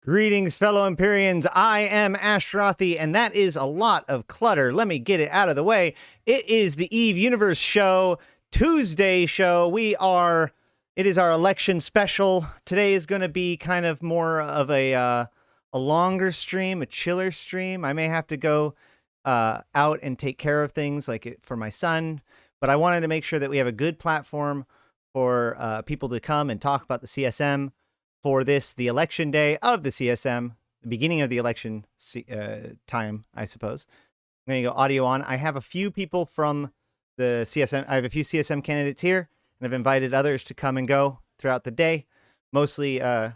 Greetings, fellow Empyreans. I am Ashrothi, and that is a lot of clutter. Let me get it out of the way. It is the Eve Universe show, Tuesday show. It is our election special. Today is going to be kind of more of a longer stream, a chiller stream. I may have to go out and take care of things for my son, but I wanted to make sure that we have a good platform for people to come and talk about the CSM. For the election day of the CSM, the beginning of the election time, I suppose. I'm going to go audio on. I have a few people from the CSM. I have a few CSM candidates here, and I've invited others to come and go throughout the day. Mostly the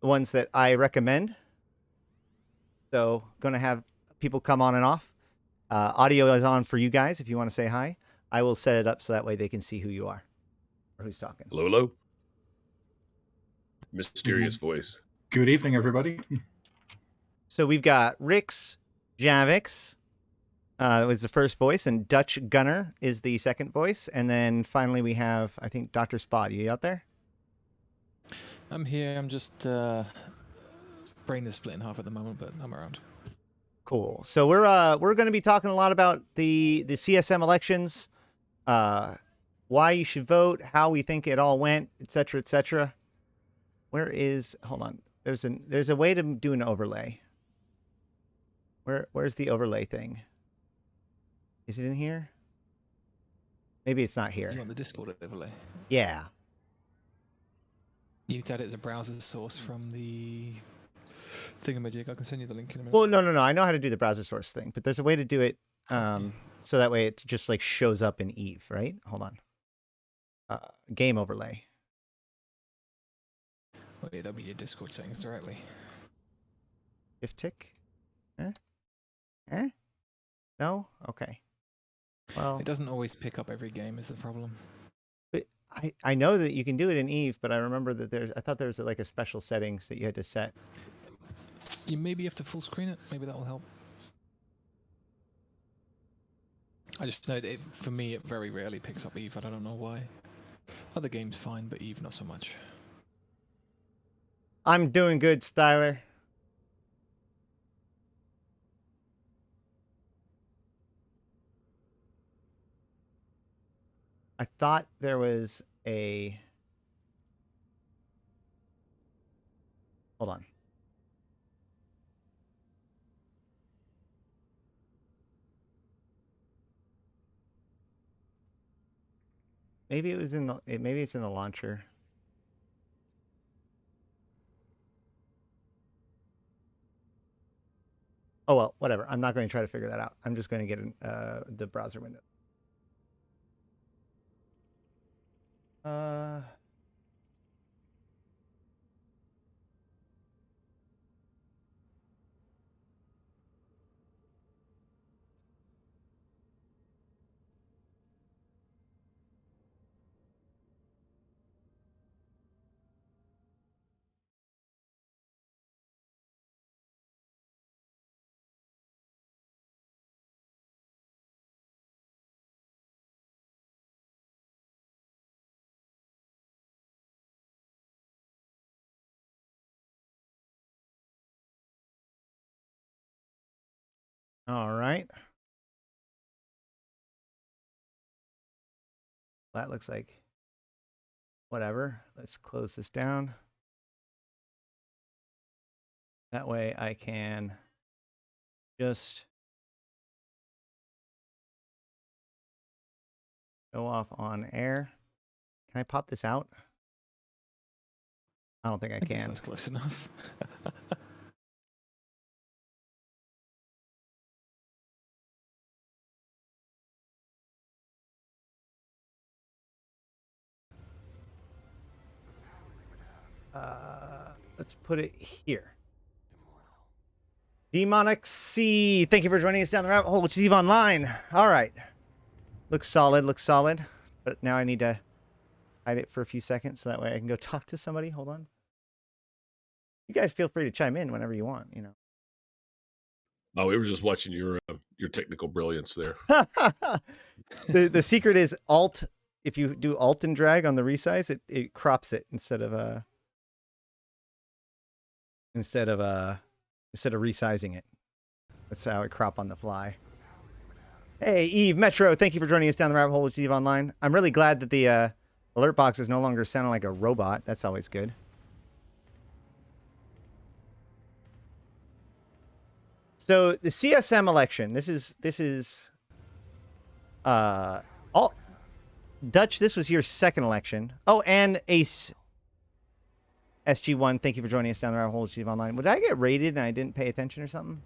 ones that I recommend. So going to have people come on and off. Audio is on for you guys if you want to say hi. I will set it up so that way they can see who you are or who's talking. Hello, hello. Mysterious voice. Good evening, everybody. So we've got Rix Javix was the first voice, and Dutch Gunner is the second voice. And then finally we have, I think, Dr. Spot. Are you out there? I'm here. I'm just brain is split in half at the moment, but I'm around. Cool. So we're going to be talking a lot about the CSM elections, why you should vote, how we think it all went, etc., etc. Hold on. There's a way to do an overlay. Where's the overlay thing? Is it in here? Maybe it's not here. You want the Discord overlay? Yeah. You need to add it as a browser source from the thingamajig. I can send you the link in a minute. Well, no. I know how to do the browser source thing, but there's a way to do it so that way it just shows up in Eve, right? Hold on. Game overlay. Oh, yeah, that'll be your Discord settings directly. If tick? No? Okay. Well, it doesn't always pick up every game is the problem. But I know that you can do it in Eve, but I remember that I thought there was a special settings that you had to set. You maybe have to full screen it. Maybe that will help. I just know that for me it very rarely picks up Eve. I don't know why. Other games fine, but Eve not so much. I'm doing good, Styler. I thought there was a... Hold on. Maybe it's in the launcher. Oh, well, whatever. I'm not going to try to figure that out. I'm just going to get the browser window. All right. That looks like whatever. Let's close this down. That way I can just go off on air. Can I pop this out? I don't think I can. Guess that's close enough. Let's put it here. Demonic C, thank you for joining us down the rabbit hole, which is Eve Online. All right. Looks solid. But now I need to hide it for a few seconds so that way I can go talk to somebody. Hold on. You guys feel free to chime in whenever you want, you know. Oh, we were just watching your technical brilliance there. The secret is Alt. If you do Alt and drag on the resize, it crops it instead of instead of resizing it. That's how it crop on the fly. Hey, Eve Metro, thank you for joining us down the rabbit hole with Eve Online. I'm really glad that the alert box is no longer sounding like a robot. That's always good. So the CSM election. This is all Dutch. This was your second election. Oh, and Ace SG1. Thank you for joining us down the rabbit hole with Eve Online. Did I get raided and I didn't pay attention or something?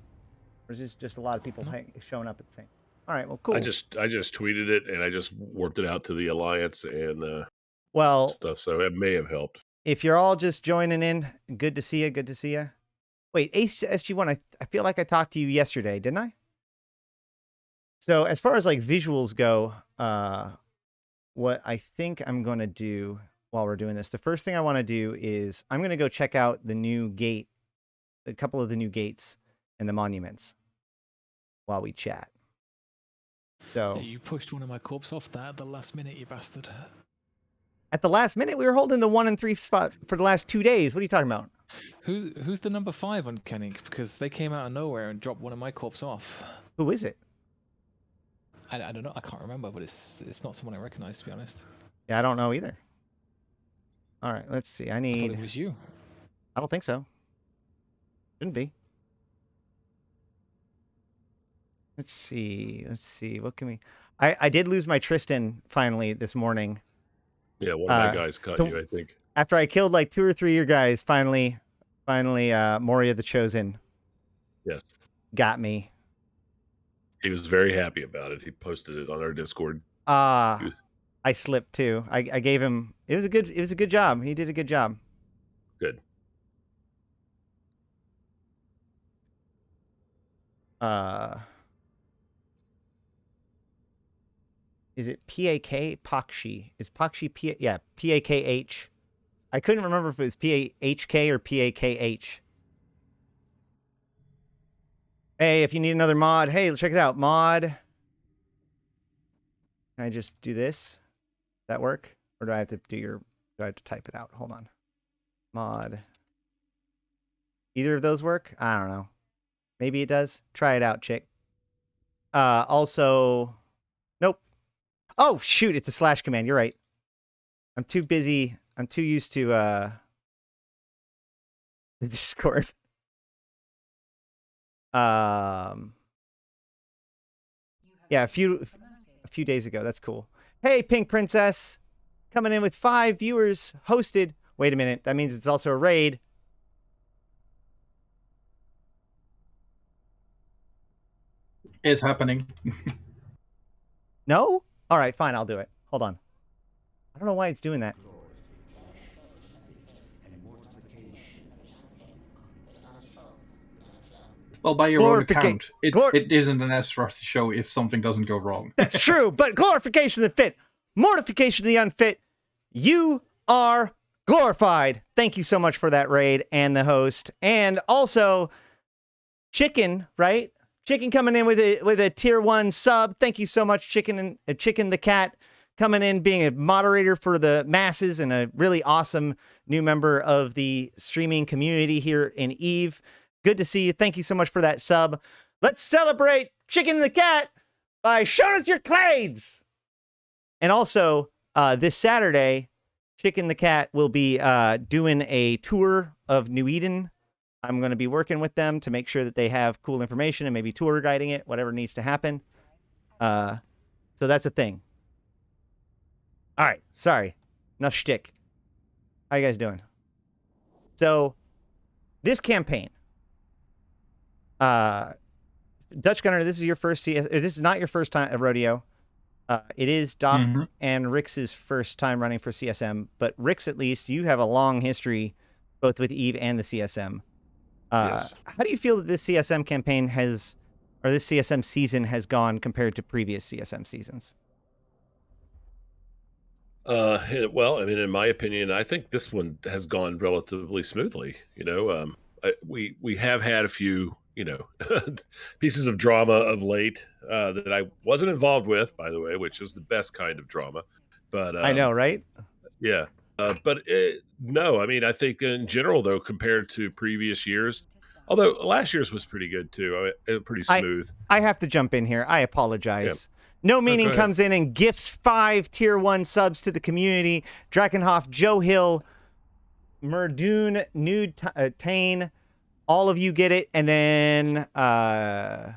Or is this just a lot of people showing up at the same? All right, well, cool. I just tweeted it and I just warped it out to the Alliance and well stuff, so it may have helped. If you're all just joining in, good to see you. Good to see you. Wait, Ace SG1, I feel like I talked to you yesterday, didn't I? So as far as like visuals go, what I think I'm going to do while we're doing this, the first thing I want to do is I'm going to go check out the new gate, a couple of the new gates and the monuments while we chat. So Yeah, you pushed one of my corpse off there at the last minute, you bastard. At the last minute, we were holding the 1 and 3 spot for the last 2 days. What are you talking about? Who's the number 5 on Kenning? Because they came out of nowhere and dropped one of my corpse off. Who is it? I don't know. I can't remember, but it's not someone I recognize, to be honest. Yeah, I don't know either. All right, let's see. I thought it was you. I don't think so. Shouldn't be. Let's see. What can we... I did lose my Tristan finally this morning. Yeah, one of my guys caught you, I think. After I killed like 2 or 3 of your guys, finally, Moria the Chosen. Yes. Got me. He was very happy about it. He posted it on our Discord. I slipped too. I gave him... It was a good job. He did a good job. Good. Is it P-A-K? Pakshi. Is Pakshi P... Yeah, P-A-K-H. I couldn't remember if it was P-A-H-K or P-A-K-H. Hey, if you need another mod, hey, check it out. Mod. Can I just do this? Does that work? Or do I have to do I have to type it out? Hold on. Mod. Either of those work? I don't know. Maybe it does. Try it out, chick. Also... Nope. Oh, shoot. It's a slash command. You're right. I'm too busy. I'm too used to the Discord. Yeah, a few days ago. That's cool. Hey, Pink Princess. Coming in with 5 viewers hosted. Wait a minute. That means it's also a raid. It's happening. No? All right, fine. I'll do it. Hold on. I don't know why it's doing that. Well, by your own account, it isn't an Astaroth show if something doesn't go wrong. That's true, but glorification of the fit, mortification of the unfit. You are glorified. Thank you so much for that raid and the host. And also, Chicken, right? Chicken coming in with a tier 1 sub. Thank you so much, Chicken and Chicken the Cat, coming in being a moderator for the masses and a really awesome new member of the streaming community here in Eve. Good to see you. Thank you so much for that sub. Let's celebrate Chicken the Cat by showing us your clades. And also, this Saturday, Chicken the Cat will be doing a tour of New Eden. I'm going to be working with them to make sure that they have cool information and maybe tour guiding it, whatever needs to happen. So that's a thing. All right. Sorry. Enough shtick. How you guys doing? So, this campaign. Dutch Gunner, this is your first this is not your first time at rodeo. It is Doc and Rick's first time running for CSM, but Rick's, at least, you have a long history both with Eve and the CSM. Yes. How do you feel that this CSM campaign has, or this CSM season has gone compared to previous CSM seasons? Well, I mean, in my opinion, I think this one has gone relatively smoothly. You know, we have had a few, pieces of drama of late that I wasn't involved with, by the way, which is the best kind of drama. But I know, right? Yeah, No, I mean, I think in general, though, compared to previous years, although last year's was pretty good too, pretty smooth. I have to jump in here. I Yeah. apologize. No No, go Meaning ahead. comes in and gifts 5 tier 1 subs to the community. Drakenhoff, Joe Hill, Murdoon, Nude Tane, all of you get it, and then all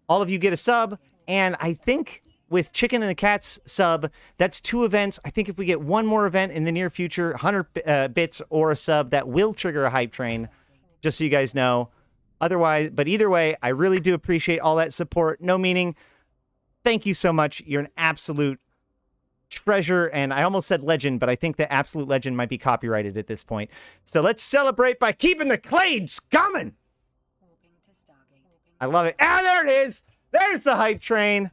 of you get a sub. And I think with Chicken and the Cats sub, that's 2 events. I think if we get one more event in the near future, 100 bits or a sub, that will trigger a hype train, just so you guys know. Otherwise, but either way, I really do appreciate all that support. No Meaning, thank you so much. You're an absolute treasure, and I almost said legend, but I think the absolute legend might be copyrighted at this point. So let's celebrate by keeping the claims coming. I love it. Ah, there it is. There's the hype train.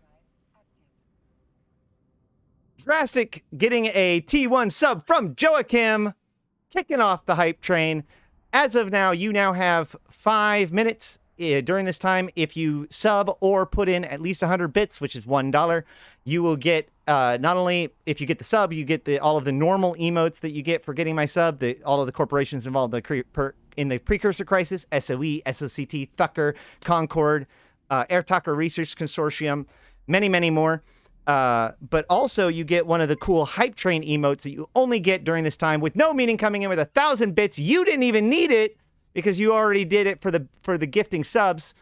Jurassic getting a T1 sub from Joachim, kicking off the hype train. As of now, you now have 5 minutes during this time. If you sub or put in at least 100 bits, which is $1, you will get, not only if you get the sub, you get all of the normal emotes that you get for getting my sub, all of the corporations involved in the Precursor Crisis, SOE, SOCT, Thucker, Concord, Air Tucker Research Consortium, many, many more. But also you get one of the cool hype train emotes that you only get during this time, with No Meaning coming in with 1,000 bits. You didn't even need it because you already did it for the gifting subs,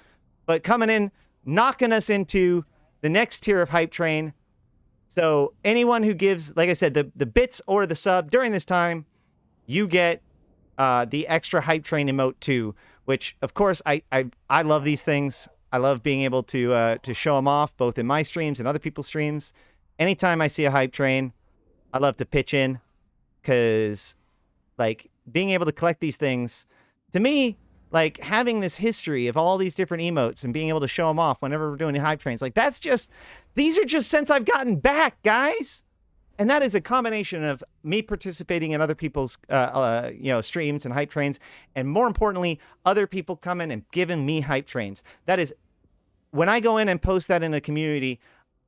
but coming in, knocking us into the next tier of hype train. So anyone who gives, like I said, the bits or the sub during this time, you get the extra hype train emote too, which of course I love these things. I love being able to show them off, both in my streams and other people's streams. Anytime I see a hype train, I love to pitch in, because like being able to collect these things, to me, like having this history of all these different emotes and being able to show them off whenever we're doing hype trains, like these are just since I've gotten back, guys. And that is a combination of me participating in other people's, streams and hype trains, and more importantly, other people coming and giving me hype trains. That is, when I go in and post that in a community,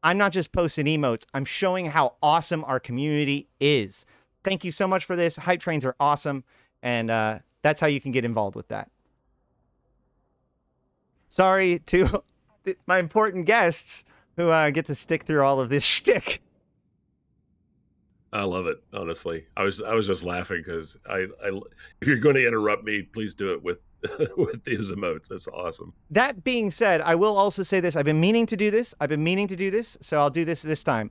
I'm not just posting emotes. I'm showing how awesome our community is. Thank you so much for this. Hype trains are awesome, and that's how you can get involved with that. Sorry to my important guests who get to stick through all of this shtick. I love it, honestly. I was just laughing because I if you're going to interrupt me, please do it with with these emotes. That's awesome. That being said, I will also say this. I've been meaning to do this, so I'll do this time.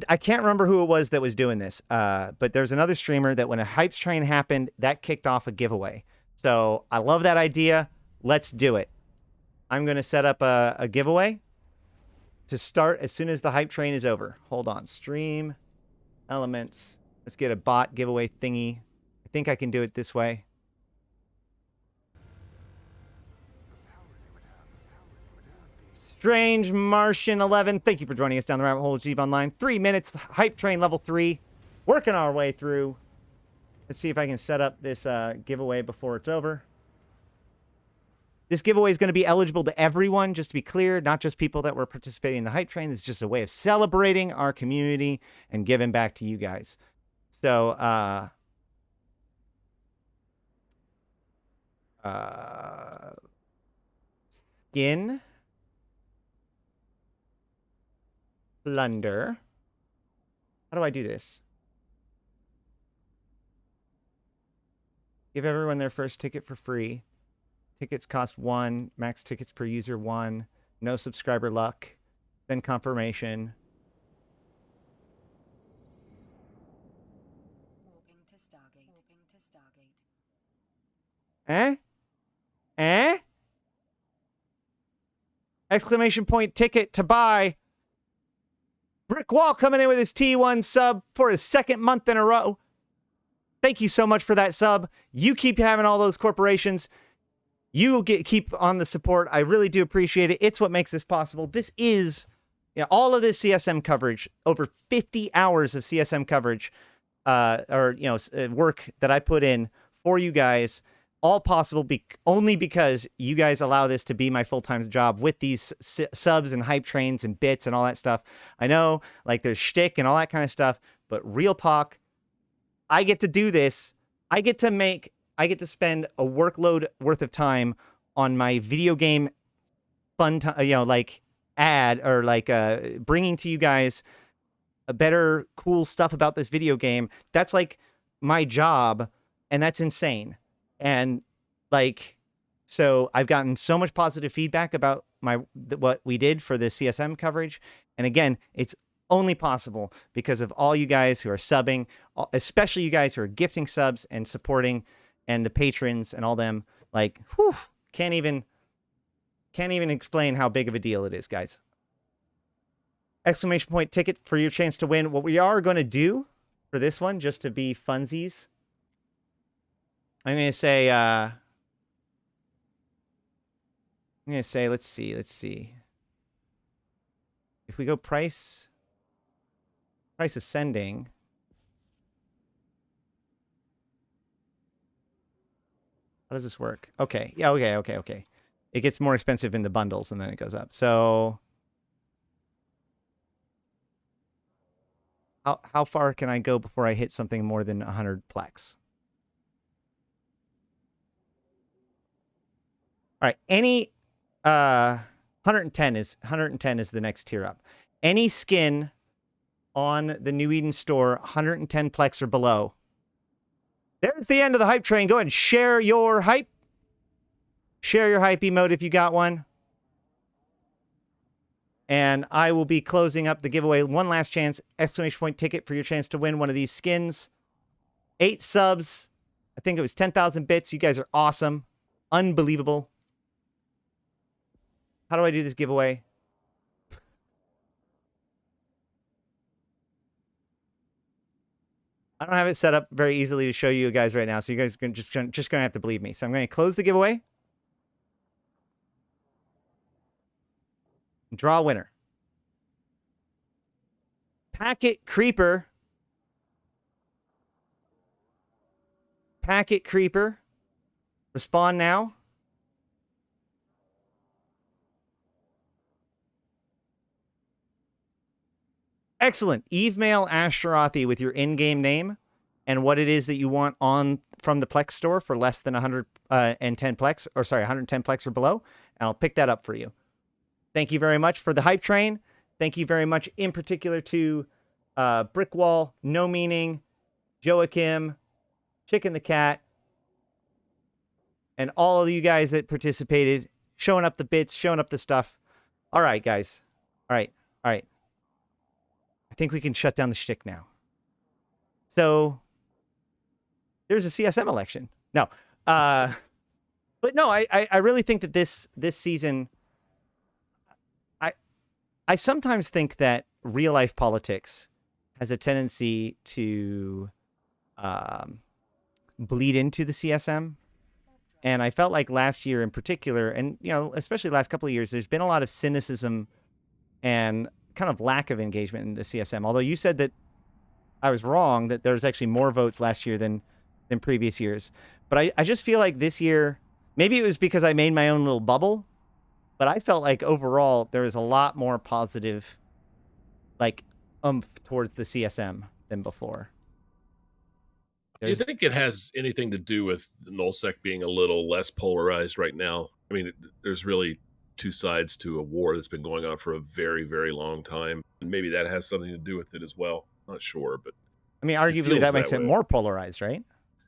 I can't remember who it was that was doing this, but there's another streamer that when a hype train happened, that kicked off a giveaway. So I love that idea. Let's do it. I'm going to set up a giveaway to start as soon as the hype train is over. Hold on. Stream elements. Let's get a bot giveaway thingy. I think I can do it this way. Strange Martian 11. Thank you for joining us down the rabbit hole, Jeep Online. 3 minutes. Hype train level 3. Working our way through. Let's see if I can set up this giveaway before it's over. This giveaway is going to be eligible to everyone, just to be clear, not just people that were participating in the hype train. It's just a way of celebrating our community and giving back to you guys. So, skin, plunder. How do I do this? Give everyone their first ticket for free. Tickets cost 1. Max tickets per user 1. No subscriber luck. Then confirmation. Eh? Exclamation point ticket to buy. Brick Wall coming in with his T1 sub for his 2nd month in a row. Thank you so much for that sub. You keep having all those corporations. You keep on the support. I really do appreciate it. It's what makes this possible. This is all of this CSM coverage, over 50 hours of CSM coverage, work that I put in for you guys. all possible only because you guys allow this to be my full-time job with these subs and hype trains and bits and all that stuff. I know, like, there's shtick and all that kind of stuff, but real talk, I get to do this. I get to spend a workload worth of time on my video game fun time, like ad or like bringing to you guys a better cool stuff about this video game. That's like my job, and that's insane. And like, so I've gotten so much positive feedback about what we did for the CSM coverage. And again, it's only possible because of all you guys who are subbing, especially you guys who are gifting subs and supporting, and the patrons and all them. Like, whew, can't even explain how big of a deal it is, guys. Exclamation point ticket for your chance to win. What we are going to do for this one, just to be funsies, I'm going to say, let's see. If we go price ascending, how does this work? Okay. Yeah, okay. It gets more expensive in the bundles and then it goes up. So how far can I go before I hit something more than 100 plex? All right, any 110 is the next tier up. Any skin on the New Eden store 110 plex or below. There's the end of the hype train. Go ahead and share your hype. Share your hype emote if you got one. And I will be closing up the giveaway. One last chance. Exclamation point ticket for your chance to win one of these skins. 8 subs. I think it was 10,000 bits. You guys are awesome. Unbelievable. How do I do this giveaway? I don't have it set up very easily to show you guys right now, so you guys are just going to have to believe me. So I'm going to close the giveaway. Draw a winner. Packet Creeper. Packet Creeper. Respond now. Excellent. Email Ashtarothi with your in-game name and what it is that you want on from the Plex store for less than 110 Plex, or sorry, 110 Plex or below, and I'll pick that up for you. Thank you very much for the hype train. Thank you very much in particular to Brickwall, No Meaning, Joachim, Chicken the Cat, and all of you guys that participated, showing up the bits, showing up the stuff. All right, guys. All right. I think we can shut down the shtick now. So there's a CSM election. No. But no, I really think that this season, I sometimes think that real life politics has a tendency to bleed into the CSM. And I felt like last year in particular, and especially the last couple of years, there's been a lot of cynicism and kind of lack of engagement in the CSM. Although you said that I was wrong, that there was actually more votes last year than previous years. But I just feel like this year, maybe it was because I made my own little bubble, but I felt like overall there was a lot more positive, like, towards the CSM than before. Do you think it has anything to do with nullsec being a little less polarized right now? I mean, there's really two sides to a war that's been going on for a very, very long time. And maybe that has something to do with it as well. Not sure, but I mean, arguably that makes it more polarized, right?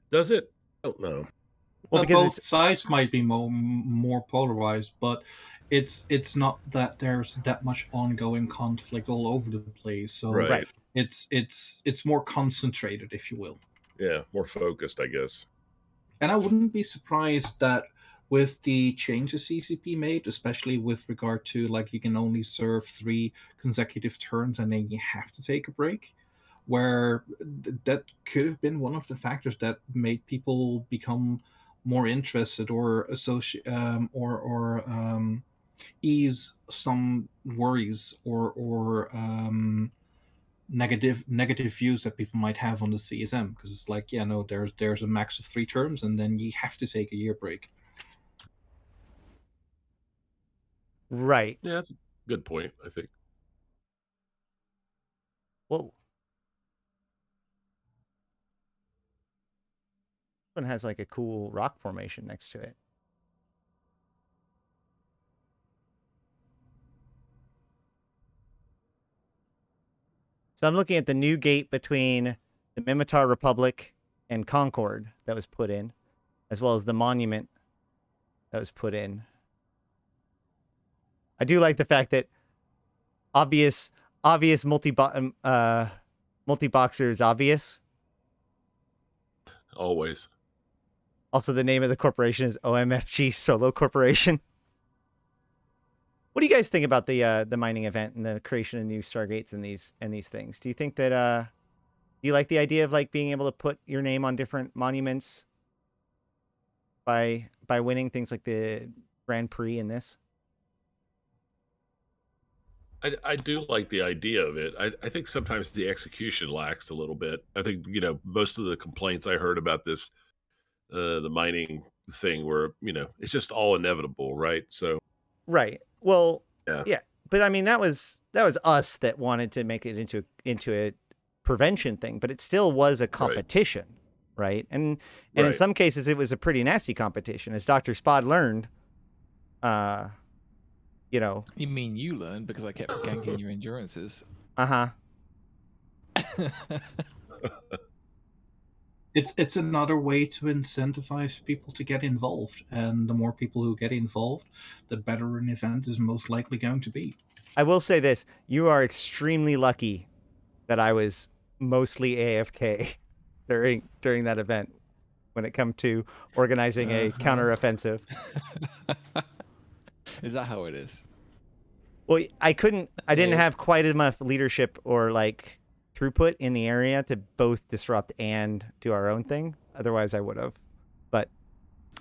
Does it? I don't know. Well, both sides might be more polarized, but it's not that there's that much ongoing conflict all over the place. So right. It's more concentrated, if you will. Yeah, more focused, I guess. And I wouldn't be surprised that with the changes CCP made, especially with regard to, like, you can only serve 3 consecutive turns and then you have to take a break, where that could have been one of the factors that made people become more interested or ease some worries or negative views that people might have on the CSM, because it's like, yeah, no, there's a max of 3 terms, and then you have to take a year break. Right. Yeah, that's a good point, I think. Well, one has like a cool rock formation next to it. So I'm looking at the new gate between the Mimitar Republic and Concord that was put in, as well as the monument that was put in. I do like the fact that obvious multi-boxer is obvious. Always. Also, the name of the corporation is OMFG Solo Corporation. What do you guys think about the mining event and the creation of new stargates and these things? Do you think that do you like the idea of like being able to put your name on different monuments by winning things like the Grand Prix in this? I do like the idea of it. I think sometimes the execution lacks a little bit. I think, most of the complaints I heard about this, the mining thing were, it's just all inevitable, right? So, Right. Well, yeah. yeah. But I mean, that was us that wanted to make it into a prevention thing, but it still was a competition, right? And in Right. some cases, it was a pretty nasty competition, as Dr. Spod learned. You mean you learned because I kept ganking your endurances? Uh-huh. It's another way to incentivize people to get involved, and the more people who get involved, the better an event is most likely going to be. I will say this: you are extremely lucky that I was mostly AFK during that event when it come to organizing a counteroffensive. Is that how it is? Well, I didn't have quite enough leadership or like throughput in the area to both disrupt and do our own thing. Otherwise, I would have. But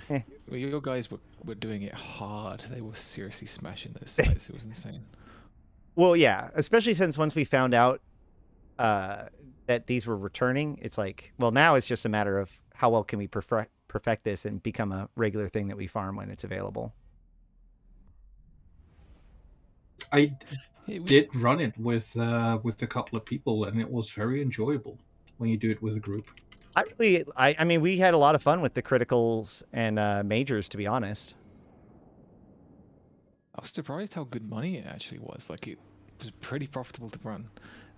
well, your guys were doing it hard. They were seriously smashing those sites. It was insane. Well, yeah, especially since once we found out that these were returning, it's like, well, now it's just a matter of how well can we perfect this and become a regular thing that we farm when it's available. I did run it with a couple of people, and it was very enjoyable when you do it with a group. I mean, we had a lot of fun with the criticals and majors, to be honest. I was surprised how good money it actually was. Like, it was pretty profitable to run.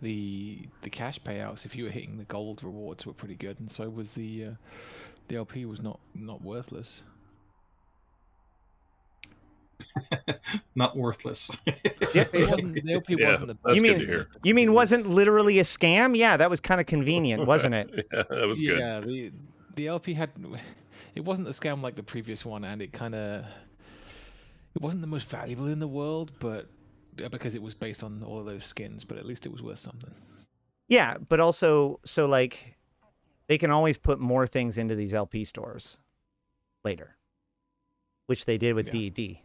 The cash payouts, if you were hitting the gold rewards, were pretty good, and so was the LP was not worthless. Not worthless. It wasn't, the LP wasn't the that's you good mean to hear. you mean wasn't literally a scam? Yeah, that was kind of convenient, wasn't it? Yeah, that was good. Yeah, the LP had, it wasn't a scam like the previous one, and it wasn't the most valuable in the world, but because it was based on all of those skins, but at least it was worth something. Yeah, but also, so like, they can always put more things into these LP stores later, which they did with DED.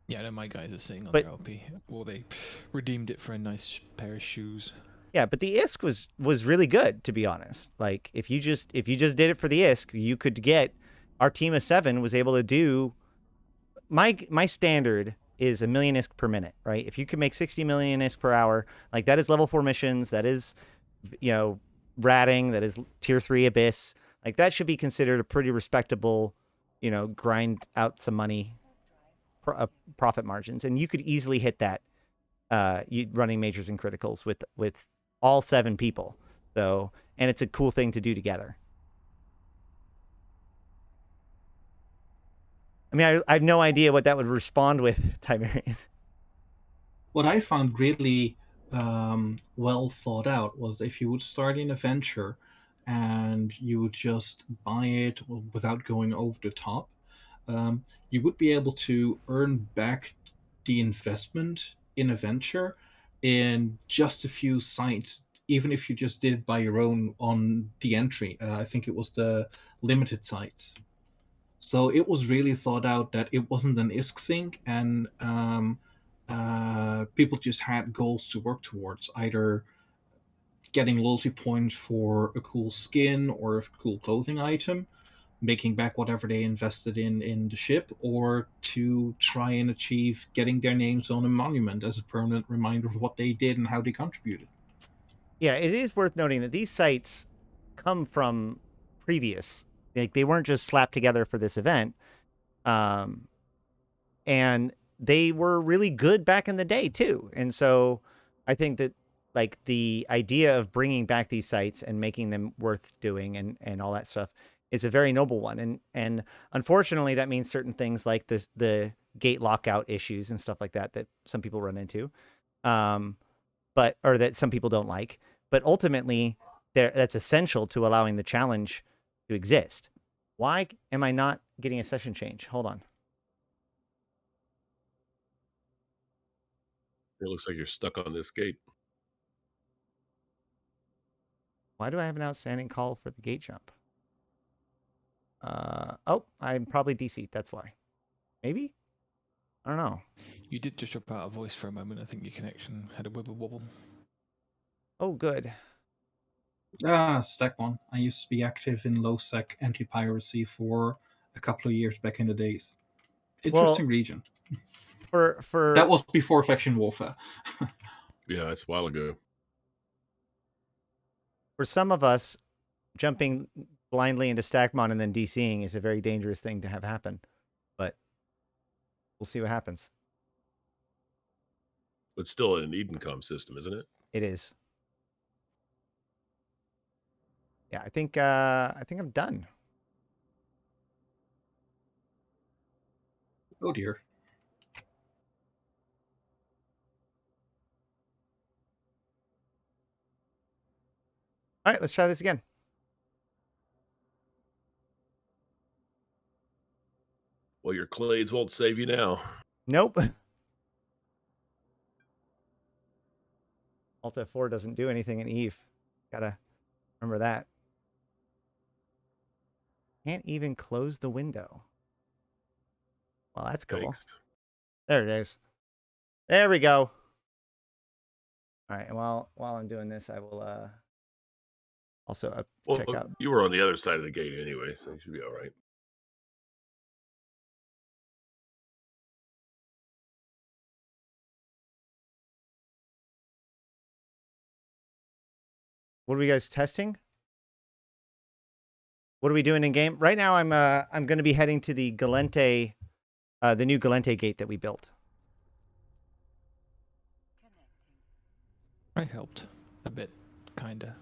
Yeah, I know my guys are sitting on their LP, or they redeemed it for a nice pair of shoes. Yeah, but the ISK was really good, to be honest. Like, if you just did it for the ISK, you could get, our team of 7 was able to do, my standard is 1 million ISK per minute, right? If you can make 60 million ISK per hour, like, that is level 4 missions, that is, ratting, that is tier 3 abyss, like, that should be considered a pretty respectable, grind out some money profit margins, and you could easily hit that running majors and criticals with all 7 people. So, and it's a cool thing to do together. I mean, I have no idea what that would respond with, Tiberian. What I found really well thought out was if you would start an adventure and you would just buy it without going over the top, you would be able to earn back the investment in a venture in just a few sites, even if you just did it by your own on the entry. I think it was the limited sites. So it was really thought out that it wasn't an ISK sync, and people just had goals to work towards, either getting loyalty points for a cool skin or a cool clothing item, making back whatever they invested in the ship, or to try and achieve getting their names on a monument as a permanent reminder of what they did and how they contributed. Yeah, it is worth noting that these sites come from previous. Like, they weren't just slapped together for this event. And they were really good back in the day too. And so I think that, like, the idea of bringing back these sites and making them worth doing and all that stuff is a very noble one. And unfortunately, that means certain things like the gate lockout issues and stuff like that that some people run into, or that some people don't like. But ultimately, that's essential to allowing the challenge to exist. Why am I not getting a session change? Hold on. It looks like you're stuck on this gate. Why do I have an outstanding call for the gate jump? Oh, I'm probably DC'd. That's why. Maybe? I don't know. You did just drop out of voice for a moment. I think your connection had a wibble wobble. Oh, good. Stack one. I used to be active in low sec anti piracy for a couple of years back in the days. Interesting region. That was before faction warfare. Yeah, it's a while ago. For some of us, jumping blindly into Stackmon and then DCing is a very dangerous thing to have happen. But we'll see what happens. It's still an Edencom system, isn't it? It is. Yeah, I think I'm done. Oh dear. All right, let's try this again. Well, your clades won't save you now. Nope. Alt F4 doesn't do anything in Eve. Gotta remember that. Can't even close the window. Well, that's cool. Thanks. There it is. There we go. All right. And while I'm doing this, I will also check out. You were on the other side of the gate anyway, so you should be all right. What are we guys testing? What are we doing in game? Right now, I'm going to be heading to the Galente, the new Galente gate that we built. I helped a bit, kinda.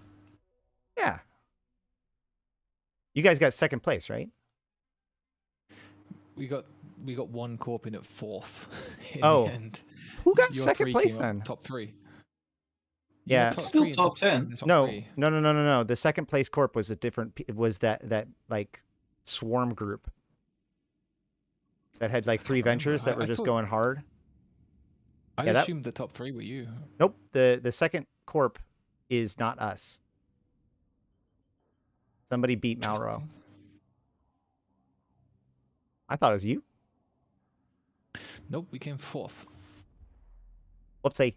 Yeah. You guys got second place, right? We got one corp in at fourth. In Oh. the end. Who got Your second three place came up then? top three. Yeah. Top Still three and top 10. and top No, three. no. The second place corp was a different. It was that like swarm group that had like three ventures that were I just thought- going hard. I Yeah, that- assumed the top three were you. Nope. The second corp is not us. Somebody beat Malro. Interesting. I thought it was you. Nope, we came fourth. Whoopsie.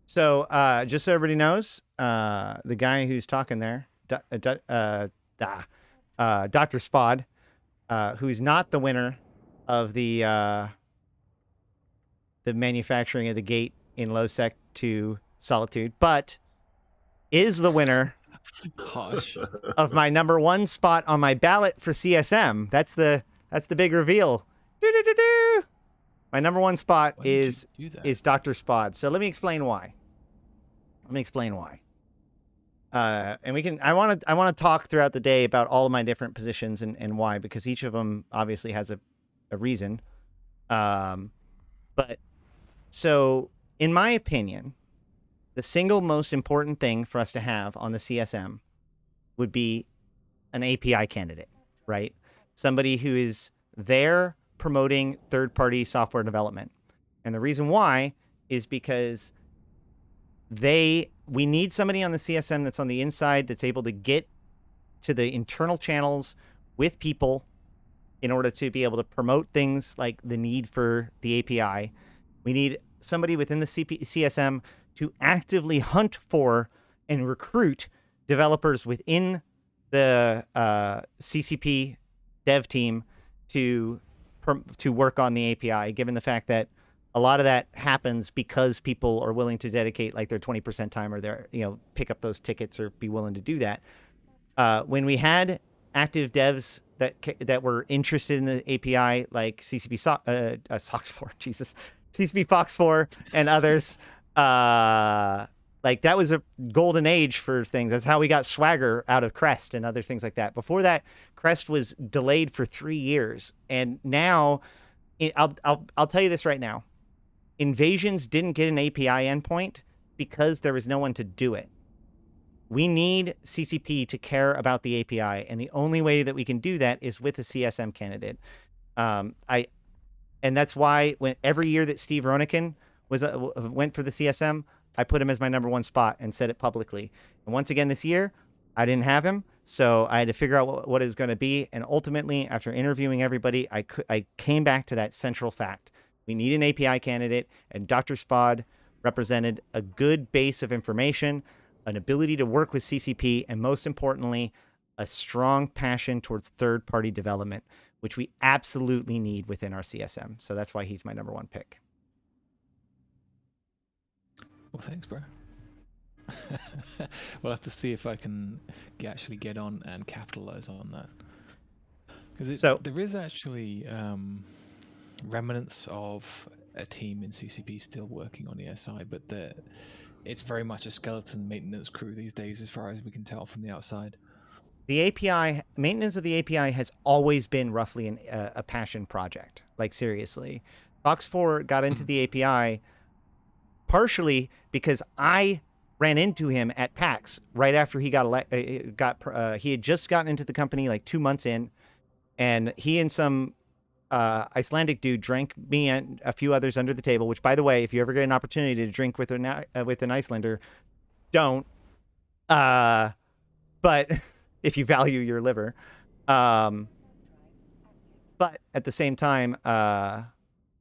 So, just so everybody knows, the guy who's talking there, Dr. Spod, who's not the winner of the manufacturing of the gate in Lowsec to Solitude, but is the winner Harsh. of my #1 spot on my ballot for CSM. That's the big reveal. Do-do-do-do. My #1 spot Why did is you do that? is Dr. Spod. So let me explain why. And we can. I want to talk throughout the day about all of my different positions and why, because each of them obviously has a reason. But so in my opinion, the single most important thing for us to have on the CSM would be an API candidate, right? Somebody who is there promoting third-party software development. And the reason why is because we need somebody on the CSM that's on the inside, that's able to get to the internal channels with people in order to be able to promote things like the need for the API. We need somebody within the CSM to actively hunt for and recruit developers within the CCP dev team to work on the API, given the fact that a lot of that happens because people are willing to dedicate like their 20% time or their, pick up those tickets or be willing to do that. When we had active devs that were interested in the API, like CCP SOX4, Jesus, CCP Fox4 and others, like that was a golden age for things. That's how we got Swagger out of Crest and other things like that. Before that, Crest was delayed for 3 years, and now I'll tell you this right now. Invasions didn't get an API endpoint because there was no one to do it. We need CCP to care about the API, and the only way that we can do that is with a CSM candidate. And that's why when every year that Steve Ronikin went for the CSM, I put him as my number 1 spot and said it publicly. And once again this year, I didn't have him, so I had to figure out what it was going to be. And ultimately, after interviewing everybody, I came back to that central fact. We need an API candidate, and Dr. Spod represented a good base of information, an ability to work with CCP, and most importantly, a strong passion towards third-party development, which we absolutely need within our CSM. So that's why he's my number 1 pick. Well, thanks, bro. We'll have to see if I can actually get on and capitalize on that. Because there is actually remnants of a team in CCP still working on ESI, but it's very much a skeleton maintenance crew these days, as far as we can tell from the outside. The API maintenance of the API has always been roughly a passion project. Like seriously, Fox4 got into the API partially because I ran into him at PAX right after he he had just gotten into the company like 2 months in, and he and some Icelandic dude drank me and a few others under the table. Which, by the way, if you ever get an opportunity to drink with an Icelander, don't. But if you value your liver, but at the same time, I'm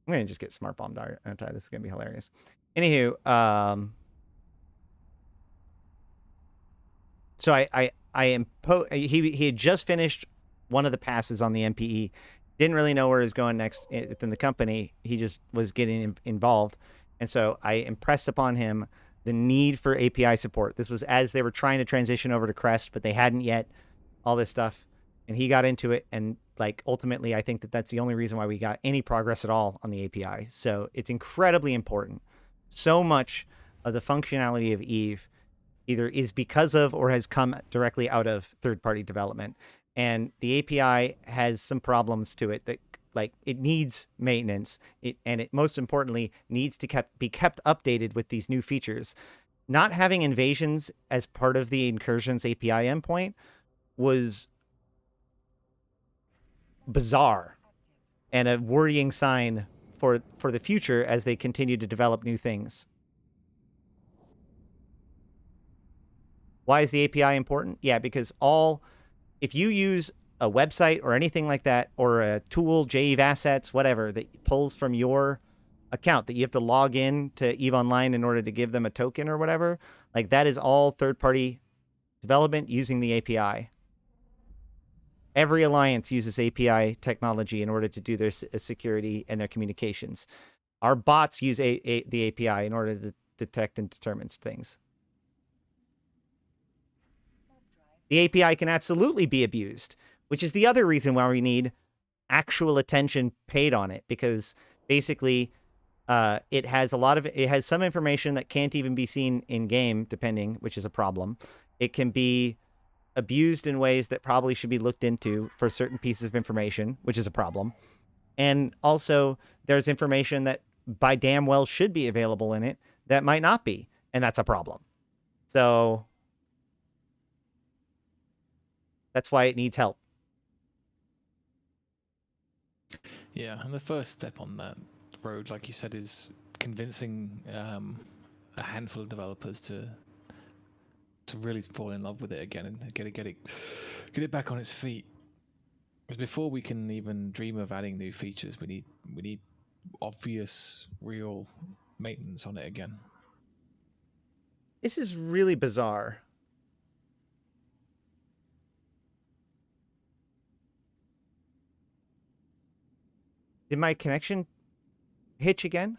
gonna just get smart bombed, aren't I? This is gonna be hilarious. Anywho, so he had just finished one of the passes on the MPE. Didn't really know where he was going next within the company. He just was getting involved. And so I impressed upon him the need for API support. This was as they were trying to transition over to Crest, but they hadn't yet, all this stuff. And he got into it. And like, ultimately, I think that's the only reason why we got any progress at all on the API. So it's incredibly important. So much of the functionality of Eve either is because of or has come directly out of third-party development. And the API has some problems to it that, like, it needs maintenance. And most importantly, needs to be kept updated with these new features. Not having invasions as part of the Incursions API endpoint was bizarre and a worrying sign for the future as they continue to develop new things. Why is the API important? Yeah, because if you use a website or anything like that, or a tool, JEVE Assets, whatever, that pulls from your account that you have to log in to EVE Online in order to give them a token or whatever, like that is all third-party development using the API. Every alliance uses API technology in order to do their security and their communications. Our bots use the API in order to detect and determine things. The API can absolutely be abused, which is the other reason why we need actual attention paid on it, because basically it has some information that can't even be seen in game, depending, which is a problem. It can be abused in ways that probably should be looked into for certain pieces of information, which is a problem. And also there's information that by damn well should be available in it that might not be, and that's a problem. So that's why it needs help. Yeah, and the first step on that road, like you said, is convincing a handful of developers to really fall in love with it again and get it back on its feet. Because before we can even dream of adding new features, we need obvious, real maintenance on it again. This is really bizarre. Did my connection hitch again?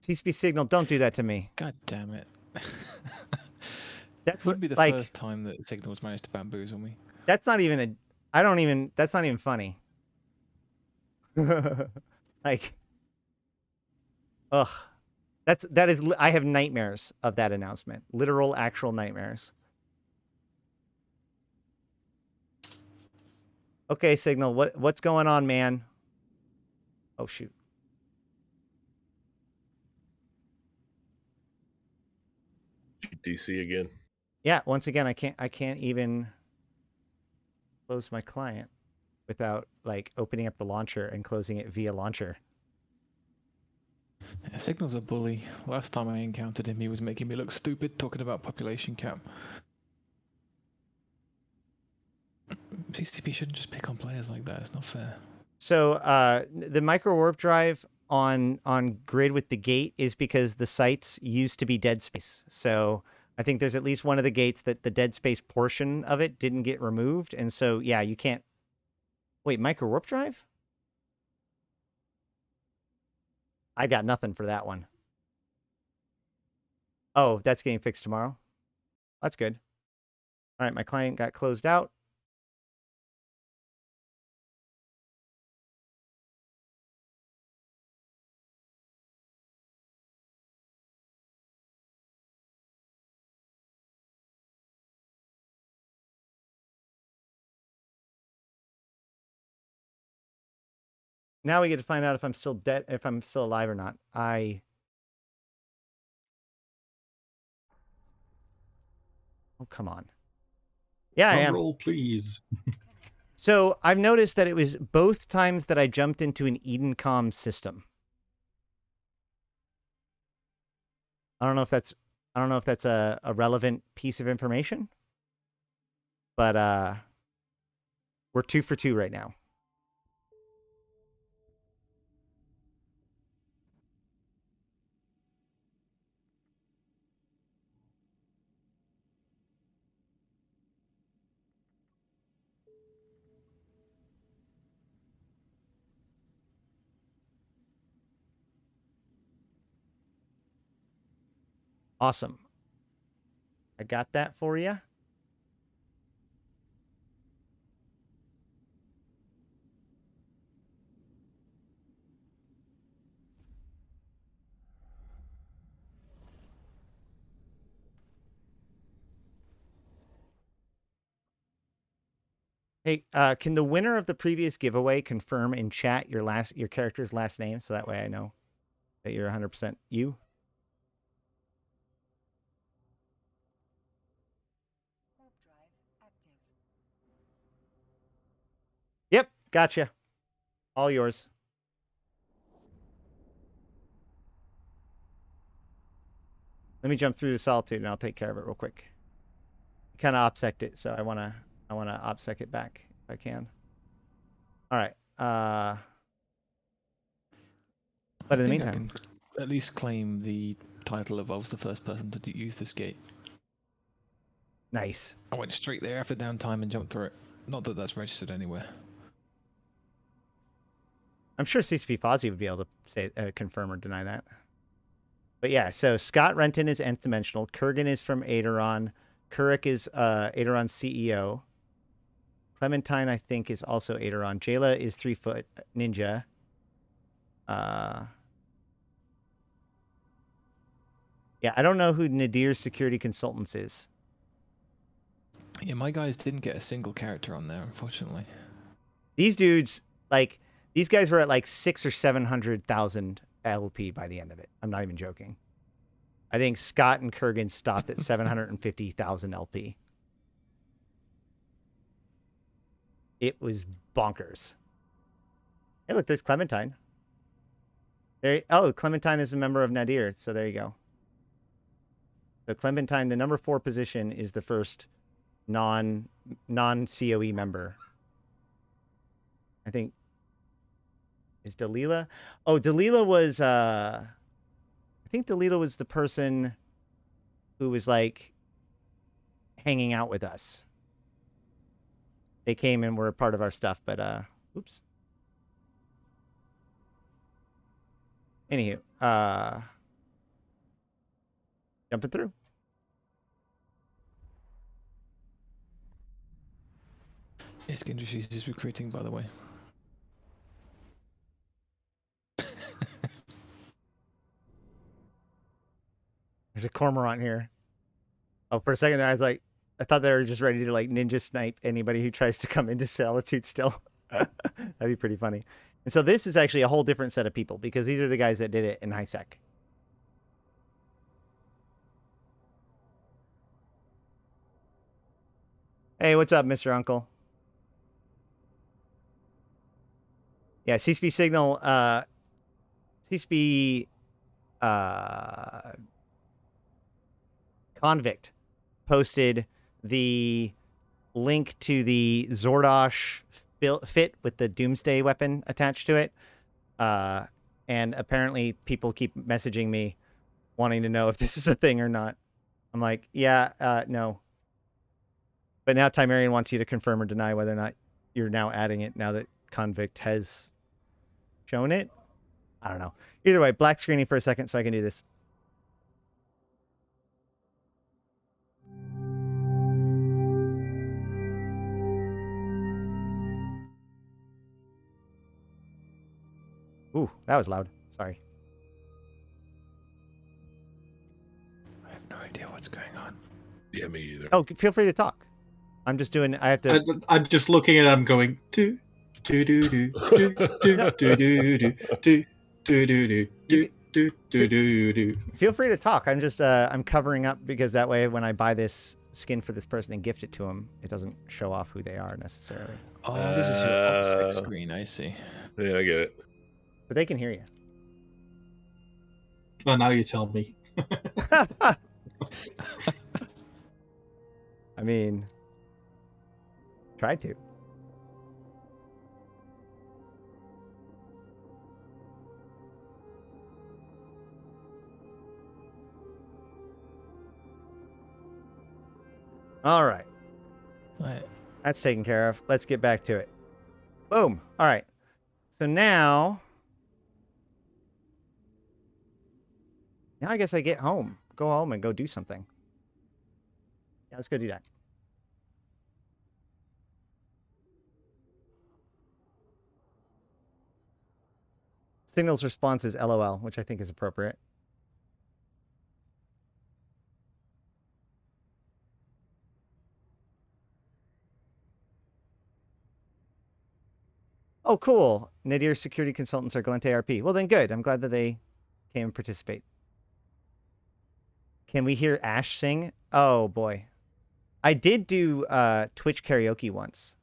CSP signal, don't do that to me. God damn it. That's Wouldn't be the like, first time that Signal's managed to bamboozle me. that's not even a, that's not even funny. Like, ugh. That is, I have nightmares of that announcement. Literal, actual nightmares. Okay, Signal, what's going on, man? Oh, shoot. DC again. Yeah, once again, I can't even close my client without like opening up the launcher and closing it via launcher. Yeah, Signal's a bully. Last time I encountered him, he was making me look stupid talking about population cap. CCP shouldn't just pick on players like that. It's not fair. So the micro warp drive on grid with the gate is because the sites used to be dead space. So I think there's at least one of the gates that the dead space portion of it didn't get removed, and so yeah, you can't. Wait, micro warp drive? I got nothing for that one. Oh, that's getting fixed tomorrow. That's good. All right, my client got closed out. Now we get to find out if I'm still dead, if I'm still alive or not. Oh, come on. Yeah, I am. Roll, please. So I've noticed that it was both times that I jumped into an Edencom system. I don't know if that's a relevant piece of information, but we're 2 for 2 right now. Awesome. I got that for you. Hey, can the winner of the previous giveaway confirm in chat your character's last name so that way I know that you're 100% you? Yep, gotcha. All yours. Let me jump through the Solitude and I'll take care of it real quick. Kind of OPSEC'd it, so I wanna OPSEC it back if I can. All right. But in the meantime, I can at least claim the title of I was the first person to use this gate. nice. I went straight there after downtime and jumped through it. Not that that's registered anywhere. I'm sure CCP Fozzie would be able to say confirm or deny that. But yeah, so Scott Renton is nth dimensional. Kurgan is from Aderon. Kurik is Aderon's CEO. Clementine, I think, is also Aderon. Jayla is 3 foot ninja. Yeah, I don't know who Nadir's security consultants is. Yeah, my guys didn't get a single character on there, unfortunately. These dudes, like, these guys were at like 600,000 or 700,000 LP by the end of it. I'm not even joking. I think Scott and Kurgan stopped at 750,000 LP. It was bonkers. Hey, look, there's Clementine. There. Oh, Clementine is a member of Nadir, so there you go. So Clementine, the number 4 position, is the first non-CoE member. I think is Dalila. Oh, Dalila was I think Dalila was the person who was like hanging out with us. They came and were a part of our stuff, but oops. Anywho, jumping through. Isk Industries is recruiting, by the way. There's a cormorant here. Oh, for a second there, I thought they were just ready to like ninja snipe anybody who tries to come into Solitude still. That'd be pretty funny. And so this is actually a whole different set of people because these are the guys that did it in HiSec. Hey, what's up, Mr. Uncle? Yeah, CSP Signal, CSP Convict posted the link to the Zordosh fit with the Doomsday weapon attached to it. And apparently people keep messaging me wanting to know if this is a thing or not. I'm like, yeah, no. But now Timerian wants you to confirm or deny whether or not you're now adding it now that Convict has shown it. I don't know. Either way, black screening for a second so I can do this. Ooh, that was loud. Sorry. I have no idea what's going on. Yeah, me either. Oh, feel free to talk. I'm just doing. I have to. I'm just looking at it. I'm going do do do do do do do do do do do do do do. Feel free to talk. I'm just. I'm covering up because that way, when I buy this skin for this person and gift it to them, it doesn't show off who they are necessarily. Oh, this is your OPSEC screen. I see. Yeah, I get it. But they can hear you. Well, now you tell me. I mean, try to. All right. Right. That's taken care of. Let's get back to it. Boom. All right. So now I guess I get home. Go home and go do something. Yeah, let's go do that. Signal's response is LOL, which I think is appropriate. Oh, cool. Nadir security consultants are Galente RP. Well, then good. I'm glad that they came and participate. Can we hear Ash sing? Oh, boy. I did do Twitch karaoke once.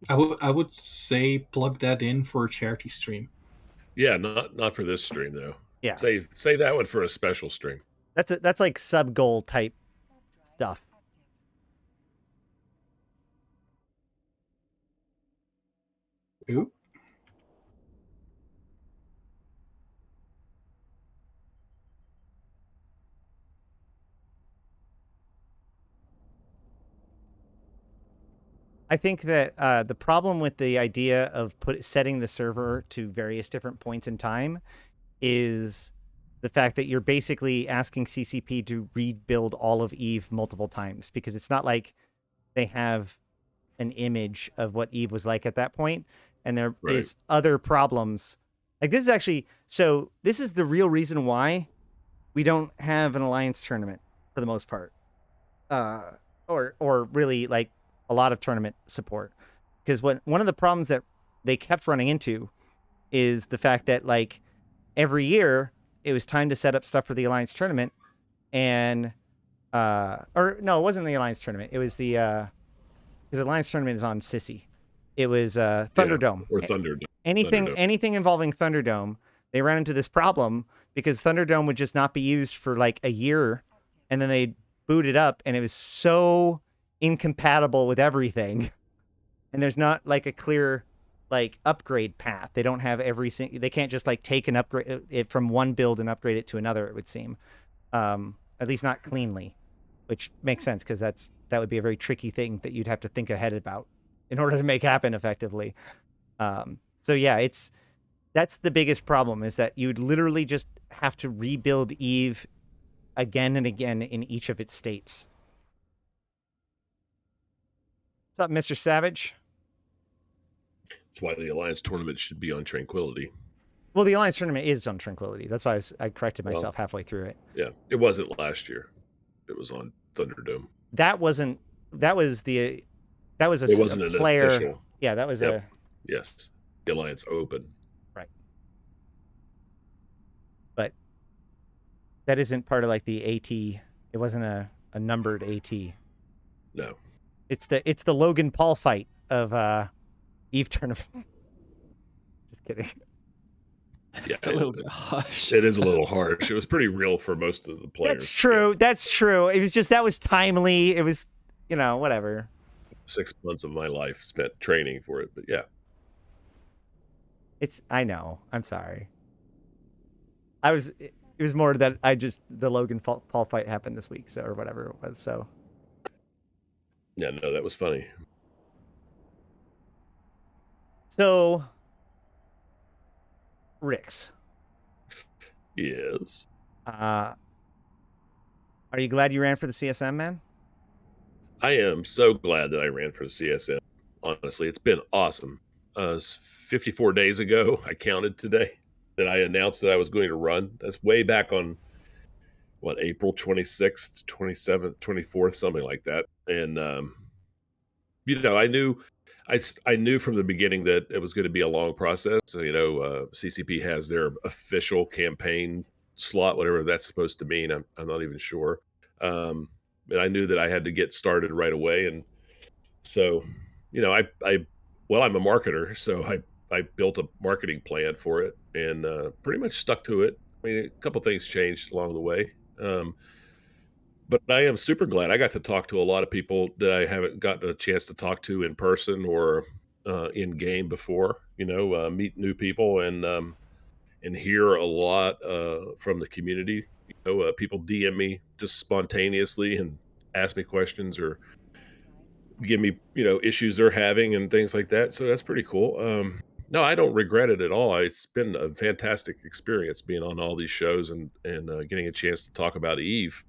I would say plug that in for a charity stream. Yeah, not for this stream though. Yeah. Save that one for a special stream. That's like sub goal type stuff. Ooh. I think that the problem with the idea of setting the server to various different points in time is the fact that you're basically asking CCP to rebuild all of Eve multiple times, because it's not like they have an image of what Eve was like at that point, and there is other problems. Like this is actually, so this is the real reason why we don't have an alliance tournament for the most part, or really like a lot of tournament support, because one of the problems that they kept running into is the fact that like every year it was time to set up stuff for the alliance tournament, and or no, it wasn't the alliance tournament, it was the because alliance tournament is on Sissy. It was Thunderdome, or Thunderdome. Anything involving Thunderdome, they ran into this problem because Thunderdome would just not be used for like a year and then they boot it up, and it was so incompatible with everything. And there's not like a clear like upgrade path. They don't have they can't just like take an upgrade it from one build and upgrade it to another, it would seem. At least not cleanly, which makes sense because that would be a very tricky thing that you'd have to think ahead about in order to make happen effectively. So yeah, that's the biggest problem, is that you'd literally just have to rebuild Eve again and again in each of its states. What's up, Mr. Savage? That's why the Alliance tournament should be on Tranquility. Well, the Alliance tournament is on Tranquility. That's why I corrected myself halfway through it. Yeah, it wasn't last year. It was on Thunderdome. That was a It wasn't an player. Official. Yeah, that was Yes, the Alliance Open. Right. But that isn't part of like the AT. It wasn't a numbered AT. No. It's the Logan Paul fight of Eve tournaments. Just kidding. It's a little bit harsh. It is a little harsh. It was pretty real for most of the players. That's true. Yes. That's true. It was just, that was timely. It was, whatever. 6 months of my life spent training for it, but yeah. I know. I'm sorry. It was more that the Logan Paul fight happened this week, or whatever it was, so. Yeah, no, that was funny. So, Rix. Yes. Are you glad you ran for the CSM, man? I am so glad that I ran for the CSM. Honestly, it's been awesome. 54 days ago, I counted today, that I announced that I was going to run. That's way back on, April 26th, 27th, 24th, something like that. And, I knew from the beginning that it was going to be a long process. CCP has their official campaign slot, whatever that's supposed to mean. I'm not even sure. And I knew that I had to get started right away. And so, I'm a marketer, so I built a marketing plan for it and pretty much stuck to it. I mean, a couple things changed along the way. But I am super glad I got to talk to a lot of people that I haven't gotten a chance to talk to in person or in game before. Meet new people and hear a lot from the community. People DM me just spontaneously and ask me questions or give me issues they're having and things like that. So that's pretty cool. No, I don't regret it at all. It's been a fantastic experience being on all these shows and getting a chance to talk about Eve.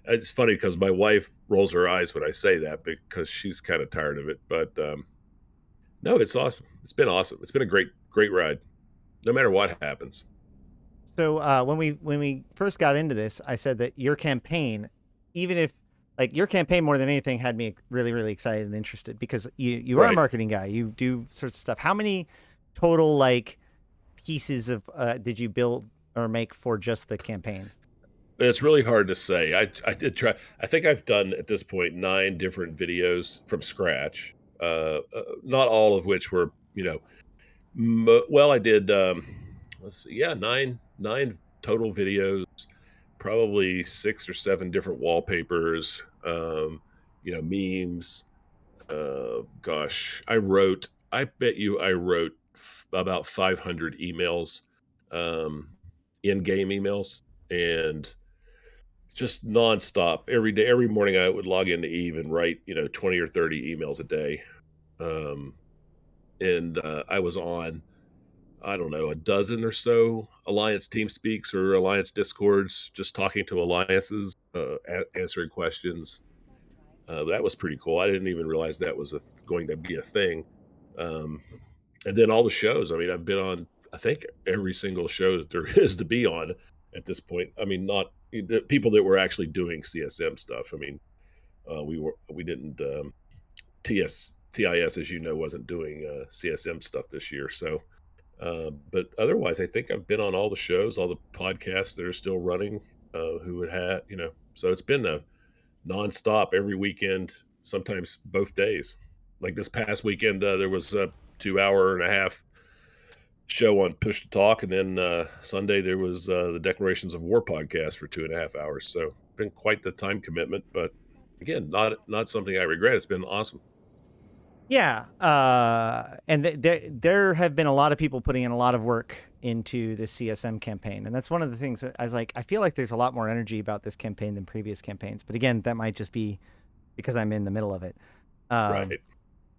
It's funny because my wife rolls her eyes when I say that because she's kind of tired of it. But no, it's awesome. It's been awesome. It's been a great ride, no matter what happens. So when we first got into this, I said that your campaign, even if like your campaign more than anything, had me really, really excited and interested because you are a marketing guy. You do sorts of stuff. How many total like pieces of did you build or make for just the campaign? It's really hard to say. I did try. I think I've done at this point 9 different videos from scratch. Not all of which were, I did. Let's see, 9 total videos, probably 6 or 7 different wallpapers. Memes. I bet you I wrote about 500 emails, in-game emails, and just nonstop every day. Every morning I would log into Eve and write, 20 or 30 emails a day. And I was on, I don't know, a dozen or so Alliance TeamSpeaks or Alliance Discords, just talking to alliances, answering questions. That was pretty cool. I didn't even realize that was going to be a thing. And then all the shows. I mean, I've been on, I think, every single show that there is to be on at this point. I mean, not the people that were actually doing CSM stuff. I mean, we didn't, TIS, as you know, wasn't doing CSM stuff this year. So, but otherwise, I think I've been on all the shows, all the podcasts that are still running, who would have, so it's been a nonstop every weekend, sometimes both days. Like this past weekend, there was a 2.5-hour show on Push to Talk, and then Sunday there was the Declarations of War podcast for 2.5 hours. So been quite the time commitment, but again, not something I regret. It's been awesome. Yeah, and there have been a lot of people putting in a lot of work into the CSM campaign, and that's one of the things that I was like, I feel like there's a lot more energy about this campaign than previous campaigns. But again, that might just be because I'm in the middle of it. Right.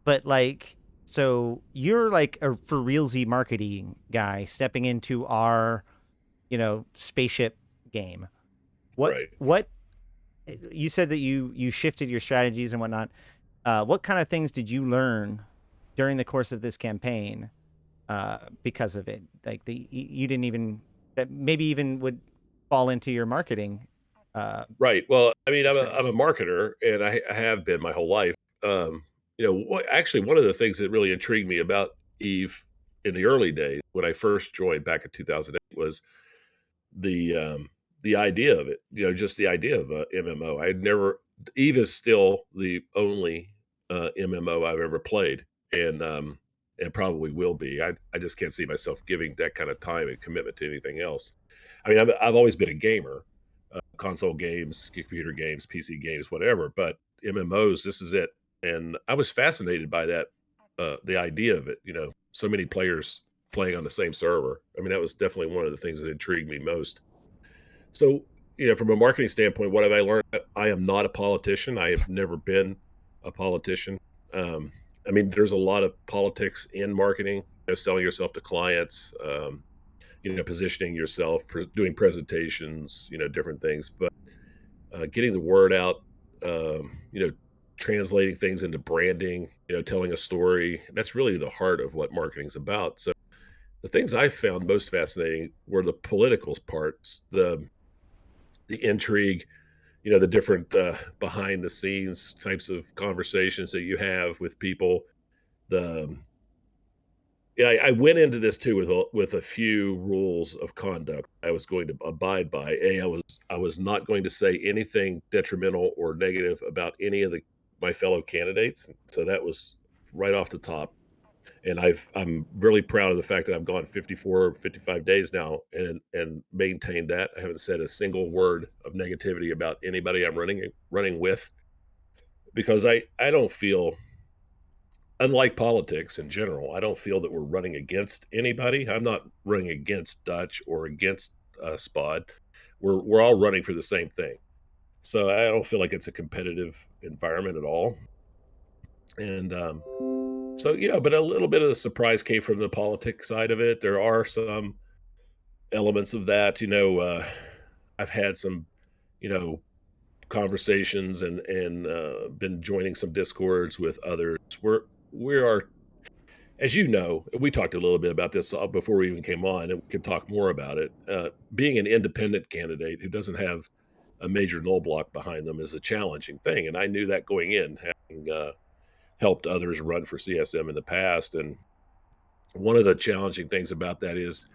But like, so you're like a for realsy marketing guy stepping into our, spaceship game. Right. What you said that you shifted your strategies and whatnot. What kind of things did you learn during the course of this campaign because of it? Like you didn't even that maybe even would fall into your marketing. Right. Well, I mean, I'm Experience. a marketer, and I have been my whole life. Actually, one of the things that really intrigued me about Eve in the early days when I first joined back in 2008 was the the idea of it. Just the idea of a MMO. I'd never. Eve is still the only MMO I've ever played, and probably will be. I just can't see myself giving that kind of time and commitment to anything else. I mean, I've always been a gamer, console games, computer games, PC games, whatever. But MMOs, this is it. And I was fascinated by that, the idea of it. So many players playing on the same server. I mean, that was definitely one of the things that intrigued me most. So, from a marketing standpoint, what have I learned? I am not a politician. I have never been a politician. Um, I mean, there's a lot of politics in marketing, selling yourself to clients, positioning yourself, doing presentations, different things. But getting the word out, translating things into branding, telling a story, that's really the heart of what marketing's about. So the things I found most fascinating were the political parts, the intrigue, the different behind the scenes types of conversations that you have with people. The Yeah, I went into this too with a few rules of conduct I was going to abide by. I was not going to say anything detrimental or negative about any of my fellow candidates. So that was right off the top. And I'm really proud of the fact that I've gone 54 or 55 days now and maintained that. I haven't said a single word of negativity about anybody I'm running with, because I don't feel, unlike politics in general, I don't feel that we're running against anybody. I'm not running against Dutch or against Spod. We're all running for the same thing. So I don't feel like it's a competitive environment at all. And but a little bit of the surprise came from the politics side of it. There are some elements of that. I've had some, you know, conversations and been joining some discords with others. We are, as you know, we talked a little bit about this before we even came on, and we can talk more about it. Being an independent candidate who doesn't have a major null block behind them is a challenging thing, and I knew that going in, having helped others run for CSM in the past. And one of the challenging things about that is,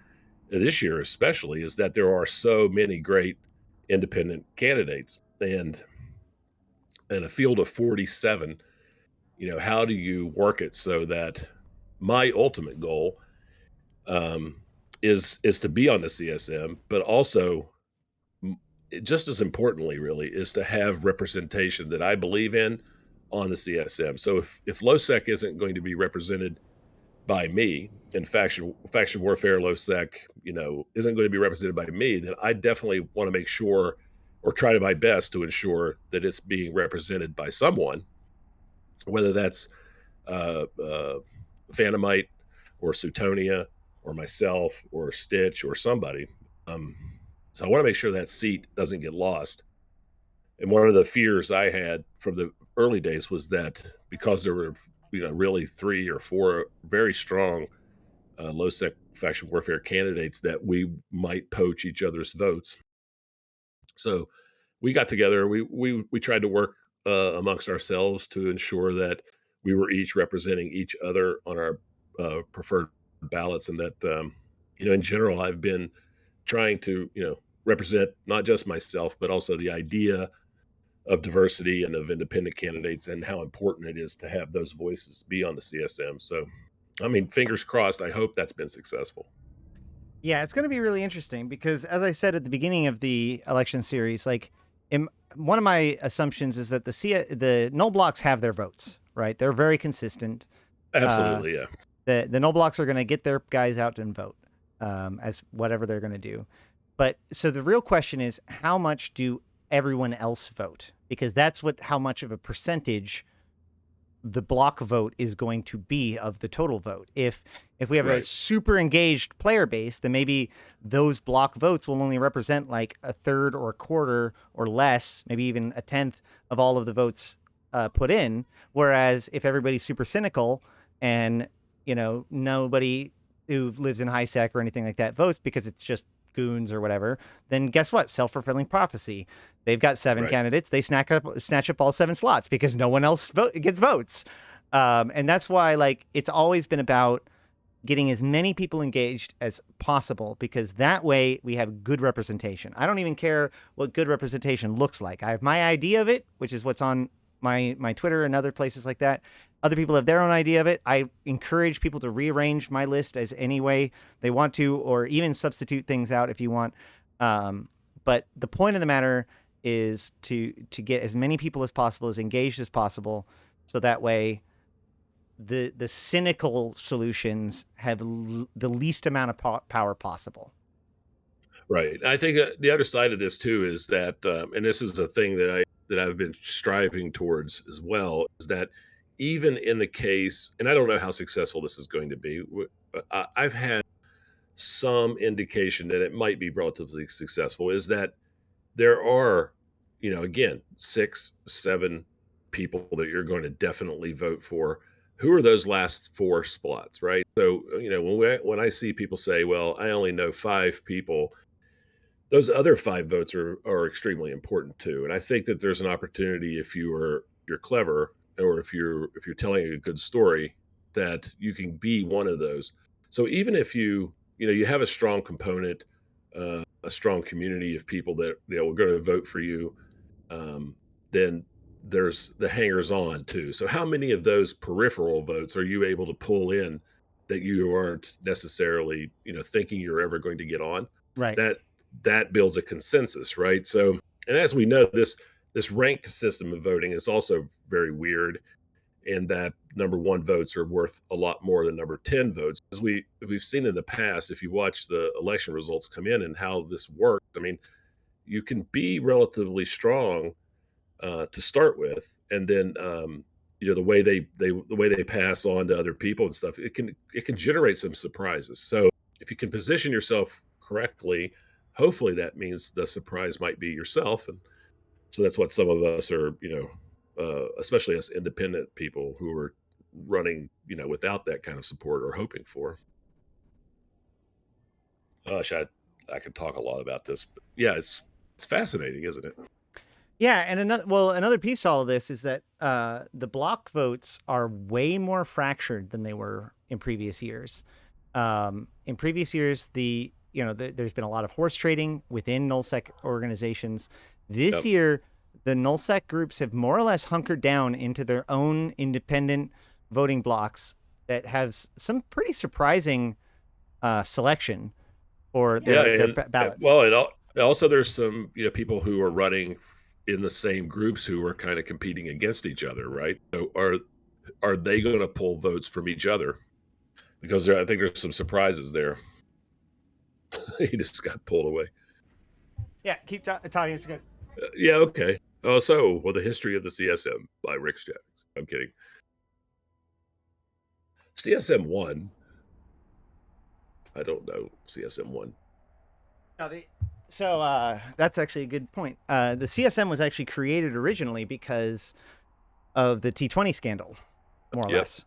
this year especially, is that there are so many great independent candidates, and in a field of 47, how do you work it so that my ultimate goal um, is to be on the CSM, but also, just as importantly, really, is to have representation that I believe in on the CSM. So if LoSec isn't going to be represented by me, and faction warfare LoSec, isn't going to be represented by me, then I definitely want to make sure, or try to my best to ensure, that it's being represented by someone, whether that's Phantomite or Sutonia or myself or Stitch or somebody. Um, so I want to make sure that seat doesn't get lost. And one of the fears I had from the early days was that, because there were, really 3 or 4 very strong low sec faction warfare candidates, that we might poach each other's votes. So we got together. We tried to work amongst ourselves to ensure that we were each representing each other on our preferred ballots, and that, in general, I've been trying to, represent not just myself, but also the idea of diversity and of independent candidates, and how important it is to have those voices be on the CSM. So, I mean, fingers crossed. I hope that's been successful. Yeah, it's going to be really interesting because, as I said at the beginning of the election series, like one of my assumptions is that the null blocks have their votes, right? They're very consistent. Absolutely, yeah. The null blocks are going to get their guys out and vote as whatever they're going to do. But so the real question is, how much do everyone else vote? Because that's how much of a percentage the block vote is going to be of the total vote. If we have a super engaged player base, then maybe those block votes will only represent like a third or a quarter or less, maybe even a tenth of all of the votes put in. Whereas if everybody's super cynical and, nobody who lives in high sec or anything like that votes because it's just goons or whatever, then guess what? Self-fulfilling prophecy. They've got 7 candidates. They snatch up all 7 slots because no one else gets votes. And that's why, it's always been about getting as many people engaged as possible, because that way we have good representation. I don't even care what good representation looks like. I have my idea of it, which is what's on my Twitter and other places like that. Other people have their own idea of it. I encourage people to rearrange my list as any way they want to, or even substitute things out if you want. But the point of the matter is to get as many people as possible, as engaged as possible, so that way the cynical solutions have the least amount of power possible. Right. I think the other side of this too is that, and this is a thing that I've been striving towards as well, is that even in the case, and I don't know how successful this is going to be, I've had some indication that it might be relatively successful, is that there are, again, 6, 7 people that you're going to definitely vote for. Who are those last 4 spots, right? So, when I see people say, well, I only know 5 people, those other 5 votes are extremely important too. And I think that there's an opportunity, if you're clever, or if you're telling a good story, that you can be one of those. So even if you have a strong component, a strong community of people that are going to vote for you, then there's the hangers on too. So how many of those peripheral votes are you able to pull in that you aren't necessarily thinking you're ever going to get on? Right. That builds a consensus, right? So, and as we know, this ranked system of voting is also very weird, in that number 1 votes are worth a lot more than number 10 votes. As we've seen in the past, if you watch the election results come in and how this works, I mean, you can be relatively strong to start with, and then the way they pass on to other people and stuff, it can generate some surprises. So if you can position yourself correctly, hopefully that means the surprise might be yourself. And so that's what some of us are, especially us independent people who are running, without that kind of support, are hoping for. Gosh, I could talk a lot about this, but yeah, it's fascinating, isn't it? Yeah, and another piece to all of this is that the block votes are way more fractured than they were in previous years. In previous years, there's been a lot of horse trading within nullsec organizations. This year, the nullsec groups have more or less hunkered down into their own independent voting blocks that have some pretty surprising selection for their ballots. Well, and also there's some people who are running in the same groups who are kind of competing against each other, right? So are they going to pull votes from each other? Because I think there's some surprises there. He just got pulled away. Yeah, keep talking. It's good. Yeah, okay. So, the history of the CSM by Rick Jennings. I'm kidding. CSM 1. I don't know CSM 1. So that's actually a good point. The CSM was actually created originally because of the T20 scandal, more or less.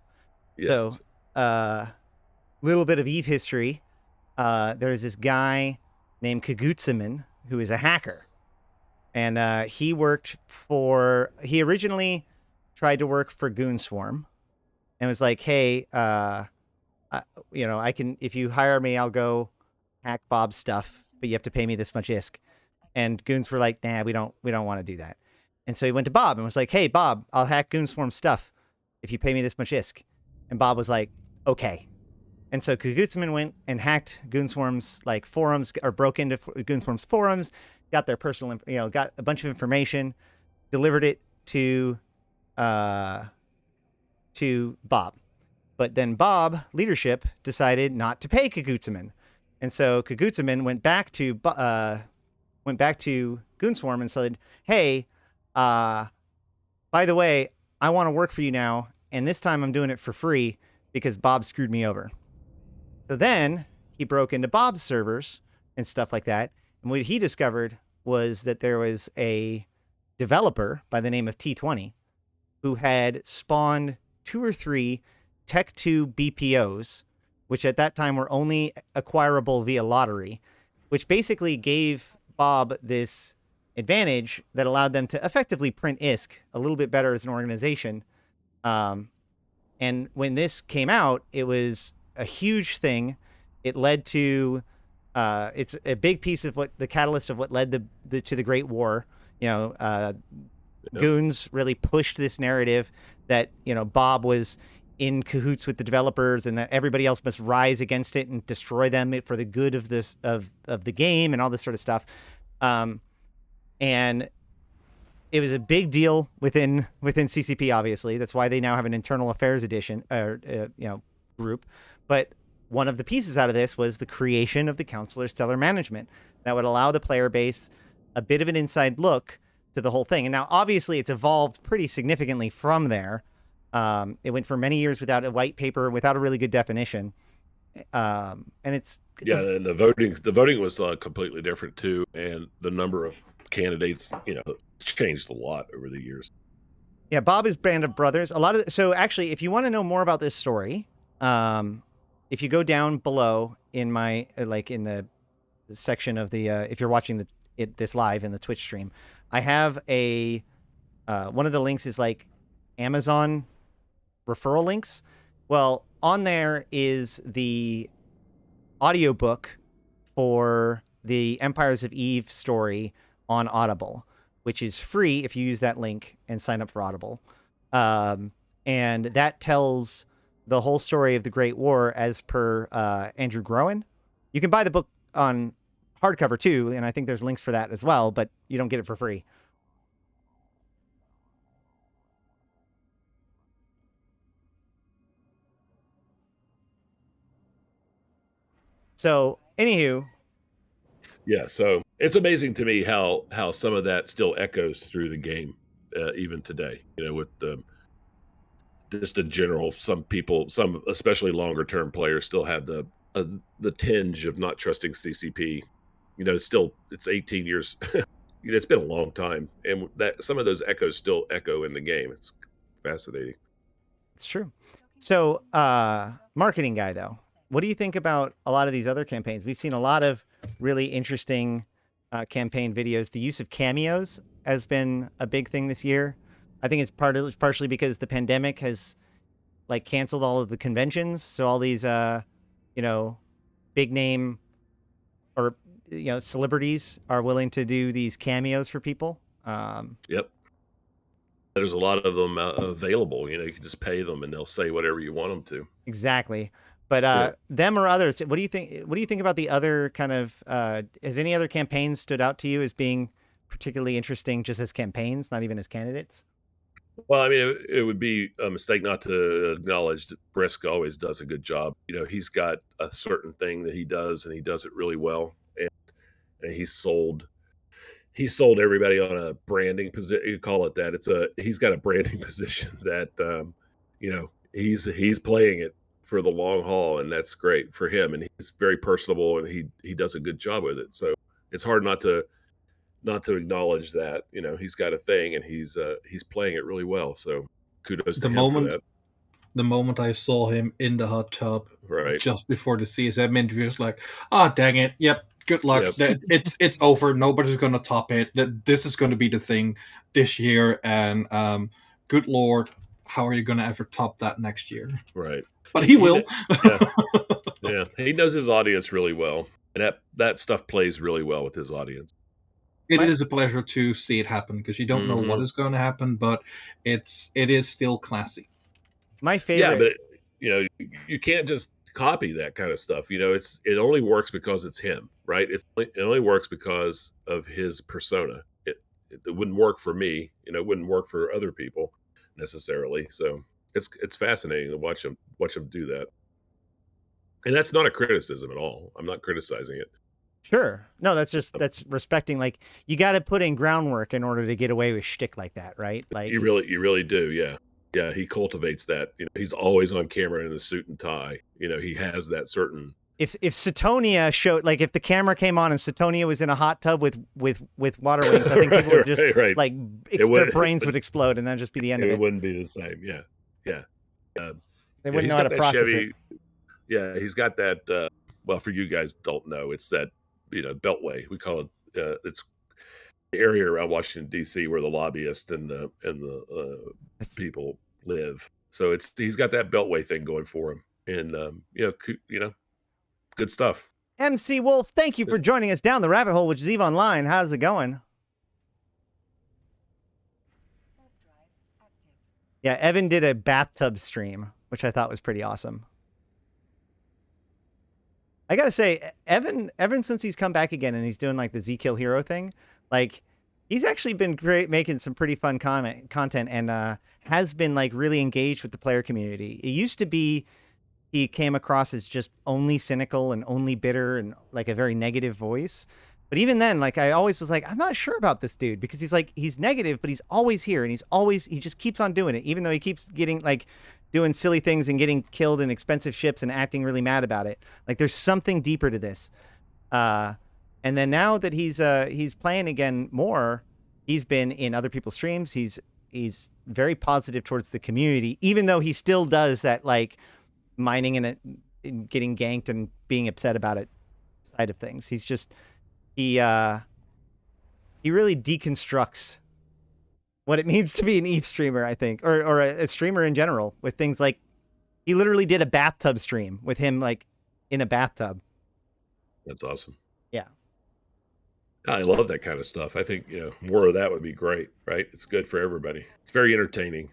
Yes. So, little bit of EVE history. There's this guy named Kagutsaman who is a hacker. And he originally tried to work for Goonswarm and was like, hey, I can, if you hire me, I'll go hack Bob's stuff, but you have to pay me this much ISK. And Goons were like, nah, we don't want to do that. And so he went to Bob and was like, hey, Bob, I'll hack Goonswarm stuff if you pay me this much ISK. And Bob was like, okay. And so Kagutsuman went and hacked Goonswarm's like forums, or broke into Goonswarm's forums, got their personal, got a bunch of information, delivered it to Bob. But then Bob leadership decided not to pay Kagutsuman, and so Kagutsuman went back to Goonswarm and said, "Hey, by the way, I want to work for you now, and this time I'm doing it for free because Bob screwed me over." So then he broke into Bob's servers and stuff like that. And what he discovered was that there was a developer by the name of T20 who had spawned 2 or 3 Tech 2 BPOs, which at that time were only acquirable via lottery, which basically gave Bob this advantage that allowed them to effectively print ISK a little bit better as an organization. And when this came out, it was a huge thing. It led to it's a big piece of what the catalyst of what led to the Great War. Goons really pushed this narrative that Bob was in cahoots with the developers and that everybody else must rise against it and destroy them for the good of this of the game and all this sort of stuff. And it was a big deal within CCP. Obviously, that's why they now have an internal affairs group. But one of the pieces out of this was the creation of the Counselor Stellar Management that would allow the player base a bit of an inside look to the whole thing. And now, obviously, it's evolved pretty significantly from there. It went for many years without a white paper, without a really good definition. And it's and the voting was completely different too, and the number of candidates, it's changed a lot over the years. Yeah, Bob is Band of Brothers. So actually, if you want to know more about this story, if you go down below in my in the section of the if you're watching this live in the Twitch stream, I have a one of the links is like Amazon referral links. Well, on there is the audiobook for the Empires of Eve story on Audible, which is free if you use that link and sign up for Audible. And that tells the whole story of the Great War as per Andrew Groen. You can buy the book on hardcover too, and I think there's links for that as well, but you don't get it for free. So, anywho. Yeah, so it's amazing to me how some of that still echoes through the game, even today. With just in general, some people, some especially longer term players, still have the tinge of not trusting CCP. Still it's 18 years. It's been a long time, and that some of those echoes still echo in the game. It's fascinating. It's true. So, marketing guy though, what do you think about a lot of these other campaigns? We've seen a lot of really interesting campaign videos. The use of cameos has been a big thing this year. I think it's partially because the pandemic has canceled all of the conventions. So all these, big name or, celebrities are willing to do these cameos for people. Yep. There's a lot of them available. You can just pay them and they'll say whatever you want them to. Exactly. But them or others, what do you think? What do you think about the other kind of? Has any other campaigns stood out to you as being particularly interesting, just as campaigns, not even as candidates? Well, I mean, it would be a mistake not to acknowledge that Brisk always does a good job. He's got a certain thing that he does, and he does it really well. And he's sold everybody on a branding position. You call it that. He's got a branding position that he's playing it for the long haul, and that's great for him. And he's very personable, and he does a good job with it. So it's hard not to acknowledge that. He's got a thing, and he's playing it really well. So kudos to him for that. The moment I saw him in the hot tub, right just before the CSM interview, was like, dang it, yep. Good luck. Yep. It's over. Nobody's going to top it. This is going to be the thing this year. And good Lord, how are you going to ever top that next year? Right. But he will. Yeah. He knows his audience really well. And that stuff plays really well with his audience. It is a pleasure to see it happen because you don't know what is going to happen, but it is still classy. My favorite. Yeah, but you can't just copy that kind of stuff. It only works because it's him, right? It only works because of his persona. It wouldn't work for me, it wouldn't work for other people necessarily. So it's fascinating to watch him do that. And that's not a criticism at all. I'm not criticizing it. Sure. No, that's respecting. Like, you got to put in groundwork in order to get away with shtick like that, right? Like, You really do, yeah. Yeah, he cultivates that. He's always on camera in a suit and tie. He has that certain. if Satonia showed, like, if the camera came on and Satonia was in a hot tub with water wings, I think people would just right. like their brains would explode, and that'd just be the end of it. It wouldn't be the same. Yeah, yeah. They wouldn't know how to process it. Yeah, he's got that. Well, for you guys don't know, it's that beltway. We call it. It's the area around Washington D.C. where the lobbyists and the people live. So he's got that beltway thing going for him, and good stuff. MC Wolf, thank you for joining us down the rabbit hole, which is EVE Online. How's it going? Yeah, Evan did a bathtub stream, which I thought was pretty awesome. I gotta say, Evan, since he's come back again and he's doing like the Z Kill Hero thing, like, he's actually been great, making some pretty fun content, and has been like really engaged with the player community. It used to be he came across as just only cynical and only bitter and like a very negative voice. But even then, like, I always was like, I'm not sure about this dude, because he's negative, but he's always here, and he just keeps on doing it, even though he keeps getting like doing silly things and getting killed in expensive ships and acting really mad about it. Like, there's something deeper to this. And then now that he's playing again more, he's been in other people's streams. He's very positive towards the community, even though he still does that, like, mining and getting ganked and being upset about it side of things. He's just he really deconstructs what it means to be an EVE streamer, I think, or a streamer in general, with things like, he literally did a bathtub stream with him, like, in a bathtub. That's awesome. Yeah. I love that kind of stuff. I think, more of that would be great, right? It's good for everybody. It's very entertaining.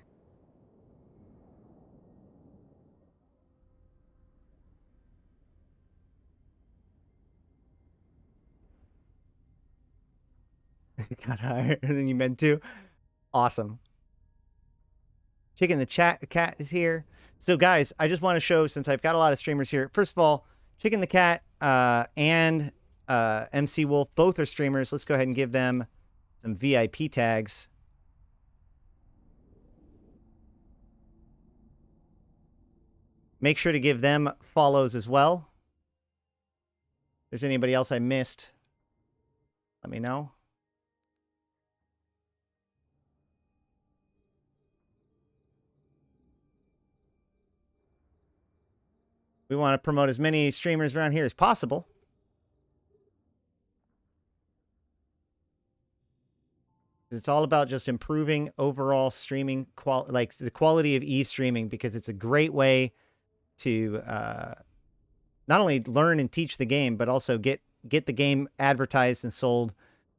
You got higher than you meant to. Awesome. Chicken the cat is here. So guys, I just want to show, since I've got a lot of streamers here. First of all, Chicken the Cat and MC Wolf, both are streamers. Let's go ahead and give them some VIP tags. Make sure to give them follows as well. If there's anybody else I missed, let me know. We want to promote as many streamers around here as possible. It's all about just improving overall streaming like the quality of EVE streaming, because it's a great way to not only learn and teach the game, but also get the game advertised and sold,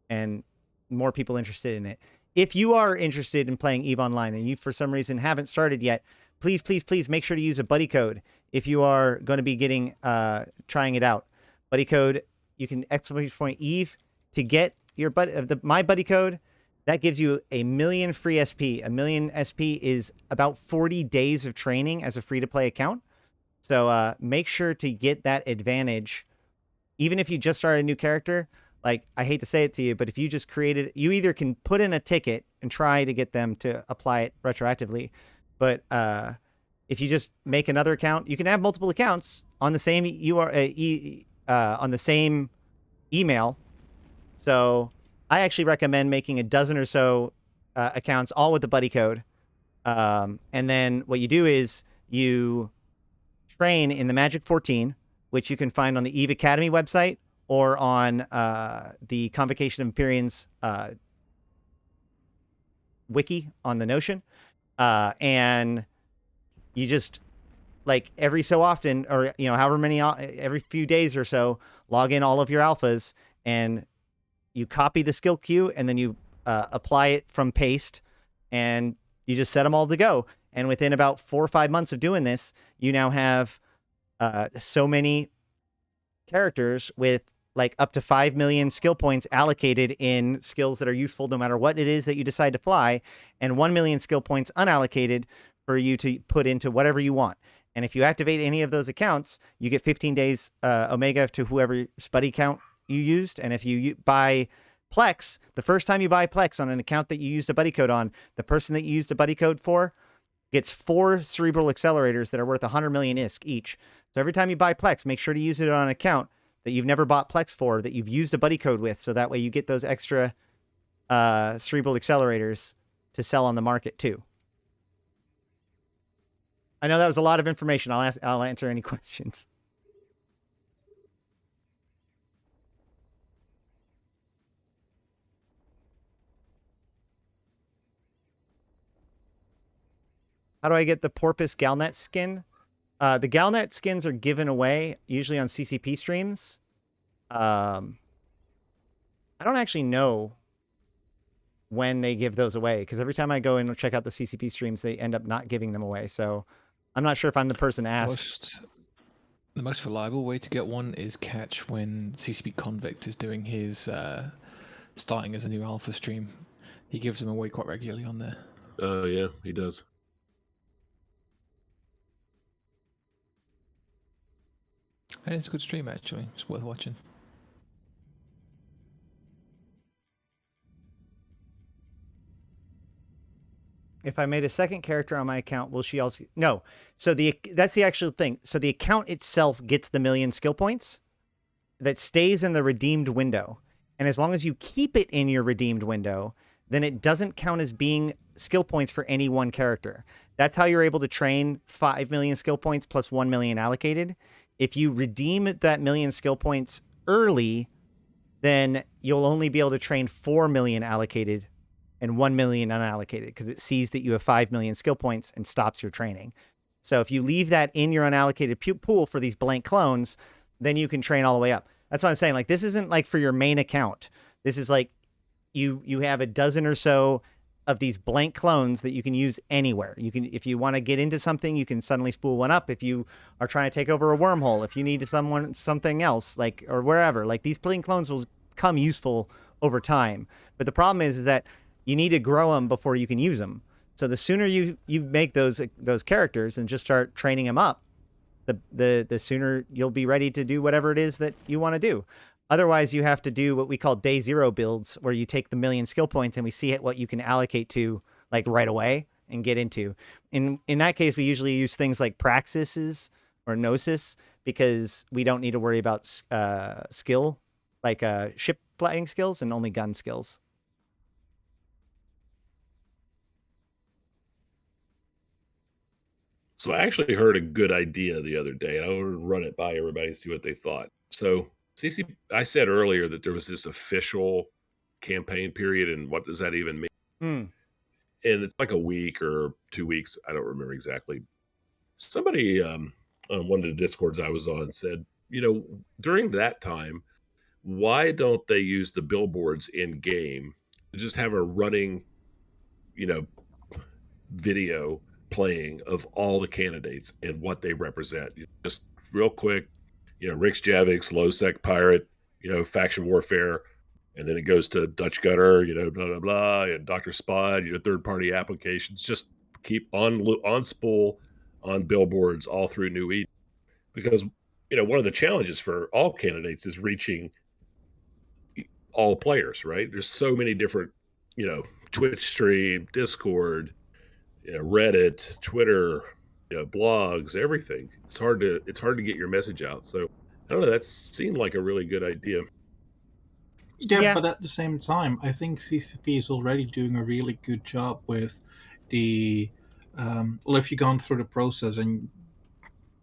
and more people interested in it. If you are interested in playing EVE Online and you for some reason haven't started yet, please make sure to use a buddy code if you are going to be getting trying it out. Buddy code, you can !EVE to get your my buddy code. That gives you 1 million free SP. 1 million SP is about 40 days of training as a free-to-play account. So make sure to get that advantage. Even if you just started a new character, like, I hate to say it to you, but if you just created, you either can put in a ticket and try to get them to apply it retroactively. But if you just make another account, you can have multiple accounts on the same on the same email. So I actually recommend making a dozen or so accounts, all with the buddy code. And then what you do is you train in the Magic 14, which you can find on the EVE Academy website or on the Convocation of Empyreans wiki on the Notion. And you just, like, every so often, or however many, every few days or so, log in all of your alphas, and you copy the skill queue, and then you apply it from paste, and you just set them all to go. And within about 4 or 5 months of doing this, you now have so many characters with like up to 5 million skill points allocated in skills that are useful no matter what it is that you decide to fly, and 1 million skill points unallocated for you to put into whatever you want. And if you activate any of those accounts, you get 15 days Omega to whoever buddy count you used. And if you buy Plex, the first time you buy Plex on an account that you used a buddy code on, the person that you used a buddy code for gets 4 cerebral accelerators that are worth 100 million ISK each. So every time you buy Plex, make sure to use it on an account that you've never bought Plex for, that you've used a buddy code with, so that way you get those extra cerebral accelerators to sell on the market too. I know that was a lot of information. I'll answer any questions. How do I get the Porpoise Galnet skin? The Galnet skins are given away usually on CCP streams. I don't actually know when they give those away, because every time I go and check out the CCP streams, they end up not giving them away. So I'm not sure if I'm the person to ask. The most reliable way to get one is catch when CCP Convict is doing his starting as a new alpha stream. He gives them away quite regularly on there. Oh, yeah, he does. And it's a good stream, actually. It's worth watching. If I made a second character on my account, will she also... No. So that's the actual thing. So the account itself gets the 1 million skill points that stays in the redeemed window. And as long as you keep it in your redeemed window, then it doesn't count as being skill points for any one character. That's how you're able to train 5 million skill points plus 1 million allocated. If you redeem that 1 million skill points early, then you'll only be able to train 4 million allocated and 1 million unallocated, because it sees that you have 5 million skill points and stops your training. So if you leave that in your unallocated pool for these blank clones, then you can train all the way up. That's what I'm saying. Like, this isn't like for your main account. This is like you have a dozen or so of these blank clones that you can use anywhere. You can, if you want to get into something, you can suddenly spool one up. If you are trying to take over a wormhole, if you need something else, like, or wherever, like, these blank clones will come useful over time. But the problem is that you need to grow them before you can use them. So the sooner you make those characters and just start training them up, the sooner you'll be ready to do whatever it is that you want to do. Otherwise, you have to do what we call day 0 builds, where you take the 1 million skill points and we see what you can allocate to, like, right away and get into. In that case, we usually use things like praxises or gnosis, because we don't need to worry about skill, like ship flying skills, and only gun skills. So I actually heard a good idea the other day, and I wanted to run it by everybody and see what they thought. So I said earlier that there was this official campaign period, and what does that even mean? And it's like a week or 2 weeks. I don't remember exactly. Somebody on one of the Discords I was on said, during that time, why don't they use the billboards in game to just have a running, video playing of all the candidates and what they represent? Just real quick, Rix Javix, low sec pirate, faction warfare, and then it goes to Dutch Gunner, blah blah blah, and Dr. Spot, third party applications. Just keep on spool on billboards all through New Eden, because one of the challenges for all candidates is reaching all players, right? There's so many different, Twitch stream, Discord, Reddit, Twitter, blogs, everything. It's hard to get your message out. So I don't know. That seemed like a really good idea. Yeah, but at the same time, I think CCP is already doing a really good job with the. Well, if you've gone through the process and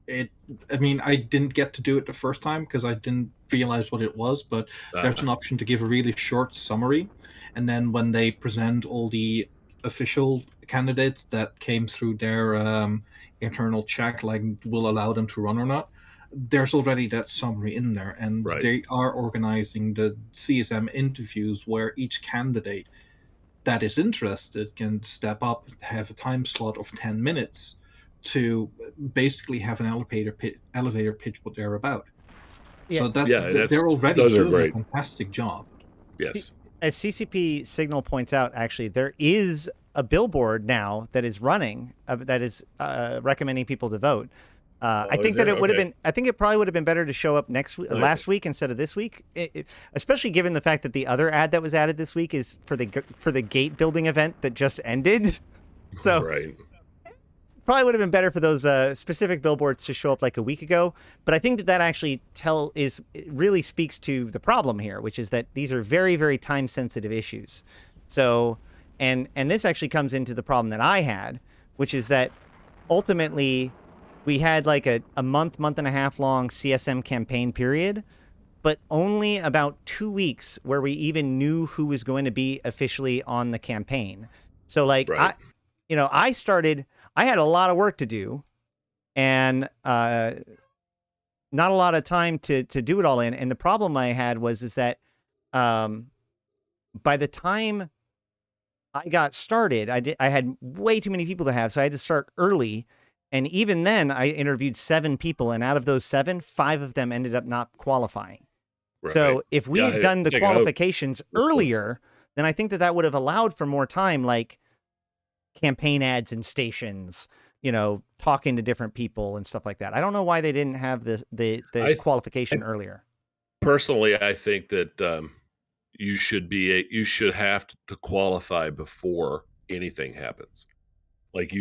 I didn't get to do it the first time because I didn't realize what it was, but there's an option to give a really short summary, and then when they present all the official candidates that came through their internal check, like will allow them to run or not, there's already that summary in there, and they are organizing the CSM interviews where each candidate that is interested can step up, have a time slot of 10 minutes to basically have an elevator pitch what they're about. Yeah. So those they're already are doing a great. fantastic job. Yes. As CCP Signal points out, actually, there is a billboard now that is running that is recommending people to vote. I think that it would have been. I think it probably would have been better to show up last week instead of this week, especially given the fact that the other ad that was added this week is for the gate building event that just ended. So right. probably would have been better for those specific billboards to show up like a week ago. But I think that actually it really speaks to the problem here, which is that these are very, very time sensitive issues. So, and this actually comes into the problem that I had, which is that ultimately we had like a month and a half long CSM campaign period, but only about 2 weeks where we even knew who was going to be officially on the campaign. So like Right. I had a lot of work to do and not a lot of time to do it all in. And the problem I had is that by the time I got started, I had way too many people to have, so I had to start early. And even then, I interviewed 7 people, and out of those 7, 5 of them ended up not qualifying. Right. So if we had done the qualifications earlier, then I think that would have allowed for more time, like campaign ads and stations, talking to different people and stuff like that. I don't know why they didn't have the qualification earlier. Personally, I think that you should have to qualify before anything happens. Like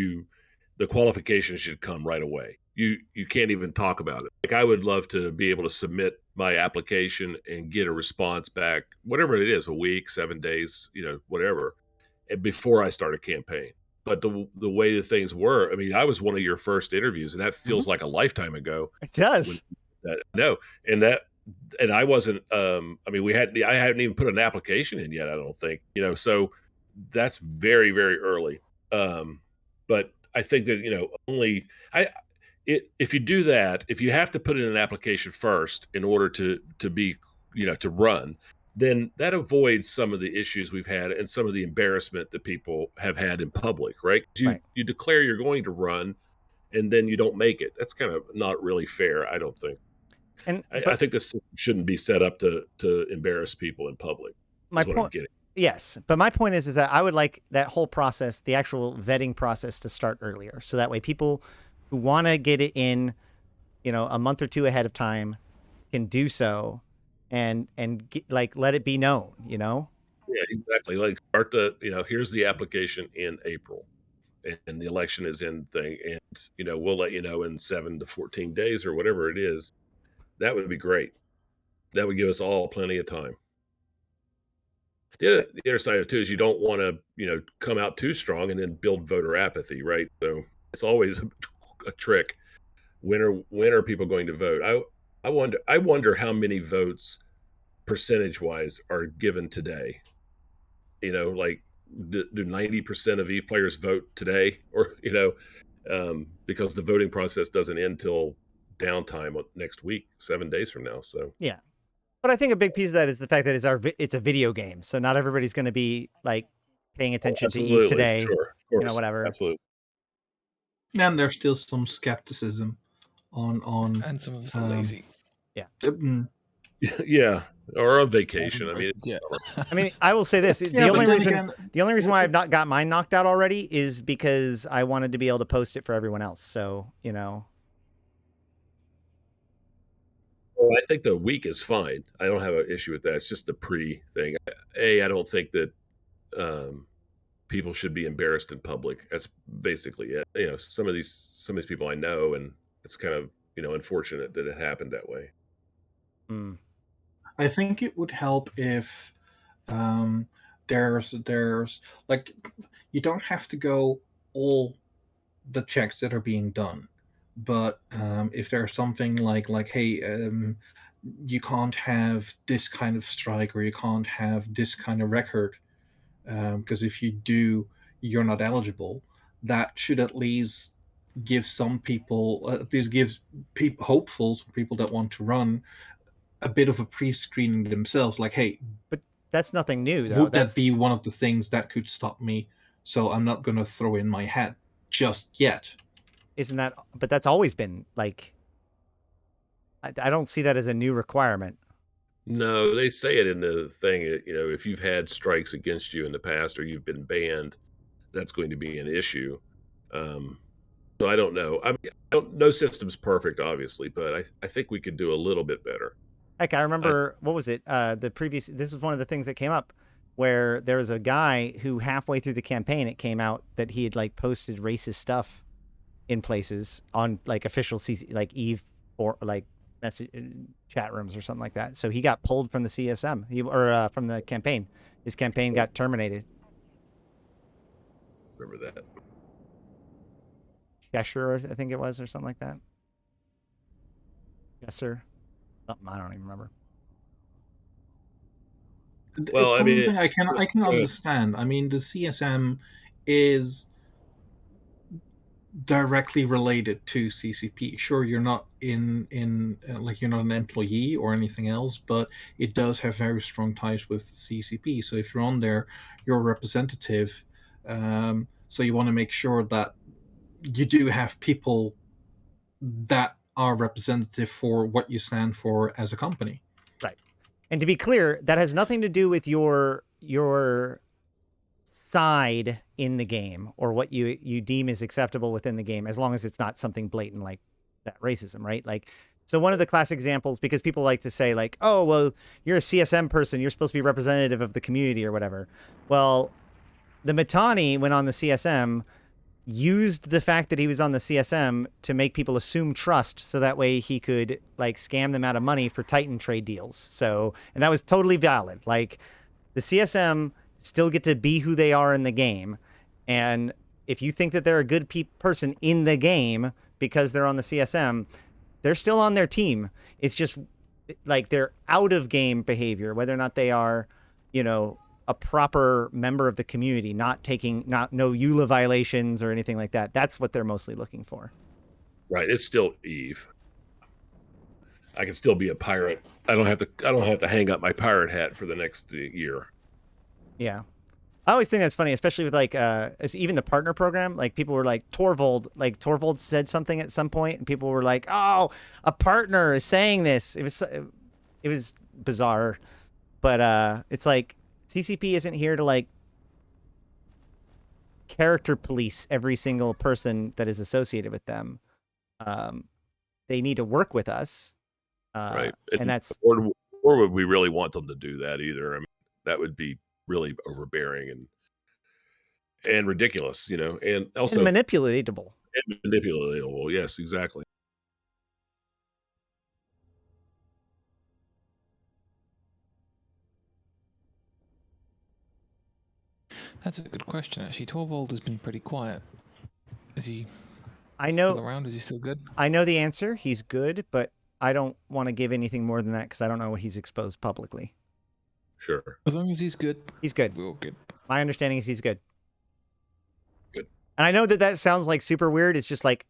the qualification should come right away. You can't even talk about it. Like I would love to be able to submit my application and get a response back, whatever it is, a week, 7 days, whatever, and before I start a campaign. But the way that things were, I mean, I was one of your first interviews, and that feels like a lifetime ago. It does. And I wasn't. I mean, I hadn't even put an application in yet. I don't think, So that's very, very early. But I think that if you do that, if you have to put in an application first in order to be to run, then that avoids some of the issues we've had and some of the embarrassment that people have had in public, right? You declare you're going to run, and then you don't make it. That's kind of not really fair, I don't think. I think this shouldn't be set up to embarrass people in public. My point. Yes, but my point is that I would like that whole process, the actual vetting process, to start earlier, so that way people who want to get it in, a month or 2 ahead of time, can do so, and let it be known, Yeah, exactly. Like start here's the application in April, and the election is in thing, and we'll let you know in 7 to 14 days or whatever it is. That would be great. That would give us all plenty of time. The other side of it too is you don't want to, come out too strong and then build voter apathy, right? So it's always a trick. When are people going to vote? I wonder how many votes percentage wise are given today. Like do 90% of EVE players vote today, or because the voting process doesn't end till downtime next week, 7 days from now. So yeah. But I think a big piece of that is the fact that it's a video game, so not everybody's going to be like paying attention to EVE today. Sure, of course, whatever. Absolutely. And there's still some skepticism on and some of us are lazy. Yeah. Yeah, or on vacation. I mean, yeah. I mean, I will say this: the only reason why I've not got mine knocked out already is because I wanted to be able to post it for everyone else. So Well, I think the week is fine. I don't have an issue with that. It's just the pre thing. I don't think that people should be embarrassed in public. That's basically it. Some of these people I know, and it's kind of unfortunate that it happened that way. I think it would help if there's like, you don't have to go all the checks that are being done, but if there's something like hey, you can't have this kind of strike, or you can't have this kind of record, because if you do, you're not eligible. That should at least give some people, at least gives hopefuls, people that want to run, a bit of a pre-screening themselves, like, hey, but that's nothing new, though. Would that be one of the things that could stop me? So I'm not going to throw in my hat just yet. isn't that? But that's always been like. I don't see that as a new requirement. No, they say it in the thing. If you've had strikes against you in the past or you've been banned, that's going to be an issue. Um, so I don't know. I mean, no system's perfect, obviously, but I think we could do a little bit better. Heck, I I remember what was it? The previous. This is one of the things that came up, where there was a guy who halfway through the campaign it came out that he had like posted racist stuff in places on like official CC, like Eve or like message chat rooms or something like that. So he got pulled from the CSM or from the campaign. His campaign got terminated. remember that. Cheshire, I think it was, or something like that. Yes, sir. Something I don't even remember. Well, It's I mean, something I can understand. I mean, the CSM is directly related to CCP. Sure, you're not in like you're not an employee or anything else, but it does have very strong ties with CCP. So if you're on there, you're a representative. So you want to make sure that you do have people that are representative for what you stand for as a company. Right. And to be clear, that has nothing to do with your side in the game or what you deem is acceptable within the game, as long as it's not something blatant like that racism, right? Like, so one of the classic examples, because people like to say like, oh, well, you're a CSM person, you're supposed to be representative of the community or whatever. Well, the Mittani went on the CSM, used the fact that he was on the CSM to make people assume trust so that way he could like scam them out of money for Titan trade deals. So, and that was totally valid. Like the CSM still get to be who they are in the game. And if you think that they're a good person in the game because they're on the CSM, they're still on their team. It's just like their out of game behavior, whether or not they are, you know, a proper member of the community, not no EULA violations or anything like that. That's what they're mostly looking for. Right. It's still Eve. I can still be a pirate. I don't have to hang up my pirate hat for the next year. Yeah. I always think that's funny, especially with like even the partner program. Like people were like Torvald said something at some point, and people were like, "Oh, a partner is saying this." It was bizarre, but it's like CCP isn't here to like character police every single person that is associated with them. Um, they need to work with us, Right. and that's or would we really want them to do that either? I mean, that would be really overbearing and ridiculous, and also and manipulatable. and manipulatable. Yes, exactly. That's a good question, actually. Torvald has been pretty quiet. Is he I know. still around? Is he still good? I know the answer. He's good, but I don't want to give anything more than that because I don't know what he's exposed publicly. Sure. As long as he's good. He's good. We're all good. My understanding is he's good. Good. And I know that sounds like super weird. It's just like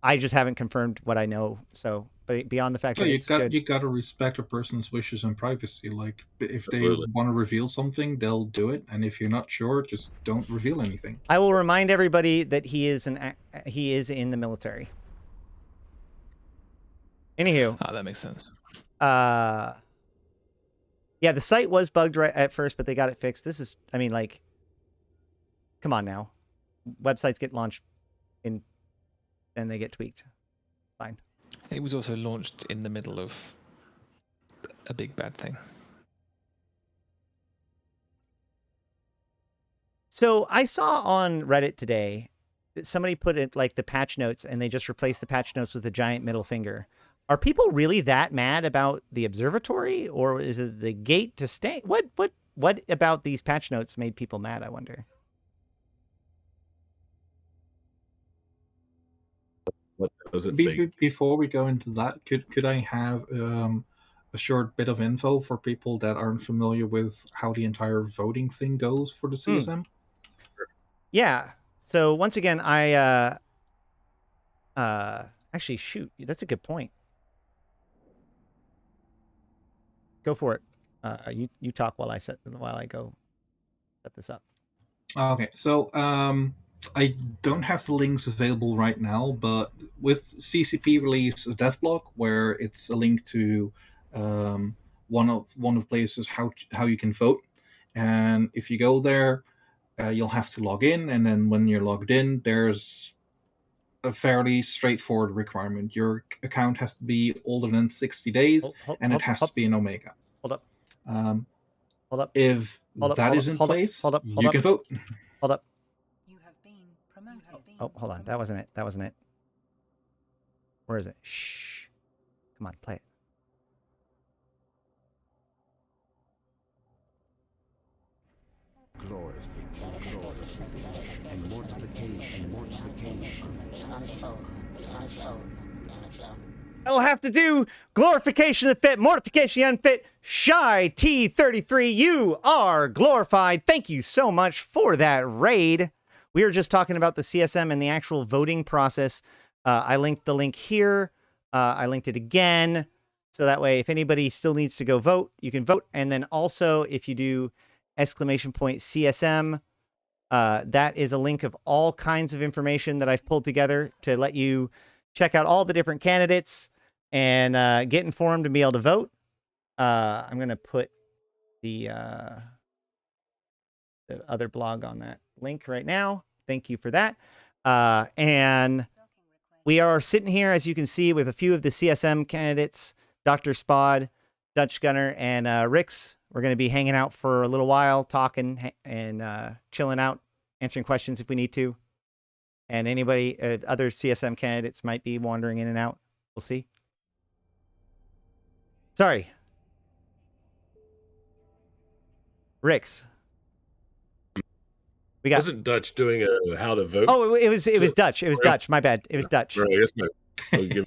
I just haven't confirmed what I know. So, but beyond the fact that it's good, You got to respect a person's wishes and privacy. Like if they Absolutely. want to reveal something, they'll do it, and if you're not sure, just don't reveal anything. I will remind everybody that he is in the military. Anywho, Ah, that makes sense. Yeah, the site was bugged right at first, but they got it fixed. This is, I mean, like, come on now. Websites get launched and they get tweaked. Fine. It was also launched in the middle of a big bad thing. So I saw on Reddit today that somebody put it like the patch notes and they just replaced the patch notes with a giant middle finger. Are people really that mad about the observatory, or is it the gate to stay? What about these patch notes made people mad, I wonder? What does it make? Before we go into that, could I have a short bit of info for people that aren't familiar with how the entire voting thing goes for the CSM? Yeah. So once again, I actually shoot, that's a good point. Go for it. You talk while I go set this up. Okay, so I don't have the links available right now, but with CCP released a devlog where it's a link to one of places how you can vote, and if you go there, you'll have to log in, and then when you're logged in, there's a fairly straightforward requirement. Your account has to be older than 60 days, and it has to be an Omega. Hold up. Um, Hold up. if Hold up, that hold is up, in hold up, place, hold up, hold you up. can vote. Hold up. You have been promoted. Oh, hold on. That wasn't it. That wasn't it. Where is it? Shh. Come on, play it. Glorification and mortification. I'll have to do glorification of the fit, mortification of the unfit. Shy T33, you are glorified. Thank you so much for that raid. We were just talking about the CSM and the actual voting process. I linked the link here. I linked it again. So that way, if anybody still needs to go vote, you can vote. And then also, if you do !CSM, that is a link of all kinds of information that I've pulled together to let you check out all the different candidates and get informed and be able to vote. I'm going to put the other blog on that link right now. Thank you for that. And we are sitting here, as you can see, with a few of the CSM candidates, Dr. Spod, Dutch Gunner, and Rix. We're going to be hanging out for a little while, talking and chilling out, answering questions if we need to. And anybody, other CSM candidates might be wandering in and out. We'll see. Sorry. Rix. We got. Wasn't Dutch doing a how to vote? Oh, it was Dutch. It was Dutch. My bad. It was Dutch. Right, I guess I'll give-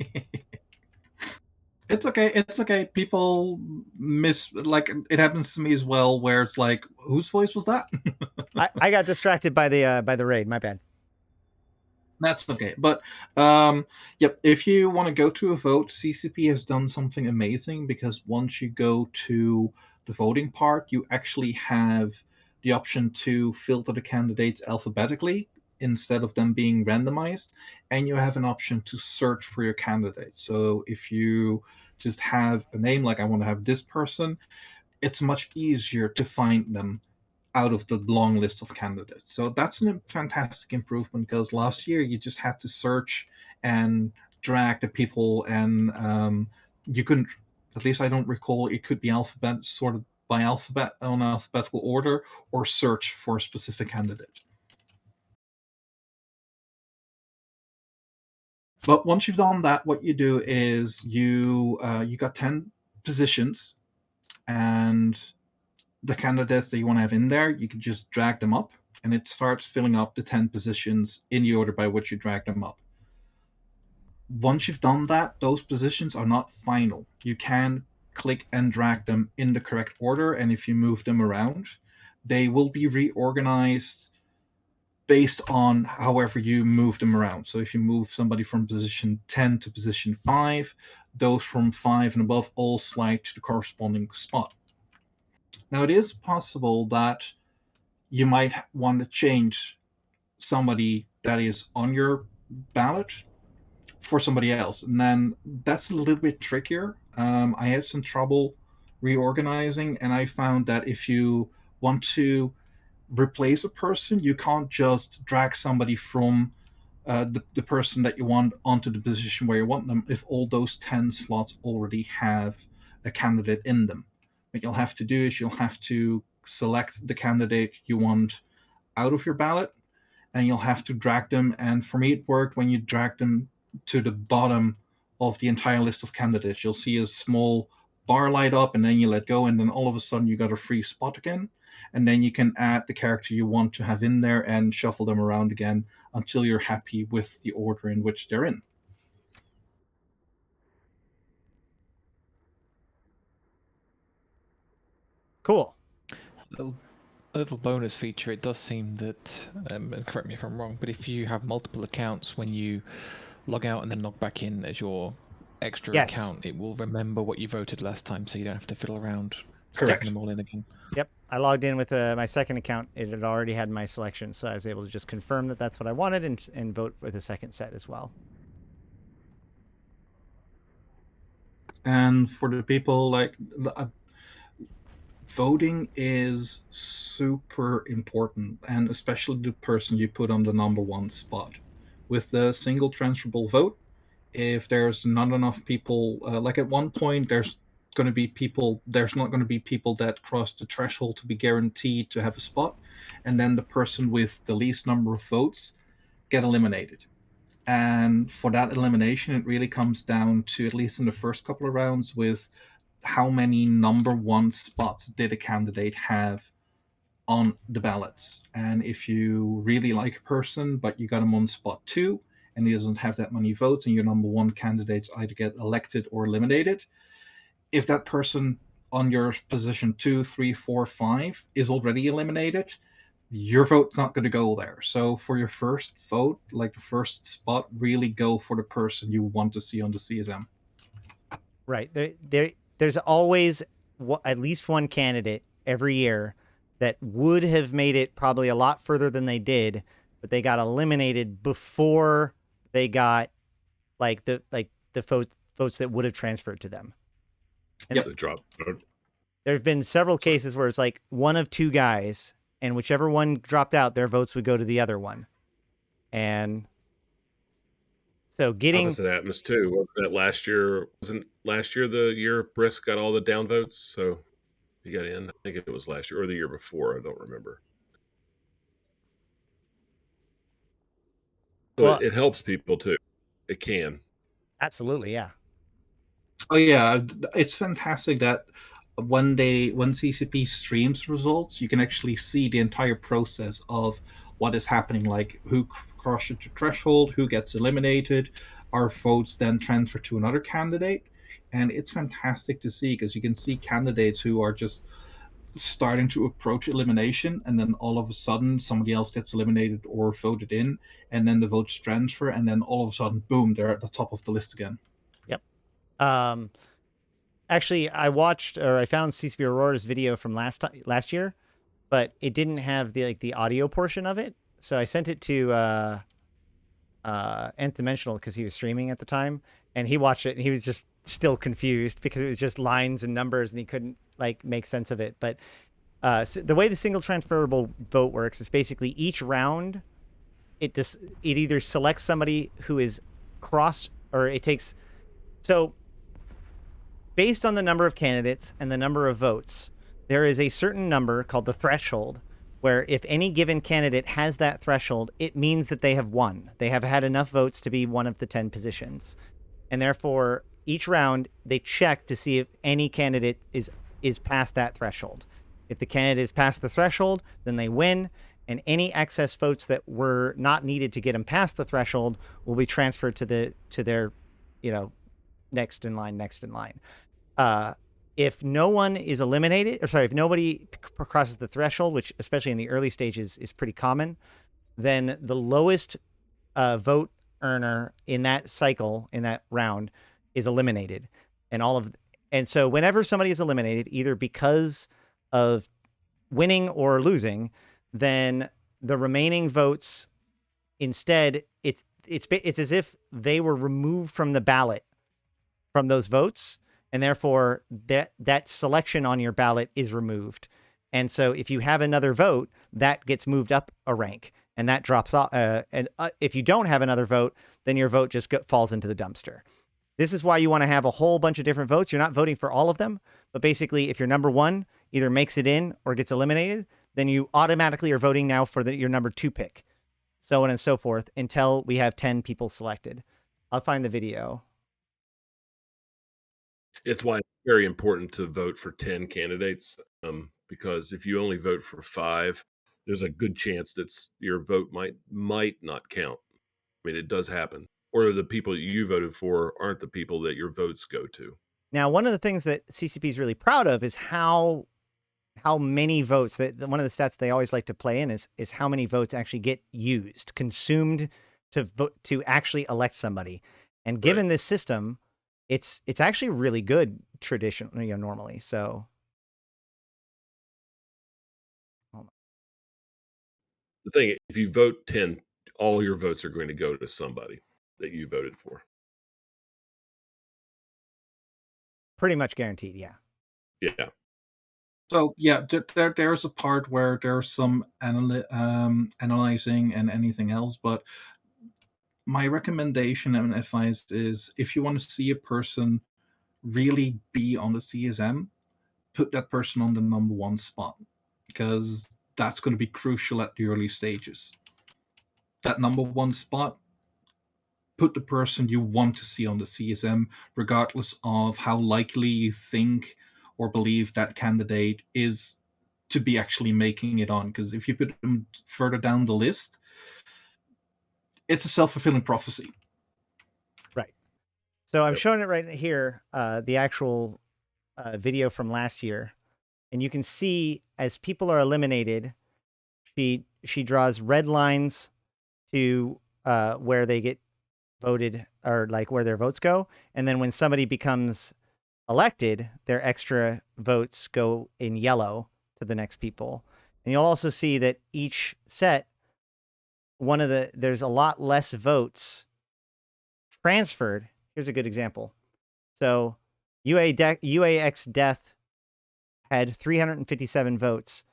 It's okay. It's okay. People miss, like, it happens to me as well, where it's like, whose voice was that? I got distracted by the raid. My bad. That's okay. But yep, if you want to go to a vote, CCP has done something amazing, because once you go to the voting part, you actually have the option to filter the candidates alphabetically instead of them being randomized, and you have an option to search for your candidate. So if you just have a name like, I want to have this person, it's much easier to find them out of the long list of candidates. So that's a fantastic improvement, because last year you just had to search and drag the people, and you couldn't, at least I don't recall, it could be alphabet sorted by alphabet on alphabetical order, or search for a specific candidate. But once you've done that, what you do is you got 10 positions, and the candidates that you want to have in there, you can just drag them up, and it starts filling up the 10 positions in the order by which you drag them up. Once you've done that, those positions are not final. You can click and drag them in the correct order, and if you move them around, they will be reorganized based on however you move them around. So if you move somebody from position 10 to position 5, those from 5 and above all slide to the corresponding spot. Now, it is possible that you might want to change somebody that is on your ballot for somebody else, and then that's a little bit trickier. I had some trouble reorganizing, and I found that if you want to replace a person, you can't just drag somebody from the person that you want onto the position where you want them if all those 10 slots already have a candidate in them. What you'll have to do is you'll have to select the candidate you want out of your ballot, and you'll have to drag them. And for me, it worked when you drag them to the bottom of the entire list of candidates. You'll see a small bar light up, and then you let go, and then all of a sudden you got a free spot again. And then you can add the character you want to have in there and shuffle them around again until you're happy with the order in which they're in. Cool. A little bonus feature, it does seem that, and correct me if I'm wrong, but if you have multiple accounts, when you log out and then log back in as your extra Yes. account, it will remember what you voted last time, so you don't have to fiddle around Correct. sticking them all in again. Yep. I logged in with my second account. It had already had my selection, so I was able to just confirm that that's what I wanted and vote for the second set as well. And for the people voting is super important, and especially the person you put on the number one spot. With the single transferable vote, if there's not enough people, like at one point, there's not going to be people that cross the threshold to be guaranteed to have a spot, and then the person with the least number of votes get eliminated. And for that elimination, it really comes down to, at least in the first couple of rounds, with how many number one spots did a candidate have on the ballots. And if you really like a person, but you got him on spot two, and he doesn't have that many votes, and your number one candidates either get elected or eliminated, if that person on your position 2, 3, 4, 5 is already eliminated, your vote's not going to go there. So for your first vote, like the first spot, really go for the person you want to see on the CSM. Right. There's always at least one candidate every year that would have made it probably a lot further than they did, but they got eliminated before they got the votes that would have transferred to them. And The drop. there have been several cases where it's like one of two guys, and whichever one dropped out, their votes would go to the other one. And so getting Opposite happens too. What was that last year? Wasn't last year the year Brisk got all the down votes? So he got in. I think it was last year or the year before. I don't remember. So well, it helps people too. It can. absolutely, yeah. Oh yeah, it's fantastic that when CCP streams results, you can actually see the entire process of what is happening, like who crosses the threshold, who gets eliminated, are votes then transferred to another candidate, and it's fantastic to see because you can see candidates who are just starting to approach elimination, and then all of a sudden somebody else gets eliminated or voted in, and then the votes transfer, and then all of a sudden, boom, they're at the top of the list again. Yep. Actually, I found CCP Aurora's video from last year, but it didn't have the audio portion of it. So I sent it to Nth Dimensional because he was streaming at the time, and he watched it and he was just still confused because it was just lines and numbers and he couldn't make sense of it. But so the way the single transferable vote works is basically each round it either selects somebody who is crossed, or it takes, so based on the number of candidates and the number of votes, there is a certain number called the threshold, where if any given candidate has that threshold, it means that they have won. They have had enough votes to be one of the 10 positions. And therefore, each round, they check to see if any candidate is past that threshold. If the candidate is past the threshold, then they win, and any excess votes that were not needed to get them past the threshold will be transferred to their, next in line. If no one is eliminated, if nobody crosses the threshold, which especially in the early stages is pretty common, then the lowest vote earner in that cycle, in that round, is eliminated. And so whenever somebody is eliminated, either because of winning or losing, then the remaining votes, instead, it's as if they were removed from the ballot from those votes, and therefore that selection on your ballot is removed. And so if you have another vote, that gets moved up a rank, and that drops off. If you don't have another vote, then your vote just falls into the dumpster. This is why you want to have a whole bunch of different votes. You're not voting for all of them, but basically if your number one either makes it in or gets eliminated, then you automatically are voting now for your number two pick, so on and so forth, until we have 10 people selected. I'll find the video. It's why it's very important to vote for 10 candidates, because if you only vote for 5, there's a good chance that your vote might not count. I mean, it does happen. Or the people you voted for aren't the people that your votes go to. Now, one of the things that CCP is really proud of is how many votes, that one of the stats they always like to play in is how many votes actually get consumed to vote to actually elect somebody. And given this system, it's actually really good traditionally, normally. So The thing, if you vote 10, all your votes are going to go to somebody that you voted for. Pretty much guaranteed, yeah. Yeah. So yeah, there's a part where there's some analyzing and anything else, but my recommendation and advice is if you want to see a person really be on the CSM, put that person on the number one spot because that's going to be crucial at the early stages. That number one spot, put the person you want to see on the CSM, regardless of how likely you think or believe that candidate is to be actually making it on. Because if you put them further down the list, it's a self-fulfilling prophecy. Right. So I'm Yep. showing it right here, the actual video from last year, and you can see as people are eliminated, she draws red lines to where they get voted or like where their votes go, and then when somebody becomes elected, their extra votes go in yellow to the next people. And you'll also see that each set, there's a lot less votes transferred. Here's a good example. So UAX Death had 357 votes.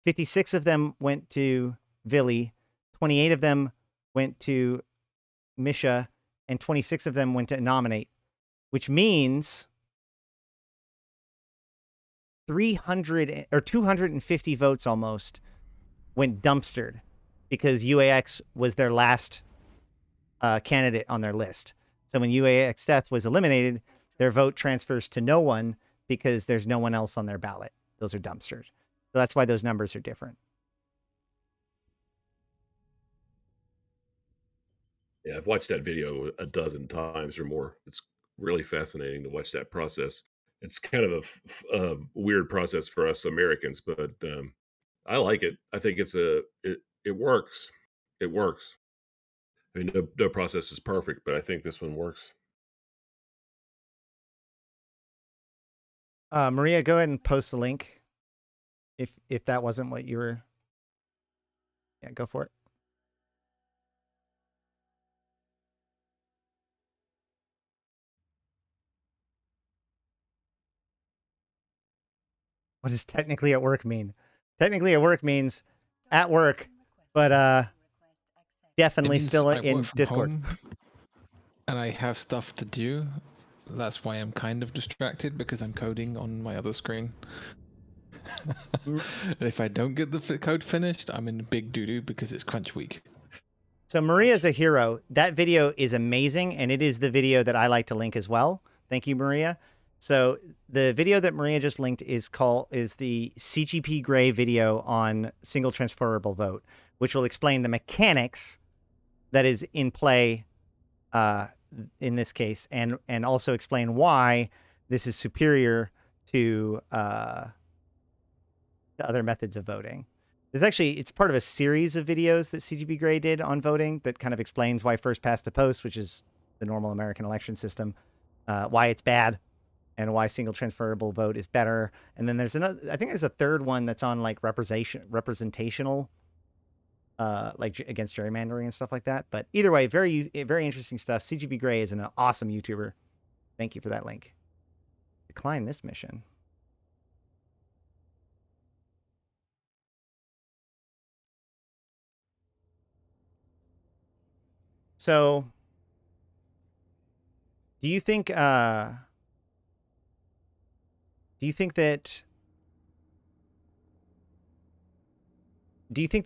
56 of them went to Villy, 28 of them went to Misha, and 26 of them went to Nominate, which means 300 or 250 votes almost went dumpstered because UAX was their last candidate on their list. So when UAX Death was eliminated, their vote transfers to no one because there's no one else on their ballot. Those are dumpstered. So that's why those numbers are different. Yeah, I've watched that video a dozen times or more. It's really fascinating to watch that process. It's kind of a weird process for us Americans, but I like it. I think it works. It works. I mean, no process is perfect, but I think this one works. Maria, go ahead and post a link if that wasn't what you were. Yeah, go for it. What does technically at work mean? Technically at work means at work, but definitely still I in work from Discord. home and I have stuff to do. That's why I'm kind of distracted because I'm coding on my other screen. If I don't get the code finished, I'm in big doo-doo because it's crunch week. So Maria's a hero. That video is amazing, and it is the video that I like to link as well. Thank you, Maria. So the video that Maria just linked is the CGP Grey video on single transferable vote, which will explain the mechanics that is in play in this case, and also explain why this is superior to other methods of voting. It's part of a series of videos that CGP Grey did on voting that kind of explains why first past the post, which is the normal American election system, why it's bad, and why single transferable vote is better. And then there's another, I think there's a third one that's on like representational, like against gerrymandering and stuff like that. But either way, very interesting stuff. CGP Grey is an awesome YouTuber. Thank you for that link. Decline this mission. So, do you think that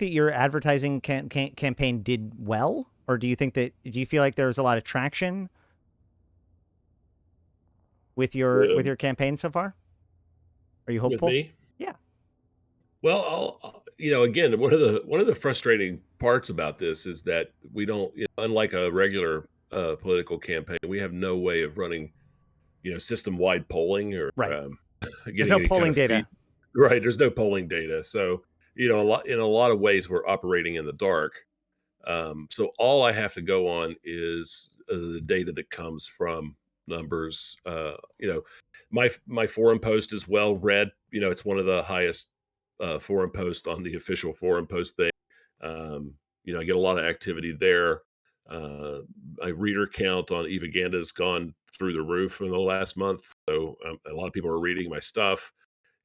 your advertising campaign did well, or do you feel like there was a lot of traction with your campaign so far? Are you With hopeful? me? Yeah. Well, again, one of the frustrating parts about this is that we don't, unlike a regular political campaign, we have no way of running, system wide polling or Right. There's getting no any kind polling of data. Right. There's no polling data, so in a lot of ways we're operating in the dark. So all I have to go on is the data that comes from numbers. My forum post is well read. It's one of the highest forum posts on the official forum post thing. I get a lot of activity there. My reader count on Evaganda has gone through the roof in the last month. So a lot of people are reading my stuff.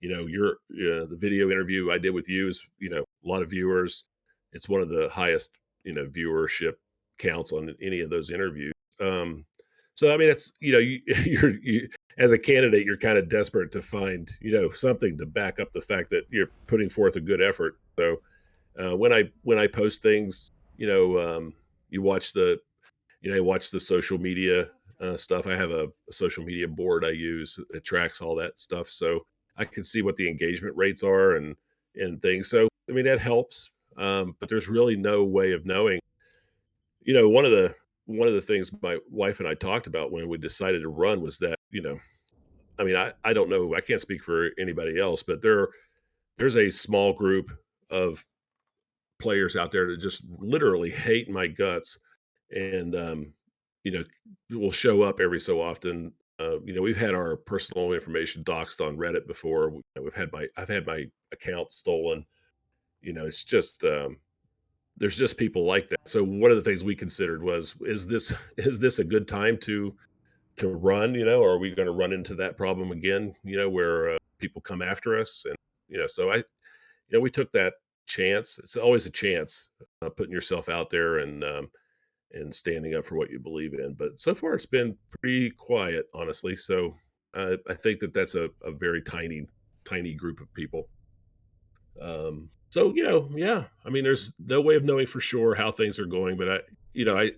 The video interview I did with you is, a lot of viewers. It's one of the highest, viewership counts on any of those interviews. So I mean, it's you as a candidate, you're kind of desperate to find something to back up the fact that you're putting forth a good effort. So when I post things, you watch the social media stuff. I have a social media board I use. It tracks all that stuff, so I can see what the engagement rates are and things. So I mean that helps, but there's really no way of knowing. One of the things my wife and I talked about when we decided to run was that I mean I don't know, I can't speak for anybody else, but there's a small group of players out there that just literally hate my guts and you know will show up every so often. We've had our personal information doxed on Reddit before. I've had my account stolen. It's just there's just people like that. So one of the things we considered was, is this a good time to run, or are we going to run into that problem again, where people come after us? And so we took that chance. It's always a chance, putting yourself out there and standing up for what you believe in. But so far, it's been pretty quiet, honestly. So I think that that's a very tiny group of people. So yeah. I mean, there's no way of knowing for sure how things are going, but you know,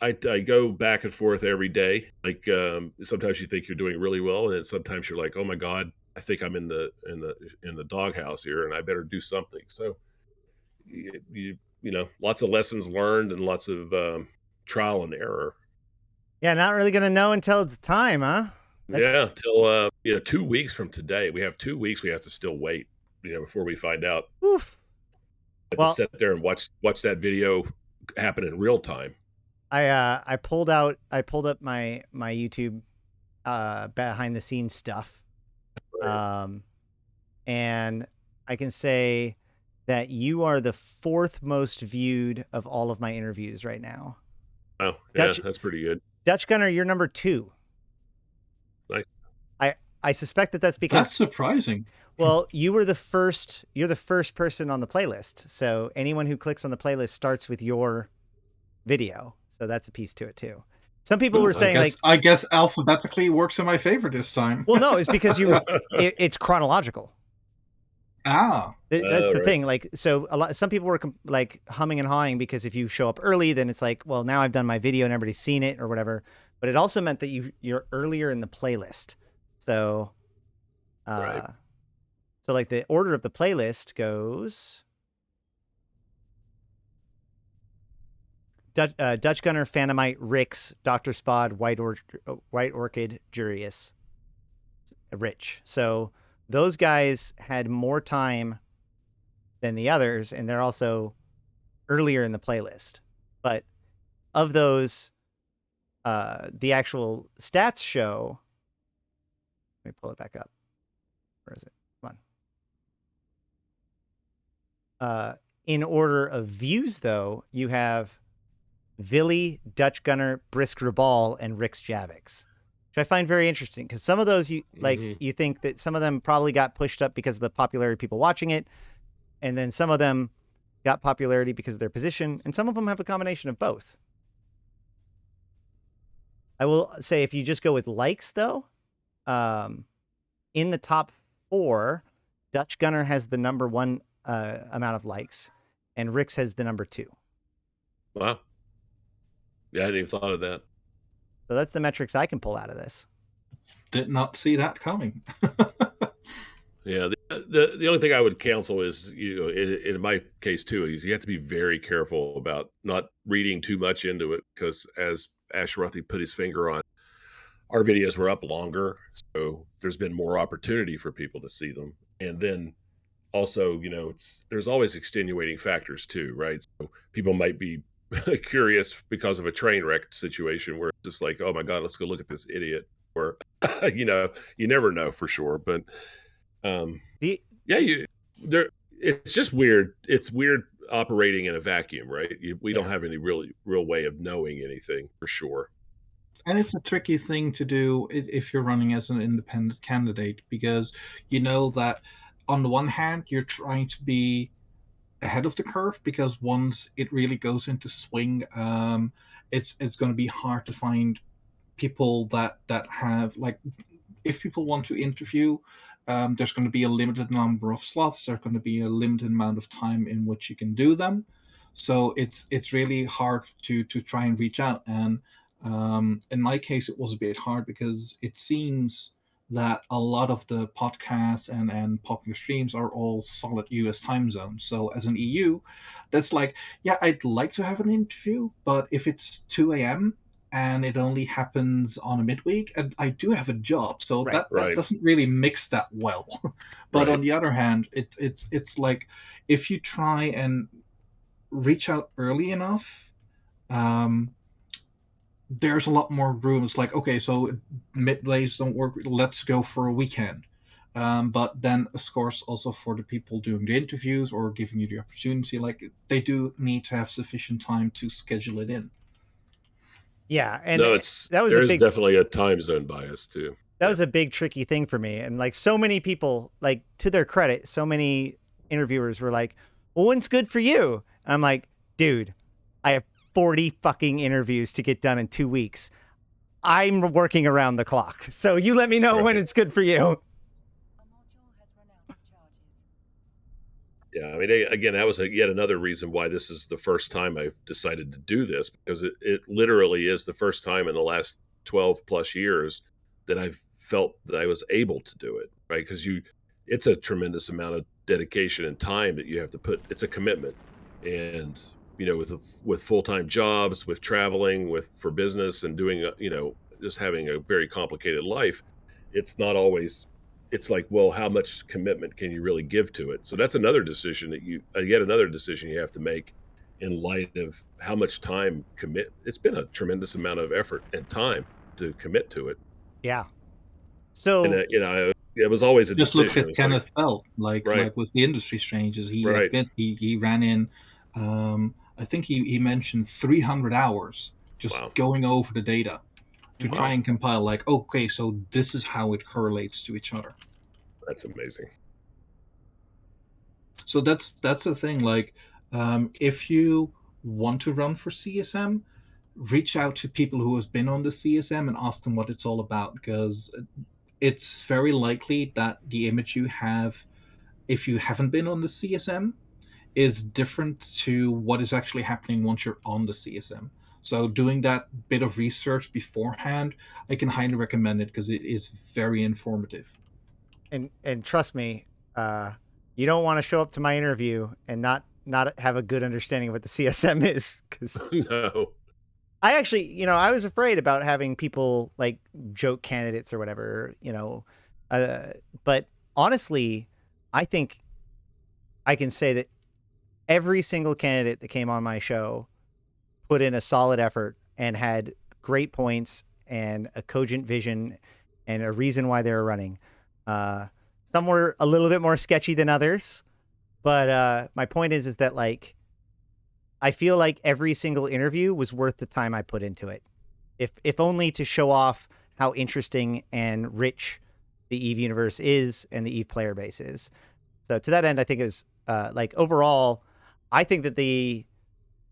I go back and forth every day. Like sometimes you think you're doing really well, and then sometimes you're like, oh my god, I think I'm in the doghouse here, and I better do something. So lots of lessons learned and lots of trial and error. Yeah, not really gonna know until it's time, huh? Yeah, till 2 weeks from today. We have 2 weeks. We have to still wait, before we find out. Oof. Have to Well, sit there and watch that video happen in real time. I pulled up my YouTube behind the scenes stuff. And I can say that you are the fourth most viewed of all of my interviews right now. Oh, yeah, that's pretty good. Dutch Gunner, you're number 2. Nice. I suspect that's because That's surprising. well, you're the first person on the playlist. So anyone who clicks on the playlist starts with your video. So that's a piece to it too. Some people were saying I guess alphabetically works in my favor this time. well, no, it's because it's chronological. Ah, That's the right. thing. Like, so some people were like humming and hawing because if you show up early, then it's like, well, now I've done my video and everybody's seen it or whatever. But it also meant that you're earlier in the playlist. So, Right. So like the order of the playlist goes Dutch Gunner, Phantomite, Rix, Dr. Spod, White Orchid, Jurius, Rich. So those guys had more time than the others, and they're also earlier in the playlist. But of those, the actual stats show. Let me pull it back up. Where is it? Come on. In order of views, though, you have Villy, Dutch Gunner, Brisk Rabal, and Rix Javix, which I find very interesting because some of those you think that some of them probably got pushed up because of the popularity of people watching it, and then some of them got popularity because of their position, and some of them have a combination of both. I will say if you just go with likes, though, in the top 4, Dutch Gunner has the number 1 amount of likes, and Rix has the number 2. Wow. Yeah, I hadn't even thought of that. So that's the metrics I can pull out of this. did not see that coming. Yeah, the only thing I would counsel is, in my case too, you have to be very careful about not reading too much into it because, as Ashrathi put his finger on, our videos were up longer, so there's been more opportunity for people to see them. And then also, there's always extenuating factors too, right? So people might be curious because of a train wreck situation where it's just like, oh my God, let's go look at this idiot. Or, you never know for sure. But it's just weird. It's weird operating in a vacuum, right? We don't have any real way of knowing anything for sure. And it's a tricky thing to do if you're running as an independent candidate, because you know that on the one hand you're trying to be ahead of the curve, because once it really goes into swing, it's going to be hard to find people that have like, if people want to interview, there's going to be a limited number of slots. There's going to be a limited amount of time in which you can do them. So it's really hard to try and reach out. And in my case, it was a bit hard because it seems that a lot of the podcasts and popular streams are all solid US time zones. So as an EU, that's like, yeah, I'd like to have an interview, but if it's 2 a.m. and it only happens on a midweek, and I do have a job, so Right. that Right. doesn't really mix that well. But Right. on the other hand, it's like, if you try and reach out early enough, there's a lot more room. It's like, okay, so middays don't work, let's go for a weekend. But then, of course, also for the people doing the interviews or giving you the opportunity, like, they do need to have sufficient time to schedule it in. Yeah, and No, that was there a is big definitely a time zone bias too. that was a big tricky thing for me. And like so many people, like to their credit, so many interviewers were like, "Well, when's good for you?" And I'm like, "Dude, I have 40 fucking interviews to get done in 2 weeks. I'm working around the clock. So you let me know when Right. it's good for you." A module has run out of charges. Yeah, I mean, again, that was yet another reason why this is the first time I've decided to do this, because it literally is the first time in the last 12 plus years that I've felt that I was able to do it, right? Because it's a tremendous amount of dedication and time that you have to put. It's a commitment, and with full time jobs, with traveling, with for business, and doing just having a very complicated life, it's not always it's like, well, how much commitment can you really give to it? So that's another decision yet another decision you have to make in light of how much time commit. It's been a tremendous amount of effort and time to commit to it. Yeah. And, So it was always a Just look decision. at It's like, Kenneth Felt, like right, with the industry strangers. He right. he ran in, I think he mentioned 300 hours just Wow. going over the data to Wow. try and compile, like, okay, so this is how it correlates to each other. That's amazing. So that's the thing. Like, if you want to run for CSM, reach out to people who has been on the CSM and ask them what it's all about, because it's very likely that the image you have, if you haven't been on the CSM, is different to what is actually happening once you're on the CSM. So doing that bit of research beforehand, I can highly recommend it, because it is very informative. and trust me, you don't want to show up to my interview and not have a good understanding of what the CSM is, because No. I actually, I was afraid about having people like joke candidates or whatever, but honestly, I think I can say that every single candidate that came on my show put in a solid effort and had great points and a cogent vision and a reason why they were running. Some were a little bit more sketchy than others, but my point is that like I feel like every single interview was worth the time I put into it, if only to show off how interesting and rich the Eve universe is and the Eve player base is. So to that end, I think it was like overall, I think that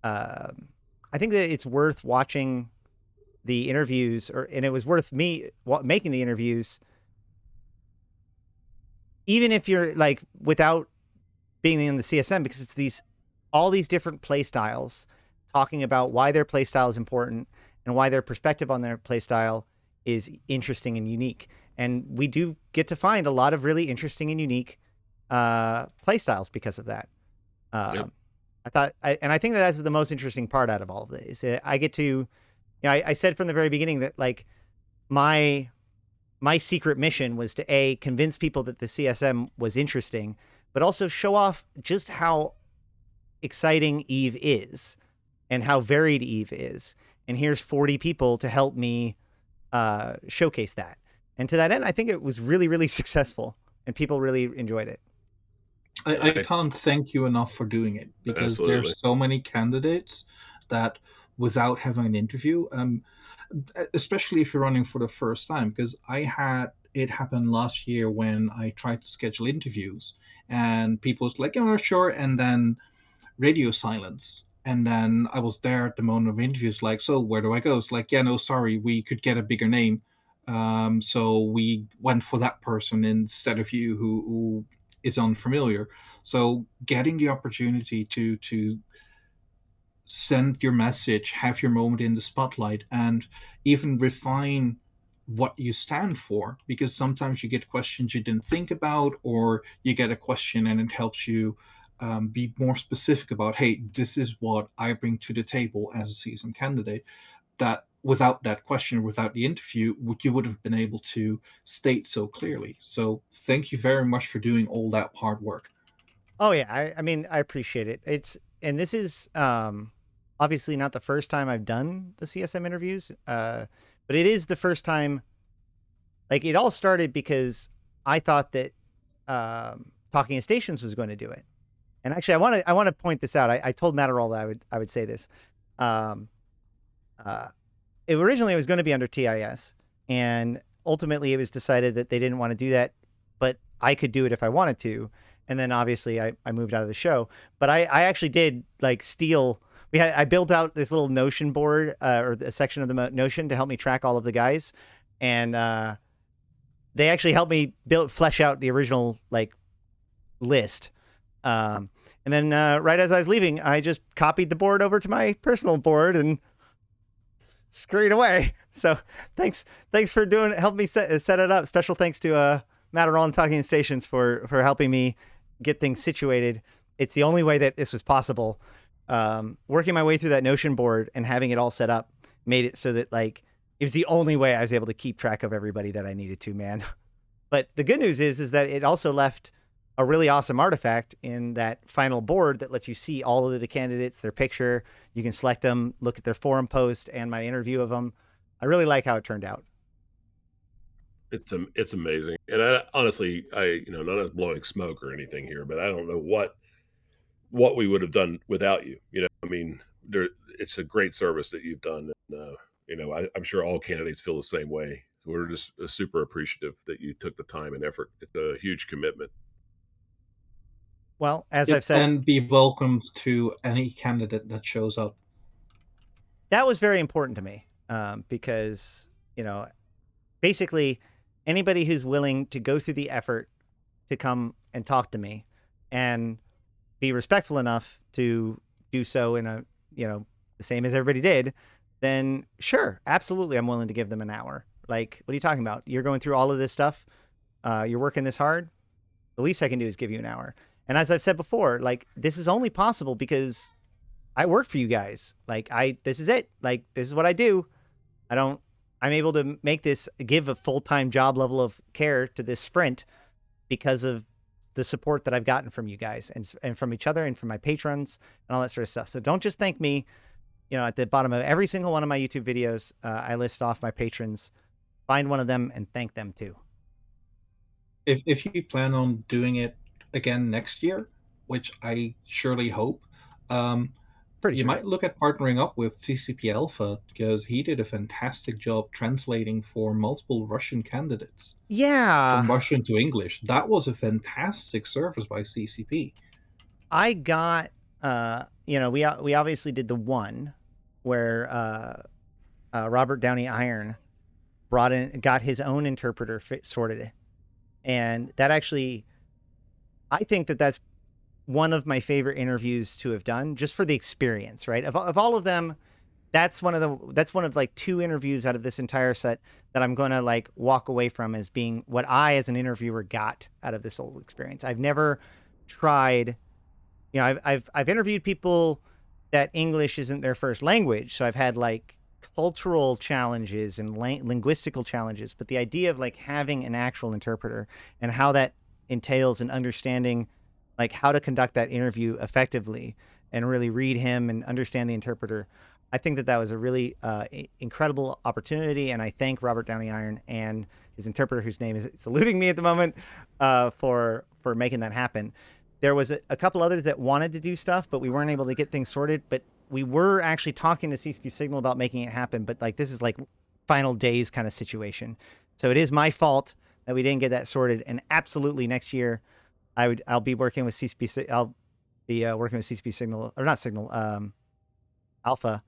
I think that it's worth watching the interviews, and it was worth me making the interviews, even if you're like without being in the CSM, because it's all these different play styles talking about why their play style is important and why their perspective on their play style is interesting and unique. And we do get to find a lot of really interesting and unique play styles because of that. Yep. I think that that's the most interesting part out of all of this. I get to, I said from the very beginning that like my secret mission was to convince people that the CSM was interesting, but also show off just how exciting Eve is and how varied Eve is. And here's 40 people to help me showcase that. And to that end, I think it was really, really successful and people really enjoyed it. I can't thank you enough for doing it, because Absolutely. there's so many candidates that, without having an interview, especially if you're running for the first time, because I had it happen last year when I tried to schedule interviews, and people was like, "Yeah, no, sure," and then radio silence. And then I was there at the moment of interviews, like, "So where do I go?" It's like, "Yeah, no, sorry, we could get a bigger name, so we went for that person instead of you, who is unfamiliar." So getting the opportunity to send your message, have your moment in the spotlight, and even refine what you stand for. Because sometimes you get questions you didn't think about, or you get a question and it helps you be more specific about, hey, this is what I bring to the table as a seasoned candidate. That without that question, without the interview, you would have been able to state so clearly. So thank you very much for doing all that hard work. Oh yeah, I mean I appreciate it. And this is obviously not the first time I've done the CSM interviews, but it is the first time. Like it all started because I thought that Talking to Stations was going to do it. And actually, I want to point this out. I told Matterall that I would say this. Um, uh, originally it was going to be under TIS, and ultimately it was decided that they didn't want to do that, but I could do it if I wanted to. And then obviously I moved out of the show, but I actually did like steal. I built out this little Notion board or a section of the Notion to help me track all of the guys, and they actually helped me flesh out the original like list. And then right as I was leaving, I just copied the board over to my personal board and scurried away. So thanks for help me set it up. Special thanks to Matterall and Talking Stations for helping me get things situated. It's the only way that this was possible. Working my way through that Notion board and having it all set up made it so that like it was the only way I was able to keep track of everybody that I needed to, man. But the good news is that it also left a really awesome artifact in that final board that lets you see all of the candidates, their picture. You can select them, look at their forum post and my interview of them. I really like how it turned out. It's amazing. And honestly, not blowing smoke or anything here, but I don't know what we would have done without you. I mean, it's a great service that you've done. And, I'm sure all candidates feel the same way. So we're just super appreciative that you took the time and effort. It's a huge commitment. Well, as Yep, I've said, and be welcomed to any candidate that shows up. that was very important to me because, basically anybody who's willing to go through the effort to come and talk to me and be respectful enough to do so in a, the same as everybody did, then sure, absolutely, I'm willing to give them an hour. Like, what are you talking about? You're going through all of this stuff. You're working this hard. The least I can do is give you an hour. And as I've said before, like this is only possible because I work for you guys. Like this is it. Like this is what I do. I'm able to give a full-time job level of care to this sprint because of the support that I've gotten from you guys and from each other and from my patrons and all that sort of stuff. So don't just thank me. At the bottom of every single one of my YouTube videos, I list off my patrons. Find one of them and thank them too. If you plan on doing it again next year, which I surely hope, Pretty you sure. might look at partnering up with CCP Alpha, because he did a fantastic job translating for multiple Russian candidates Yeah. from Russian to English. That was a fantastic service by CCP. I got, we obviously did the one where Robert Downey Iron got his own interpreter sorted, and that actually, I think that's one of my favorite interviews to have done, just for the experience, right? Of all of them, that's one of like two interviews out of this entire set that I'm going to like walk away from as being what I as an interviewer got out of this whole experience. I've never tried, I've interviewed people that English isn't their first language, so I've had like cultural challenges and linguistical challenges, but the idea of like having an actual interpreter and how that entails an understanding like how to conduct that interview effectively and really read him and understand the interpreter. I think that was a really incredible opportunity, and I thank Robert Downey Iron and his interpreter, whose name is eluding me at the moment, for making that happen. There was a couple others that wanted to do stuff, but we weren't able to get things sorted. But we were actually talking to CCP Signal about making it happen. But like this is like final days kind of situation. So it is my fault that we didn't get that sorted. And absolutely next year, I'll be working with CCP. I'll be working with CCP Signal, or not Signal, Alpha,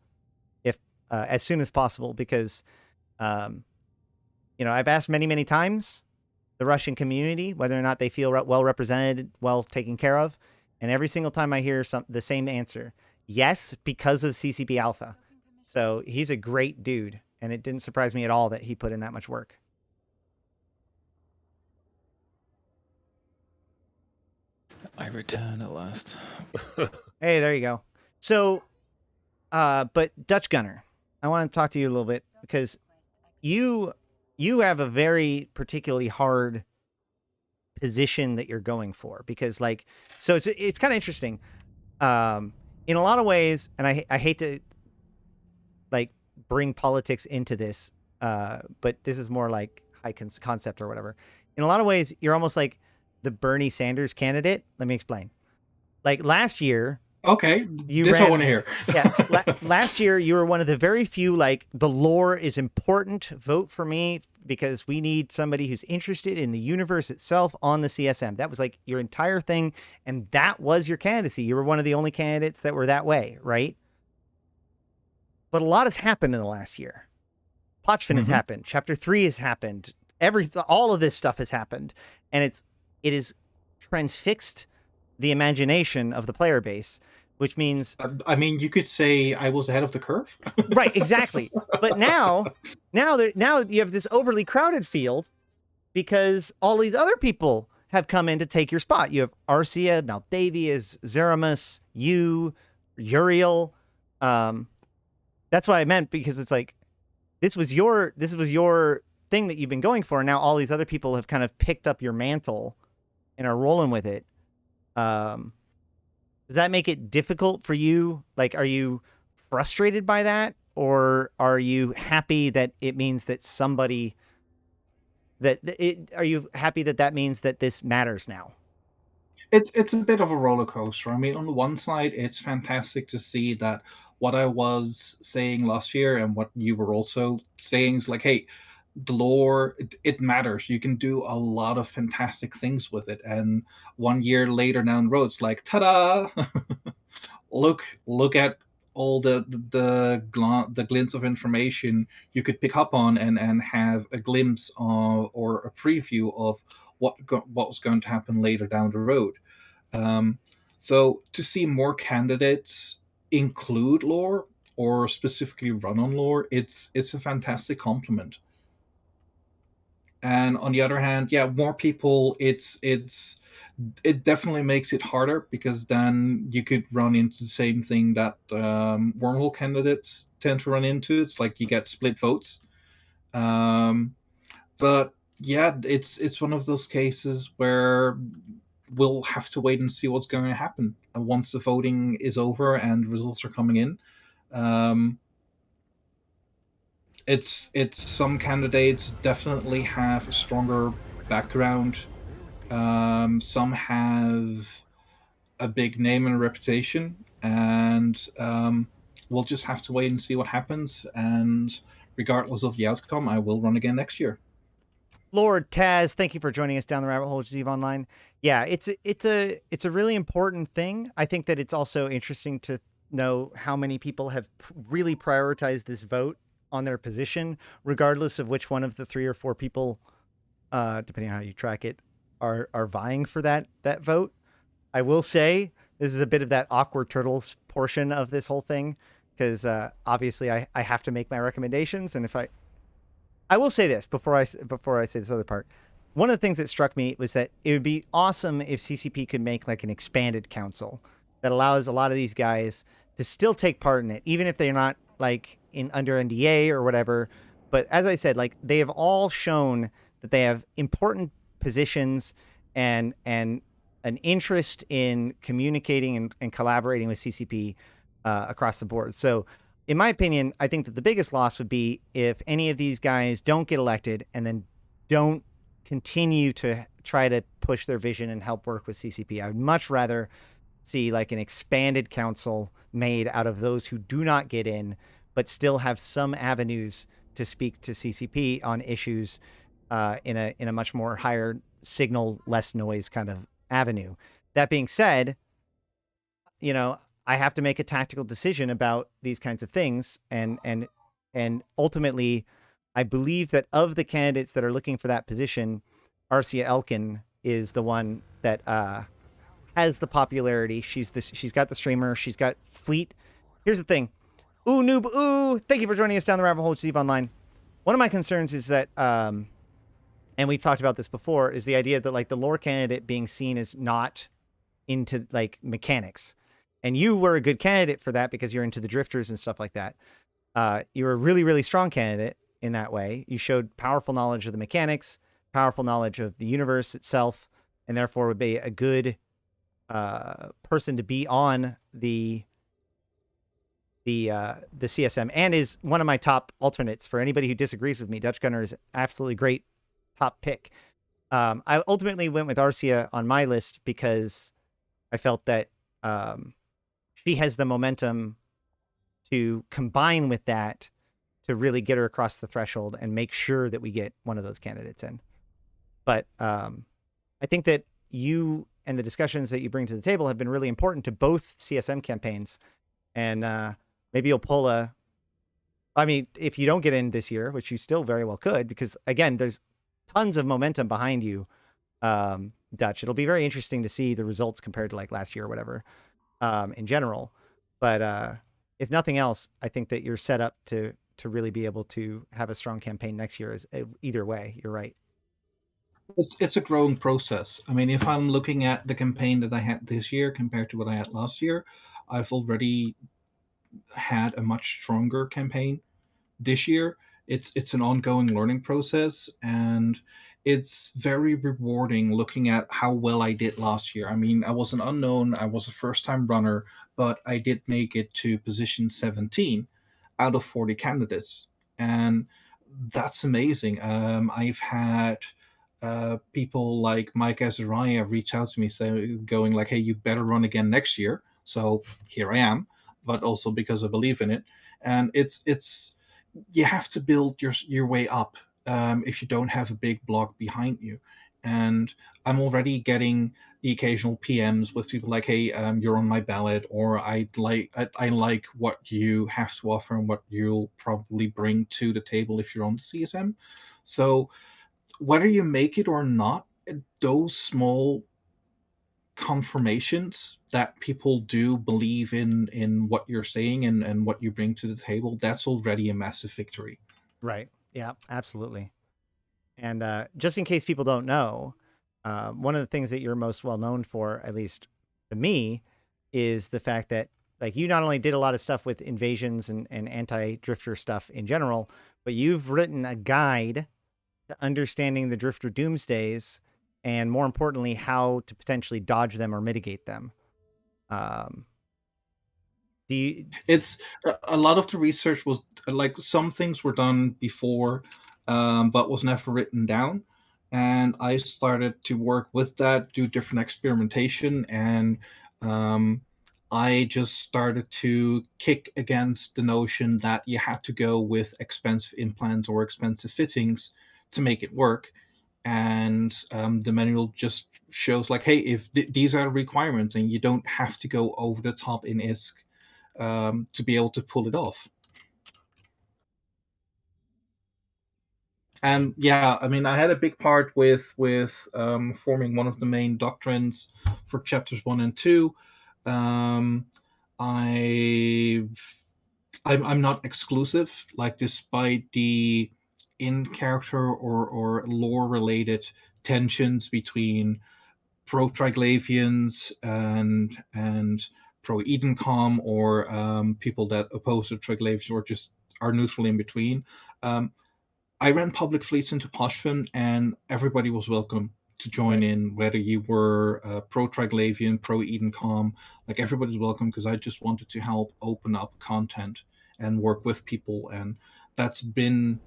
if as soon as possible, because I've asked many times the Russian community whether or not they feel well represented, well taken care of, and every single time I hear the same answer: yes, because of CCP Alpha. So he's a great dude, and it didn't surprise me at all that he put in that much work. I return at last. Hey, there you go. So, but Dutch Gunner, I want to talk to you a little bit because you have a very particularly hard position that you're going for, because so it's kind of interesting. In a lot of ways, and I hate to bring politics into this, but this is more like high concept or whatever. In a lot of ways, you're almost like the Bernie Sanders candidate. Let me explain. Like last year, Okay, you this ran, I want to hear. Yeah, last year you were one of the very few the lore is important. Vote for me because we need somebody who's interested in the universe itself on the CSM. That was like your entire thing, and that was your candidacy. You were one of the only candidates that were that way, right? But a lot has happened in the last year. Potchfin has happened. Chapter 3 has happened. All of this stuff has happened, and it is transfixed the imagination of the player base, which means I mean, you could say I was ahead of the curve. right, exactly. But now you have this overly crowded field because all these other people have come in to take your spot. You have Arcia, Maldavius, Zeramus, Uriel. That's what I meant, because it's like this was your thing that you've been going for, and now all these other people have kind of picked up your mantle and are rolling with it. Does that make it difficult for you? Like, are you frustrated by that, or are you happy that it means that are you happy that means that this matters now? It's a bit of a roller coaster. I mean, on the one side, it's fantastic to see that what I was saying last year and what you were also saying is like, hey, the lore, it matters. You can do a lot of fantastic things with it. And 1 year later down the road, it's like, ta-da! look at all the glints of information you could pick up on and have a glimpse of, or a preview of what was going to happen later down the road. So to see more candidates include lore or specifically run on lore, it's a fantastic compliment. And on the other hand, yeah, more people, it definitely makes it harder, because then you could run into the same thing that wormhole candidates tend to run into. It's like you get split votes. But yeah, it's one of those cases where we'll have to wait and see what's going to happen once the voting is over and results are coming in. It's some candidates definitely have a stronger background. Some have a big name and a reputation, and we'll just have to wait and see what happens. And regardless of the outcome, I will run again next year. Lord Taz, thank you for joining us down the rabbit hole with Eve Online. Yeah, it's a really important thing. I think that it's also interesting to know how many people have really prioritized this vote on their position, regardless of which one of the 3 or 4 people, depending on how you track it, are vying for that vote. I will say this is a bit of that awkward turtles portion of this whole thing, because obviously I have to make my recommendations, and if I will say this before I say this other part. One of the things that struck me was that it would be awesome if CCP could make like an expanded council that allows a lot of these guys to still take part in it, even if they're not like under NDA or whatever. But as I said, like they have all shown that they have important positions and an interest in communicating and collaborating with CCP across the board. So in my opinion, I think that the biggest loss would be if any of these guys don't get elected and then don't continue to try to push their vision and help work with CCP. I would much rather see like an expanded council made out of those who do not get in, but still have some avenues to speak to CCP on issues in a much more higher signal, less noise kind of avenue. That being said, you know, I have to make a tactical decision about these kinds of things, and ultimately, I believe that of the candidates that are looking for that position, Arcia Elkin is the one that has the popularity. She's got the streamer. She's got fleet. Here's the thing. Ooh, noob, ooh. Thank you for joining us down the rabbit hole, Steve Online. One of my concerns is that, and we've talked about this before, is the idea that like the lore candidate being seen as not into like mechanics. And you were a good candidate for that because you're into the drifters and stuff like that. You were a really, really strong candidate in that way. You showed powerful knowledge of the mechanics, powerful knowledge of the universe itself, and therefore would be a good person to be on the CSM, and is one of my top alternates. For anybody who disagrees with me, Dutch Gunner is absolutely great top pick. I ultimately went with Arcia on my list because I felt that she has the momentum to combine with that to really get her across the threshold and make sure that we get one of those candidates in. But I think that you and the discussions that you bring to the table have been really important to both CSM campaigns. And maybe you'll pull I mean, if you don't get in this year, which you still very well could, because again, there's tons of momentum behind you, Dutch. It'll be very interesting to see the results compared to like last year or whatever, in general. But if nothing else, I think that you're set up to really be able to have a strong campaign next year. Either way, you're right. It's a growing process. I mean, if I'm looking at the campaign that I had this year compared to what I had last year, I've already had a much stronger campaign this year. It's an ongoing learning process, and it's very rewarding looking at how well I did last year. I mean, I was an unknown, I was a first time runner, but I did make it to position 17 out of 40 candidates, and that's amazing. I've had people like Mike Azariah reach out to me, going like, "Hey, you better run again next year." So here I am, but also because I believe in it, and it's you have to build your way up if you don't have a big block behind you. And I'm already getting the occasional PMs with people like, "Hey, you're on my ballot," or I like what you have to offer and what you'll probably bring to the table if you're on the CSM." So whether you make it or not, those small confirmations that people do believe in what you're saying and what you bring to the table, that's already a massive victory. Right. Yeah, absolutely. And just in case people don't know, one of the things that you're most well known for, at least to me, is the fact that like you not only did a lot of stuff with invasions and anti-drifter stuff in general, but you've written a guide to understanding the drifter doomsdays, and more importantly, how to potentially dodge them or mitigate them. Do you? It's a lot of the research was like some things were done before, but was never written down. And I started to work with that, do different experimentation, and um, I just started to kick against the notion that you had to go with expensive implants or expensive fittings to make it work. And the manual just shows like, hey, if these are the requirements, and you don't have to go over the top in ISK to be able to pull it off. And yeah, I mean, I had a big part with forming one of the main doctrines for chapters 1 and 2. Um, I I'm not exclusive. Like, despite the in character or lore related tensions between pro Triglavians and pro Edencom, or people that oppose the Triglavians or just are neutral in between. Um, I ran public fleets into Poshfin, and everybody was welcome to join Right. in, whether you were pro Triglavian, pro Edencom. Like, everybody's welcome, because I just wanted to help open up content and work with people, and that's been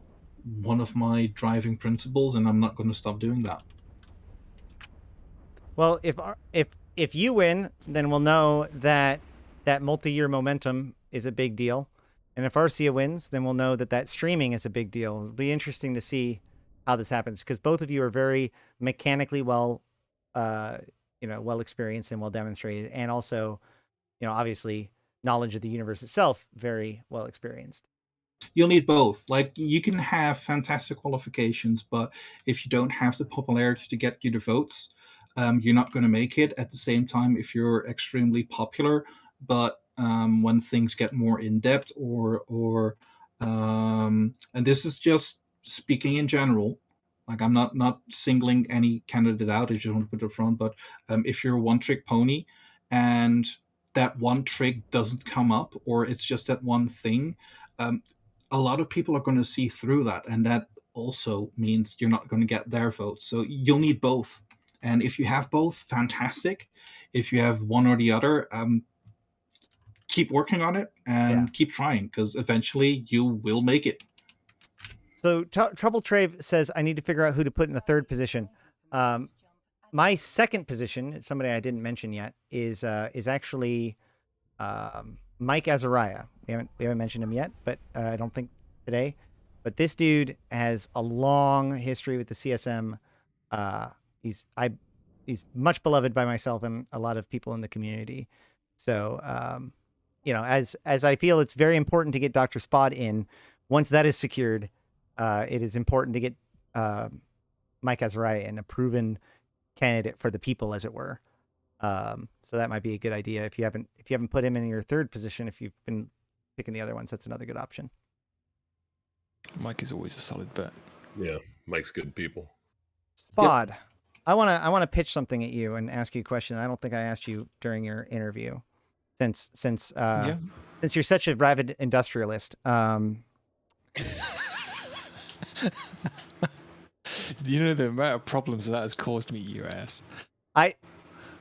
one of my driving principles, and I'm not going to stop doing that. Well, if you win, then we'll know that that multi-year momentum is a big deal, and if Arcia wins, then we'll know that that streaming is a big deal. It'll be interesting to see how this happens because both of you are very mechanically well, uh, well experienced and well demonstrated, and also, obviously knowledge of the universe itself very well experienced. You'll need both. Like, you can have fantastic qualifications, but if you don't have the popularity to get you the votes, you're not going to make it. At the same time, if you're extremely popular, but when things get more in depth, and this is just speaking in general, like, I'm not singling any candidate out. I just want to put it up front. But if you're a one trick pony, and that one trick doesn't come up, or it's just that one thing, um, a lot of people are going to see through that, and that also means you're not going to get their votes. So you'll need both, and if you have both, fantastic. If you have one or the other, keep working on it and keep trying, because eventually you will make it. So Trouble Trave says I need to figure out who to put in the third position. My second position, somebody I didn't mention yet, is actually Mike Azariah. We haven't mentioned him yet, but I don't think today. But this dude has a long history with the CSM. He's much beloved by myself and a lot of people in the community. So as I feel it's very important to get Dr. Spot in. Once that is secured, it is important to get Mike Azariah in, a proven candidate for the people, as it were. So that might be a good idea if you haven't put him in your third position. If you've been picking the other ones, that's another good option. Mike is always a solid bet. Yeah, Mike's good people. Spod, yep. I want to pitch something at you and ask you a question. I don't think I asked you during your interview, since you're such a rabid industrialist. You know the amount of problems that has caused me, you ass.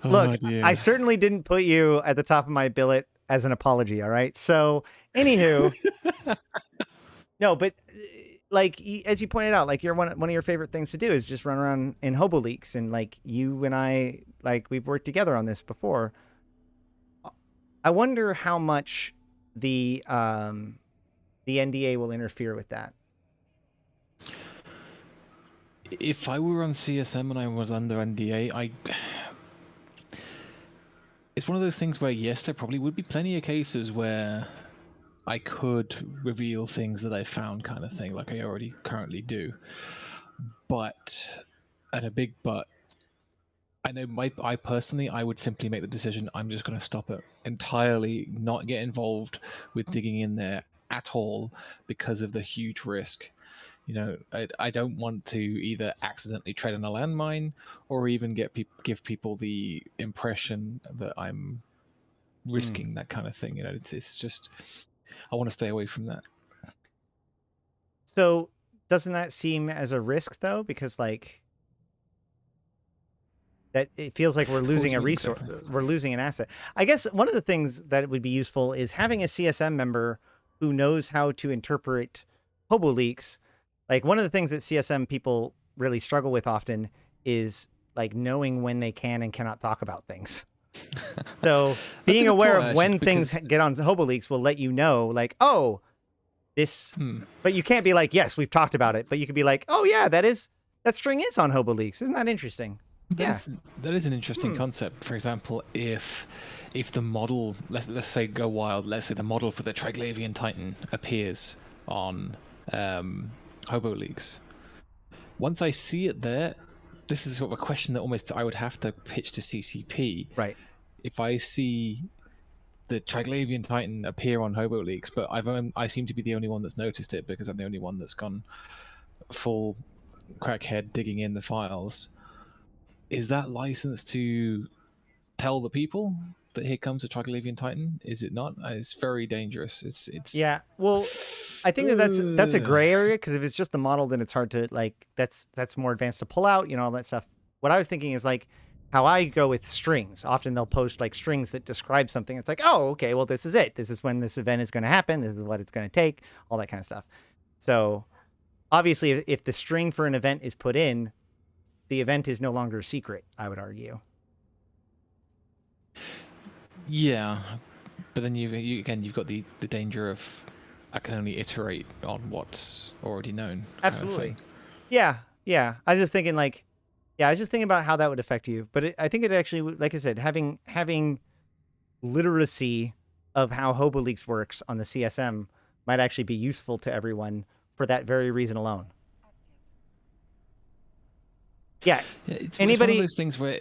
Look, I certainly didn't put you at the top of my billet as an apology, all right? So, anywho, no, but like, as you pointed out, like, one of your favorite things to do is just run around in hobo leaks, and like, you and I, like, we've worked together on this before. I wonder how much the NDA will interfere with that. If I were on CSM and I was under NDA, it's one of those things where, yes, there probably would be plenty of cases where I could reveal things that I found, kind of thing, like I already currently do. But, and a big but, I know I personally, I would simply make the decision, I'm just going to stop it entirely, not get involved with digging in there at all because of the huge risk. I don't want to either accidentally tread on a landmine or even give people the impression that I'm risking that kind of thing. It's just, I want to stay away from that. So doesn't that seem as a risk though? Because like that, it feels like we're losing a resource, we're losing an asset. I guess one of the things that would be useful is having a CSM member who knows how to interpret hobo leaks. Like, one of the things that CSM people really struggle with often is like knowing when they can and cannot talk about things. So being aware of when things get on hobo leaks will let you know, like, oh, this, but you can't be like, yes, we've talked about it. But you could be like, oh yeah, that string is on hobo leaks. Isn't that interesting? That is an interesting concept. For example, if the model, let's say go wild, let's say the model for the Triglavian Titan appears on hobo leaks. Once I see it there, this is sort of a question that almost I would have to pitch to CCP. Right. If I see the Triglavian Titan appear on hobo leaks, but I seem to be the only one that's noticed it because I'm the only one that's gone full crackhead digging in the files. Is that license to tell the people that here comes a Triglavian Titan? Is it not? It's very dangerous. It's yeah. Well, I think that's a gray area, because if it's just the model, then it's hard to, like, that's more advanced to pull out, all that stuff. What I was thinking is like how I go with strings. Often they'll post like strings that describe something. It's like, oh, okay, well, this is it. This is when this event is going to happen. This is what it's going to take. All that kind of stuff. So obviously, if the string for an event is put in, the event is no longer secret, I would argue. Yeah, but then you've got the danger of I can only iterate on what's already known. Absolutely. Yeah. I was just thinking I was just thinking about how that would affect you. But I think it actually, like I said, having literacy of how Hobo Leaks works on the CSM might actually be useful to everyone for that very reason alone. Yeah. It's one of Anybody? those things where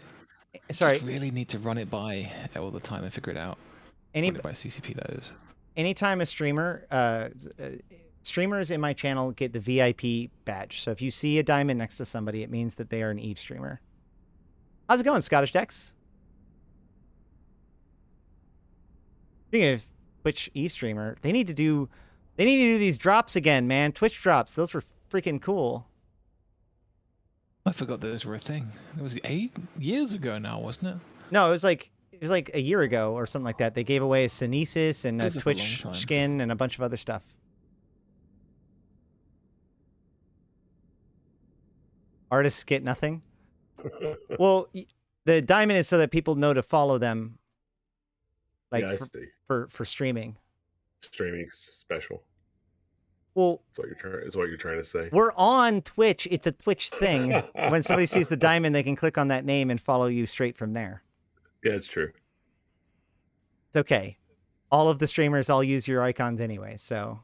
you Sorry. just really need to run it by all the time and figure it out. Run it by CCP, that is. Anytime a streamers in my channel get the VIP badge. So if you see a diamond next to somebody, it means that they are an Eve streamer. How's it going, Scottish Dex? Speaking of Twitch Eve streamer, they need to do these drops again, man. Twitch drops. Those were freaking cool. I forgot those were a thing. It was 8 years ago now, wasn't it? No, it was like a year ago or something like that. They gave away a Synesis and a Twitch skin and a bunch of other stuff. Artists get nothing. Well, the diamond is so that people know to follow them. Like yeah, I see. For streaming. Streaming special. Well, is what you're trying to say. We're on Twitch. It's a Twitch thing. When somebody sees the diamond, they can click on that name and follow you straight from there. Yeah, it's true. It's okay. All of the streamers all use your icons anyway, so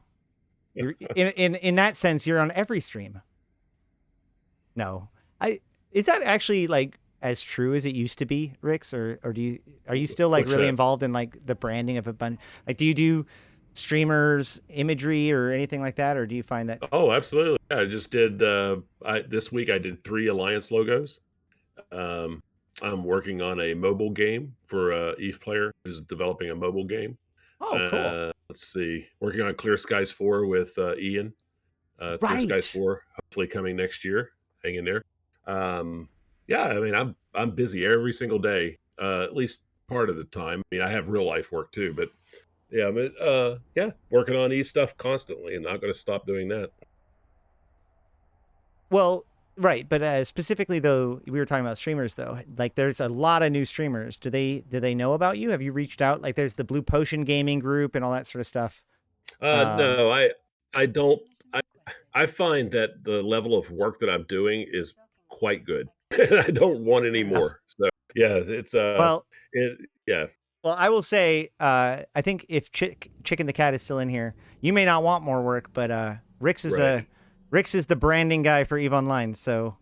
you're, in that sense, you're on every stream. No, is that actually like as true as it used to be, Rix, or are you still like really involved in like the branding of a bunch? Like, do you do streamers imagery or anything like that, or do you find that? Oh, absolutely. Yeah, I just did. This week I did 3 Alliance logos. I'm working on a mobile game for a Eve player who's developing a mobile game. Oh, cool. Let's see. Working on Clear Skies 4 with Ian. Right. Clear Skies 4 hopefully coming next year. Hang in there. Yeah, I mean, I'm busy every single day, at least part of the time. I mean, I have real life work too, but yeah, working on Eve stuff constantly, and not going to stop doing that. Well, right, but specifically though, we were talking about streamers though. Like, there's a lot of new streamers. Do they know about you? Have you reached out? Like, there's the Blue Potion Gaming group and all that sort of stuff. No, I don't. I find that the level of work that I'm doing is quite good, and I don't want any more. So yeah, it's Well, I will say, I think if Chicken the Cat is still in here, you may not want more work, but Rix is the branding guy for EVE Online, so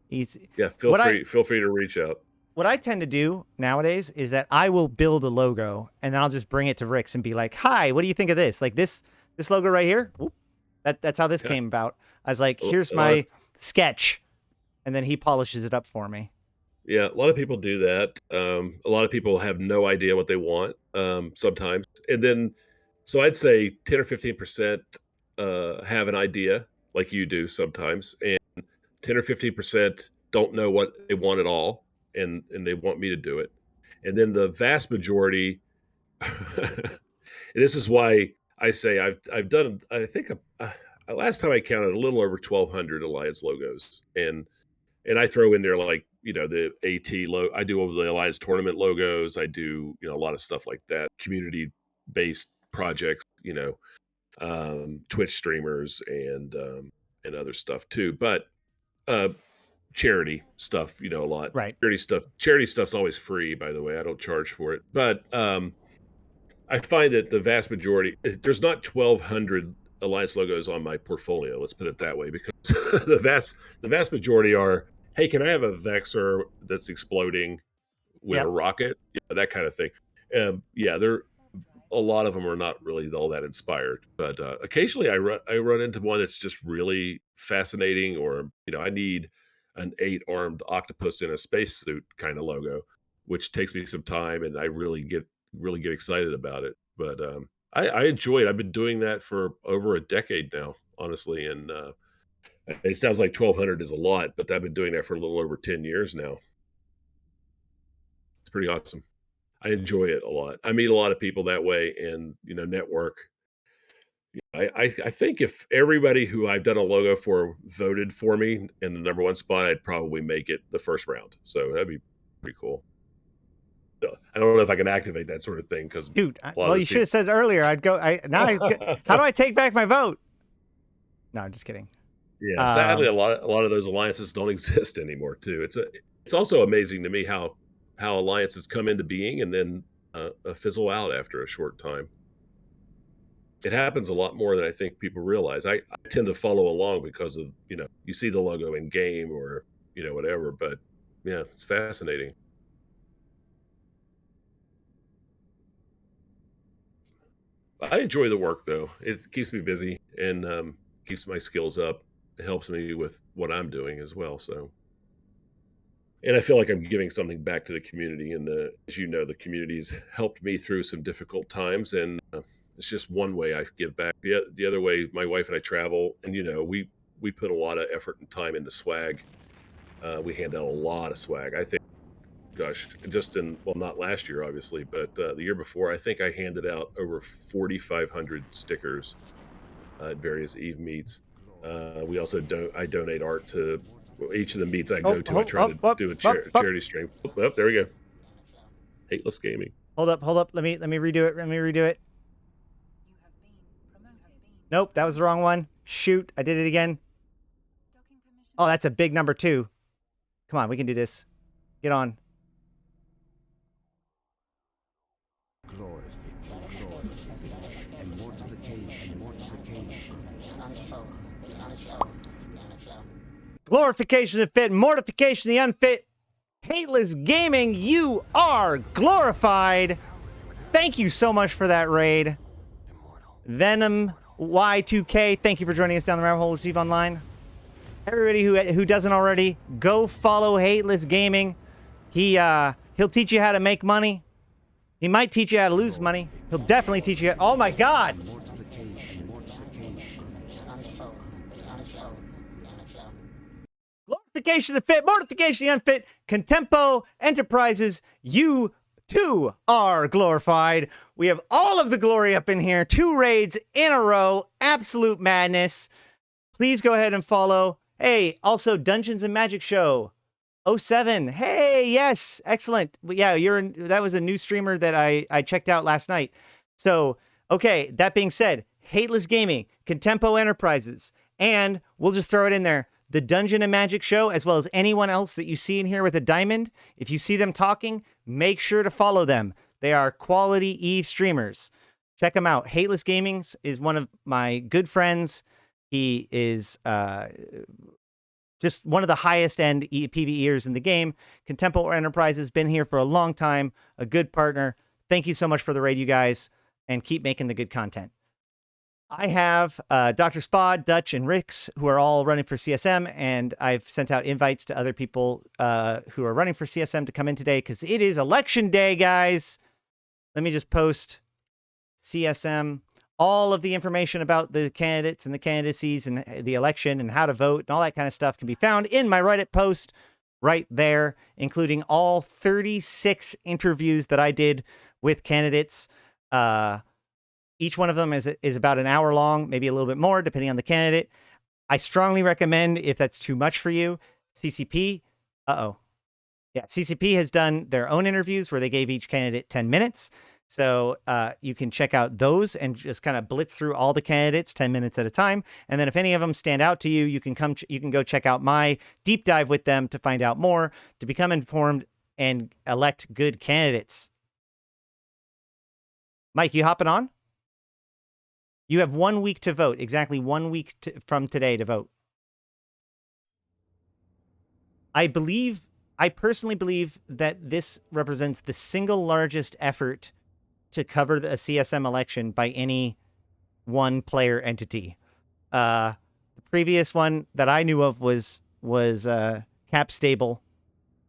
he's feel free to reach out. What I tend to do nowadays is that I will build a logo and then I'll just bring it to Rix and be like, "Hi, what do you think of this? Like this logo right here? Oop, that's how this came about." I was like, "Here's my sketch," and then he polishes it up for me. Yeah, a lot of people do that. A lot of people have no idea what they want sometimes, and then so I'd say 10 or 15% have an idea, like you do sometimes, and 10 or 15% don't know what they want at all, and they want me to do it, and then the vast majority. And this is why I say I've done. I think last time I counted a little over 1,200 Alliance logos, and I throw in there like the AT logo. I do the Alliance tournament logos. I do a lot of stuff like that, community based projects. Twitch streamers and other stuff too. But charity stuff, a lot. Right. Charity stuff's always free, by the way. I don't charge for it. But I find that the vast majority, there's not 1,200 Alliance logos on my portfolio. Let's put it that way, because the vast majority are, hey, can I have a Vexor that's exploding with a rocket? That kind of thing. A lot of them are not really all that inspired, but occasionally I run into one that's just really fascinating, or I need an 8-armed octopus in a spacesuit kind of logo, which takes me some time, and I really get excited about it. But I enjoy it. I've been doing that for over a decade now, honestly, and it sounds like 1,200 is a lot, but I've been doing that for a little over 10 years now. It's pretty awesome. I enjoy it a lot. I meet a lot of people that way, and network. I think if everybody who I've done a logo for voted for me in the number one spot, I'd probably make it the first round. So that'd be pretty cool. I don't know if I can activate that sort of thing because Dude, well, you should have said earlier. I'd go. How do I take back my vote? No, I'm just kidding. Yeah, sadly, a lot of those alliances don't exist anymore. Too. It's also amazing to me how alliances come into being and then fizzle out after a short time. It happens a lot more than I think people realize. I tend to follow along because of you see the logo in game or whatever. But yeah, it's fascinating. I enjoy the work though. It keeps me busy and keeps my skills up. It helps me with what I'm doing as well. So, and I feel like I'm giving something back to the community. And as you know, the community's helped me through some difficult times, and it's just one way I give back. The other way, my wife and I travel, and we put a lot of effort and time into swag. We hand out a lot of swag. I think, gosh, just not last year, obviously, but the year before, I think I handed out over 4,500 stickers at various Eve meets. We also I donate art to each of the meets I go to. I try to do a charity stream. Oh, there we go. Hateless Gaming. Hold up. Let me redo it. You have been promoted. Nope, that was the wrong one. Shoot, I did it again. Docking permission. Oh, that's a big number 2. Come on, we can do this. Get on. Glorification and mortification. Glorification of the fit, mortification of the unfit. Hateless Gaming, you are glorified. Thank you so much for that raid. Venom Y2K, thank you for joining us down the rabbit hole with Steve Online. Everybody who doesn't already, go follow Hateless Gaming. He'll teach you how to make money. He might teach you how to lose money. He'll definitely teach you. Oh my God! Glorification of the fit, mortification of the unfit. Contempo Enterprises, you too are glorified. We have all of the glory up in here. 2 raids in a row. Absolute madness. Please go ahead and follow. Hey, also Dungeons and Magic Show 07. Hey, yes, excellent. Yeah, that was a new streamer that I checked out last night. So, okay, that being said, Hateless Gaming, Contempo Enterprises, and we'll just throw it in there. The Dungeon and Magic Show, as well as anyone else that you see in here with a diamond, if you see them talking, make sure to follow them. They are quality Eve streamers. Check them out. Hateless Gaming is one of my good friends. He is just one of the highest end PvEers in the game. Contempo Enterprise has been here for a long time, a good partner. Thank you so much for the raid, you guys, and keep making the good content. I have Dr. Spod, Dutch, and Rix, who are all running for CSM, and I've sent out invites to other people who are running for CSM to come in today because it is election day, guys. Let me just post CSM. All of the information about the candidates and the candidacies and the election and how to vote and all that kind of stuff can be found in my Reddit post right there, including all 36 interviews that I did with candidates. Each one of them is about an hour long, maybe a little bit more, depending on the candidate. I strongly recommend, if that's too much for you, CCP. CCP has done their own interviews where they gave each candidate 10 minutes. So you can check out those and just kind of blitz through all the candidates 10 minutes at a time. And then if any of them stand out to you, you can go check out my deep dive with them to find out more, to become informed and elect good candidates. Mike, you hopping on? You have 1 week to vote, exactly 1 week from today to vote. I personally believe that this represents the single largest effort to cover a CSM election by any one player entity. The previous one that I knew of was Cap Stable,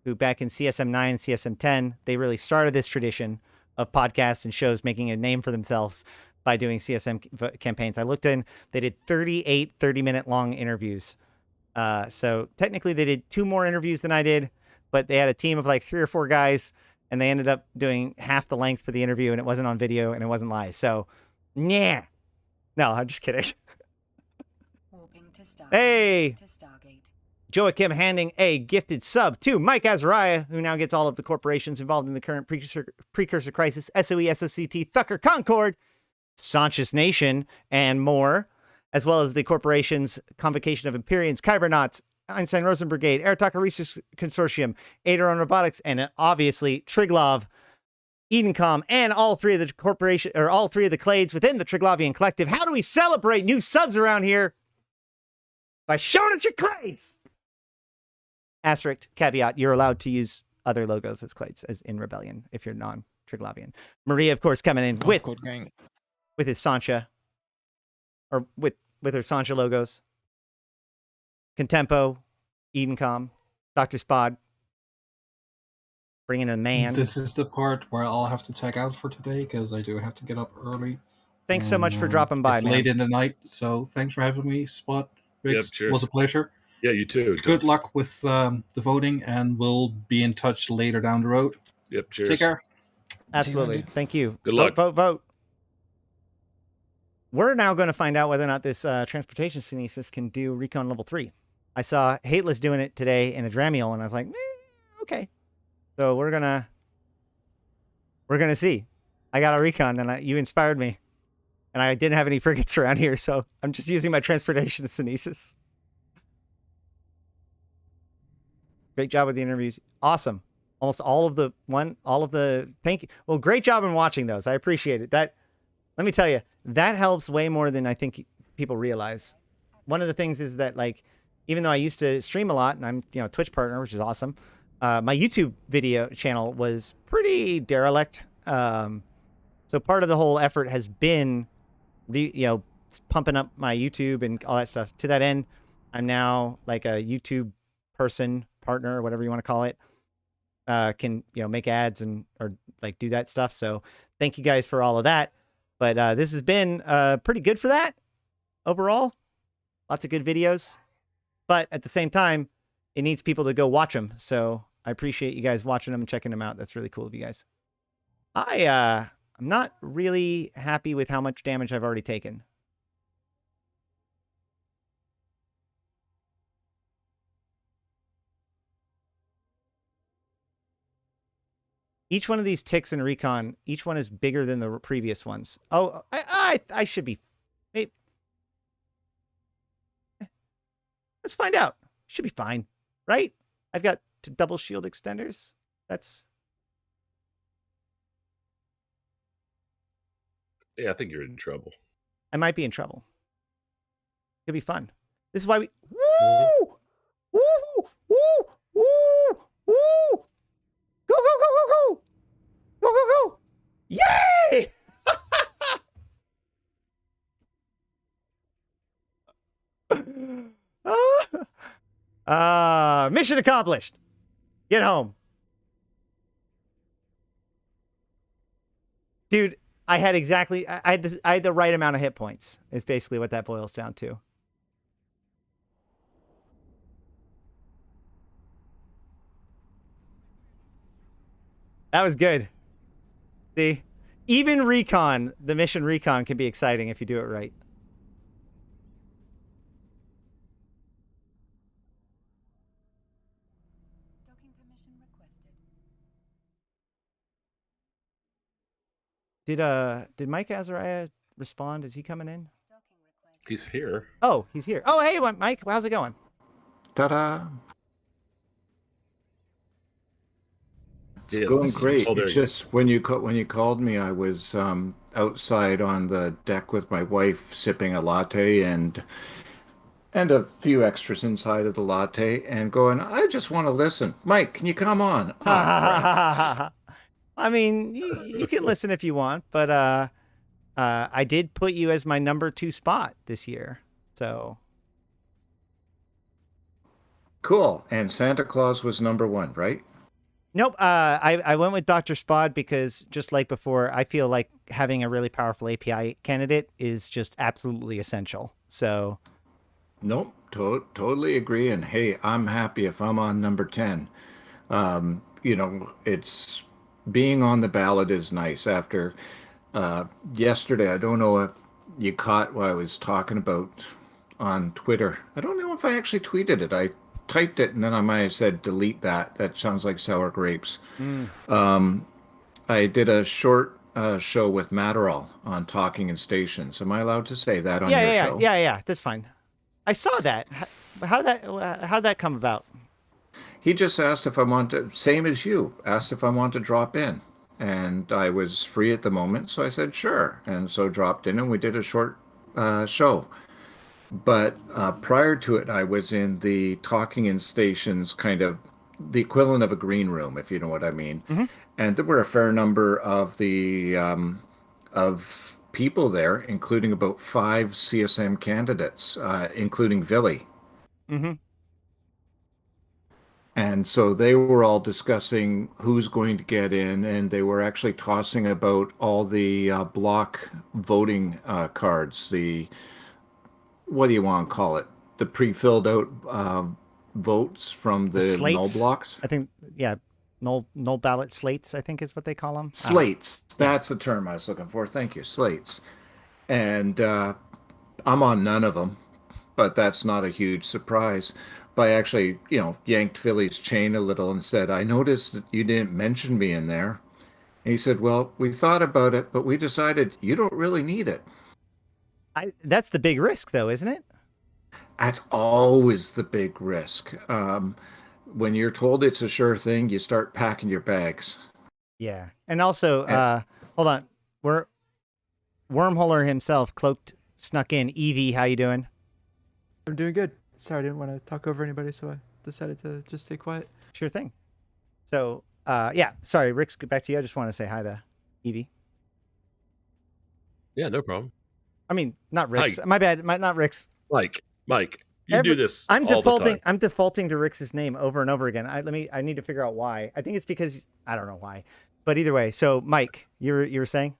who back in CSM 9, CSM 10, they really started this tradition of podcasts and shows making a name for themselves by doing CSM campaigns. I looked in, they did 38 30-minute long interviews. So technically they did 2 more interviews than I did, but they had a team of like 3 or 4 guys, and they ended up doing half the length for the interview, and it wasn't on video and it wasn't live. So, yeah. No, I'm just kidding. Warping to Stargate. Hey! To Stargate. Joachim handing a gifted sub to Mike Azariah, who now gets all of the corporations involved in the current precursor crisis, SOE, SOCT, Thucker, Concord, Sanchez Nation, and more, as well as the corporation's Convocation of Empyreans, Kybernauts, Einstein Rosen Brigade, Arataka Research Consortium, Aderon Robotics, and obviously Triglov, Edencom, and all three of the clades within the Triglavian Collective. How do we celebrate new subs around here? By showing us your clades! Asterisk, caveat, you're allowed to use other logos as clades, as in Rebellion, if you're non-Triglavian. Maria, of course, coming in with his Sancha, or with her Sancha logos. Contempo, Edencom, Dr. Spod, bringing in a man. This is the part where I'll have to check out for today because I do have to get up early. Thanks so much for dropping by, it's man. late in the night, so thanks for having me, Spot. Riggs, Yep, cheers. It was a pleasure. Yeah, you too. Good luck with the voting, and we'll be in touch later down the road. Yep, cheers. Take care. Absolutely. Thank you. Good luck. Vote. We're now going to find out whether or not this transportation synesis can do Recon Level 3. I saw Hateless doing it today in a Dramiel, and I was like, okay. So we're gonna see. I got a Recon, and you inspired me. And I didn't have any frigates around here, so I'm just using my transportation synesis. Great job with the interviews. Awesome. Almost all of the thank you. Well, great job in watching those. I appreciate it. Let me tell you, that helps way more than I think people realize. One of the things is that, like, even though I used to stream a lot, and I'm, a Twitch partner, which is awesome, my YouTube video channel was pretty derelict. So part of the whole effort has been, pumping up my YouTube and all that stuff. To that end, I'm now like a YouTube partner, whatever you want to call it. Can make ads or like do that stuff. So thank you guys for all of that. But this has been pretty good for that overall. Lots of good videos. But at the same time, it needs people to go watch them. So I appreciate you guys watching them and checking them out. That's really cool of you guys. I'm not really happy with how much damage I've already taken. Each one of these ticks in Recon, each one is bigger than the previous ones. Oh, I should be. Maybe. Let's find out. Should be fine, right? I've got double shield extenders. Yeah, I think you're in trouble. I might be in trouble. It'll be fun. This is why we. Woo! Woo! Woo! Woo! Woo! Go, go, go, go, go! Go, go, go! Yay! Mission accomplished. Get home. Dude, I had the right amount of hit points. Is basically what that boils down to. That was good. See? Even Recon, the mission Recon, can be exciting if you do it right. Docking permission requested. Did Mike Azariah respond? Is he coming in? Docking request. He's here. Oh, he's here. Oh, hey, Mike. How's it going? Ta-da! It's Yes, going great. oh, there It's you go. just when you called me, I was outside on the deck with my wife sipping a latte and a few extras inside of the latte and going, I just want to listen. Mike, can you come on? Oh, crap. I mean, you can listen if you want, but I did put you as my number 2 spot this year. So Cool. And Santa Claus was number 1, right? nope. I went with Dr. Spod because just like before, I feel like having a really powerful API candidate is just absolutely essential. So Nope. Totally agree. And hey, I'm happy if I'm on number 10. It's being on the ballot is nice. After yesterday, I don't know if you caught what I was talking about on Twitter. I don't know if I actually tweeted it. I typed it and then I might have said delete that. That sounds like sour grapes. Mm. I did a short show with Matterall on Talking in Stations. Am I allowed to say that on Yeah, your yeah, yeah, show? yeah, yeah. That's fine. I saw that. How'd that come about? He just asked if I want to, same as you, asked if I want to drop in. And I was free at the moment, so I said sure. And so dropped in and we did a short show. But prior to it, I was in the Talking in Stations kind of the equivalent of a green room, if you know what I mean. Mm-hmm. And there were a fair number of the of people there, including about 5 CSM candidates, including Villy. Mm-hmm. And so they were all discussing who's going to get in, and they were actually tossing about all the block voting cards, the what do you want to call it? The pre-filled out votes from The the null slates. blocks. I think, yeah, null ballot slates, I think is what they call them. Slates. Yeah. That's the term I was looking for. Thank you. Slates. And I'm on none of them, but that's not a huge surprise. But I actually, yanked Philly's chain a little and said, I noticed that you didn't mention me in there. And he said, well, we thought about it, but we decided you don't really need it. That's the big risk, though, isn't it? That's always the big risk. When you're told it's a sure thing, you start packing your bags. Yeah. And also, And hold on. Wormholer himself, cloaked, snuck in. Evie, how you doing? I'm doing good. Sorry, I didn't want to talk over anybody, so I decided to just stay quiet. Sure thing. So, yeah, sorry, Rick's back to you. I just want to say hi to Evie. Yeah, no problem. I mean, not Rick's. Hi. My bad. Not Rick's. Mike, you do this I'm all defaulting. the time. I'm defaulting to Rick's name over and over again. I need to figure out why. I think it's because I don't know why, but either way. So, Mike, you were saying?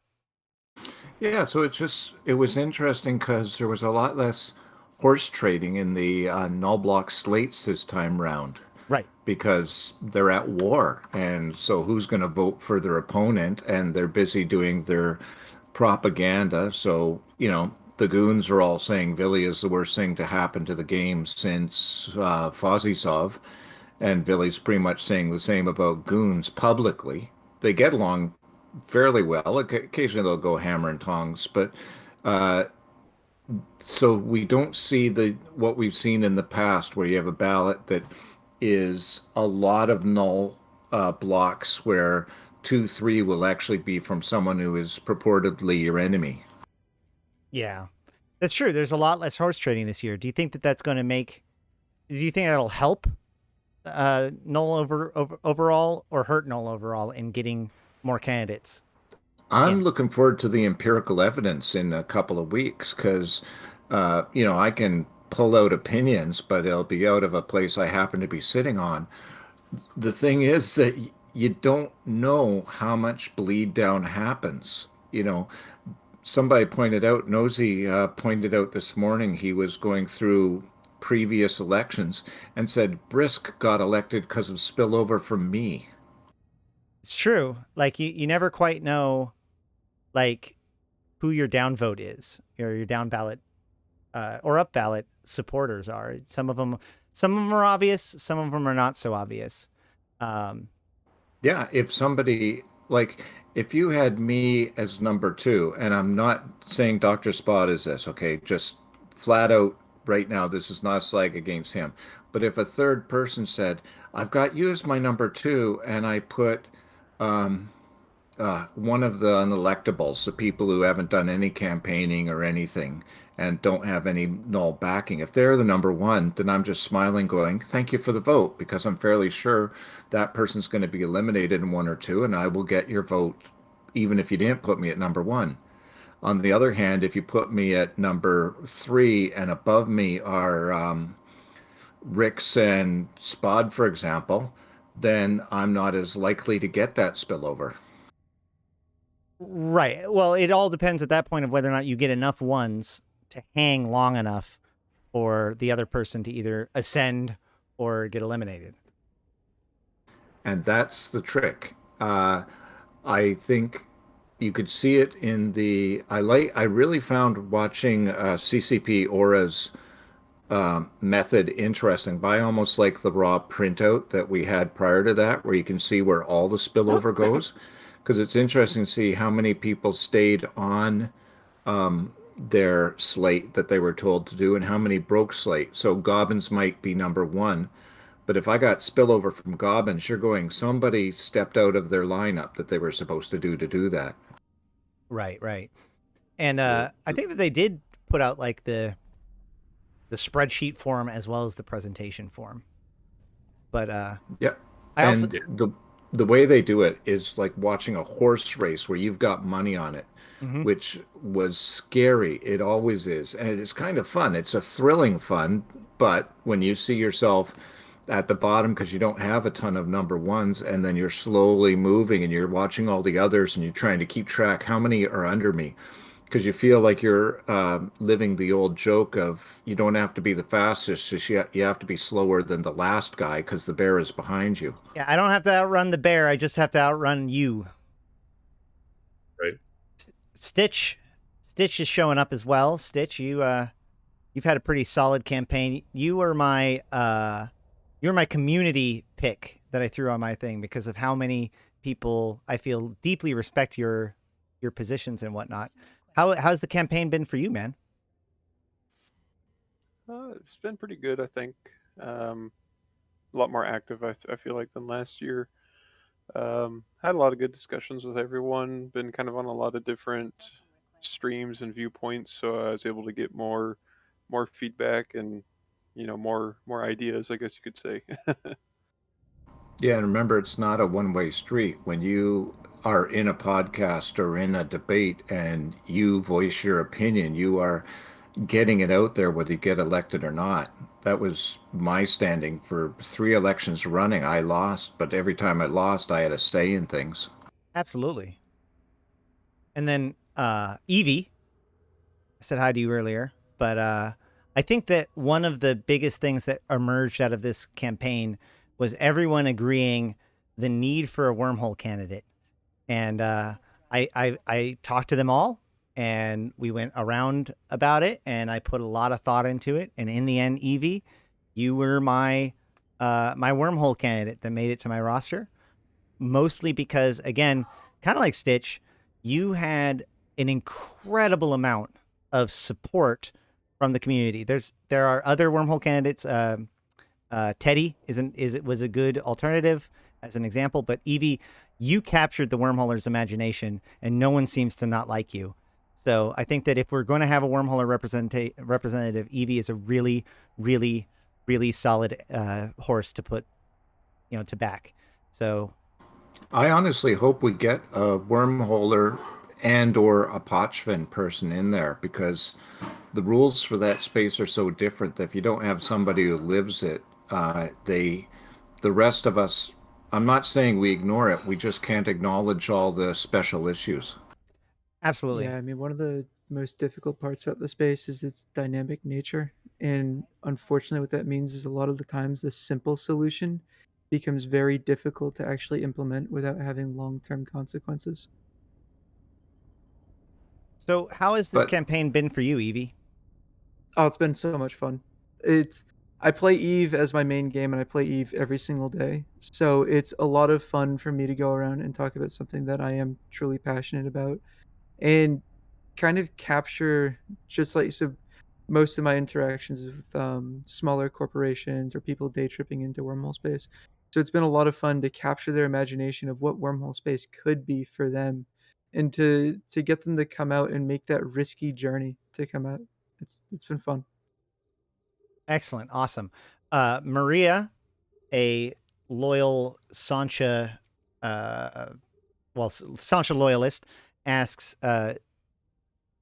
yeah, so it was interesting because there was a lot less horse trading in the null block slates this time round. Right. Because they're at war. And so who's going to vote for their opponent? And they're busy doing their propaganda. So, the goons are all saying Villy is the worst thing to happen to the game since Fozisov. And Villy's pretty much saying the same about goons publicly. They get along fairly well. Occasionally they'll go hammer and tongs, but so we don't see what we've seen in the past where you have a ballot that is a lot of null blocks where 2-3 will actually be from someone who is purportedly your enemy. Yeah, that's true. There's a lot less horse trading this year. Do you think that that's going to make? Do you think that'll help null overall or hurt null overall in getting more candidates? I'm looking forward to the empirical evidence in a couple of weeks because, I can pull out opinions, but it'll be out of a place I happen to be sitting on. The thing is that you don't know how much bleed down happens. Somebody pointed out, Nosy pointed out this morning, he was going through previous elections and said Brisk got elected because of spillover from me. It's true. Like you never quite know, like who your downvote is, or your down ballot or up ballot supporters are. Some of them are obvious. Some of them are not so obvious. Yeah, if somebody if you had me as number 2, and I'm not saying Dr. Spot is this, okay, just flat out right now, this is not a slag against him. But if a third person said, I've got you as my number 2, and I put one of the unelectables, the people who haven't done any campaigning or anything and don't have any null backing, if they're the number 1, then I'm just smiling going, thank you for the vote, because I'm fairly sure that person's going to be eliminated in 1 or 2, and I will get your vote even if you didn't put me at number 1. On the other hand, if you put me at number 3 and above me are Ricks and Spod, for example, then I'm not as likely to get that spillover. Right. Well, it all depends at that point of whether or not you get enough ones to hang long enough for the other person to either ascend or get eliminated. And that's the trick. I think you could see it in the. I really found watching CCP Aura's method interesting. But I almost like the raw printout that we had prior to that, where you can see where all the spillover goes, because it's interesting to see how many people stayed on their slate that they were told to do and how many broke slate. So Gobbins might be number one, but if I got spillover from Gobbins, you're going somebody stepped out of their lineup that they were supposed to do that. Right, right. And I think that they did put out like the spreadsheet form as well as the presentation form. But Yeah. I also And the way they do it is like watching a horse race where you've got money on it, Mhm. which was scary. It always is. And it's kind of fun. It's a thrilling fun, but when you see yourself at the bottom because you don't have a ton of number ones and then you're slowly moving and you're watching all the others and you're trying to keep track how many are under me because you feel like you're living the old joke of you don't have to be the fastest, just you have to be slower than the last guy because the bear is behind you. yeah, I don't have to outrun the bear. I just have to outrun you. Right. Stitch is showing up as well. Stitch, you've had a pretty solid campaign. You were my community pick that I threw on my thing because of how many people I feel deeply respect your positions and whatnot. How's the campaign been for you, man? It's been pretty good, I think. A lot more active, I feel like, than last year. Had a lot of good discussions with everyone. Been kind of on a lot of different streams and viewpoints, so I was able to get more feedback and more ideas, I guess you could say. Yeah, and remember, it's not a one-way street. When you are in a podcast or in a debate and you voice your opinion, you are getting it out there whether you get elected or not. That was my standing for 3 elections running. I lost, but every time I lost, I had a say in things. Absolutely. And then Evie, I said hi to you earlier, but I think that one of the biggest things that emerged out of this campaign was everyone agreeing the need for a wormhole candidate. And I talked to them all, and we went around about it, and I put a lot of thought into it. And in the end, Evie, you were my my wormhole candidate that made it to my roster. Mostly because, again, kind of like Stitch, you had an incredible amount of support from the community. There are other wormhole candidates. Teddy was a good alternative as an example, but Evie, you captured the wormholer's imagination, and no one seems to not like you. So I think that if we're going to have a wormholer representative, Evie is a really, really, really solid horse to put, to back. So I honestly hope we get a wormholer and or a Potchvin person in there because the rules for that space are so different that if you don't have somebody who lives it, the rest of us, I'm not saying we ignore it, we just can't acknowledge all the special issues. absolutely. Yeah, I mean, one of the most difficult parts about the space is its dynamic nature. And unfortunately, what that means is a lot of the times the simple solution becomes very difficult to actually implement without having long term consequences. So how has this But campaign been for you, Evie? Oh, it's been so much fun. It's I play Eve as my main game and I play Eve every single day. So it's a lot of fun for me to go around and talk about something that I am truly passionate about and kind of capture just like so most of my interactions with smaller corporations or people day tripping into wormhole space. So it's been a lot of fun to capture their imagination of what wormhole space could be for them and to get them to come out and make that risky journey to come out. It's been fun. Excellent, awesome. Maria, a loyal Sancha, Sancha loyalist, asks.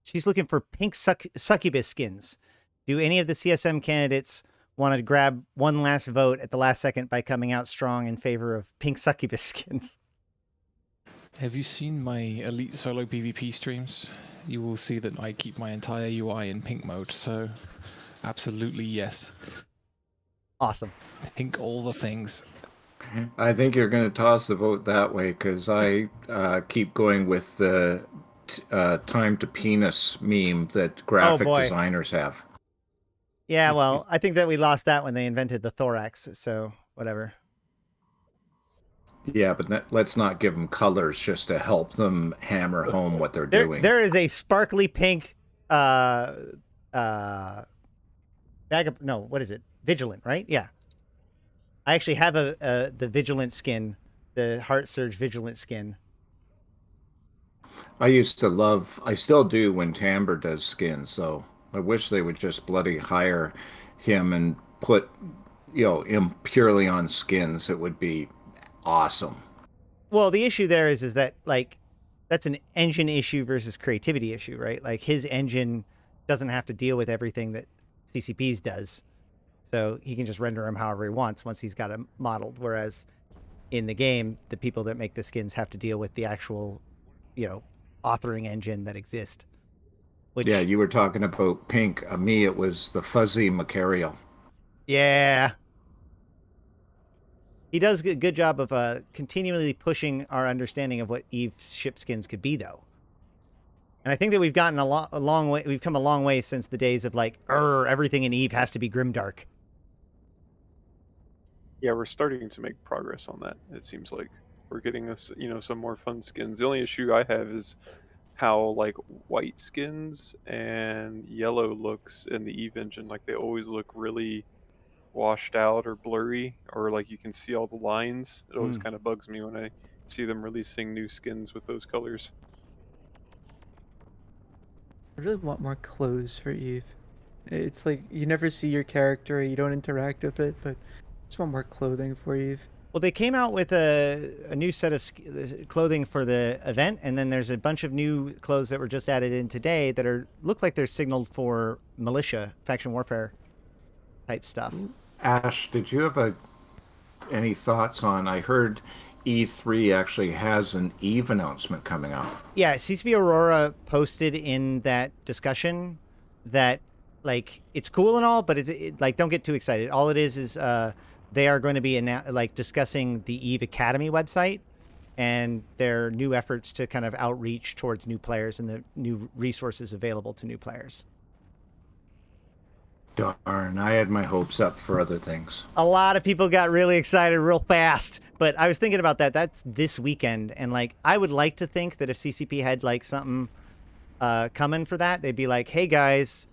She's looking for pink succubus skins. Do any of the CSM candidates want to grab one last vote at the last second by coming out strong in favor of pink succubus skins? Have you seen my Elite Solo PvP streams? You will see that I keep my entire UI in pink mode, so absolutely yes. Awesome. Pink all the things. I think you're going to toss the vote that way because I keep going with the time to penis meme that Oh graphic boy. designers have. Yeah, well, I think that we lost that when they invented the thorax, so whatever. Yeah, but let's not give them colors just to help them hammer home what they're There doing. there is a sparkly pink uh bag of, no, what is it? Vigilant, right? Yeah. I actually have the Vigilant skin, the Heart Surge Vigilant skin. I used to love, I still do when Timbre does skins, so I wish they would just bloody hire him and put, him purely on skins. It would be awesome. Well, the issue there is that like that's an engine issue versus creativity issue, right? Like his engine doesn't have to deal with everything that CCP's does. So he can just render them however he wants once he's got them modeled. Whereas in the game, the people that make the skins have to deal with the actual, authoring engine that exists. Which, Yeah, you were talking about pink. Me, it was the fuzzy Macarial. yeah, he does a good job of continually pushing our understanding of what Eve ship skins could be, though. And I think that we've gotten a long way. We've come a long way since the days of like, everything in Eve has to be grimdark. Yeah, we're starting to make progress on that. It seems like we're getting us, some more fun skins. The only issue I have is how like white skins and yellow looks in the Eve engine. Like they always look really washed out or blurry, or like you can see all the lines. It always kind of bugs me when I see them releasing new skins with those colors. I really want more clothes for Eve. It's like you never see your character, you don't interact with it, but I just want more clothing for Eve. Well, they came out with a new set of clothing for the event, and then there's a bunch of new clothes that were just added in today that look like they're signaled for militia, faction warfare type stuff. Ash, did you have any thoughts on? I heard E3 actually has an Eve announcement coming up. Yeah, CCP Aurora posted in that discussion that like it's cool and all, but like don't get too excited. All it is they are going to be discussing the Eve Academy website and their new efforts to kind of outreach towards new players and the new resources available to new players. Darn, I had my hopes up for other things. A lot of people got really excited real fast, but I was thinking about that. That's this weekend, and like I would like to think that if CCP had like something coming for that, they'd be like, "Hey guys,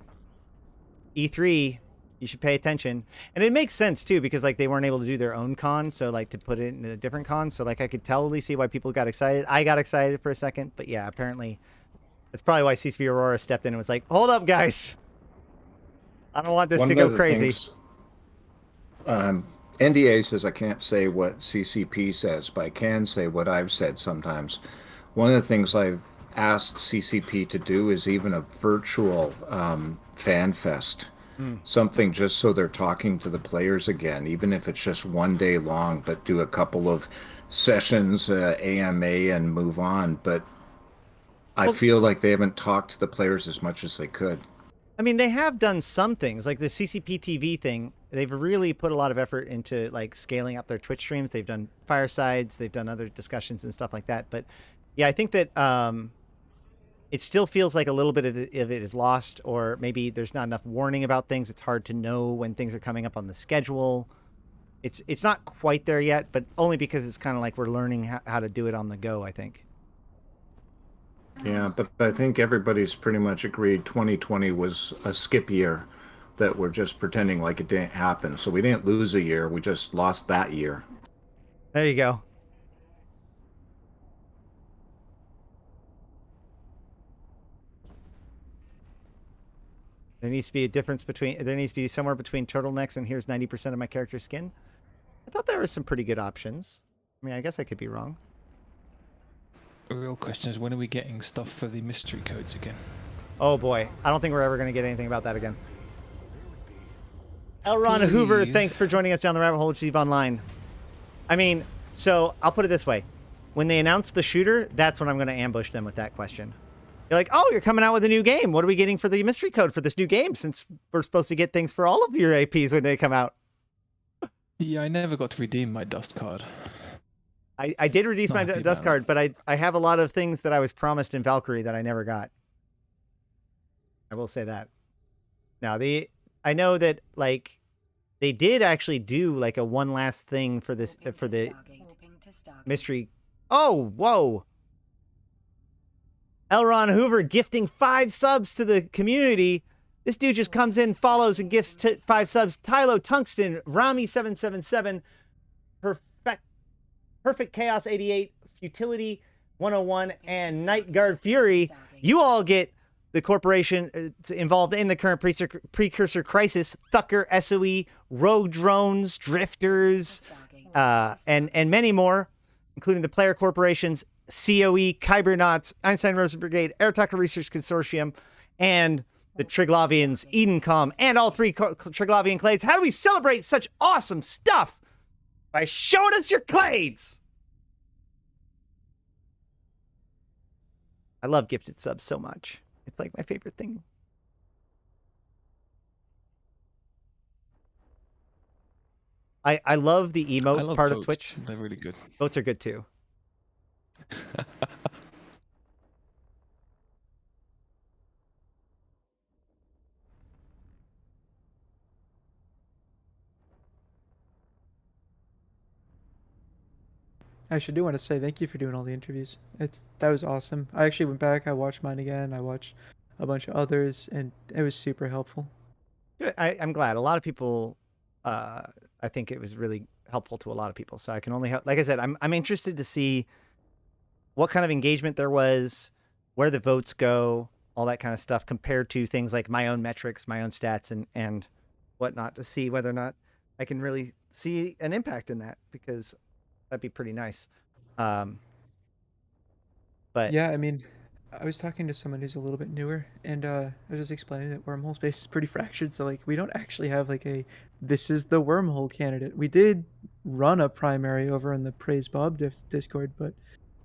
E3, you should pay attention." And it makes sense too because like they weren't able to do their own con, so like to put it in a different con. So like I could totally see why people got excited. I got excited for a second, but yeah, apparently that's probably why CCP Aurora stepped in and was like, "Hold up, guys. I don't want this to go crazy." NDA says I can't say what CCP says, but I can say what I've said sometimes. One of the things I've asked CCP to do is even a virtual fan fest. Something just so they're talking to the players again, even if it's just one day long, but do a couple of sessions, AMA, and move on. But I feel like they haven't talked to the players as much as they could. I mean, they have done some things, like the CCP TV thing. They've really put a lot of effort into like scaling up their Twitch streams. They've done firesides, they've done other discussions and stuff like that. But yeah, I think that it still feels like a little bit of it is lost, or maybe there's not enough warning about things. It's hard to know when things are coming up on the schedule. It's not quite there yet, but only because it's kind of like we're learning how to do it on the go, I think. Yeah, but I think everybody's pretty much agreed 2020 was a skip year that we're just pretending like it didn't happen. So we didn't lose a year, we just lost that year. There you go. There needs to be somewhere between turtlenecks and here's 90% of my character's skin. I thought there were some pretty good options. I mean, I guess I could be wrong. The real question is, when are we getting stuff for the mystery codes again? Oh boy, I don't think we're ever going to get anything about that again. Elron Hoover, thanks for joining us down the rabbit hole with Eve Online. I mean, so I'll put it this way. When they announce the shooter, that's when I'm going to ambush them with that question. You're like, "Oh, you're coming out with a new game. What are we getting for the mystery code for this new game? Since we're supposed to get things for all of your APs when they come out." Yeah, I never got to redeem my dust card. I did reduce Not my happy dust about card, but I have a lot of things that I was promised in Valkyrie that I never got. I will say that. Now I know that like they did actually do like a one last thing for this for the mystery. Oh, whoa! Elron Hoover gifting 5 subs to the community. This dude just comes in, follows, and gifts 5 subs. Tylo Tungsten, Rami777, Perfect Chaos 88, Futility 101, and Night Guard Fury. You all get the corporation involved in the current precursor crisis. Thucker, SOE, Rogue Drones, Drifters, and many more, including the player corporations, CoE, Kybernauts, Einstein Rosen Brigade, Air Tucker Research Consortium, and the Triglavians, Edencom, and all 3 Triglavian clades. How do we celebrate such awesome stuff? By showing us your clades! I love gifted subs so much. It's like my favorite thing. I love the emote part votes. of Twitch. They're really good. Votes are good too. I should do want to say thank you for doing all the interviews. That was awesome. I actually went back, I watched mine again, I watched a bunch of others, and it was super helpful. I'm glad. A lot of people, I think it was really helpful to a lot of people. So I can only help. Like I said, I'm interested to see what kind of engagement there was, where the votes go, all that kind of stuff, compared to things like my own metrics, my own stats, and whatnot, to see whether or not I can really see an impact in that, because that'd be pretty nice. But yeah, I mean, I was talking to someone who's a little bit newer, and I was just explaining that wormhole space is pretty fractured. So like, we don't actually have like this is the wormhole candidate. We did run a primary over in the Praise Bob Discord, but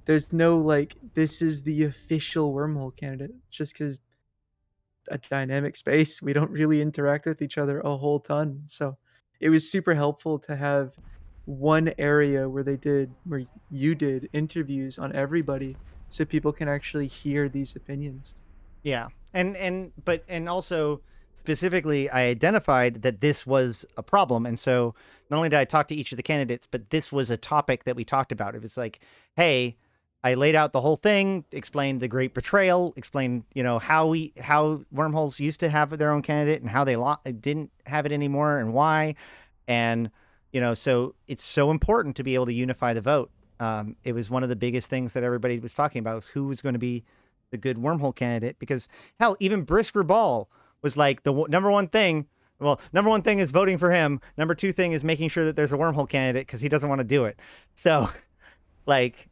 there's no like this is the official wormhole candidate. Just because a dynamic space, we don't really interact with each other a whole ton. So it was super helpful to have one area where you did interviews on everybody, so people can actually hear these opinions. yeah, and also specifically, I identified that this was a problem, and so not only did I talk to each of the candidates, but this was a topic that we talked about. It was like, hey, I laid out the whole thing, explained the great betrayal, explained how wormholes used to have their own candidate and how they didn't have it anymore and why, and so it's so important to be able to unify the vote. It was one of the biggest things that everybody was talking about, was who was going to be the good wormhole candidate, because hell, even Brisk Ball was like the number one thing. Well, number one thing is voting for him. Number 2 thing is making sure that there's a wormhole candidate, because he doesn't want to do it. So, like,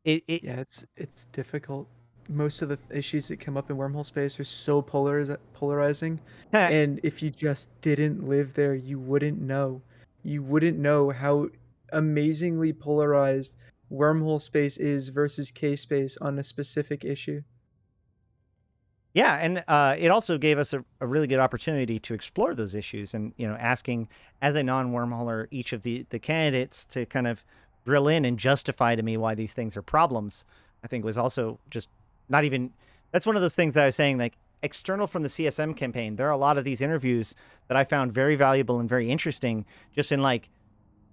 yeah, it's difficult. Most of the issues that come up in wormhole space are so polarizing, and if you just didn't live there, you wouldn't know. You wouldn't know how amazingly polarized wormhole space is versus K space on a specific issue. Yeah, and it also gave us a really good opportunity to explore those issues, and asking, as a non-wormholer, each of the candidates to kind of drill in and justify to me why these things are problems. I think was also just not even. That's one of those things that I was saying, like, external from the CSM campaign. There are a lot of these interviews that I found very valuable and very interesting, just in like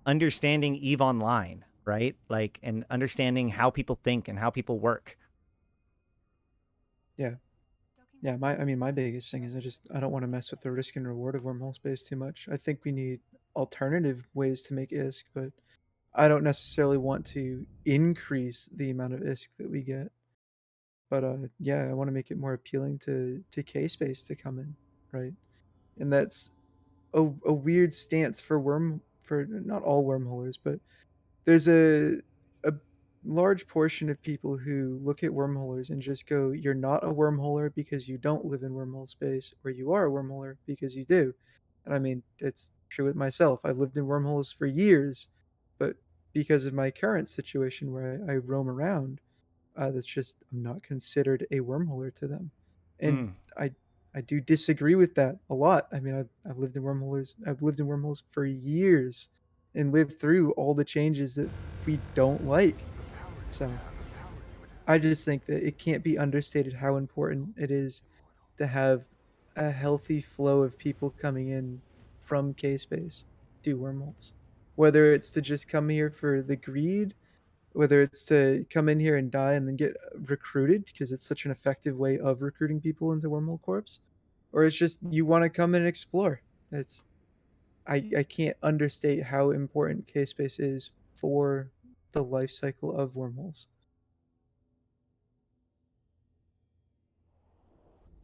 understanding EVE Online, right? Like, and understanding how people think and how people work. Yeah. Yeah, my biggest thing is I don't want to mess with the risk and reward of wormhole space too much. I think we need alternative ways to make ISK, but I don't necessarily want to increase the amount of ISK that we get. But yeah, I want to make it more appealing to K space to come in, right? And that's a weird stance for not all wormholers, but there's a large portion of people who look at wormholers and just go, "You're not a wormholer because you don't live in wormhole space, or you are a wormholer because you do." And I mean, it's true with myself. I've lived in wormholes for years, but because of my current situation where I roam around, that's just I'm not considered a wormholer to them, and I I do disagree with that a lot. I mean, I've lived in wormholes. I've lived in wormholes for years, and lived through all the changes that we don't like. So I just think that it can't be understated how important it is to have a healthy flow of people coming in from K space to wormholes. Whether it's to just come here for the greed, whether it's to come in here and die and then get recruited because it's such an effective way of recruiting people into Wormhole Corps, or it's just you want to come in and explore. It's I can't understate how important K space is for the life cycle of wormholes.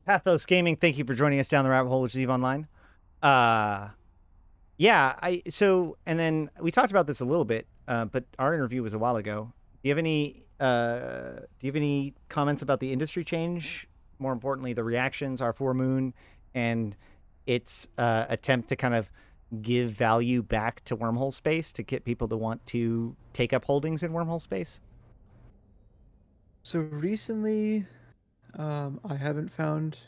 Pathos Gaming, thank you for joining us down the rabbit hole with Eve Online. Uh, yeah, and then we talked about this a little bit, but our interview was a while ago. Do you have any comments about the industry change? More importantly, the reactions, R4 Moon, and its attempt to kind of give value back to wormhole space to get people to want to take up holdings in wormhole space? So recently, I haven't found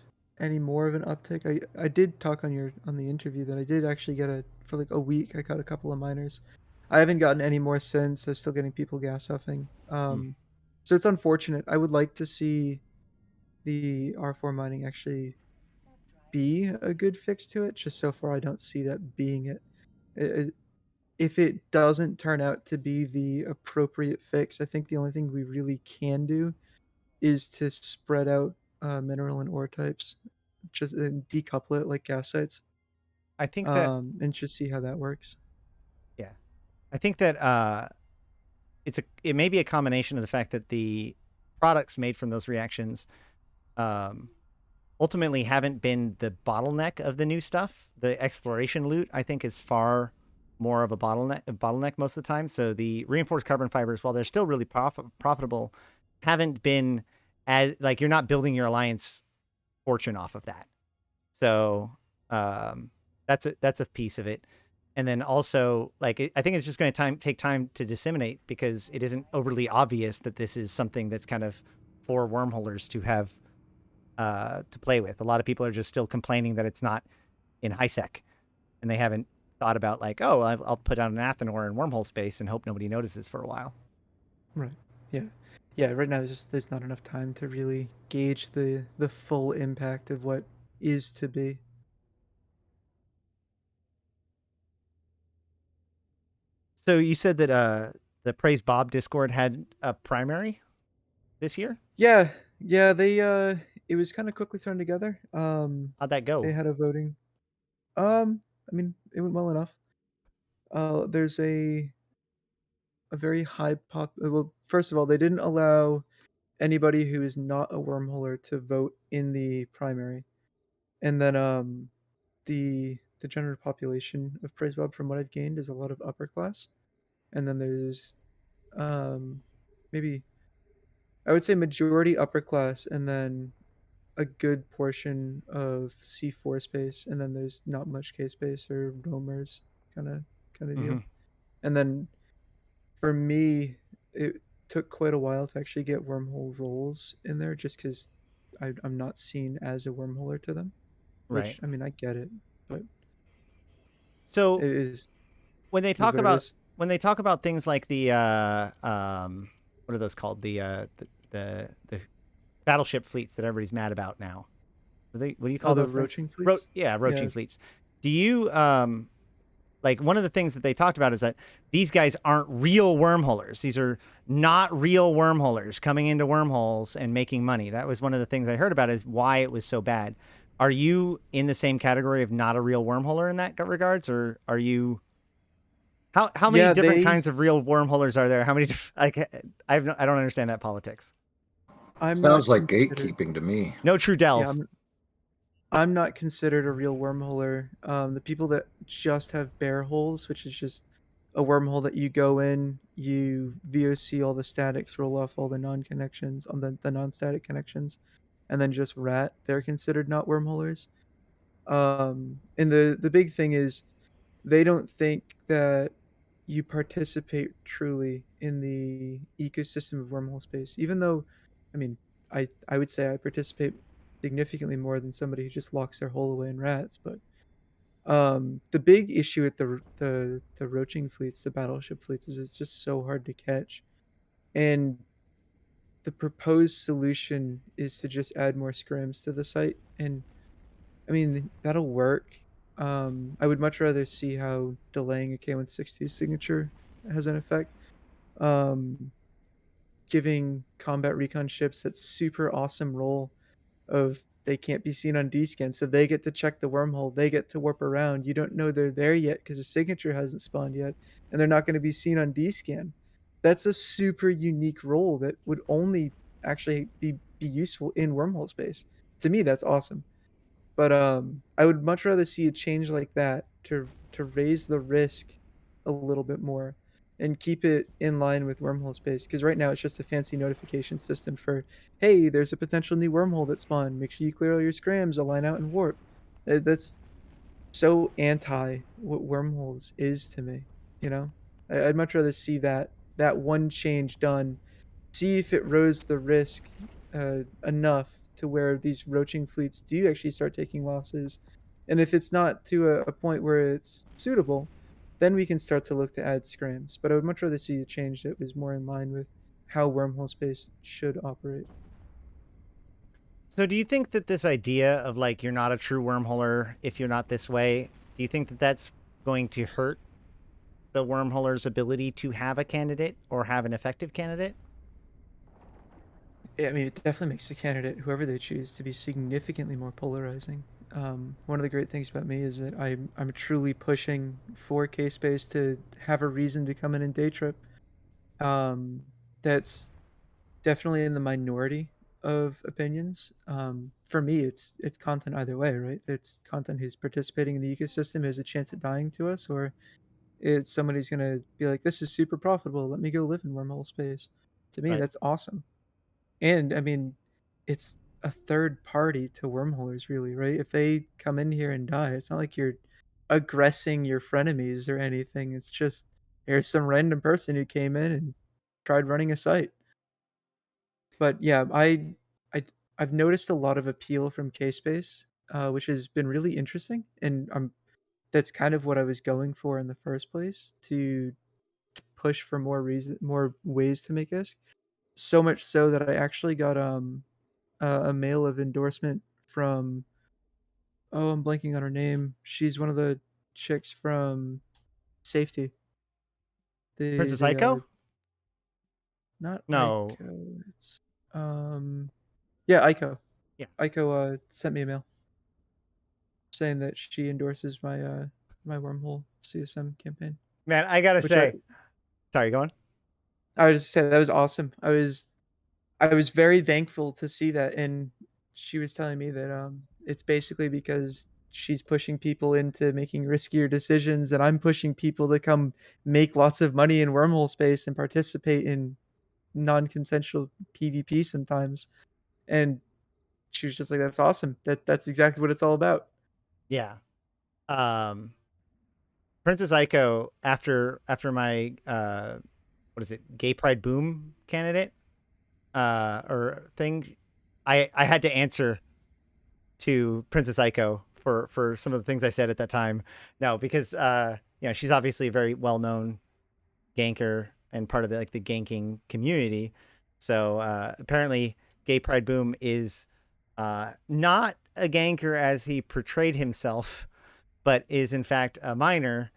any more of an uptick. I did talk on the interview that I did actually get for like a week. I got a couple of miners. I haven't gotten any more since. I'm still getting people gas huffing. So it's unfortunate. I would like to see the R4 mining actually be a good fix to it. Just so far, I don't see that being it. If it doesn't turn out to be the appropriate fix, I think the only thing we really can do is to spread out mineral and ore types, just decouple it like gas sites, I think that and just see how that works. yeah, I think that it may be a combination of the fact that the products made from those reactions ultimately haven't been the bottleneck of the new stuff. The exploration loot, I think, is far more of a bottleneck most of the time. So the reinforced carbon fibers, while they're still really profitable, haven't been as like you're not building your alliance fortune off of that. So that's a piece of it. And then also, like, I think it's just going to take time to disseminate because it isn't overly obvious that this is something that's kind of for wormholers to have to play with. A lot of people are just still complaining that it's not in HiSec, and they haven't thought about like, oh, I'll put out an Athenor in wormhole space and hope nobody notices for a while. Right. Yeah. Yeah. Right now, there's not enough time to really gauge the full impact of what is to be. So you said that the Praise Bob Discord had a primary this year. Yeah. Yeah. They it was kind of quickly thrown together. How'd that go? They had a voting. I mean, it went well enough. There's a very high pop. Well, first of all, they didn't allow anybody who is not a wormholer to vote in the primary, and then the general population of Praise Bob, from what I've gained, is a lot of upper class, and then there's maybe I would say majority upper class, and then a good portion of C4 space, and then there's not much K space or roamers kind of deal. And then for me, it took quite a while to actually get wormhole roles in there, just because I'm not seen as a wormholer to them. Right. Which I mean, I get it, but So it is when they is talk what it about is. things like the what are those called, the battleship fleets that everybody's mad about now, what do you call Oh, the those things? roaching fleets. Roaching Yeah, fleets. Do you like, one of the things that they talked about is that these guys aren't real wormholers. These are not real wormholers coming into wormholes and making money. That was one of the things I heard about, is why it was so bad. Are you in the same category of not a real wormholer in that regards, or are you? How many yeah. different kinds of real wormholers are there? How many? Like, I don't understand that politics. I'm Sounds not like considered. gatekeeping to me. No true Yeah, delve. I'm not considered a real wormholer. The people that just have bear holes, which is just a wormhole that you go in, you VOC all the statics, roll off all the non-connections on the non-static connections, and then just rat. They're considered not wormholers. And the big thing is they don't think that you participate truly in the ecosystem of wormhole space. Even though, I mean, I would say I participate significantly more than somebody who just locks their hole away in rats. But the big issue with the roaching fleets, the battleship fleets, is it's just so hard to catch. And the proposed solution is to just add more scrims to the site, and I mean that'll work. I would much rather see how delaying a K162 signature has an effect. Um, Giving combat recon ships that super awesome role of they can't be seen on D-scan, so they get to check the wormhole, they get to warp around. You don't know they're there yet because the signature hasn't spawned yet, and they're not going to be seen on D-scan. That's a super unique role that would only actually be useful in wormhole space. To me, that's awesome. But I would much rather see a change like that to raise the risk a little bit more and keep it in line with wormhole space. Because right now it's just a fancy notification system for, hey, there's a potential new wormhole that spawned. Make sure you clear all your scrams, align out, and warp. That's so anti what wormholes is to me. You know, I'd much rather see that one change done, see if it rose the risk enough to where these roaching fleets do actually start taking losses. And if it's not to a point where it's suitable, then we can start to look to add scrims. But I would much rather see a change that was more in line with how wormhole space should operate. So do you think that this idea of like you're not a true wormholer if you're not this way, do you think that that's going to hurt the wormholer's ability to have a candidate or have an effective candidate? Yeah, I mean, it definitely makes the candidate, whoever they choose, to be significantly more polarizing. One of the great things about me is that I'm truly pushing for K-Space to have a reason to come in and day trip. That's definitely in the minority of opinions. For me, it's content either way, right? It's content who's participating in the ecosystem, has a chance at dying to us, or it's somebody who's gonna be like, "This is super profitable. Let me go live in wormhole space." To me, Right. that's awesome. And I mean, it's a third party to wormholers, really, right? If they come in here and die, it's not like you're aggressing your frenemies or anything. It's just there's some random person who came in and tried running a site. But yeah, I I've noticed a lot of appeal from K-Space, which has been really interesting, and that's kind of what I was going for in the first place, to push for more ways to make ISK. So much so that I actually got a mail of endorsement from, oh, I'm blanking on her name. She's one of the chicks from Safety. Princess The Aiko? not No. Aiko. It's yeah, Aiko. Yeah. Aiko sent me a mail saying that she endorses my wormhole CSM campaign. Man, I gotta Which I say, sorry, go on. I was just saying that was awesome. I was very thankful to see that, and she was telling me that it's basically because she's pushing people into making riskier decisions, and I'm pushing people to come make lots of money in wormhole space and participate in non-consensual PvP sometimes. And she was just like, "That's awesome. That's exactly what it's all about." Yeah. Um, Princess Aiko, after my what is it, Gay Pride Boom candidate or thing, I had to answer to Princess Aiko for some of the things I said at that time. No, because you know, she's obviously a very well known ganker and part of the like the ganking community. So apparently, Gay Pride Boom is not a ganker as he portrayed himself, but is in fact a miner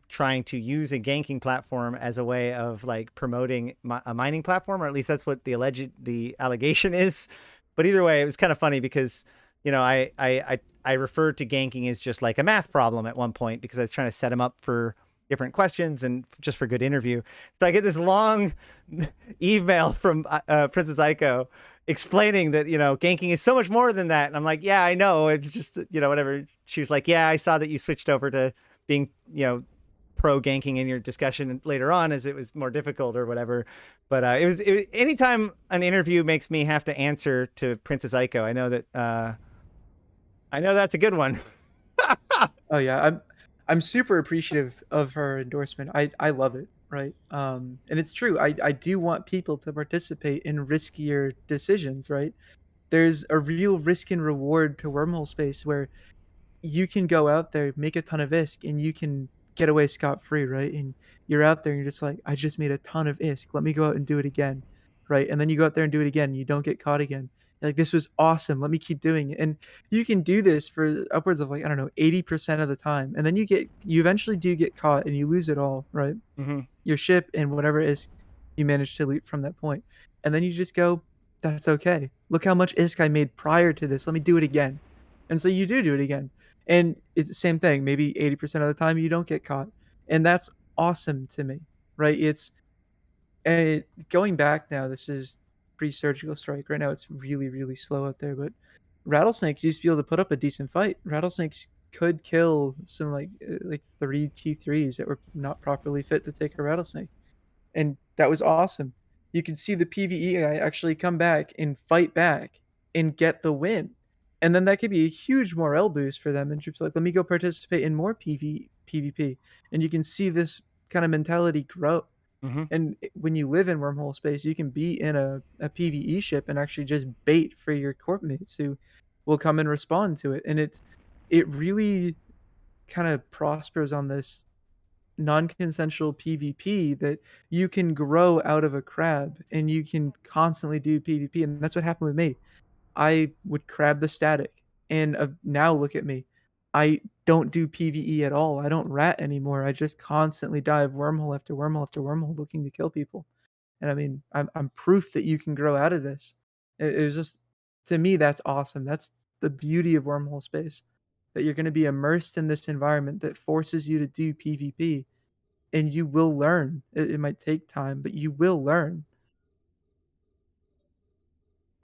trying to use a ganking platform as a way of like promoting a mining platform, or at least that's what the allegation is. But either way, it was kind of funny because you know I referred to ganking as just like a math problem at one point because I was trying to set him up for different questions and just for good interview. So I get this long email from Princess Aiko explaining that, you know, ganking is so much more than that. And I'm like, yeah, I know. It's just, you know, whatever. She was like, yeah, I saw that you switched over to being, you know, pro ganking in your discussion later on as it was more difficult or whatever. But it was anytime an interview makes me have to answer to Princess Aiko, I know that's a good one. Oh yeah, I'm super appreciative of her endorsement. I love it, right? And it's true. I do want people to participate in riskier decisions, right? there's a real risk and reward to wormhole space where you can go out there, make a ton of ISK, and you can get away scot free, right? And you're out there and you're just like, I just made a ton of ISK. Let me go out and do it again, right? And then you go out there and do it again. And you don't get caught again. You're like, this was awesome. Let me keep doing it. And you can do this for upwards of like, I don't know, 80% of the time. And then you eventually do get caught and you lose it all, right? Mm-hmm. Your ship and whatever it is you manage to loot from that point. And then you just go, that's okay. Look how much ISK I made prior to this. Let me do it again. And so you do it again. And it's the same thing. Maybe 80% of the time you don't get caught. And that's awesome to me, right? It's going back now, this is pre-surgical strike. Right now it's really, really slow out there. But rattlesnakes used to be able to put up a decent fight. Rattlesnakes could kill some like 3 T3s that were not properly fit to take a rattlesnake. And that was awesome. You can see the PvE guy actually come back and fight back and get the win. And then that could be a huge morale boost for them. And troops like, let me go participate in more PvP. And you can see this kind of mentality grow. Mm-hmm. And when you live in wormhole space, you can be in a PvE ship and actually just bait for your corp mates who will come and respond to it. And it really kind of prospers on this non-consensual PvP that you can grow out of a crab and you can constantly do PvP. And that's what happened with me. I would crab the static, and now look at me. I don't do PvE at all. I don't rat anymore. I just constantly dive wormhole after wormhole after wormhole looking to kill people. And I mean, I'm proof that you can grow out of this. It was just, to me, that's awesome. That's the beauty of wormhole space, that you're going to be immersed in this environment that forces you to do PvP, and you will learn. It might take time, but you will learn.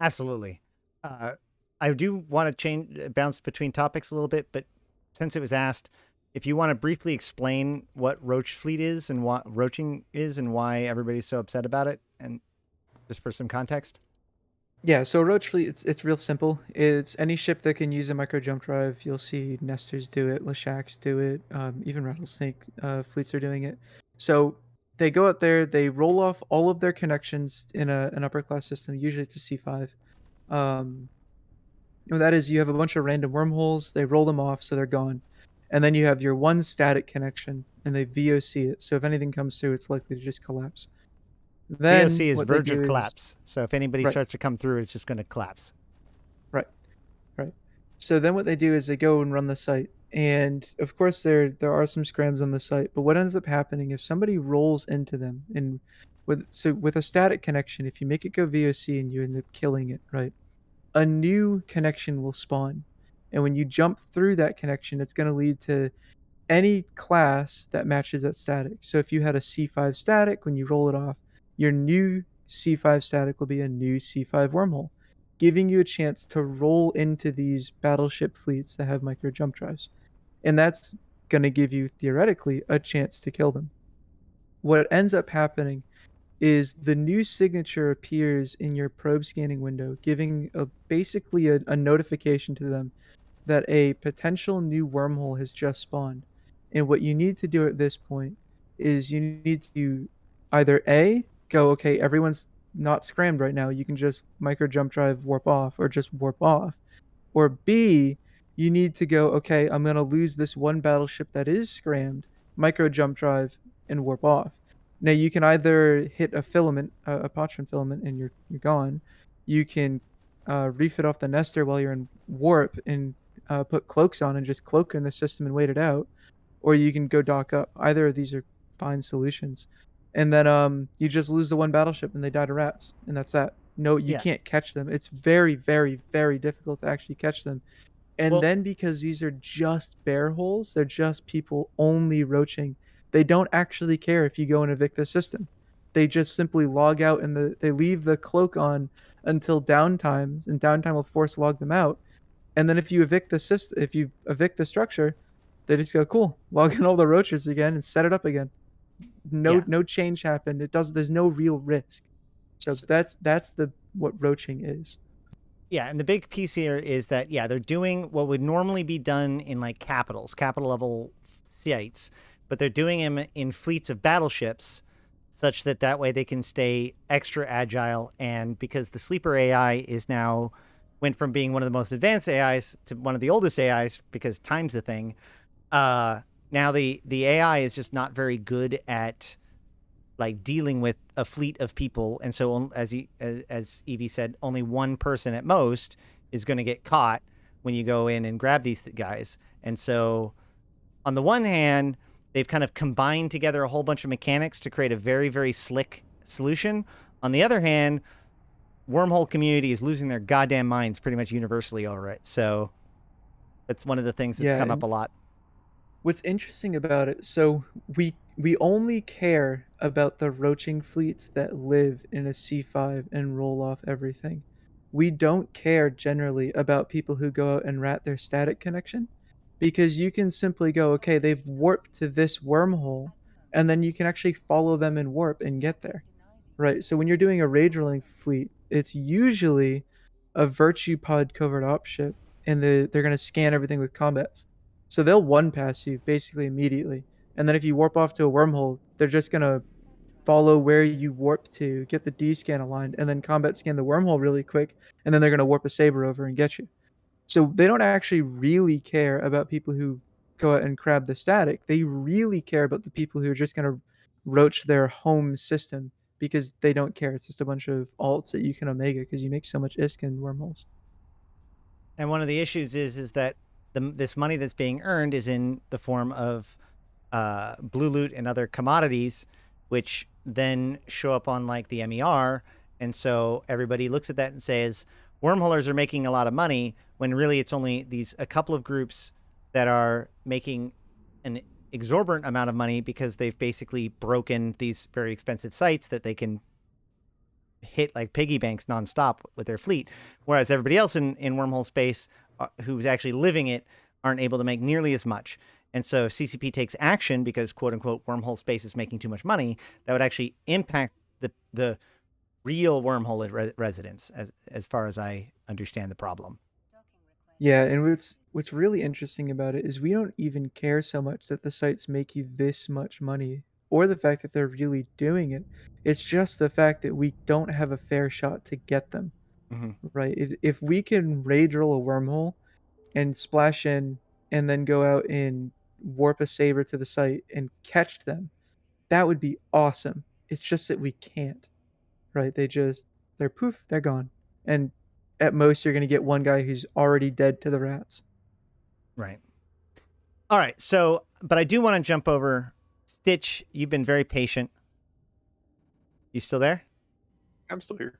Absolutely. I do want to bounce between topics a little bit, but since it was asked, if you want to briefly explain what Roach Fleet is and what roaching is and why everybody's so upset about it, and just for some context. Yeah, so Roach Fleet, it's real simple. It's any ship that can use a micro jump drive. You'll see Nesters do it, Lashaks do it, even Rattlesnake fleets are doing it. So they go out there, they roll off all of their connections in an upper class system. Usually it's a C5. That is, you have a bunch of random wormholes. They roll them off, so they're gone. And then you have your one static connection, and they VOC it. So if anything comes through, it's likely to just collapse. Then VOC is what verge they do of is, collapse. So if anybody right, starts to come through, it's just going to collapse. right. So then what they do is they go and run the site. And of course there are some scrams on the site, but what ends up happening if somebody rolls into them and with a static connection, if you make it go VOC and you end up killing it, right? A new connection will spawn. And when you jump through that connection, it's going to lead to any class that matches that static. So if you had a C5 static, when you roll it off, your new C5 static will be a new C5 wormhole, giving you a chance to roll into these battleship fleets that have micro jump drives. And that's going to give you, theoretically, a chance to kill them. What ends up happening is the new signature appears in your probe scanning window, giving basically a notification to them that a potential new wormhole has just spawned. And what you need to do at this point is you need to either A, go, okay, everyone's not scrammed right now. You can just micro jump drive warp off or just warp off. Or B, you need to go, okay, I'm going to lose this one battleship that is scrammed, micro jump drive, and warp off. Now you can either hit a filament, a parchment filament, and you're gone. You can refit off the nester while you're in warp and put cloaks on and just cloak in the system and wait it out, or you can go dock up. Either of these are fine solutions. And then you just lose the one battleship and they die to rats, and that's that. No, you Yeah. can't catch them. It's very, very, very difficult to actually catch them. And Well- then because these are just bear holes, they're just people only roaching. They don't actually care if you go and evict the system. They just simply log out and they leave the cloak on until downtime, and downtime will force log them out. And then if you evict the system, if you evict the structure, they just go, cool, log in all the roaches again and set it up again. Yeah. No change happened. There's no real risk. So that's the what roaching is. Yeah, and the big piece here is that, yeah, they're doing what would normally be done in like capital level sites, but they're doing them in fleets of battleships such that way they can stay extra agile. And because the sleeper AI is now went from being one of the most advanced AIs to one of the oldest AIs because time's a thing. Now the AI is just not very good at like dealing with a fleet of people, and so as Evie said, only one person at most is going to get caught when you go in and grab these guys. And so, on the one hand, they've kind of combined together a whole bunch of mechanics to create a very very slick solution. On the other hand, wormhole community is losing their goddamn minds pretty much universally over it. So that's one of the things that's Yeah, come up and a lot. what's interesting about it, so we only care about the roaching fleets that live in a C5 and roll off everything. We don't care generally about people who go out and rat their static connection because you can simply go, okay, they've warped to this wormhole, and then you can actually follow them in warp and get there. Right. So when you're doing a raid rolling fleet, it's usually a virtue pod covered op ship, and they're going to scan everything with combats. So they'll one pass you basically immediately. And then if you warp off to a wormhole, they're just going to follow where you warp to, get the D scan aligned, and then combat scan the wormhole really quick. And then they're going to warp a saber over and get you. So they don't actually really care about people who go out and crab the static. They really care about the people who are just going to roach their home system because they don't care. It's just a bunch of alts that you can omega because you make so much ISK in wormholes. And one of the issues is that this money that's being earned is in the form of blue loot and other commodities, which then show up on like the MER. And so everybody looks at that and says, wormholers are making a lot of money when really it's only a couple of groups that are making an exorbitant amount of money because they've basically broken these very expensive sites that they can hit like piggy banks nonstop with their fleet. Whereas everybody else in wormhole space who's actually living it aren't able to make nearly as much. And so if CCP takes action because quote unquote wormhole space is making too much money, that would actually impact the real wormhole residents as far as I understand the problem. Yeah, and what's really interesting about it is we don't even care so much that the sites make you this much money or the fact that they're really doing it. It's just the fact that we don't have a fair shot to get them, Mm-hmm. right? If we can raid roll a wormhole and splash in and then go out and warp a saber to the site and catch them, that would be awesome. It's just that we can't, right? They're poof, they're gone. And at most you're going to get one guy who's already dead to the rats. Right. All right. So, but I do want to jump over Stitch. You've been very patient. You still there? I'm still here.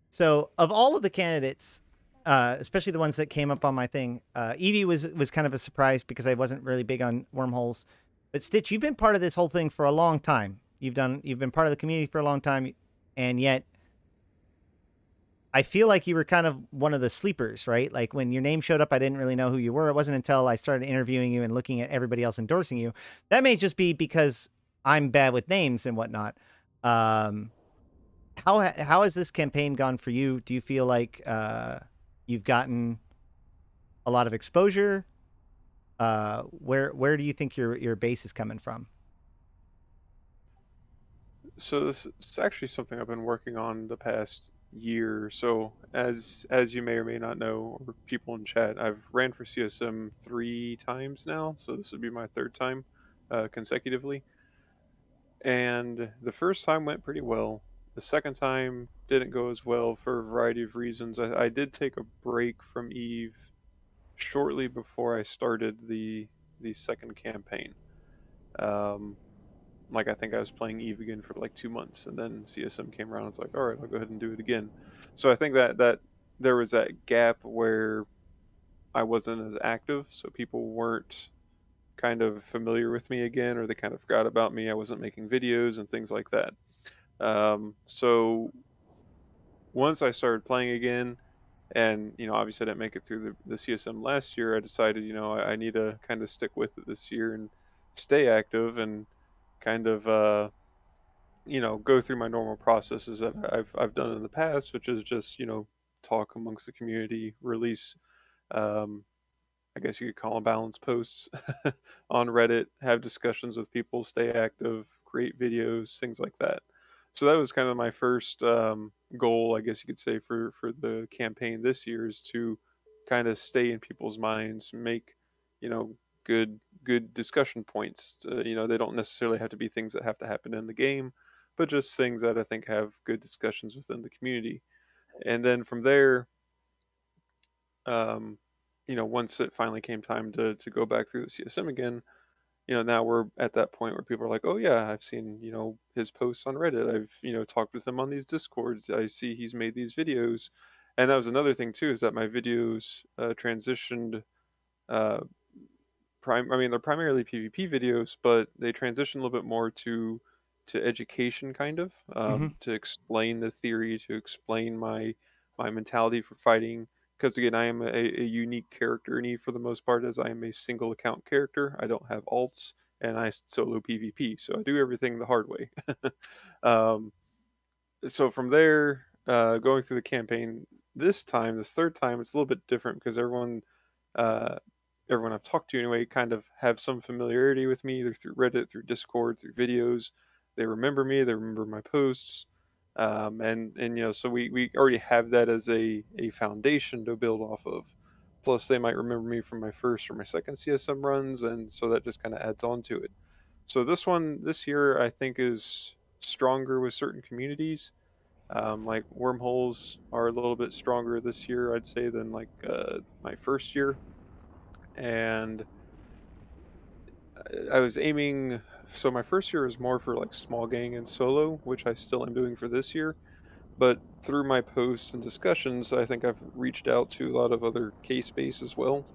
So, of all of the candidates, especially the ones that came up on my thing, Evie was kind of a surprise because I wasn't really big on wormholes. But Stitch, you've been part of this whole thing for a long time. You've been part of the community for a long time, and yet I feel like you were kind of one of the sleepers, right? Like when your name showed up, I didn't really know who you were. It wasn't until I started interviewing you and looking at everybody else endorsing you. That may just be because I'm bad with names and whatnot. Um, how has this campaign gone for you? Do you feel like you've gotten a lot of exposure? Where do you think your base is coming from? So this is actually something I've been working on the past year. So as you may or may not know, or people in chat, I've ran for CSM 3 times now. So this would be my third time consecutively. And the first time went pretty well. The second time didn't go as well for a variety of reasons. I did take a break from Eve shortly before I started the second campaign. Um, like I think I was playing Eve again for like 2 months, and then CSM came around. It's like, all right, I'll go ahead and do it again. So I think that there was that gap where I wasn't as active, so people weren't kind of familiar with me again, or they kind of forgot about me. I wasn't making videos and things like that. So once I started playing again, and obviously I didn't make it through the CSM last year, I decided I need to kind of stick with it this year and stay active and kind of go through my normal processes that I've done in the past, which is just talk amongst the community, release um, I guess you could call them balance posts on Reddit, have discussions with people, stay active, create videos, things like that. So that was kind of my first goal, I guess you could say, for the campaign this year, is to kind of stay in people's minds, make, you know, good discussion points. They don't necessarily have to be things that have to happen in the game, but just things that I think have good discussions within the community. And then from there, um, once it finally came time to go back through the CSM again, now we're at that point where people are like, oh yeah, I've seen, his posts on Reddit. I've, talked with him on these Discords. I see he's made these videos. And that was another thing too, is that my videos transitioned uh, I mean, they're primarily PvP videos, but they transition a little bit more to education, kind of, Mm-hmm. to explain the theory, to explain my mentality for fighting. Because again, I am a unique character in Eve for the most part, as I am a single account character. I don't have alts, and I solo PvP, so I do everything the hard way. um, so from there, going through the campaign this third time, it's a little bit different because uh, everyone I've talked to anyway kind of have some familiarity with me, either through Reddit, through Discord, through videos. They remember me, they remember my posts. And so we already have that as a foundation to build off of. Plus, they might remember me from my first or my second CSM runs, and so that just kind of adds on to it. So this year, I think is stronger with certain communities. Like wormholes are a little bit stronger this year, I'd say, than like my first year. And I was aiming. So my first year was more for like small gang and solo, which I still am doing for this year. But through my posts and discussions, I think I've reached out to a lot of other case base as well.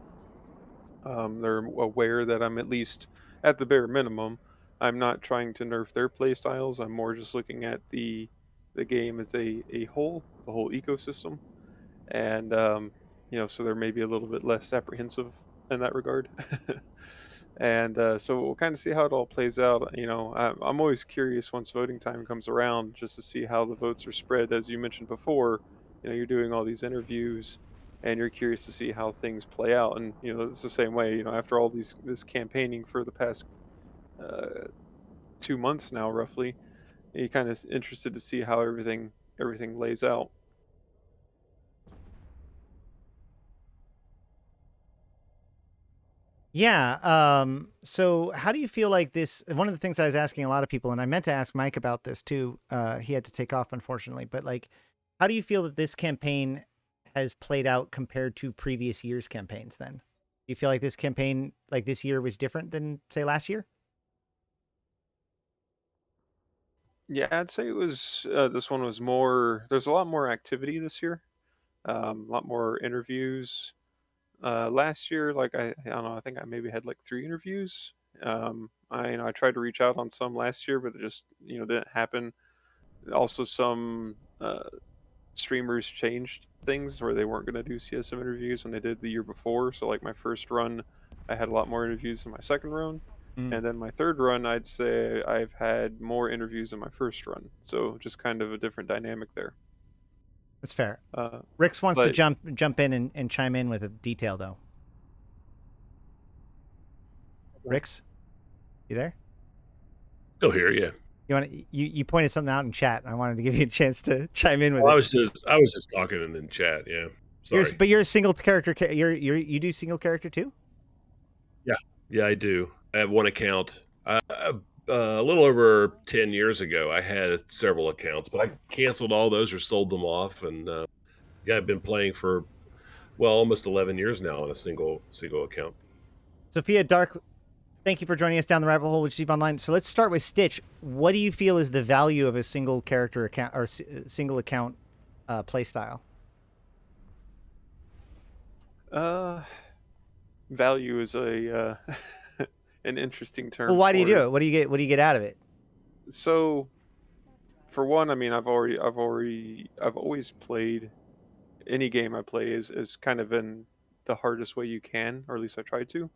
They're aware that I'm, at least at the bare minimum, I'm not trying to nerf their playstyles. I'm more just looking at the game as a whole, the whole ecosystem, and so they're maybe a little bit less apprehensive in that regard. And so we'll kind of see how it all plays out. I'm always curious once voting time comes around, just to see how the votes are spread. As you mentioned before, you're doing all these interviews, and you're curious to see how things play out. And it's the same way. After all this campaigning for the past 2 months now, roughly, you're kind of interested to see how everything lays out. Yeah. So how do you feel like this? One of the things I was asking a lot of people, and I meant to ask Mike about this too. He had to take off, unfortunately. But like, how do you feel that this campaign has played out compared to previous years' campaigns? Then, do you feel like this campaign, like this year, was different than say last year? Yeah, I'd say it was. This one was more. There's a lot more activity this year. A lot more interviews. Last year, like I don't know, I think I maybe had like 3 interviews. I tried to reach out on some last year, but it just didn't happen. Also, some streamers changed things where they weren't going to do CSM interviews when they did the year before. So like my first run, I had a lot more interviews than my second run. Mm, And then my third run, I'd say I've had more interviews than my first run. So just kind of a different dynamic there. that's fair. Uh, Rix wants to but jump in and chime in with a detail though. Rix, you there? Still here, yeah. You want you pointed something out in chat. I wanted to give you a chance to chime in with Well, it. I was just talking in chat. Yeah, sorry. But you're a single character. You do single character too. Yeah, yeah, I do. I have one account. A little over 10 years ago, I had several accounts, but I canceled all those or sold them off. And yeah, I've been playing for almost 11 years now on a single account. Sophia Dark, thank you for joining us down the rabbit hole with Steve Online. So let's start with Stitch. What do you feel is the value of a single character account or single account play style? value is a an interesting term. Well, why do you for do it. it? What do you get? What do you get out of it? So for one, I mean, I've always played any game I play is kind of in the hardest way you can, or at least I try to,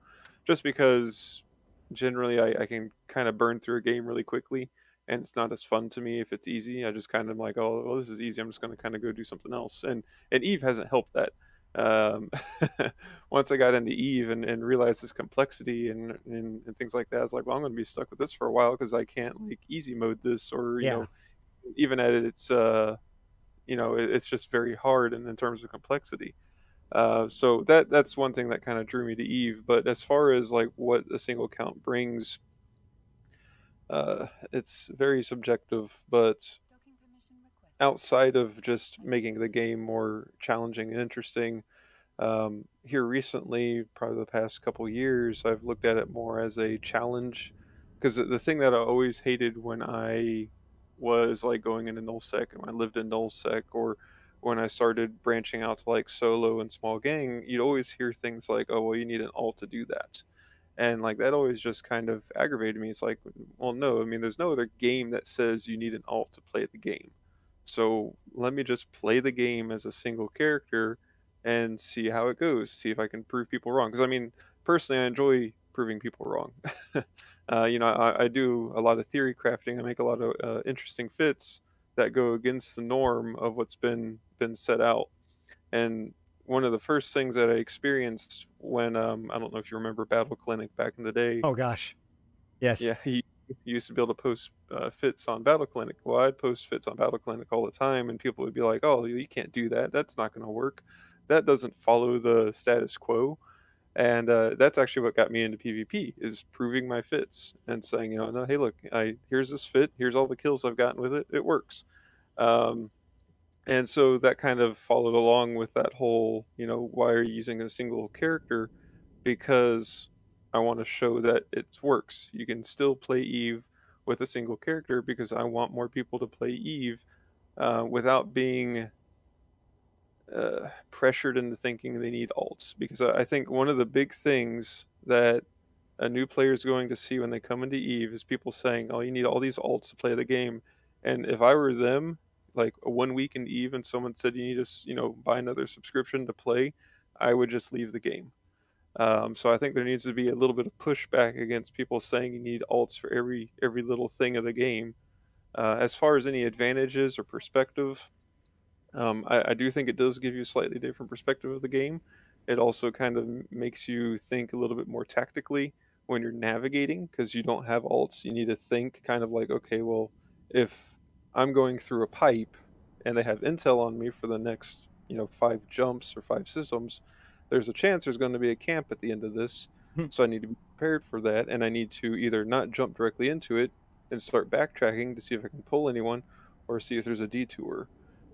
just because generally I can kind of burn through a game really quickly, and it's not as fun to me if it's easy. I just kind of like, oh, well, this is easy. I'm just going to kind of go do something else, and Eve hasn't helped that. Um, Once I got into Eve and realized this complexity and things like that, I was like, well, I'm going to be stuck with this for a while because I can't like easy mode this or Yeah. even at its it's just very hard in terms of complexity. So that's one thing that kind of drew me to Eve. But as far as like what a single count brings, it's very subjective. But outside of just making the game more challenging and interesting, here recently, probably the past couple years, I've looked at it more as a challenge. Because the thing that I always hated when I was like going into nullsec and when I lived in nullsec, or when I started branching out to like solo and small gang, you'd always hear things like, "Oh, well, you need an alt to do that," and like that always just kind of aggravated me. It's like, well, no, I mean, there's no other game that says you need an alt to play the game. So let me just play the game as a single character and see how it goes. See if I can prove people wrong. Because I mean, personally, I enjoy proving people wrong. I do a lot of theory crafting. I make a lot of interesting fits that go against the norm of what's been set out. And one of the first things that I experienced when I don't know if you remember Battle Clinic back in the day. Oh gosh. Yes. Yeah, he used to be able to post fits on Battle Clinic. Well, I'd post fits on Battle Clinic all the time, and people would be like, "Oh, you can't do that. That's not going to work. That doesn't follow the status quo." And that's actually what got me into PvP, is proving my fits and saying, no, hey, look, here's this fit. Here's all the kills I've gotten with it. It works. Um, and so that kind of followed along with that whole, why are you using a single character? Because I want to show that it works. You can still play Eve with a single character, because I want more people to play Eve without being pressured into thinking they need alts. Because I think one of the big things that a new player is going to see when they come into Eve is people saying, "Oh, you need all these alts to play the game." And if I were them, like 1 week in Eve, and someone said you need to, buy another subscription to play, I would just leave the game. So I think there needs to be a little bit of pushback against people saying you need alts for every little thing of the game. As far as any advantages or perspective, I do think it does give you a slightly different perspective of the game. It also kind of makes you think a little bit more tactically when you're navigating, because you don't have alts. You need to think kind of like, okay, well, if I'm going through a pipe and they have intel on me for the next, 5 jumps or 5 systems, there's a chance there's going to be a camp at the end of this. So I need to be prepared for that, and I need to either not jump directly into it and start backtracking to see if I can pull anyone, or see if there's a detour.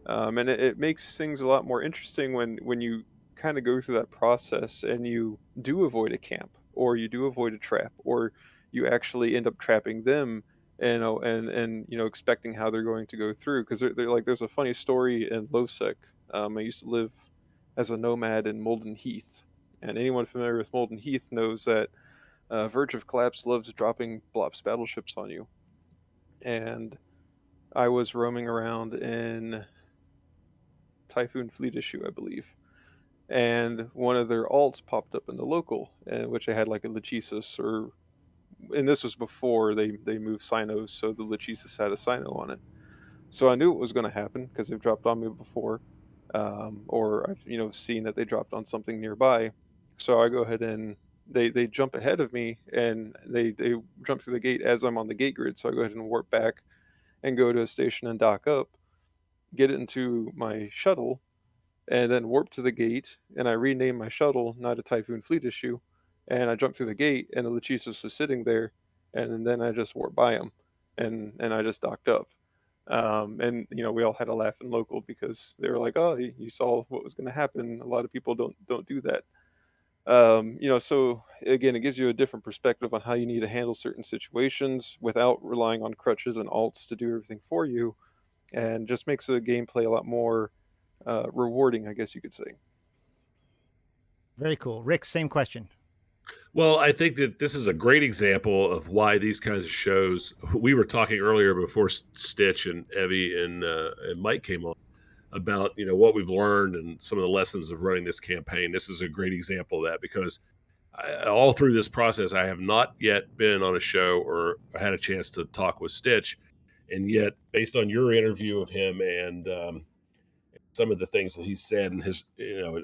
And it makes things a lot more interesting when you kind of go through that process and you do avoid a camp, or you do avoid a trap, or you actually end up trapping them, and expecting how they're going to go through. Because they're like, there's a funny story in Lowsec. I used to live as a nomad in Molden Heath, and anyone familiar with Molden Heath knows that Verge of Collapse loves dropping Blops battleships on you. And I was roaming around in Typhoon Fleet issue, I believe, and one of their alts popped up in the local, and which I had like a Lachesis, and this was before they moved Sinos, so the Lachesis had a Sino on it. So I knew it was going to happen because they've dropped on me before, or I've seen that they dropped on something nearby. So I go ahead and they jump ahead of me, and they jump through the gate as I'm on the gate grid. So I go ahead and warp back and go to a station and dock up, get into my shuttle, and then warp to the gate. And I renamed my shuttle, not a Typhoon Fleet issue. And I jumped through the gate, and the Lachesis was sitting there. And then I just warped by him, and I just docked up. And we all had a laugh in local, because they were like, "Oh, you saw what was going to happen." A lot of people don't do that. So again, it gives you a different perspective on how you need to handle certain situations without relying on crutches and alts to do everything for you, and just makes the gameplay a lot more rewarding, I guess you could say. Very cool. Rick, same question. Well, I think that this is a great example of why these kinds of shows. We were talking earlier before Stitch and Evie and Mike came on about what we've learned and some of the lessons of running this campaign. This is a great example of that, because all through this process, I have not yet been on a show or had a chance to talk with Stitch, and yet, based on your interview of him and some of the things that he said and his,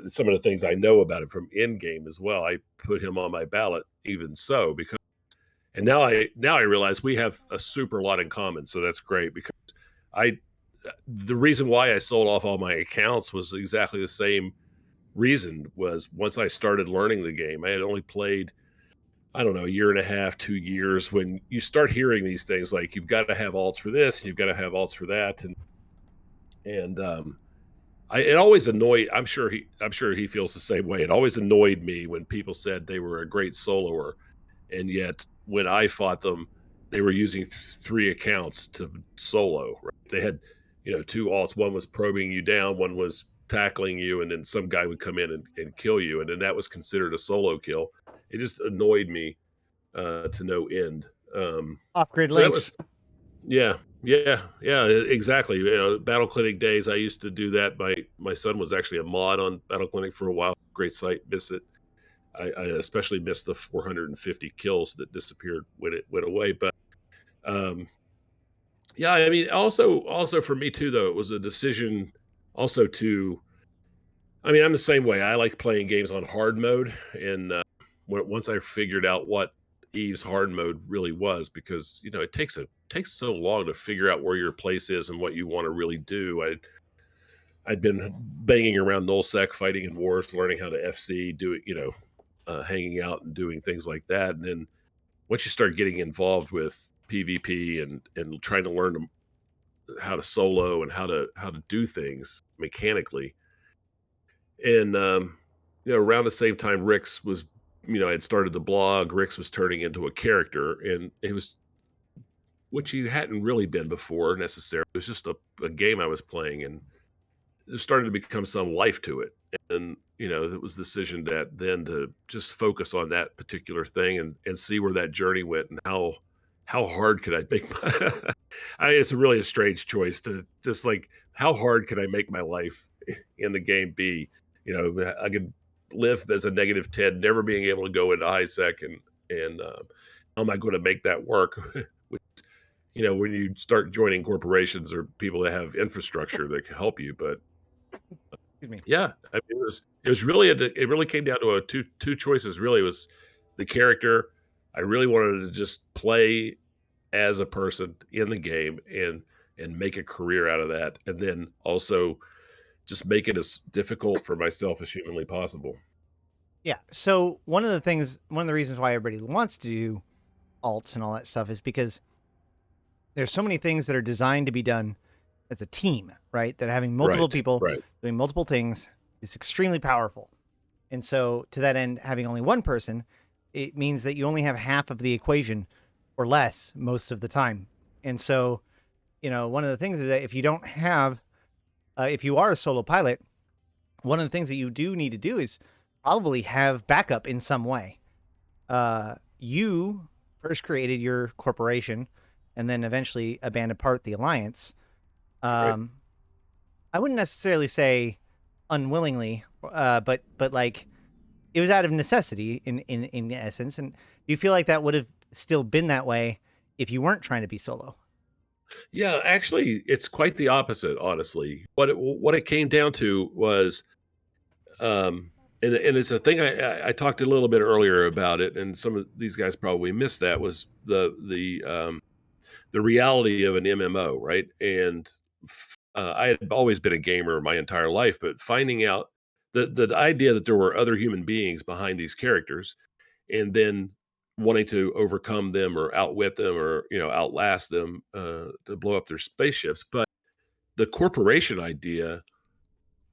some of the things I know about him from in game as well, I put him on my ballot. Even so, because and now I realize we have a super lot in common. So that's great, because I the reason why I sold off all my accounts was exactly the same reason. Was once I started learning the game, I had only played, I don't know, a year and a half, 2 years. When you start hearing these things like you've got to have alts for this, you've got to have alts for that, and it always annoyed. I'm sure he feels the same way. It always annoyed me when people said they were a great soloer, and yet when I fought them, they were using three accounts to solo. Right? They had, two alts. One was probing you down, one was tackling you, and then some guy would come in and kill you, and then that was considered a solo kill. It just annoyed me to no end. Off-grid So that links. was, yeah, exactly. Battle Clinic days, I used to do that. My son was actually a mod on Battle Clinic for a while. Great site, miss it. I especially missed the 450 kills that disappeared when it went away. But yeah, I mean, also for me too, though, it was a decision also to. I mean, I'm the same way. I like playing games on hard mode, and once I figured out what Eve's hard mode really was, because it takes so long to figure out where your place is and what you want to really do. I'd been banging around nullsec, fighting in wars, learning how to FC, doing hanging out and doing things like that. And then once you start getting involved with PvP and trying to learn how to solo and how to do things mechanically, and around the same time Rix was, I had started the blog. Rix was turning into a character, and it was, which he hadn't really been before necessarily. It was just a game I was playing, and there started to become some life to it. And it was the decision that then to just focus on that particular thing and see where that journey went, and how hard could I make my it's really a strange choice to just like, how hard can I make my life in the game be? I could live as a -10, never being able to go into high sec, and how am I going to make that work? When you start joining corporations or people that have infrastructure that can help you. But Excuse me. yeah, I mean, it was really it really came down to two choices. Really, it was the character. I really wanted to just play as a person in the game and make a career out of that, and then also just make it as difficult for myself as humanly possible. Yeah. So one of the reasons why everybody wants to do alts and all that stuff is because there's so many things that are designed to be done as a team, right? That having multiple Right, people right. doing multiple things is extremely powerful. And so to that end, having only one person, it means that you only have half of the equation or less most of the time. And so, one of the things is that if you don't have, if you are a solo pilot, one of the things that you do need to do is probably have backup in some way. You first created your corporation and then eventually abandoned apart the alliance. Right. I wouldn't necessarily say unwillingly, but like it was out of necessity in essence. And do you feel like that would have still been that way if you weren't trying to be solo? Yeah, actually, it's quite the opposite, honestly. What it came down to was, and it's a thing I talked a little bit earlier about it, and some of these guys probably missed that, was the reality of an MMO, right? And I had always been a gamer my entire life, but finding out the idea that there were other human beings behind these characters, and then wanting to overcome them or outwit them or outlast them to blow up their spaceships. But the corporation idea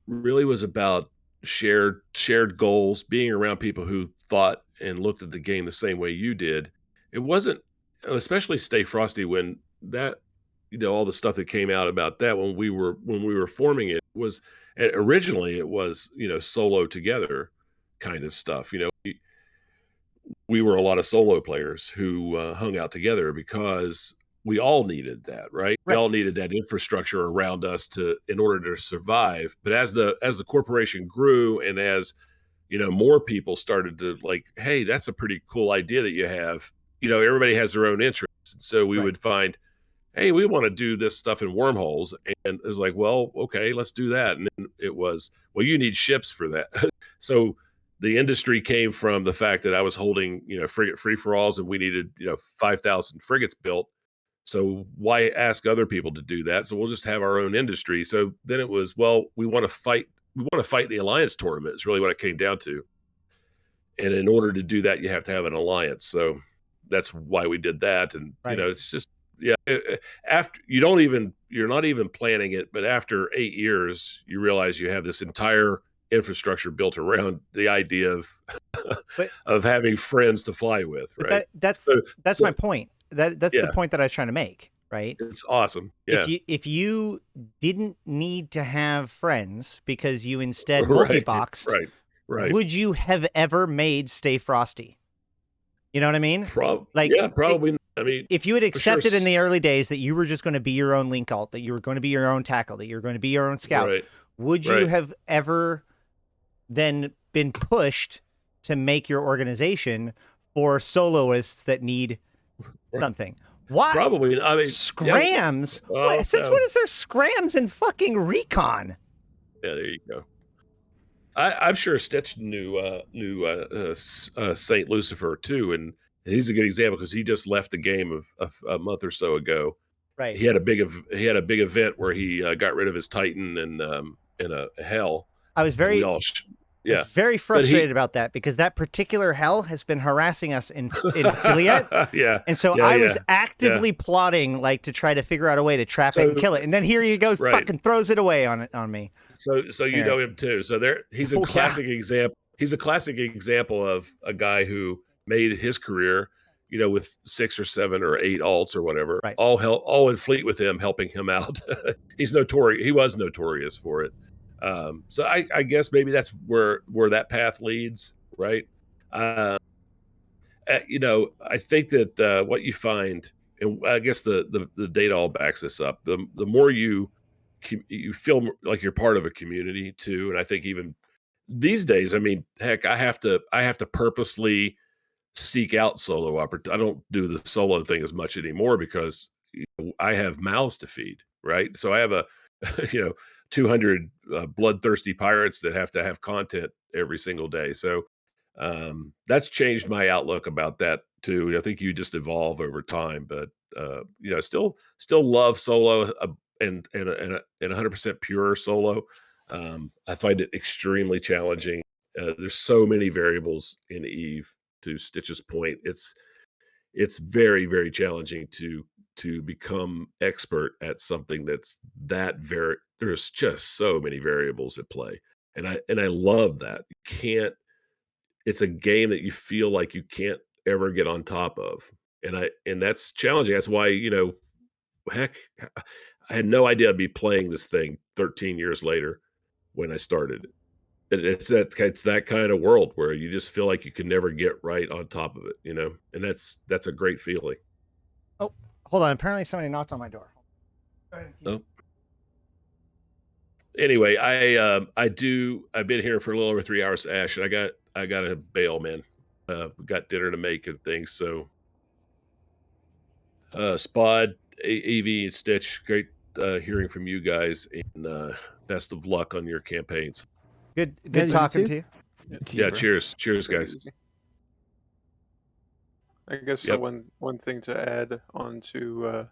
really was about shared goals, being around people who thought and looked at the game the same way you did. It wasn't, especially Stay Frosty, when that, all the stuff that came out about that when we were forming it was, originally it was, solo together kind of stuff. We were a lot of solo players who hung out together because we all needed that, right? We Right. all needed that infrastructure around us in order to survive. But as the corporation grew, and as more people started to like, hey, that's a pretty cool idea that you have. Everybody has their own interests, and so we Right. would find, hey, we want to do this stuff in wormholes, and it was like, well, okay, let's do that. And then it was, well, you need ships for that. So the industry came from the fact that I was holding, frigate free for alls, and we needed, 5,000 frigates built. So why ask other people to do that? So we'll just have our own industry. So then it was, well, we want to fight the alliance tournament is really what it came down to. And in order to do that, you have to have an alliance. So that's why we did that. And Right. it's just after you're not even planning it, but after 8 years, you realize you have this entire infrastructure built around the idea of But- of having friends to fly with, But right? that's So- my point. That's Yeah. the point that I was trying to make, right? It's awesome. Yeah. If you didn't need to have friends because you instead Right, multi-boxed, right. would you have ever made Stay Frosty? You know what I mean? Probably. I mean, if you had for accepted sure. in the early days that you were just going to be your own link alt, that you were going to be your own tackle, that you were going to be your own scout, Right. would you Right. have ever then been pushed to make your organization for soloists that need something? Why? Probably. I mean, Scrams? Yeah. Since when is there scrams in fucking Recon? Yeah, there you go. I'm sure Stitch knew Saint Lucifer too, and he's a good example because he just left the game of a month or so ago. Right. He had a big event where he got rid of his Titan and in a hell. I was very very frustrated about that because that particular hell has been harassing us in Affiliate. Yeah. And so I was actively plotting to try to figure out a way to trap it and kill it. And then here he goes, fucking throws it away on me. So you know him too. So he's a classic example. He's a classic example of a guy who made his career, with 6 or 7 or 8 alts or whatever, all in fleet with him, helping him out. He's notorious. He was notorious for it. So I guess maybe that's where that path leads, right? I think that what you find, and I guess the data all backs this up. The more you feel like you're part of a community too, and I think even these days, I mean, heck, I have to purposely seek out solo opportunities. I don't do the solo thing as much anymore because I have mouths to feed, right? So I have a 200 bloodthirsty pirates that have to have content every single day. So that's changed my outlook about that too. I think you just evolve over time, but still love solo and 100% pure solo. I find it extremely challenging. There's so many variables in Eve. To Stitch's point, it's very, very challenging to become expert at something that's there's just so many variables at play. And I love that. It's a game that you feel like you can't ever get on top of. And that's challenging. That's why, heck, I had no idea I'd be playing this thing 13 years later when I started. It's that kind of world where you just feel like you can never get right on top of it, and that's a great feeling. Oh, hold on. Apparently somebody knocked on my door. Oh. Anyway, I've been here for a little over 3 hours, Ash, and I got to bail, man. We got dinner to make and things. So, Spod, AV, and Stitch, great hearing from you guys, and best of luck on your campaigns. Good talking to you. Yeah, cheers, guys. I guess one thing to add on to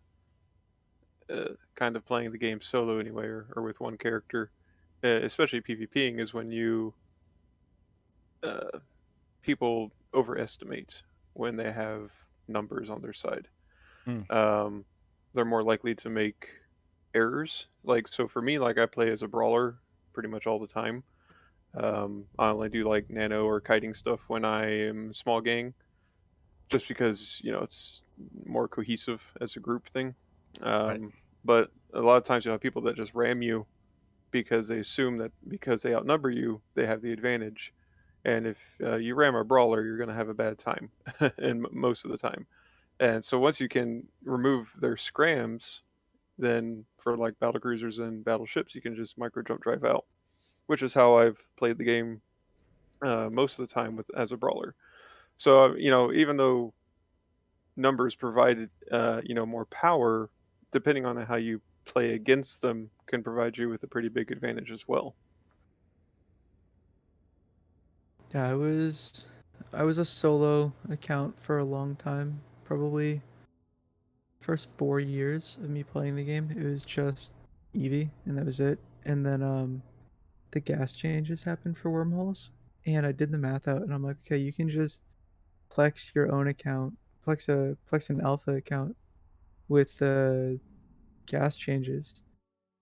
kind of playing the game solo anyway, or with one character, especially PvPing, is when people overestimate when they have numbers on their side. They're more likely to make errors. So for me, I play as a brawler pretty much all the time. I only do nano or kiting stuff when I am small gang, just because it's more cohesive as a group thing. But a lot of times you'll have people that just ram you because they assume that because they outnumber you, they have the advantage. And if you ram a brawler, you're going to have a bad time, and most of the time. And so once you can remove their scrams, then for battle cruisers and battleships, you can just micro jump drive out, which is how I've played the game most of the time as a brawler. So even though numbers provided more power, depending on how you play against them, can provide you with a pretty big advantage as well. Yeah, I was a solo account for a long time, probably first 4 years of me playing the game, it was just Eevee, and that was it. And then the gas changes happened for wormholes, and I did the math out, and I'm like, okay, you can just plex your own account, plex an alpha account with the gas changes.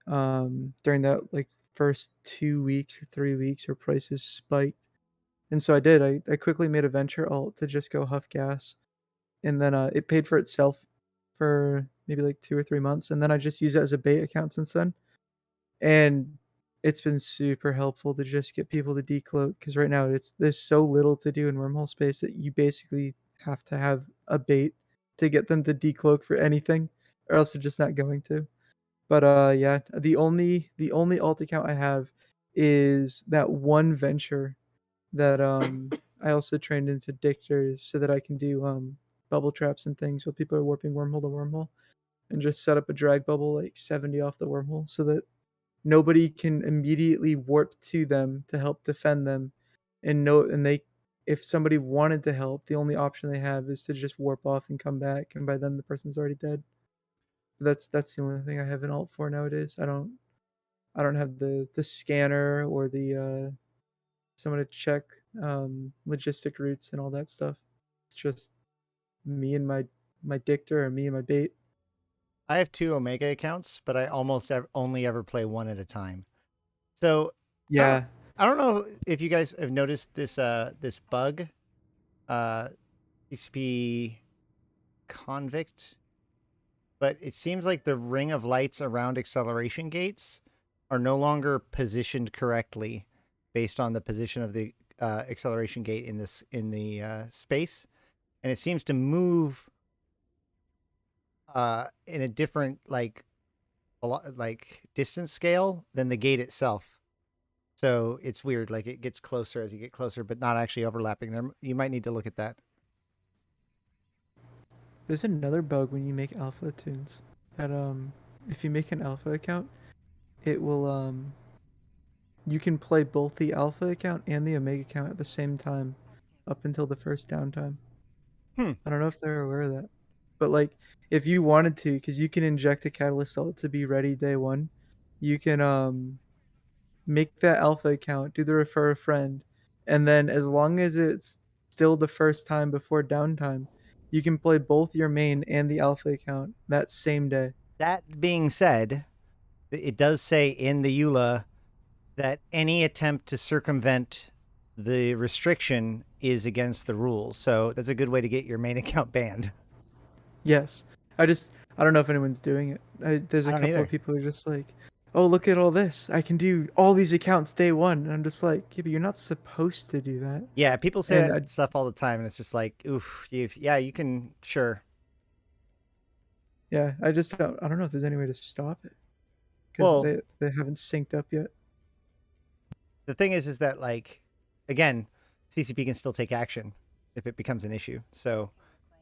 During that like first 2 weeks or 3 weeks, where prices spiked, and so I did. I quickly made a venture alt to just go huff gas, and then it paid for itself for maybe like 2 or 3 months, and then I just used it as a bait account since then. And it's been super helpful to just get people to decloak, because right now there's so little to do in wormhole space that you basically have to have a bait to get them to decloak for anything, or else they're just not going to. But yeah, the only alt account I have is that one venture that I also trained into dictors so that I can do bubble traps and things while people are warping wormhole to wormhole, and just set up a drag bubble like 70 off the wormhole so that nobody can immediately warp to them to help defend them, and they, if somebody wanted to help, the only option they have is to just warp off and come back, and by then the person's already dead. That's the only thing I have an alt for nowadays. I don't have the scanner or the someone to check logistic routes and all that stuff. It's just me and my dictor, or me and my bait. I have 2 Omega accounts, but I almost only ever play one at a time. So Yeah, I don't know if you guys have noticed this bug, CCP Convict, but it seems like the ring of lights around acceleration gates are no longer positioned correctly based on the position of the acceleration gate in the space, and it seems to move in a different like distance scale than the gate itself. So it's weird. Like it gets closer as you get closer, but not actually overlapping them. You might need to look at that. there's another bug when you make alpha tunes that if you make an alpha account, it will you can play both the alpha account and the omega account at the same time up until the first downtime. Hmm. I don't know if they're aware of that, but like if you wanted to, because you can inject a catalyst salt to be ready day one, you can make that alpha account, do the refer a friend, and then as long as it's still the first time before downtime, you can play both your main and the alpha account that same day. That being said, it does say in the EULA that any attempt to circumvent the restriction is against the rules. So that's a good way to get your main account banned. Yes, I don't know if anyone's doing it. There's I a don't couple either. of people who are just like, oh, look at all this, I can do all these accounts day one, and I'm just like, yeah, but you're not supposed to do that. Yeah, people say And that stuff all the time, and it's just like, oof, yeah, you can, sure. yeah, I don't know if there's any way to stop it, because Well, they haven't synced up yet. the thing is that like, again, CCP can still take action if it becomes an issue. So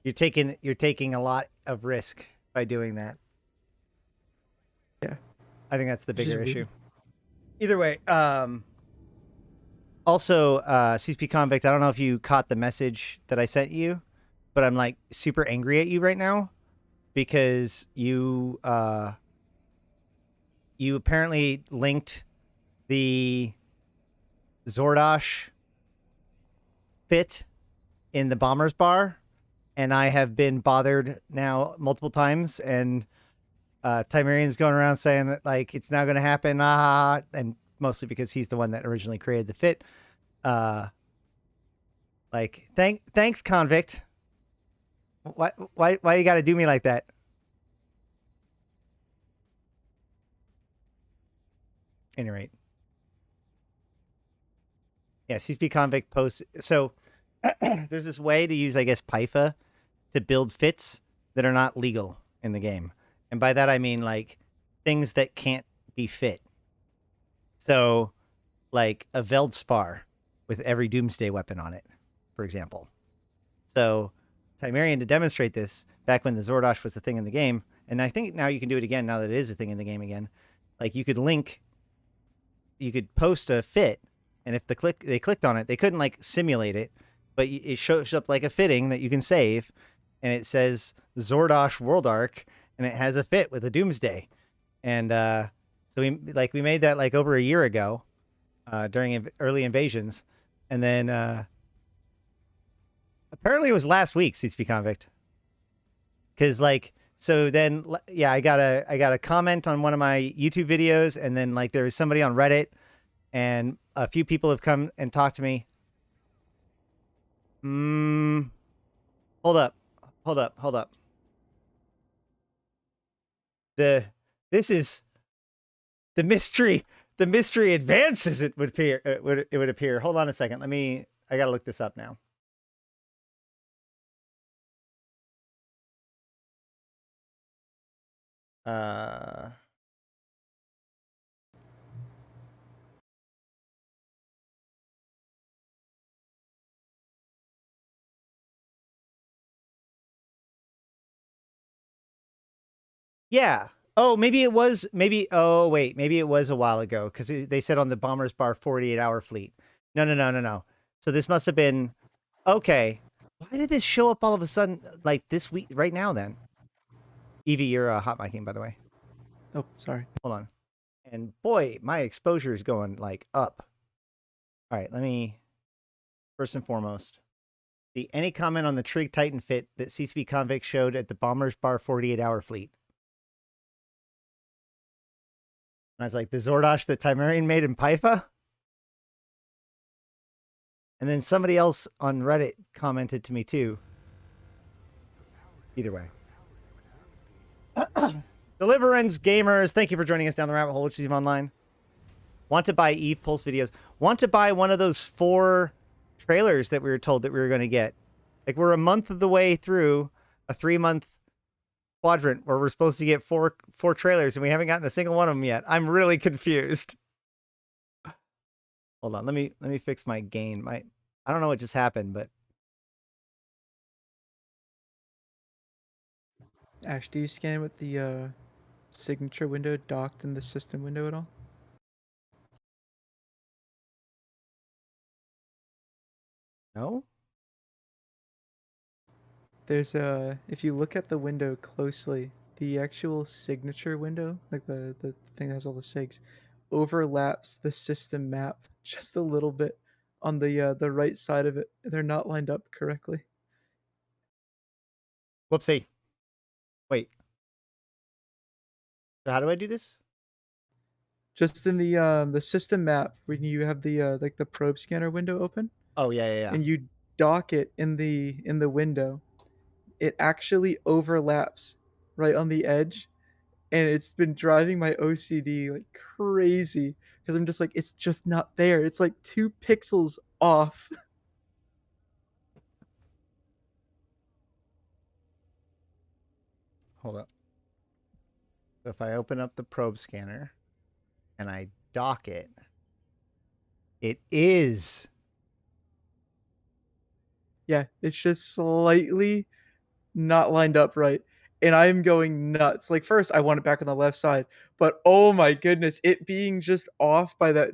you're taking a lot of risk by doing that. Yeah, I think that's the Which is bigger weird. issue. Either way, also CCP Convict, I don't know if you caught the message that I sent you, but I'm like super angry at you right now because you apparently linked the Zordosh fit in the Bombers Bar, and I have been bothered now multiple times, and Timerian's going around saying that like it's now going to happen, and mostly because he's the one that originally created the fit. Like thanks, Convict. Why you got to do me like that? Any rate, yeah, CSP Convict posts. So there's this way to use, I guess, PIFA to build fits that are not legal in the game, and by that I mean like things that can't be fit. So, like a Veldspar with every Doomsday weapon on it, for example. So, Timerian, to demonstrate this, back when the Zordosh was a thing in the game, and I think now you can do it again now that it is a thing in the game again. Like you could post a fit, and if they clicked on it, they couldn't like simulate it, but it shows up like a fitting that you can save, and it says Zordosh World Arc, and it has a fit with a Doomsday. And so we made that like over a year ago during early invasions. And then apparently it was last week, CSP Convict. Because like, so then, yeah, I got a comment on one of my YouTube videos, and then like there was somebody on Reddit, and a few people have come and talked to me. Hold up. This is the mystery. The mystery advances. It would appear. It would appear. Hold on a second. I gotta look this up now. Yeah. Oh, maybe it was. Oh, wait. Maybe it was a while ago because they said on the Bombers Bar 48-hour fleet. No. So this must have been. Okay. Why did this show up all of a sudden like this week right now? Then. Evie, you're hot micing, by the way. Oh, sorry. Hold on. And boy, my exposure is going like up. All right, let me first and foremost. Any comment on the Trig Titan fit that CCP Convict showed at the Bombers Bar 48-hour fleet? And I was like, the Zordosh that Timerian made in Pytha? And then somebody else on Reddit commented to me too. Either way. Deliverance gamers, thank you for joining us down the rabbit hole, which is online. Want to buy Eve Pulse videos? Want to buy one of those 4 trailers that we were told that we were going to get? Like, we're a month of the way through a 3-month quadrant where we're supposed to get four trailers, and we haven't gotten a single one of them yet. I'm really confused. Hold on, let me fix my gain. I don't know what just happened, but Ash, do you scan with the signature window docked in the system window at all? no. There's if you look at the window closely, the actual signature window, like the thing that has all the SIGs, overlaps the system map just a little bit on the right side of it. They're not lined up correctly. Whoopsie. Wait. So how do I do this? Just in the system map when you have the like the probe scanner window open. Oh yeah. And you dock it in the window, it actually overlaps right on the edge, and it's been driving my OCD like crazy because I'm just like, it's just not there. It's like 2 pixels off. Hold up. So if I open up the probe scanner and I dock it, it is. Yeah, it's just slightly not lined up right. And I'm going nuts. Like, first, I want it back on the left side, but oh my goodness, it being just off by that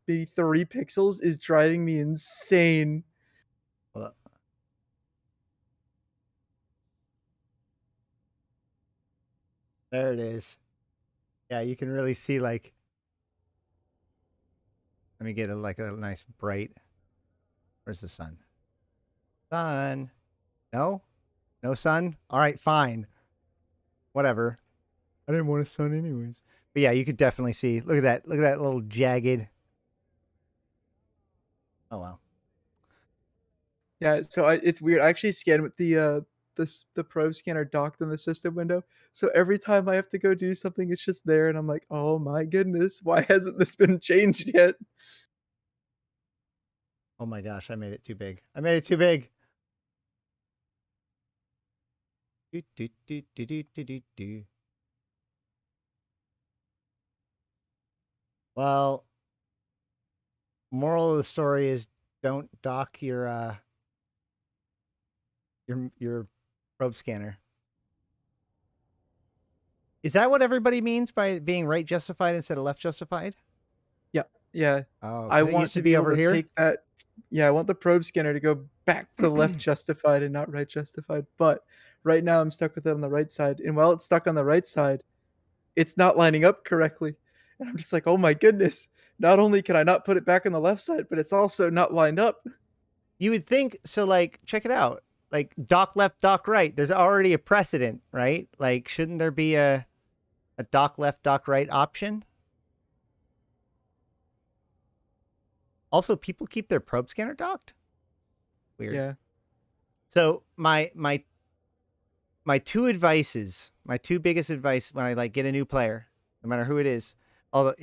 maybe 3 pixels is driving me insane. Hold up. There it is. Yeah, you can really see like. Let me get a nice bright. Where's the sun? Sun. No? No sun? All right, fine. Whatever. I didn't want a sun anyways. But yeah, you could definitely see. Look at that. Look at that little jagged. Oh wow. Yeah, so it's weird. I actually scan with the probe scanner docked in the system window. So every time I have to go do something, it's just there, and I'm like, oh my goodness, why hasn't this been changed yet? Oh my gosh, I made it too big. I made it too big. Do. Well, moral of the story is don't dock your probe scanner. Is that what everybody means by being right justified instead of left justified? Yeah. Oh, I 'cause it want used to be able over to here. take that. I want the probe scanner to go back to left justified and not right justified. But right now I'm stuck with it on the right side. And while it's stuck on the right side, it's not lining up correctly. And I'm just like, oh my goodness. Not only can I not put it back on the left side, but it's also not lined up. You would think so. Like, check it out. Like dock left, dock right. There's already a precedent, right? Like, shouldn't there be a dock left, dock right option? Also, people keep their probe scanner docked. Weird. Yeah. So my two advices, my two biggest advice when I like get a new player, no matter who it is, although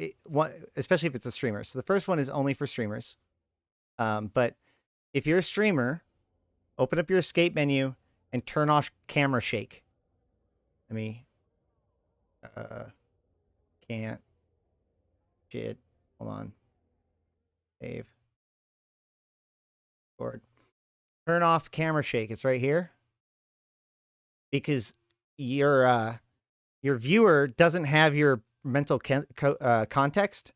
especially if it's a streamer. So the first one is only for streamers. But if you're a streamer, open up your escape menu and turn off camera shake. Let me can't shit. Hold on. Save. Record. Turn off camera shake. It's right here. Because your viewer doesn't have your mental context.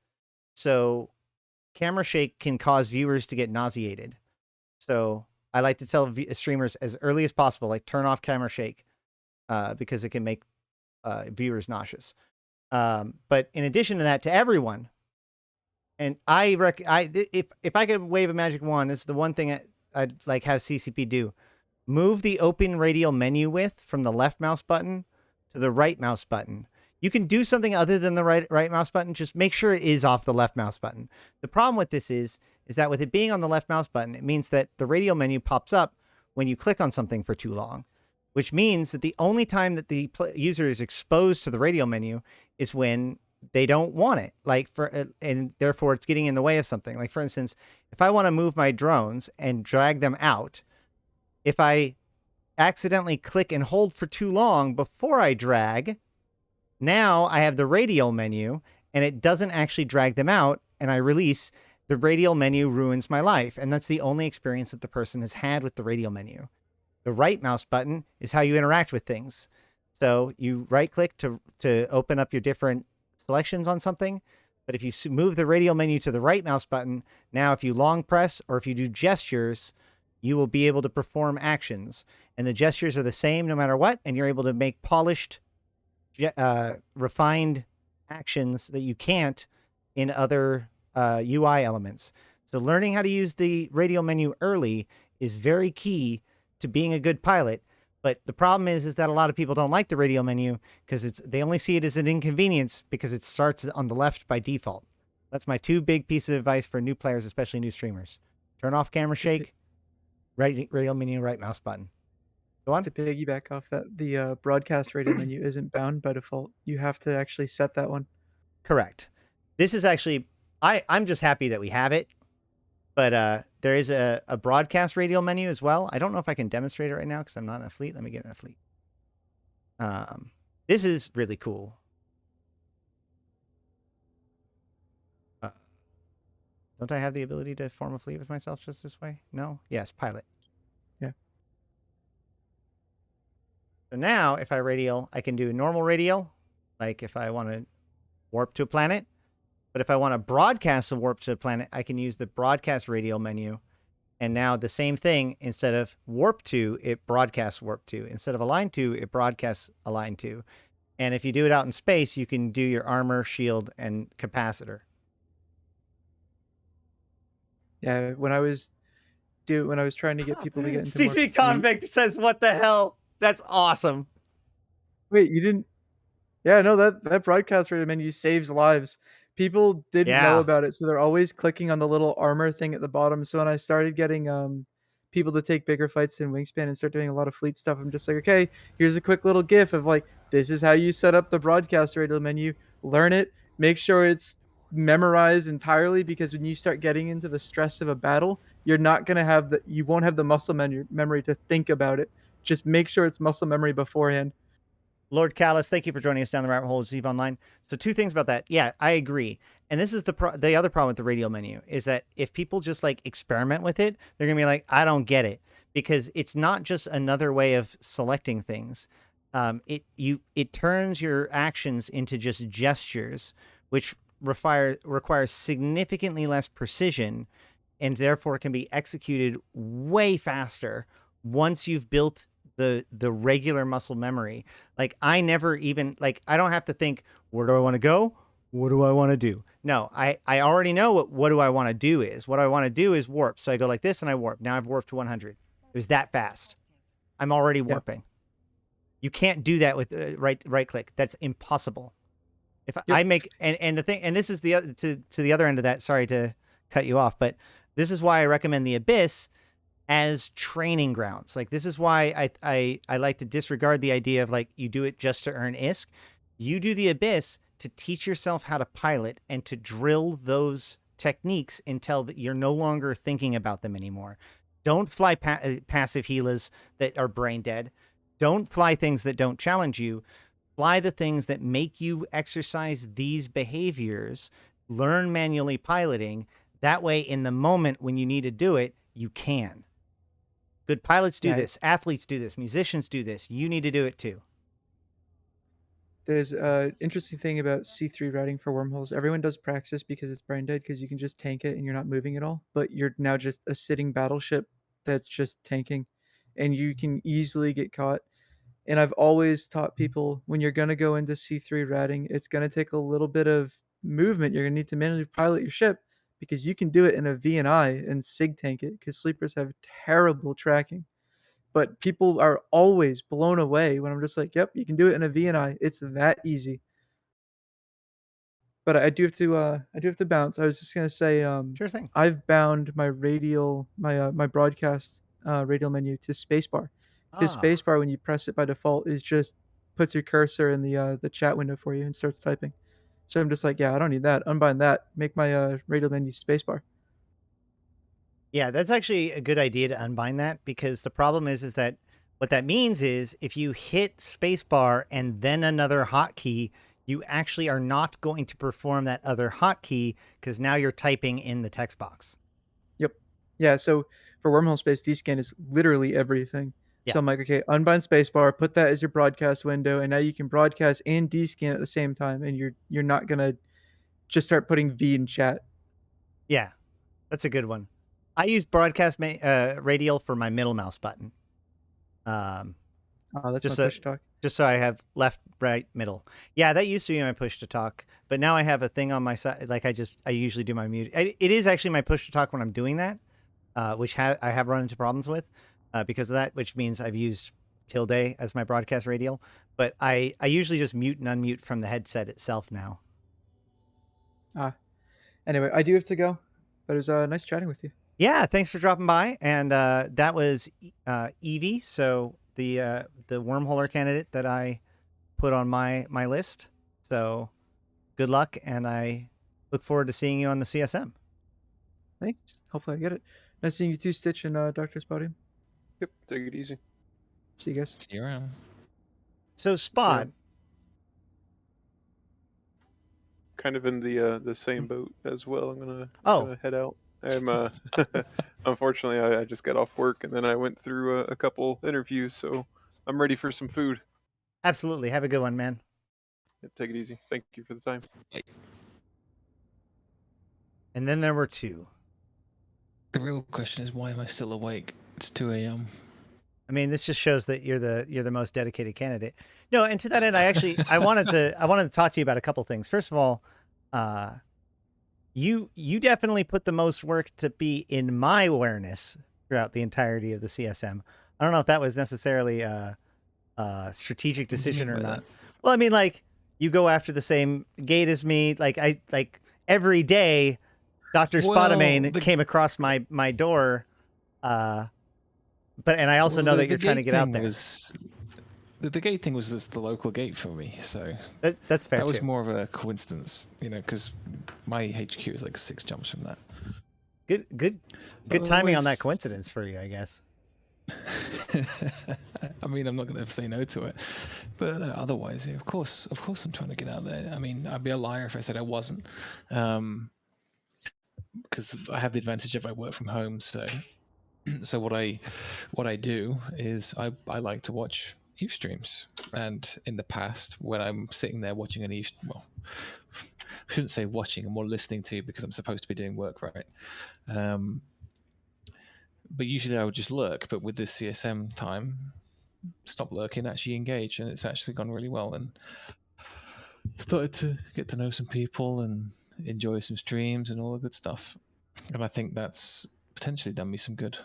So camera shake can cause viewers to get nauseated. So I like to tell streamers as early as possible, like turn off camera shake, because it can make viewers nauseous. But in addition to that, to everyone, and if I could wave a magic wand, this is the one thing I'd like have CCP do. Move the open radial menu width from the left mouse button to the right mouse button. You can do something other than the right mouse button. Just make sure it is off the left mouse button. The problem with this is that with it being on the left mouse button, it means that the radial menu pops up when you click on something for too long, which means that the only time that the user is exposed to the radial menu is when they don't want it. And therefore it's getting in the way of something. Like for instance, if I want to move my drones and drag them out, if I accidentally click and hold for too long before I drag, now I have the radial menu and it doesn't actually drag them out, and I release. The radial menu ruins my life. And that's the only experience that the person has had with the radial menu. The right mouse button is how you interact with things. So you right click to open up your different selections on something. But if you move the radial menu to the right mouse button, now if you long press or if you do gestures, you will be able to perform actions. And the gestures are the same no matter what. And you're able to make polished, refined actions that you can't in other UI elements. So learning how to use the radial menu early is very key to being a good pilot. But the problem is that a lot of people don't like the radial menu because they only see it as an inconvenience because it starts on the left by default. That's my two big pieces of advice for new players, especially new streamers. Turn off camera shake, radial menu, right mouse button. Go on. To piggyback off that, the broadcast radial menu isn't bound by default. You have to actually set that one. Correct. This is actually, I'm just happy that we have it. But there is a broadcast radial menu as well. I don't know if I can demonstrate it right now because I'm not in a fleet. Let me get in a fleet. This is really cool. Don't I have the ability to form a fleet with myself just this way? No? Yes, pilot. Yeah. So now if I radial, I can do normal radial, like if I want to warp to a planet. But if I want to broadcast a warp to a planet, I can use the broadcast radial menu. And now the same thing, instead of warp to, it broadcasts warp to. Instead of align to, it broadcasts align to. And if you do it out in space, you can do your armor, shield, and capacitor. Yeah, when I was trying to get people to get into more CC fleet- Convict says, "What the hell? That's awesome." Wait, you didn't? Yeah, no, that broadcast radial menu saves lives. People didn't Yeah. know about it, so they're always clicking on the little armor thing at the bottom. So when I started getting people to take bigger fights in Wingspan and start doing a lot of fleet stuff, I'm just like, okay, here's a quick little GIF of like, this is how you set up the broadcast radial menu. Learn it, make sure it's memorized entirely, because when you start getting into the stress of a battle, you won't have the muscle memory to think about it. Just make sure it's muscle memory beforehand. Lord Callus, thank you for joining us down the rabbit hole, Steve Online. So two things about that. Yeah, I agree. And this is the other problem with the radial menu is that if people just like experiment with it, they're going to be like, I don't get it, because it's not just another way of selecting things. It turns your actions into just gestures, which requires significantly less precision and therefore can be executed way faster once you've built the regular muscle memory. Like I never even I don't have to think, where do I want to go? What do I want to do? No, I already know what do I want to do is. What I want to do is warp. So I go like this and I warp. Now I've warped to 100. It was that fast. I'm already warping. You can't do that with right click. That's impossible. If I make and the thing, and this is the to the other end of that. Sorry to cut you off, but this is why I recommend the Abyss as training grounds. Like this is why I like to disregard the idea of like you do it just to earn ISK. You do the Abyss to teach yourself how to pilot and to drill those techniques until that you're no longer thinking about them anymore. Don't fly passive healers that are brain dead. Don't fly things that don't challenge you. Fly the things that make you exercise these behaviors. Learn manually piloting. That way, in the moment when you need to do it, you can. Good pilots do this. Athletes do this. Musicians do this. You need to do it too. There's an interesting thing about C3 routing for wormholes. Everyone does Praxis because it's brain dead, because you can just tank it and you're not moving at all. But you're now just a sitting battleship that's just tanking, and you can easily get caught. And I've always taught people, when you're going to go into C3 routing, it's going to take a little bit of movement. You're going to need to manually pilot your ship, because you can do it in a V&I and SIG tank it, because sleepers have terrible tracking. But people are always blown away when I'm just like, yep, you can do it in a V&I. It's that easy. But I do have to bounce. I was just gonna say, Sure thing. I've bound my radial, my broadcast radial menu to spacebar, because spacebar, when you press it by default, is just puts your cursor in the chat window for you and starts typing. So I'm just like, yeah, I don't need that. Unbind that. Make my radial menu spacebar. Yeah, that's actually a good idea to unbind that, because the problem is that what that means is if you hit spacebar and then another hotkey, you actually are not going to perform that other hotkey, because now you're typing in the text box. Yep. Yeah. So for wormhole space, descan is literally everything. Yeah. So I'm like, okay, unbind spacebar, put that as your broadcast window, and now you can broadcast and descan at the same time, and you're not gonna just start putting V in chat. Yeah, that's a good one. I use broadcast radial for my middle mouse button. That's just my push to talk. Just so I have left, right, middle. Yeah, that used to be my push to talk, but now I have a thing on my side. Like I usually do my mute. It is actually my push to talk when I'm doing that, which I have run into problems with because of that, which means I've used tilde as my broadcast radial. But I usually just mute and unmute from the headset itself now. Anyway, I do have to go, but it was nice chatting with you. Yeah, thanks for dropping by. And that was Evie, so the wormholer candidate that I put on my list. So good luck, and I look forward to seeing you on the CSM. Thanks. Hopefully I get it. Nice seeing you too, Stitch and Dr. Spodium. Yep, take it easy. See you guys. See you around. So Spot. Kind of in the same boat as well. I'm gonna head out. I'm unfortunately I just got off work and then I went through a couple interviews, so I'm ready for some food. Absolutely. Have a good one, man. Yep, take it easy. Thank you for the time. Bye. And then there were two. The real question is, why am I still awake? It's 2 a.m. I mean, this just shows that you're the most dedicated candidate. No, and to that end, I wanted to talk to you about a couple things. First of all, you definitely put the most work to be in my awareness throughout the entirety of the CSM. I don't know if that was necessarily a strategic decision or not. Well, I mean, like, you go after the same gate as me. Like every day, Dr. Spotamane came across my door. But I also know that you're trying to get out there. The gate thing was just the local gate for me, so that's fair. That was more of a coincidence, because my HQ is like 6 jumps from that. Good timing on that coincidence for you, I guess. I mean, I'm not going to say no to it, but otherwise, yeah, of course, I'm trying to get out there. I mean, I'd be a liar if I said I wasn't, because I have the advantage of I work from home. So what I do is I like to watch Eve streams, and in the past, when I'm sitting there watching an Eve, shouldn't say watching, I'm more listening to because I'm supposed to be doing work, right? But usually I would just lurk. But with this CSM time, stop lurking, actually engage, and it's actually gone really well. And started to get to know some people and enjoy some streams and all the good stuff. And I think that's potentially done me some good.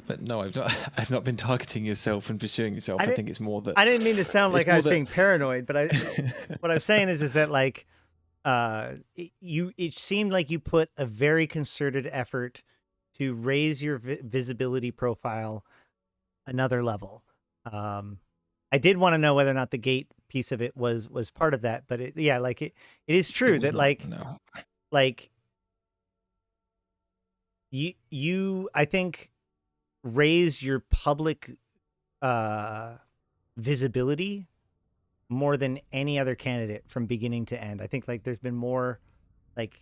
But no, I've not been targeting yourself and pursuing yourself. I think it's more that I didn't mean to sound like I was being paranoid, but what I'm saying is that like it seemed like you put a very concerted effort to raise your visibility profile another level. I did want to know whether or not the gate piece of it was part of that, but it is true that like you I think raise your public visibility more than any other candidate from beginning to end. I think like there's been more like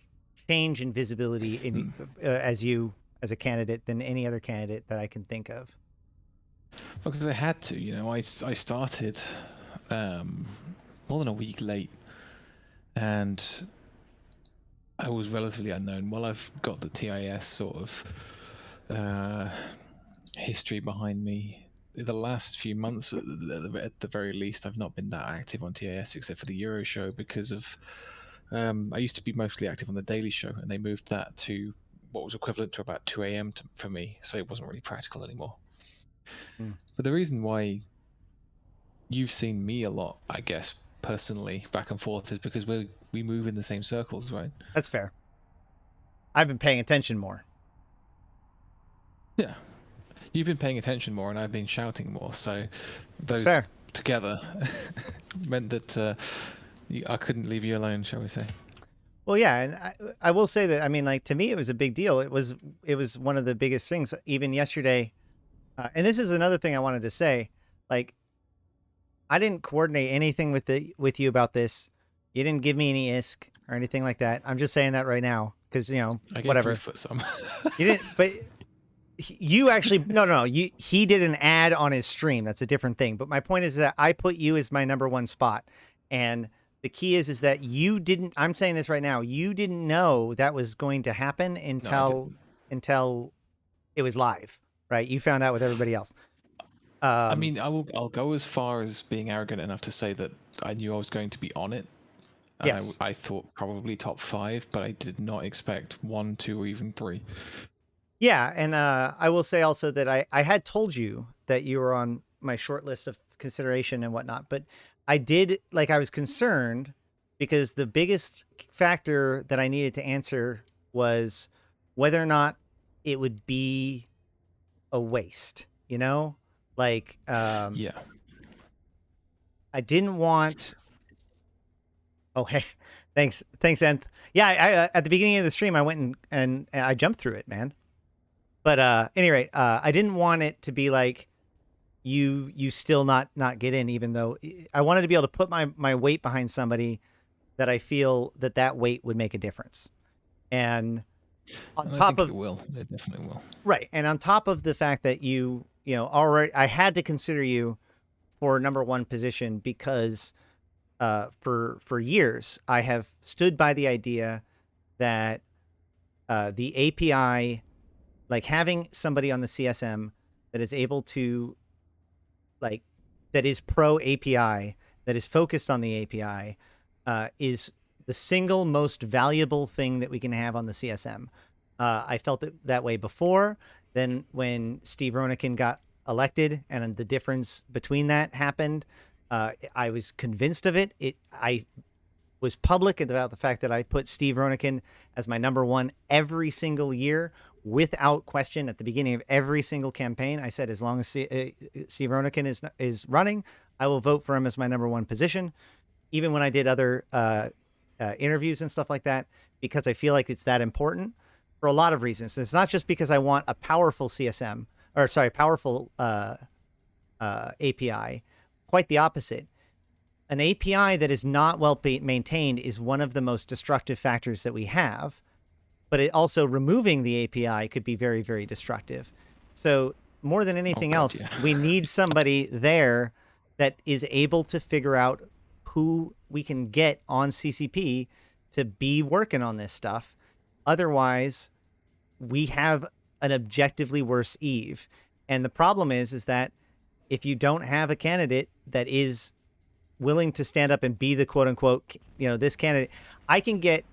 change in visibility in as a candidate than any other candidate that I can think of. Well, because I had to, you know, I started more than a week late, and I was relatively unknown. Well, I've got the TIS sort of history behind me. The last few months, at the very least, I've not been that active on TIS except for the Euro show because of I used to be mostly active on the Daily Show, and they moved that to what was equivalent to about 2 a.m. for me, so it wasn't really practical anymore. But the reason why you've seen me a lot, I guess, personally, back and forth, is because we move in the same circles, right? That's fair. I've been paying attention more. Yeah. You've been paying attention more, and I've been shouting more, so those together meant that I couldn't leave you alone, shall we say. Well, yeah, and I will say that, I mean, like, to me, it was a big deal. It was one of the biggest things. Even yesterday, and this is another thing I wanted to say, like, I didn't coordinate anything with you about this. You didn't give me any ISK or anything like that. I'm just saying that right now because, you know, I whatever. gave 3 foot some. You didn't, but you actually no. He did an ad on his stream. That's a different thing. But my point is that I put you as my #1 spot, and the key is that you didn't. I'm saying this right now. You didn't know that was going to happen until it was live, right? You found out with everybody else. I mean, I'll go as far as being arrogant enough to say that I knew I was going to be on it. And yes. I thought probably top 5, but I did not expect 1, 2, or even 3. Yeah, and I will say also that I had told you that you were on my short list of consideration and whatnot, but I was concerned because the biggest factor that I needed to answer was whether or not it would be a waste, you know? Like, yeah. I didn't want... Oh, hey, thanks, Enth. Yeah, I at the beginning of the stream, I went and I jumped through it, man. But anyway, I didn't want it to be like you still not get in, even though I wanted to be able to put my weight behind somebody that I feel that weight would make a difference. And on top of it will, it definitely will. Right, and on top of the fact that you know already, I had to consider you for #1 position because for years I have stood by the idea that the API. Like having somebody on the CSM that is able to, like, that is pro API, that is focused on the API, is the single most valuable thing that we can have on the CSM. I felt that way before. Then when Steve Ronikin got elected and the difference between that happened, I was convinced of it. I was public about the fact that I put Steve Ronikin as my #1 every single year. Without question, at the beginning of every single campaign, I said, as long as Steve Ronikin is running, I will vote for him as my #1 position. Even when I did other interviews and stuff like that, because I feel like it's that important for a lot of reasons. It's not just because I want a powerful powerful API. Quite the opposite. An API that is not well maintained is one of the most destructive factors that we have. But it also removing the API could be very, very destructive. So more than anything else, we need somebody there that is able to figure out who we can get on CCP to be working on this stuff. Otherwise, we have an objectively worse Eve. And the problem is that if you don't have a candidate that is willing to stand up and be the quote unquote, this candidate, I can get,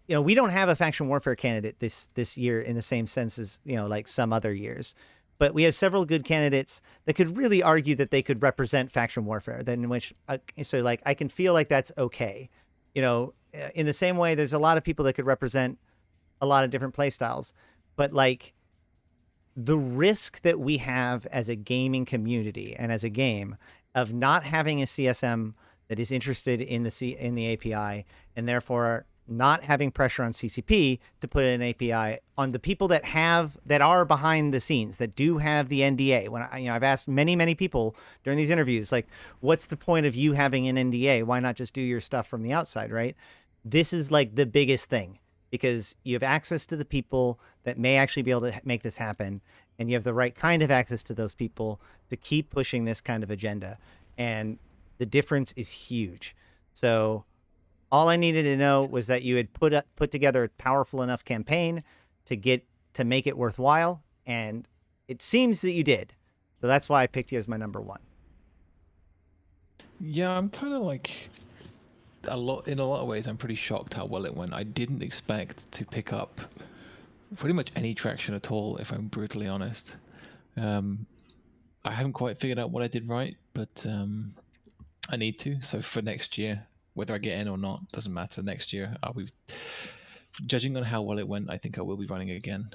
we don't have a faction warfare candidate this year in the same sense as, like some other years, but we have several good candidates that could really argue that they could represent faction warfare. Then in which, so like, I can feel like that's okay. In the same way, there's a lot of people that could represent a lot of different play styles, but like the risk that we have as a gaming community and as a game of not having a CSM that is interested in the API, and therefore not having pressure on CCP to put an API on the people that are behind the scenes, that do have the NDA. When I've asked many people during these interviews, like, what's the point of you having an NDA? Why not just do your stuff from the outside, right? This is like the biggest thing, because you have access to the people that may actually be able to make this happen, and you have the right kind of access to those people to keep pushing this kind of agenda. And the difference is huge. So all I needed to know was that you had put together a powerful enough campaign to make it worthwhile, and it seems that you did. So that's why I picked you as my number one. Yeah, I'm kind of like in a lot of ways, I'm pretty shocked how well it went. I didn't expect to pick up pretty much any traction at all, if I'm brutally honest. I haven't quite figured out what I did right, but I need to. So for next year, whether I get in or not, doesn't matter. Next year, I'll be judging on how well it went. I think I will be running again.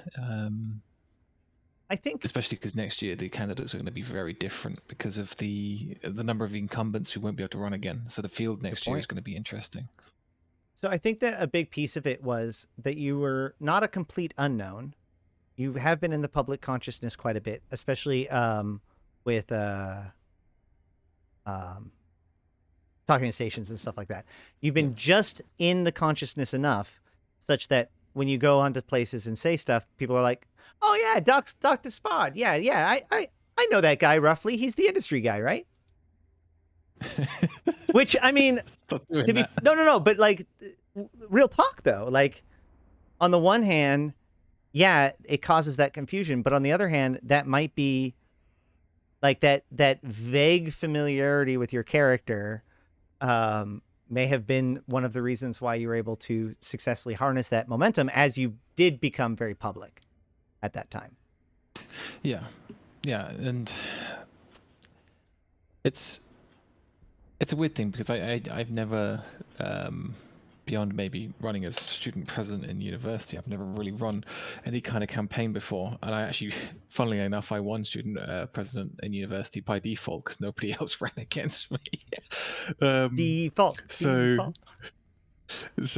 I think, especially because next year the candidates are going to be very different because of the number of incumbents who won't be able to run again. So the field next year is going to be interesting. So I think that a big piece of it was that you were not a complete unknown. You have been in the public consciousness quite a bit, especially with talking stations and stuff like that. You've been just in the consciousness enough such that when you go onto places and say stuff, people are like, "Oh yeah, Dr. Spod. Yeah, I know that guy roughly. He's the industry guy, right?" Which, I mean, no, but like, real talk though, like, on the one hand, yeah, it causes that confusion, but on the other hand, that might be like that vague familiarity with your character may have been one of the reasons why you were able to successfully harness that momentum as you did become very public at that time. Yeah, and it's a weird thing because I've never, beyond maybe running as student president in university, I've never really run any kind of campaign before. And I actually, funnily enough, I won student president in university by default because nobody else ran against me. Default. So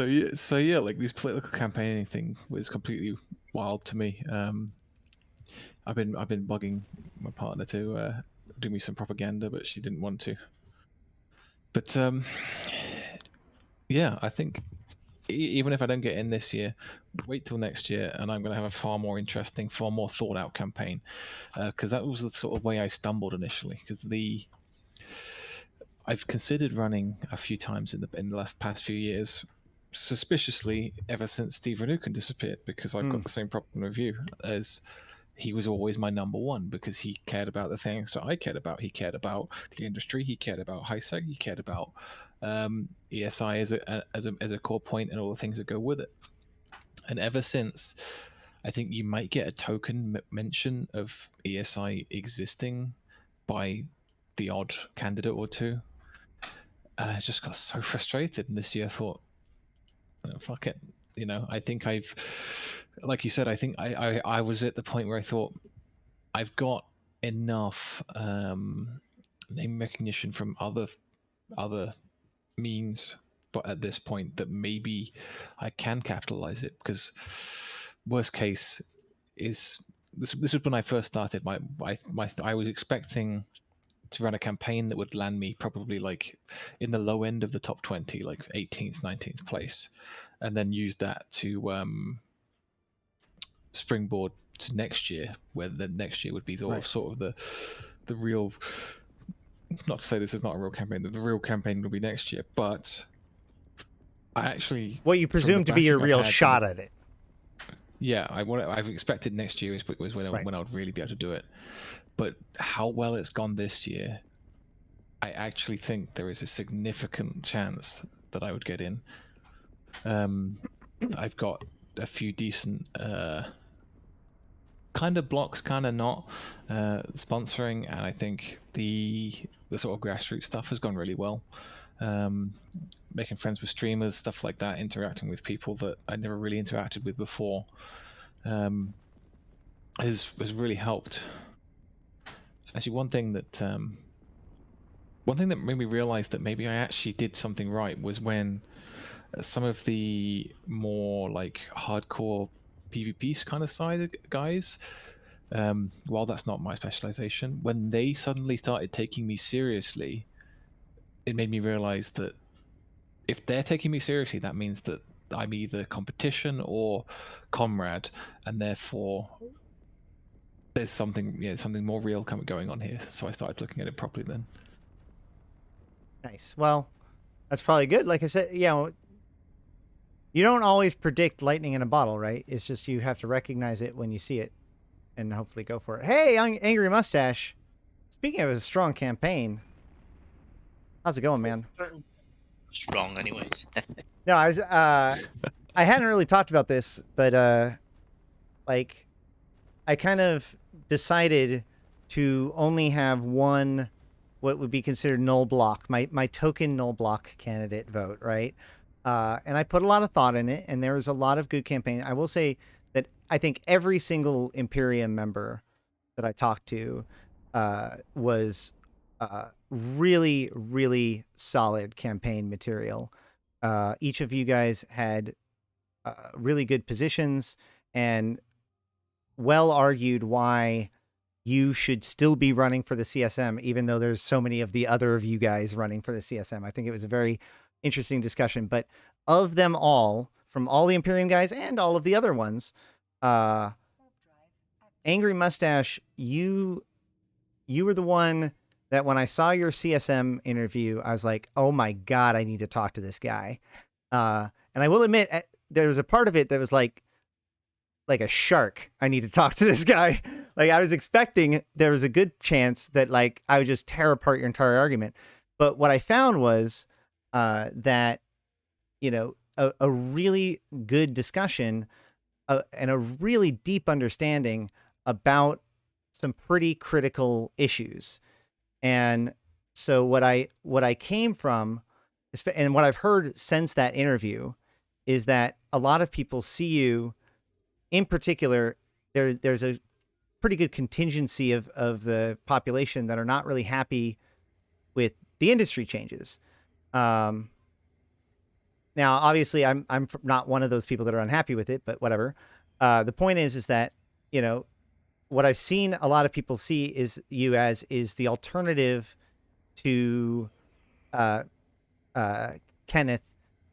yeah, like this political campaigning thing was completely wild to me. I've been bugging my partner to do me some propaganda, but she didn't want to. But yeah, I think even if I don't get in this year, wait till next year, and I'm going to have a far more interesting, far more thought out campaign. Because that was the sort of way I stumbled initially. Because I've considered running a few times in the past few years, suspiciously ever since Steve Renukin disappeared, because I've got the same problem with you as. He was always my number one because he cared about the things that I cared about. He cared about the industry. He cared about HiSec. He cared about ESI as a core point and all the things that go with it. And ever since, I think you might get a token mention of ESI existing by the odd candidate or two. And I just got so frustrated. And this year I thought, oh, fuck it. I think like you said, I think I was at the point where I thought I've got enough name recognition from other means, but at this point that maybe I can capitalize it, because worst case is this is when I first started. I was expecting to run a campaign that would land me probably like in the low end of the top 20, like 18th, 19th place, and then use that to springboard to next year, where the next year would be sort of the real not to say this is not a real campaign. The real campaign will be next year, but I actually What you from the presume to be your bashing I've real had from shot the- at it. Yeah, I've expected next year was when Right. when I would really be able to do it. But how well it's gone this year, I actually think there is a significant chance that I would get in. I've got a few decent kind of blocks, kind of not sponsoring, and I think the sort of grassroots stuff has gone really well. Making friends with streamers, stuff like that, interacting with people that I never really interacted with before, has really helped. Actually, one thing that made me realize that maybe I actually did something right was when some of the more like hardcore PvP kind of side guys, while that's not my specialization, when they suddenly started taking me seriously, it made me realize that if they're taking me seriously, that means that I'm either competition or comrade, and therefore there's something more real going on here. So I started looking at it properly then. Nice. Well, that's probably good. Like I said, you don't always predict lightning in a bottle, right? It's just you have to recognize it when you see it and hopefully go for it. Hey, Angry Mustache. Speaking of a strong campaign, how's it going, man? Strong, anyways. No, I hadn't really talked about this, but like I kind of decided to only have one what would be considered null block, my token null block candidate vote, right? And I put a lot of thought in it, and there was a lot of good campaign. I will say that I think every single Imperium member that I talked to was really, really solid campaign material. Each of you guys had really good positions and well argued why you should still be running for the CSM, even though there's so many of the other of you guys running for the CSM. I think it was a very interesting discussion. But of them all, from all the Imperium guys and all of the other ones, Angry Mustache, you were the one that when I saw your CSM interview, I was like, oh my God, I need to talk to this guy. And I will admit, there was a part of it that was like a shark. I need to talk to this guy. Like I was expecting there was a good chance that like I would just tear apart your entire argument. But what I found was that, a really good discussion and a really deep understanding about some pretty critical issues. And so what I came from, and what I've heard since that interview, is that a lot of people see you, in particular, there's a pretty good contingency of the population that are not really happy with the industry changes. Now, obviously, I'm not one of those people that are unhappy with it, but whatever. The point is that, what I've seen a lot of people see is you as is the alternative to Kenneth,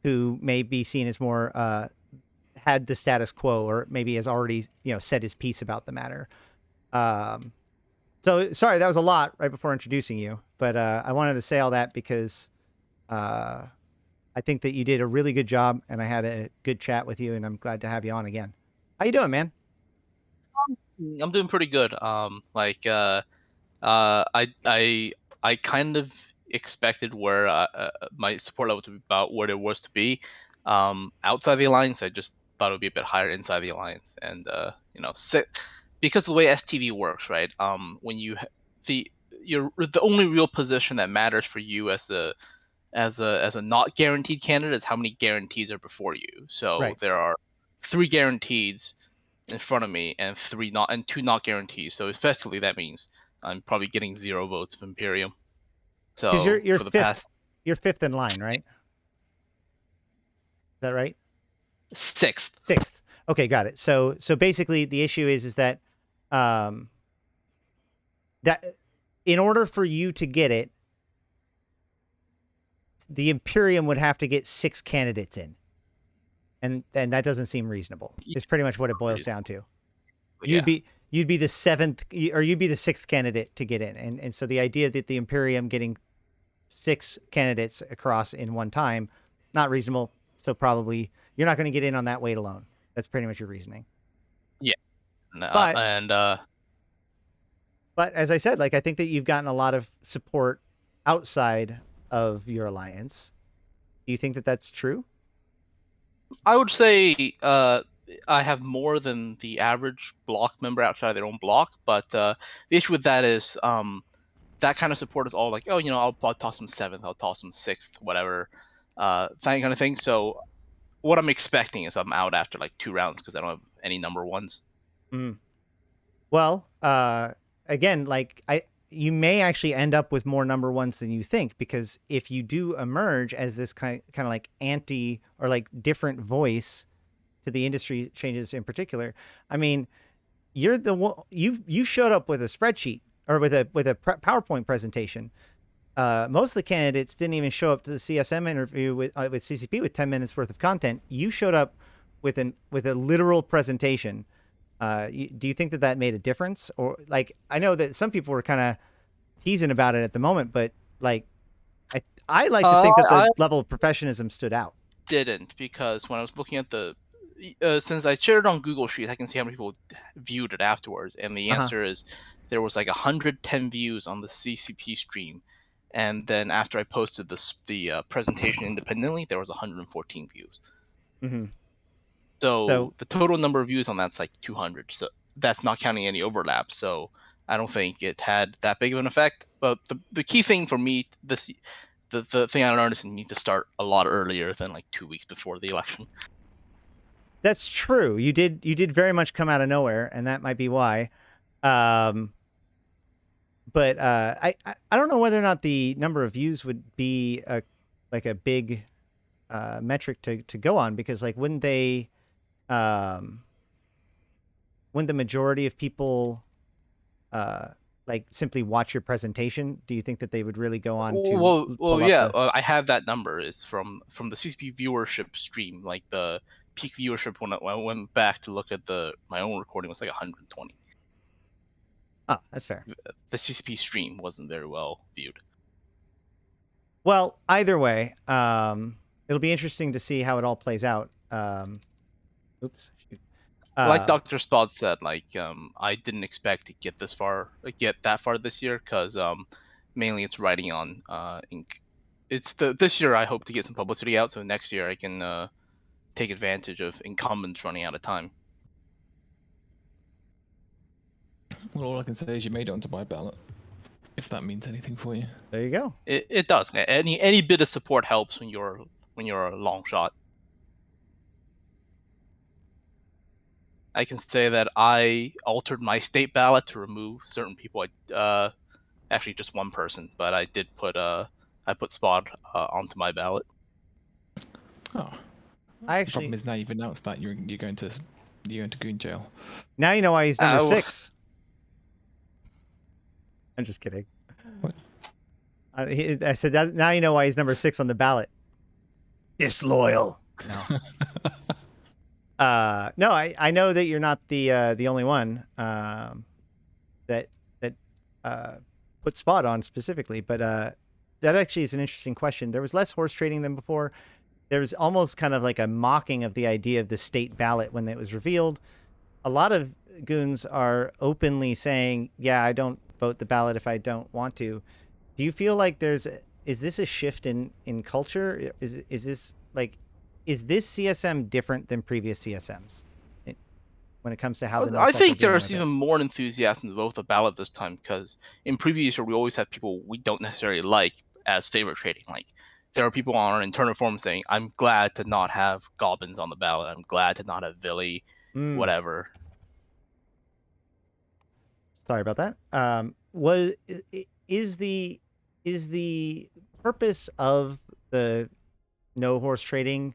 who may be seen as more had the status quo, or maybe has already said his piece about the matter. So sorry, that was a lot right before introducing you, but I wanted to say all that because I think that you did a really good job, and I had a good chat with you, and I'm glad to have you on again. How you doing, man? I'm doing pretty good. I kind of expected where my support level to be about what it was to be. Outside the alliance, I just thought it would be a bit higher inside the alliance, and because of the way STV works, right? When you're the only real position that matters for you as a not guaranteed candidate is how many guarantees are before you. So Right. there are 3 guarantees in front of me and 2 not guarantees. So effectively that means I'm probably getting 0 votes of Imperium. So Because you're for the fifth, you're fifth in line, right? Is that right? Sixth. Sixth. Okay, got it. So basically, the issue is that that in order for you to get it, the Imperium would have to get 6 candidates in, and that doesn't seem reasonable. It's pretty much what it boils down to. Yeah. you'd be the sixth candidate to get in, and so the idea that the Imperium getting 6 candidates across in one time, not reasonable. So probably you're not going to get in on that weight alone. That's pretty much your reasoning. Yeah. But And But as I said, like I think that you've gotten a lot of support outside of your alliance. Do you think that that's true? I would say I have more than the average block member outside of their own block, but the issue with that is that kind of support is all like, oh, I'll toss them 7th, I'll toss them 6th, whatever, that kind of thing. So what I'm expecting is I'm out after like 2 rounds because I don't have any number ones. Mm. Well, again, like you may actually end up with more number ones than you think, because if you do emerge as this kind of like anti or like different voice to the industry changes in particular, I mean, you're the one, you showed up with a spreadsheet or with a PowerPoint presentation. Most of the candidates didn't even show up to the CSM interview with CCP with 10 minutes worth of content. You showed up with a literal presentation. Do you think that that made a difference? Or like, I know that some people were kind of teasing about it at the moment, but like, I like to think that the level of professionalism stood out. Didn't, because when I was looking at since I shared it on Google Sheets, I can see how many people viewed it afterwards, and the answer is there was like 110 views on the CCP stream, and then after I posted the presentation independently, there was 114 views. Mm-hmm. So the total number of views on that's like 200. So that's not counting any overlap. So I don't think it had that big of an effect. But the key thing for me, the thing I learned is you need to start a lot earlier than like 2 weeks before the election. That's true. You did very much come out of nowhere, and that might be why. But I don't know whether or not the number of views would be a big metric to go on, because like wouldn't the majority of people like simply watch your presentation? Do you think that they would really go on to I have that number. It's from the CCP viewership stream. Like the peak viewership when I went back to look at my own recording was like 120. Oh, that's fair. The CCP stream wasn't very well viewed. Well, either way, it'll be interesting to see how it all plays out. Oops. Shoot. Like Dr. Spot said, like I didn't expect to get that far this year, because mainly it's writing on ink. This year I hope to get some publicity out, so next year I can take advantage of incumbents running out of time. Well, all I can say is you made it onto my ballot, if that means anything for you. There you go. It does. Any bit of support helps when you're a long shot. I can say that I altered my state ballot to remove certain people. Actually just one person, but I did put Spot onto my ballot. Oh, the problem is now you've announced that you're going to goon jail. Now you know why he's number 6. I'm just kidding. What? I said that now you know why he's number 6 on the ballot. Disloyal. No. No, I know that you're not the only one that put Spot on specifically, but that actually is an interesting question. There was less horse trading than before. There was almost kind of like a mocking of the idea of the state ballot when it was revealed. A lot of goons are openly saying, yeah, I don't vote the ballot if I don't want to. Do you feel like is this a shift in culture? Is this CSM different than previous CSMs when it comes to how the I think there's even more enthusiasm to vote the ballot this time, because in previous year we always had people we don't necessarily like as favorite trading. Like there are people on our internal forum saying, I'm glad to not have goblins on the ballot. I'm glad to not have Villy, whatever. Sorry about that. Is the purpose of the no horse trading,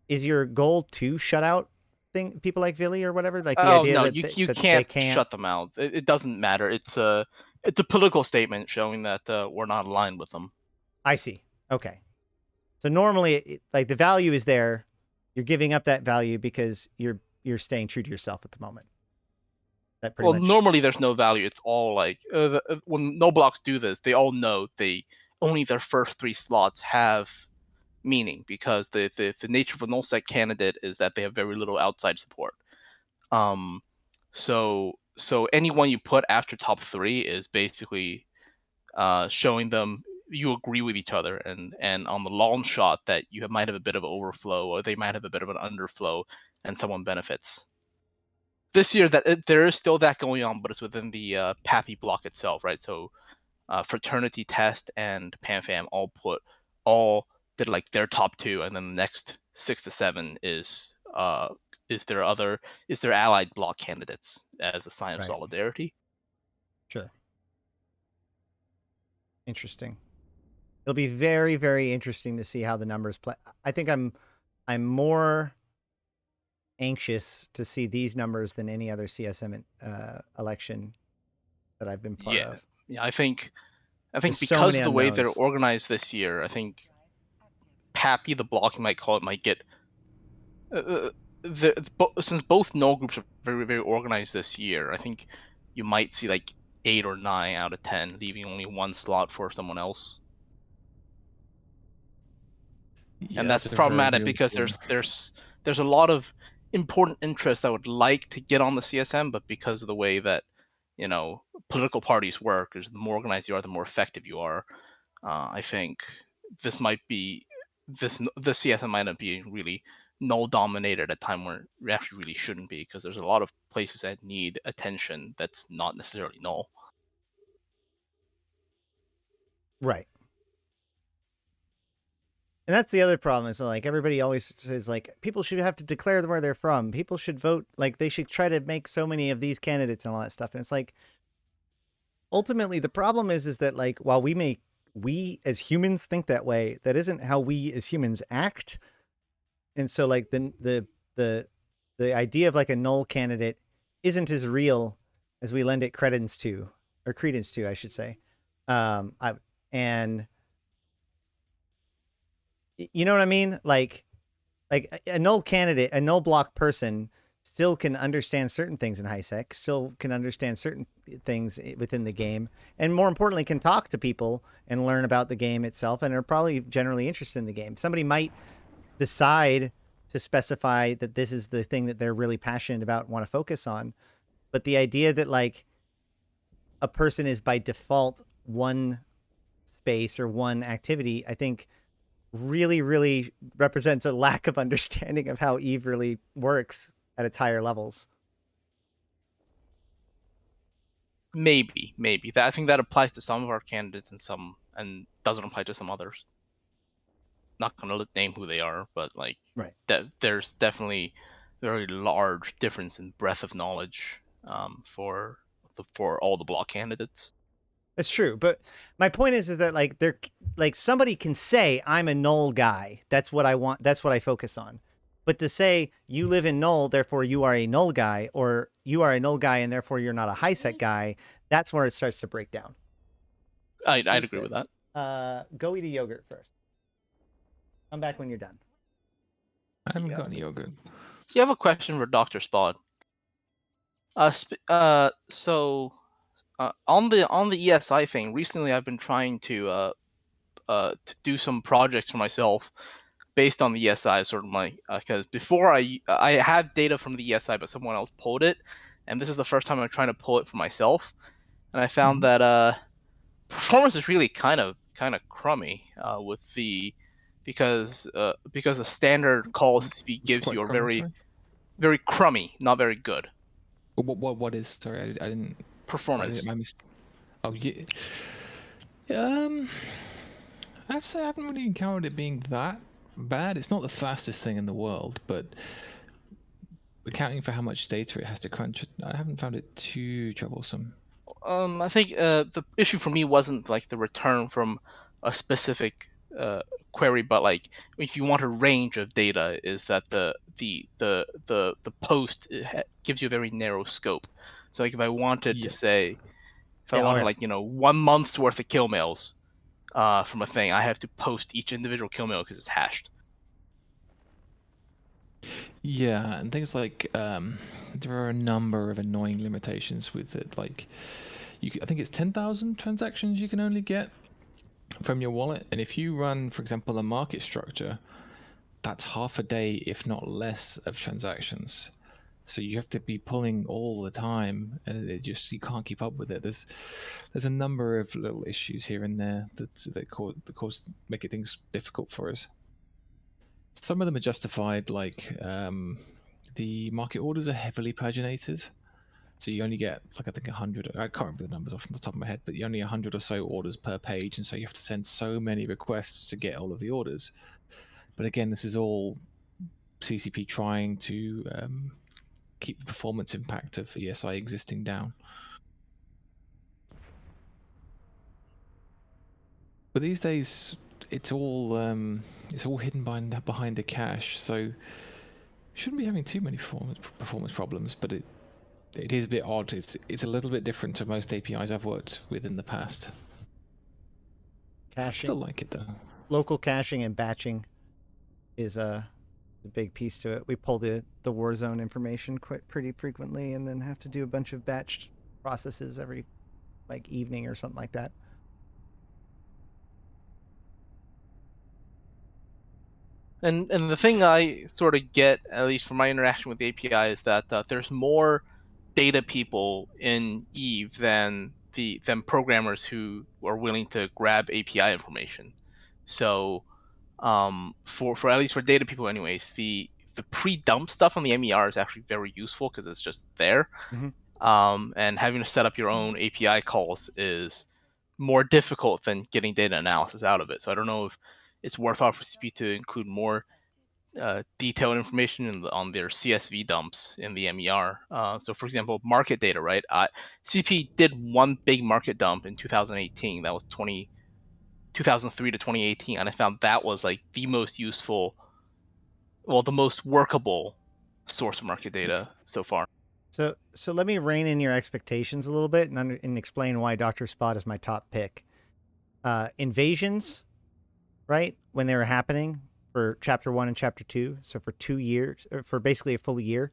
is your goal to shut out people like Villy or whatever? Like the idea that you can't shut them out. It doesn't matter. It's a political statement showing that we're not aligned with them. I see. Okay. So normally, like the value is there. You're giving up that value because you're staying true to yourself at the moment. That pretty Well, much. normally there's no value. It's all like when no blocks do this, they all know they only their first 3 slots have meaning because the nature of a null set candidate is that they have very little outside support. So anyone you put after top 3 is basically showing them you agree with each other, and on the long shot that you might have a bit of overflow or they might have a bit of an underflow, and someone benefits. This year, there is still that going on, but it's within the Pappy block itself, right? So Fraternity Test and PanFam all did like their top 2, and then the next 6 to 7 is their allied block candidates as a sign of Right. solidarity. Sure. Interesting. It'll be very, very interesting to see how the numbers play. I think I'm more anxious to see these numbers than any other CSM election that I've been part of. Yeah, I think There's because so many of the way they're unknowns. organized this year, I think Pappy, the block you might call it, might get since both null groups are very, very organized this year. I think you might see like 8 or 9 out of 10, leaving only 1 slot for someone else. Yeah, And that's a very problematic real because fear. there's a lot of important interests that would like to get on the CSM, but because of the way that political parties work, is the more organized you are, the more effective you are. I think this might be the CSM might not be really null dominated at a time where it actually really shouldn't be, because there's a lot of places that need attention that's not necessarily null. Right. And that's the other problem is like everybody always says like people should have to declare where they're from. People should vote, like they should try to make so many of these candidates and all that stuff. And it's like ultimately the problem is that like while we as humans think that way, that isn't how we as humans act. And so like the idea of like a null candidate isn't as real as we lend it credence to, I should say. And you know what I mean? Like a null candidate, a null block person still can understand certain things in high sec, still can understand certain things within the game, and more importantly, can talk to people and learn about the game itself, and are probably generally interested in the game. Somebody might decide to specify that this is the thing that they're really passionate about and want to focus on. But the idea that like a person is by default one space or one activity, I think really, really represents a lack of understanding of how Eve really works at its higher levels. Maybe I think that applies to some of our candidates and doesn't apply to some others. Not gonna name who they are, but like right. There's definitely a very large difference in breadth of knowledge for all the block candidates. That's true, but my point is that like they're like somebody can say I'm a null guy. That's what I want. That's what I focus on. But to say you live in null, therefore you are a null guy, or you are a null guy and therefore you're not a high sec guy, that's where it starts to break down. I'd agree with that. Go eat a yogurt first. Come back when you're done. I haven't got any yogurt. You have a question for Dr. Spod. So on the ESI thing, recently I've been trying to do some projects for myself based on the ESI, sort of my because before I had data from the ESI, but someone else pulled it, and this is the first time I'm trying to pull it for myself, and I found that performance is really kind of crummy with the because the standard call CCP gives you a very crummy, not very good. What is? Sorry, I didn't. Performance. Oh yeah. I'd say I haven't really encountered it being that bad. It's not the fastest thing in the world, but accounting for how much data it has to crunch, I haven't found it too troublesome. I think the issue for me wasn't like the return from a specific query, but like if you want a range of data, is that the post gives you a very narrow scope. So like if I wanted to say, if I wanted like 1 month's worth of kill mails from a thing, I have to post each individual kill mail because it's hashed. Yeah, and things like there are a number of annoying limitations with it. Like, I think it's 10,000 transactions you can only get from your wallet, and if you run, for example, a market structure, that's half a day, if not less, of transactions. So you have to be pulling all the time, and you can't keep up with it. There's a number of little issues here and there that make it things difficult for us. Some of them are justified, like the market orders are heavily paginated. So you only get, like, I think 100, I can't remember the numbers off the top of my head, but you only 100 or so orders per page, and so you have to send so many requests to get all of the orders. But again, this is all CCP trying to keep the performance impact of ESI existing down. But these days, it's all hidden behind the cache, so shouldn't be having too many performance problems. But it is a bit odd. It's a little bit different to most APIs I've worked with in the past. Caching, Still like it though. local caching and batching is a big piece to it. We pull the Warzone information pretty frequently, and then have to do a bunch of batch processes every like evening or something like that. And the thing I sort of get, at least from my interaction with the API, is that there's more data people in Eve than programmers who are willing to grab API information. So for at least for data people anyways, the pre-dump stuff on the MER is actually very useful because it's just there. And having to set up your own API calls is more difficult than getting data analysis out of it. So I don't know if it's worthwhile for CP to include more detailed information on their CSV dumps in the MER. So for example, market data, right? CP did one big market dump in 2018. That was 2003 to 2018, and I found that was like the most useful, well, the most workable source of market data so far. So let me rein in your expectations a little bit and explain why Dr. Spot is my top pick. Invasions, right? When they were happening for Chapter 1 and Chapter 2, so for 2 years, or for basically a full year,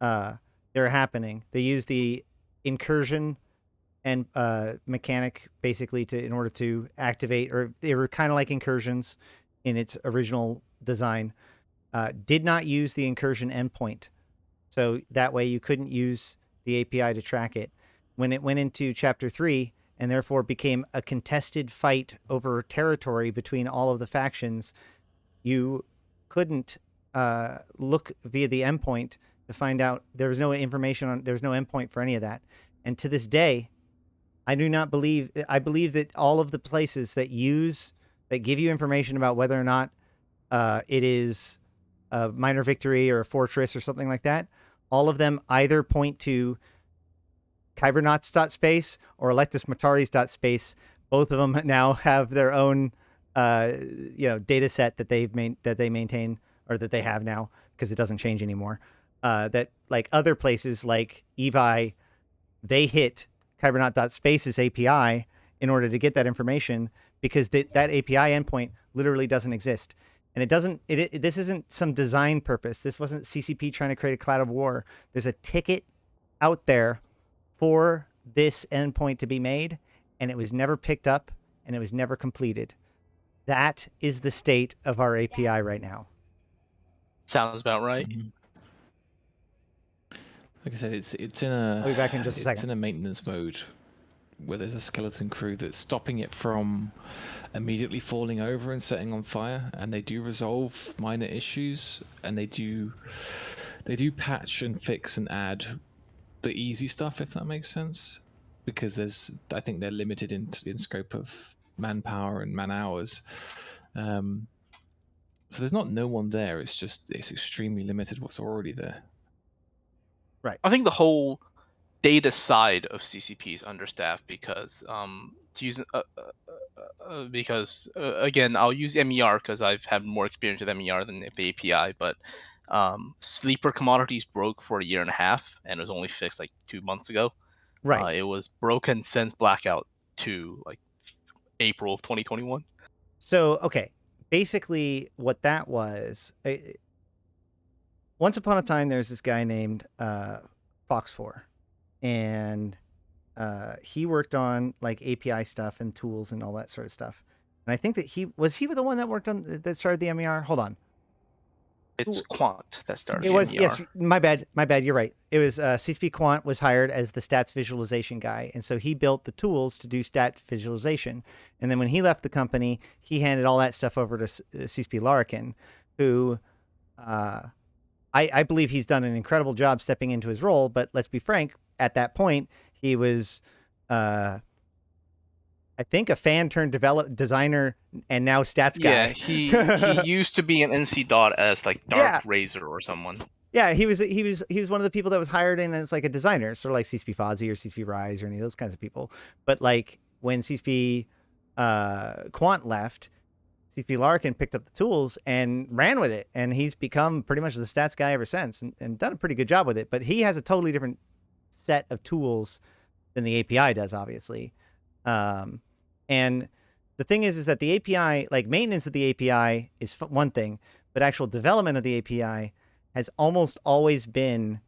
they were happening. They used the incursion and mechanic basically in order to activate, or they were kind of like incursions in its original design. Did not use the incursion endpoint. So that way you couldn't use the API to track it. When it went into Chapter 3 and therefore became a contested fight over territory between all of the factions, you couldn't look via the endpoint to find out. There was no information there was no endpoint for any of that. And to this day, I believe that all of the places that give you information about whether or not it is a minor victory or a fortress or something like that, all of them either point to Kybernauts.space or ElectusMataris.space. Both of them now have their own data set that they maintain, or that they have now, because it doesn't change anymore. That, like other places like Evi, they hit Kybernaut.space's API in order to get that information, because that API endpoint literally doesn't exist. And this isn't some design purpose. This wasn't CCP trying to create a cloud of war. There's a ticket out there for this endpoint to be made, and it was never picked up, and it was never completed. That is the state of our API right now. Sounds about right. Like I said, it's in a. I'll be back in just a second. It's in a maintenance mode where there's a skeleton crew that's stopping it from immediately falling over and setting on fire, and they do resolve minor issues, and they do patch and fix and add the easy stuff, if that makes sense, because I think they're limited in scope of manpower and man hours. So there's not no one there. It's extremely limited what's already there. Right. I think the whole data side of CCP is understaffed because again, I'll use MER because I've had more experience with MER than the API, but sleeper commodities broke for 1.5 years and it was only fixed like 2 months ago. Right. It was broken since blackout to like April of 2021. So, okay, basically what that was, once upon a time, there's this guy named Fox4, and he worked on like API stuff and tools and all that sort of stuff. And I think that he was the one that worked on that started the MER. Hold on. It's Quant that started It the was MER. yes. My bad. You're right. It was CSP Quant was hired as the stats visualization guy, and so he built the tools to do stat visualization. And then when he left the company, he handed all that stuff over to CSP Larkin, who I believe he's done an incredible job stepping into his role. But let's be frank, at that point, he was I think a fan turned designer and now stats guy. Yeah, he used to be an NC Dot as like Dark Razor or someone. Yeah, he was one of the people that was hired in as like a designer, sort of like CSP Fozzie or CSP Rise or any of those kinds of people. But like when CSP Quant left, CSP Larkin picked up the tools and ran with it, and he's become pretty much the stats guy ever since, and done a pretty good job with it. But he has a totally different set of tools than the API does, obviously. And the thing is that the API, like maintenance of the API is one thing, but actual development of the API has almost always been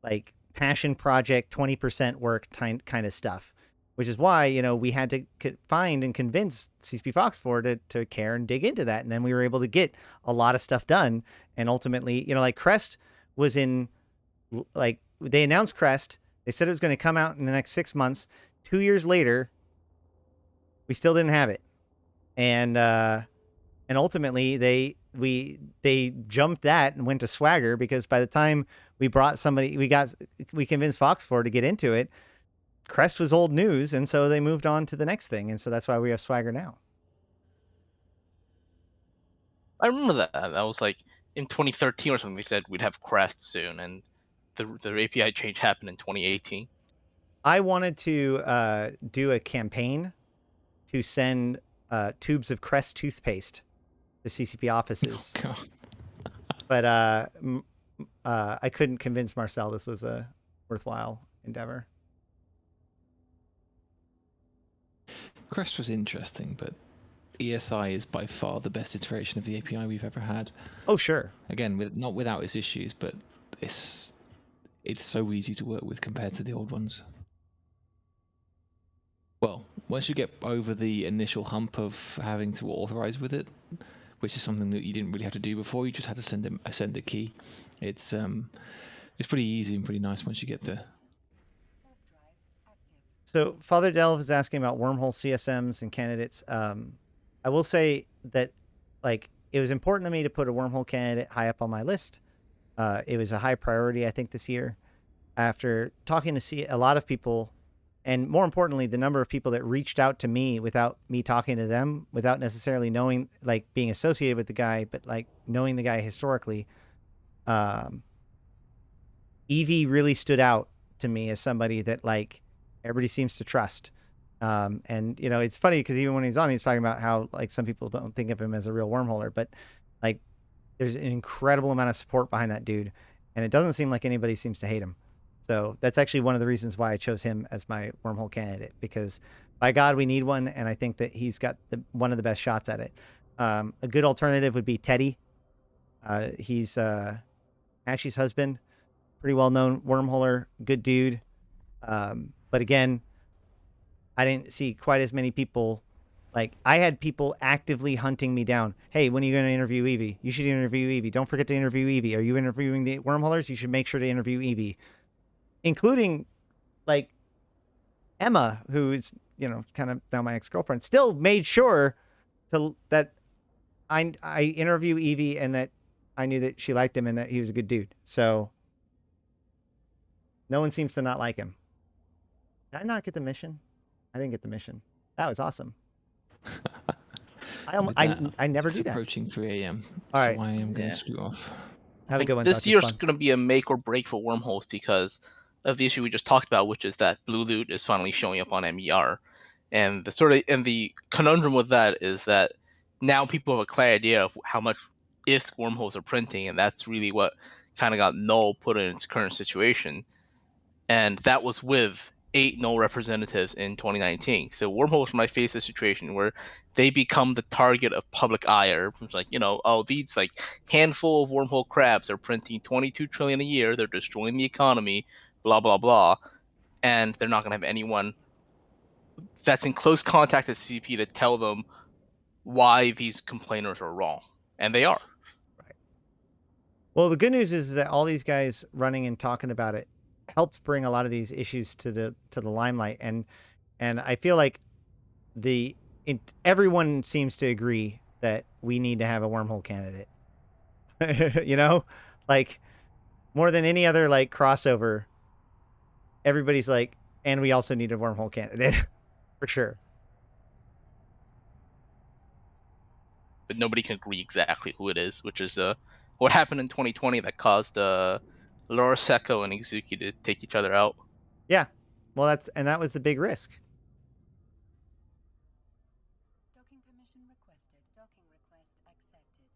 like passion project, 20% work kind of stuff, which is why, you know, we had to find and convince CSP Fox4 to care and dig into that. And then we were able to get a lot of stuff done. And ultimately, you know, like Crest was in, like they announced Crest. They said it was going to come out in the next 6 months. 2 years later, we still didn't have it. And ultimately they jumped that and went to Swagger, because by the time we brought somebody, we convinced Fox4 to get into it, Crest was old news, and so they moved on to the next thing, and so that's why we have Swagger now. I remember that. That was like in 2013 or something. They said we'd have Crest soon, and the API change happened in 2018. I wanted to do a campaign to send tubes of Crest toothpaste to CCP offices. Oh, God. But I couldn't convince Marcel this was a worthwhile endeavor. Crest was interesting, but ESI is by far the best iteration of the API we've ever had. Oh, sure. Again, not without its issues, but it's so easy to work with compared to the old ones. Well, once you get over the initial hump of having to authorize with it, which is something that you didn't really have to do before, you just had to send a key. It's pretty easy and pretty nice once you get there. So Father Delve is asking about wormhole CSMs and candidates. I will say that, like, it was important to me to put a wormhole candidate high up on my list. It was a high priority, I think, this year. After talking to a lot of people, and more importantly, the number of people that reached out to me without me talking to them, without necessarily knowing, like, being associated with the guy, but like knowing the guy historically, Evie really stood out to me as somebody that, like, everybody seems to trust. And, you know, it's funny because even when he's on, he's talking about how, like, some people don't think of him as a real wormholer, but like there's an incredible amount of support behind that dude. And it doesn't seem like anybody seems to hate him. So that's actually one of the reasons why I chose him as my wormhole candidate, because by God, we need one. And I think that he's got one of the best shots at it. A good alternative would be Teddy. He's Ashy's husband, pretty well-known wormholer, good dude. But again, I didn't see quite as many people. Like, I had people actively hunting me down. Hey, when are you going to interview Evie? You should interview Evie. Don't forget to interview Evie. Are you interviewing the wormholers? You should make sure to interview Evie. Including, like, Emma, who is, you know, kind of now my ex-girlfriend, still made sure that I interview Evie and that I knew that she liked him and that he was a good dude. So no one seems to not like him. Did I not get the mission? I didn't get the mission. That was awesome. I never do that. It's approaching 3 a.m. All right. So I am going to scoot off. Have a good one. This year's going to be a make or break for wormholes because of the issue we just talked about, which is that blue loot is finally showing up on MER, and the conundrum with that is that now people have a clear idea of how much ISK wormholes are printing, and that's really what kind of got null put in its current situation. And that was with 8 null representatives in 2019. So wormholes might face a situation where they become the target of public ire. It's like, oh, these like handful of wormhole crabs are printing 22 trillion a year. They're destroying the economy, blah blah blah, and they're not going to have anyone that's in close contact with CCP to tell them why these complainers are wrong, and they are. Right. Well, the good news is that all these guys running and talking about it helped bring a lot of these issues to the limelight, and I feel like everyone seems to agree that we need to have a wormhole candidate. Like more than any other like crossover, everybody's like, and we also need a wormhole candidate for sure. But nobody can agree exactly who it is, which is what happened in 2020 that caused Laura Secco and Izuki to take each other out. Yeah, well, that was the big risk. Docking permission requested. Docking request accepted.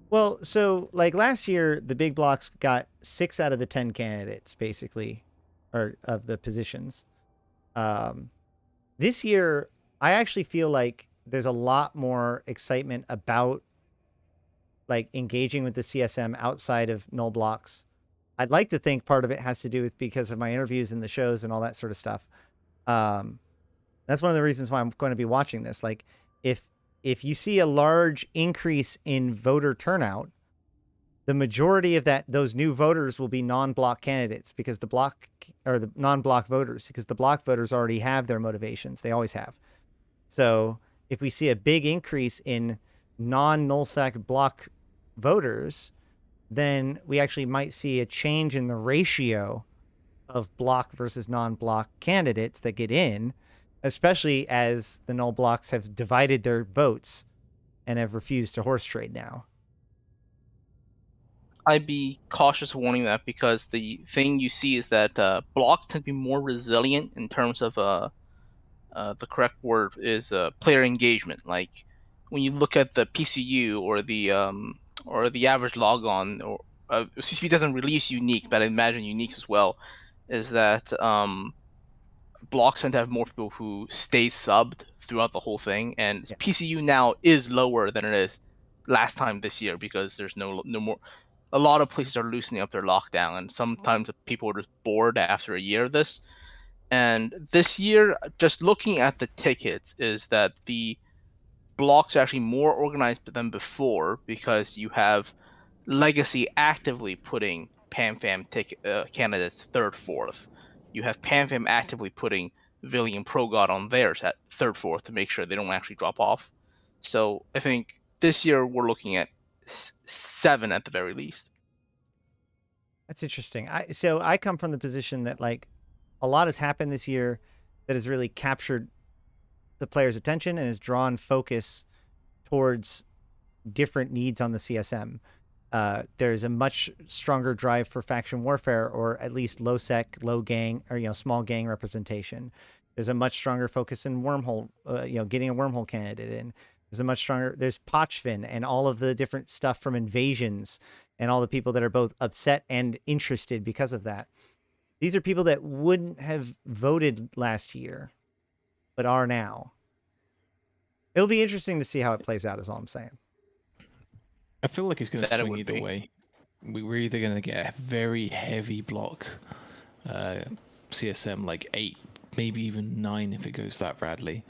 Well, so like last year, the big blocks got 6 out of the 10 candidates, basically, or of the positions. This year, I actually feel like there's a lot more excitement about like engaging with the CSM outside of null blocks. I'd like to think part of it has to do with because of my interviews and the shows and all that sort of stuff. That's one of the reasons why I'm going to be watching this. Like, if you see a large increase in voter turnout, the majority of those new voters will be non-block candidates because the non-block voters, because the block voters already have their motivations. They always have. So if we see a big increase in non-nullsec block voters, then we actually might see a change in the ratio of block versus non-block candidates that get in, especially as the null blocks have divided their votes and have refused to horse trade now. I'd be cautious warning that because the thing you see is that blocks tend to be more resilient in terms of the correct word is player engagement. Like when you look at the PCU or the average logon, or CCP doesn't release unique, but I imagine uniques as well, is that blocks tend to have more people who stay subbed throughout the whole thing, and Yeah. PCU now is lower than it is last time this year because there's no more. A lot of places are loosening up their lockdown, and sometimes people are just bored after a year of this. And this year, just looking at the tickets, is that the blocks are actually more organized than before because you have Legacy actively putting PanFam candidates third, fourth. You have PanFam actively putting Villi and ProGod on theirs at third, fourth to make sure they don't actually drop off. So I think this year we're looking at 7 at the very least. That's interesting. So I come from the position that like a lot has happened this year that has really captured the player's attention and has drawn focus towards different needs on the CSM. There's a much stronger drive for faction warfare, or at least low sec, low gang, or small gang representation. There's a much stronger focus in wormhole, getting a wormhole candidate in. There's Pochfin and all of the different stuff from Invasions and all the people that are both upset and interested because of that. These are people that wouldn't have voted last year, but are now. It'll be interesting to see how it plays out, is all I'm saying. I feel like it's going to That it swing would either be. way. We're either going to get a very heavy block CSM, like 8, maybe even 9 if it goes that badly,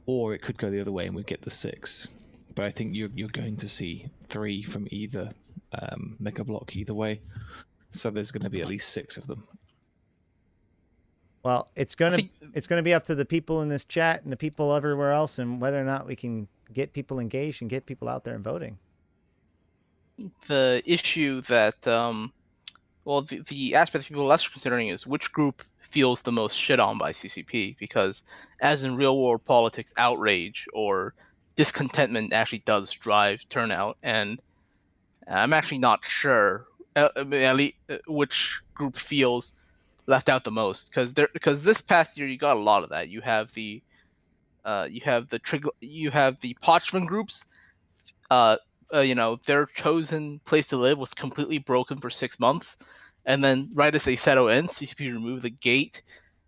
or it could go the other way and we get the 6. But I think you're going to see 3 from either mega block either way. So there's going to be at least 6 of them. Well, it's gonna be up to the people in this chat and the people everywhere else, and whether or not we can get people engaged and get people out there and voting. The issue that the aspect that people are less considering is which group feels the most shit on by CCP, because as in real world politics, outrage or discontentment actually does drive turnout, and I'm actually not sure which group feels left out the most, because this past year you got a lot of that. You have the Pochman groups their chosen place to live was completely broken for 6 months, and then right as they settle in, CCP removed the gate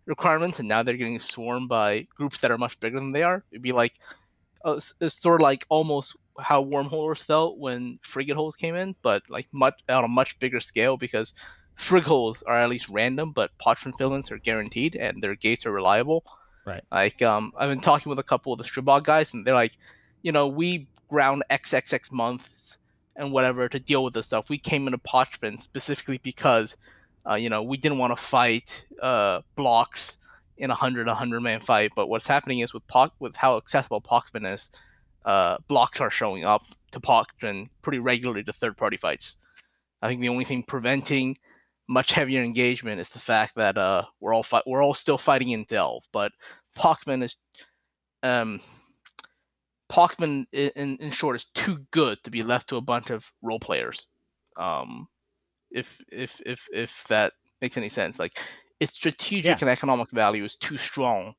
requirements, and now they're getting swarmed by groups that are much bigger than they are. It'd be like it's sort of like almost how wormholes felt when frigate holes came in, but like much on a much bigger scale, because frigate holes are at least random, but parchment filaments are guaranteed and their gates are reliable. Right. Like I've been talking with a couple of the Stribog guys, and they're like, we ground XXX months and whatever to deal with this stuff. We came into parchment specifically because, we didn't want to fight blocks in a 100 man fight. But what's happening is with how accessible Parchment is, blocks are showing up to Parchment pretty regularly to third-party fights. I think the only thing preventing much heavier engagement is the fact that we're all still fighting in Delve, but Parchment is Parchment in short is too good to be left to a bunch of role players. If that makes any sense, like its strategic and economic value is too strong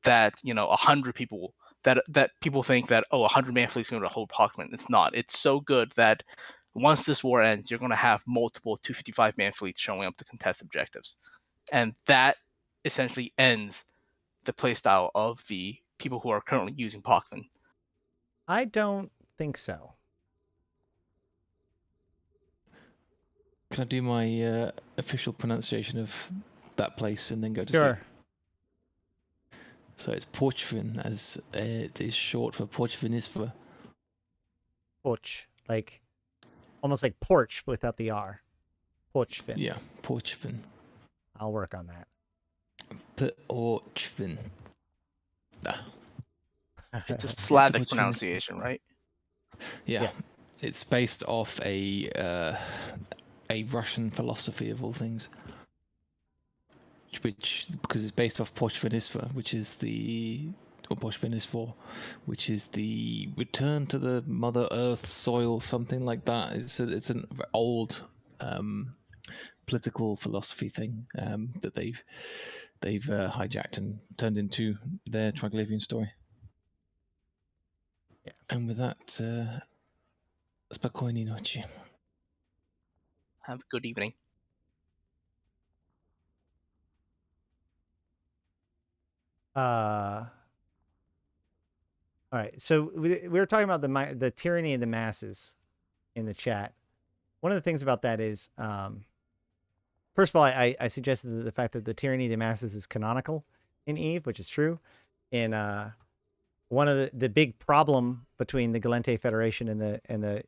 that 100 people that people think that 100 man fleet is going to hold Parchment. It's not. It's so good that once this war ends, you're going to have multiple 255-man fleets showing up to contest objectives, and that essentially ends the playstyle of the people who are currently using Parchment. I don't think so. Can I do my official pronunciation of that place and then go to Sure. sleep? So it's Porchvin, as it is short for Porchvinisva. Porch, like almost like porch without the R. Porchvin. Yeah, Porchvin. I'll work on that. Porchvin. It's a Slavic pronunciation, right? Yeah. It's based off a Russian philosophy of all things, which because it's based off Porchvinisva, which is Porchvinisva, which is the return to the Mother Earth soil, something like that. It's an old political philosophy thing that they've hijacked and turned into their Triglavian story. Yeah. And with that, spokojnej noci. Have a good evening. All right. So we were talking about the tyranny of the masses in the chat. One of the things about that is, first of all, I suggested the fact that the tyranny of the masses is canonical in Eve, which is true. In one of the big problem between the Galente Federation and the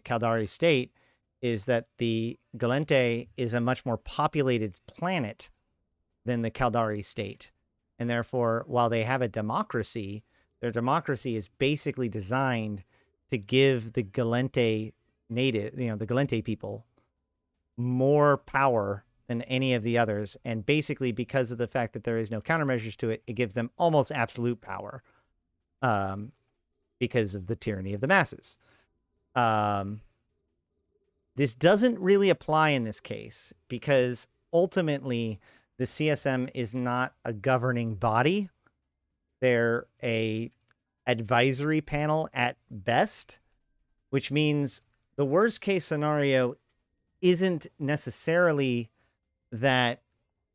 Caldari state is that the Galente is a much more populated planet than the Caldari state. And therefore, while they have a democracy, their democracy is basically designed to give the Galente native, the Galente people, more power than any of the others. And basically, because of the fact that there is no countermeasures to it, it gives them almost absolute power because of the tyranny of the masses. This doesn't really apply in this case because ultimately the CSM is not a governing body. They're a advisory panel at best, which means the worst case scenario isn't necessarily that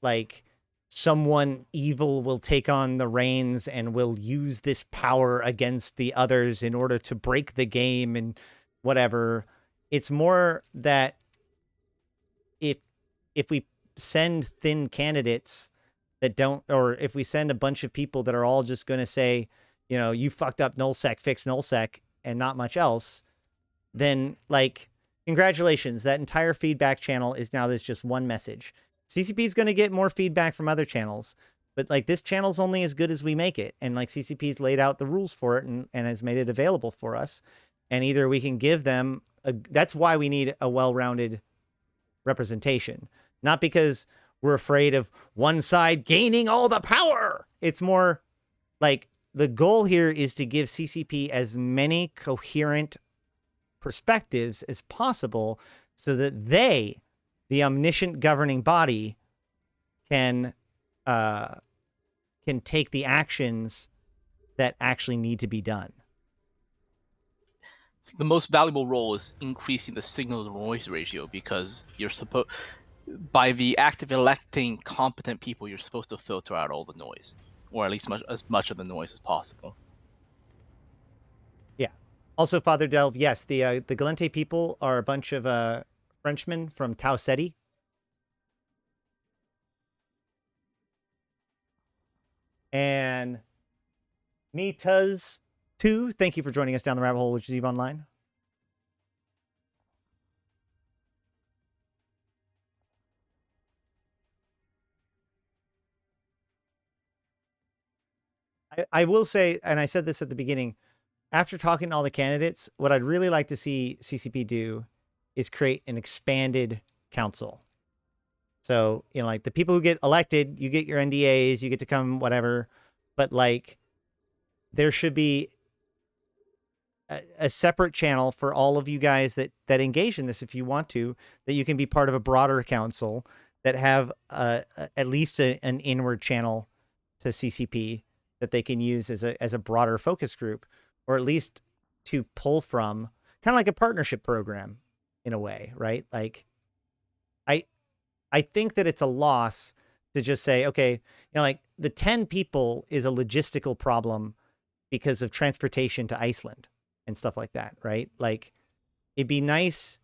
like someone evil will take on the reins and will use this power against the others in order to break the game and whatever. It's more that if we send thin candidates that don't, or if we send a bunch of people that are all just going to say, you fucked up nullsec, fix nullsec, and not much else, then like, congratulations, that entire feedback channel is now there's just one message. CCP is going to get more feedback from other channels, but like this channel's only as good as we make it. And like CCP's laid out the rules for it and has made it available for us. And either we can give them that's why we need a well-rounded representation, not because we're afraid of one side gaining all the power. It's more like the goal here is to give CCP as many coherent perspectives as possible so that they, the omniscient governing body, can take the actions that actually need to be done. the most valuable role is increasing the signal to noise ratio, because you're supposed, by the act of electing competent people, you're supposed to filter out all the noise, or at least as much of the noise as possible. Yeah. Also, Father Delve, yes, the Galente people are a bunch of Frenchmen from Tau Ceti. And me, Tuz, too. Thank you for joining us down the rabbit hole, which is EVE Online. I will say, and I said this at the beginning, after talking to all the candidates, what I'd really like to see CCP do is create an expanded council. So, you know, like the people who get elected, you get your NDAs, you get to come, whatever. But like, there should be a separate channel for all of you guys that engage in this, if you want to, that you can be part of a broader council that have at least an inward channel to CCP that they can use as a broader focus group, or at least to pull from, kind of like a partnership program in a way, right? Like, I think that it's a loss to just say, okay, you know, like the 10 people is a logistical problem because of transportation to Iceland and stuff like that, right? Like, it'd be nice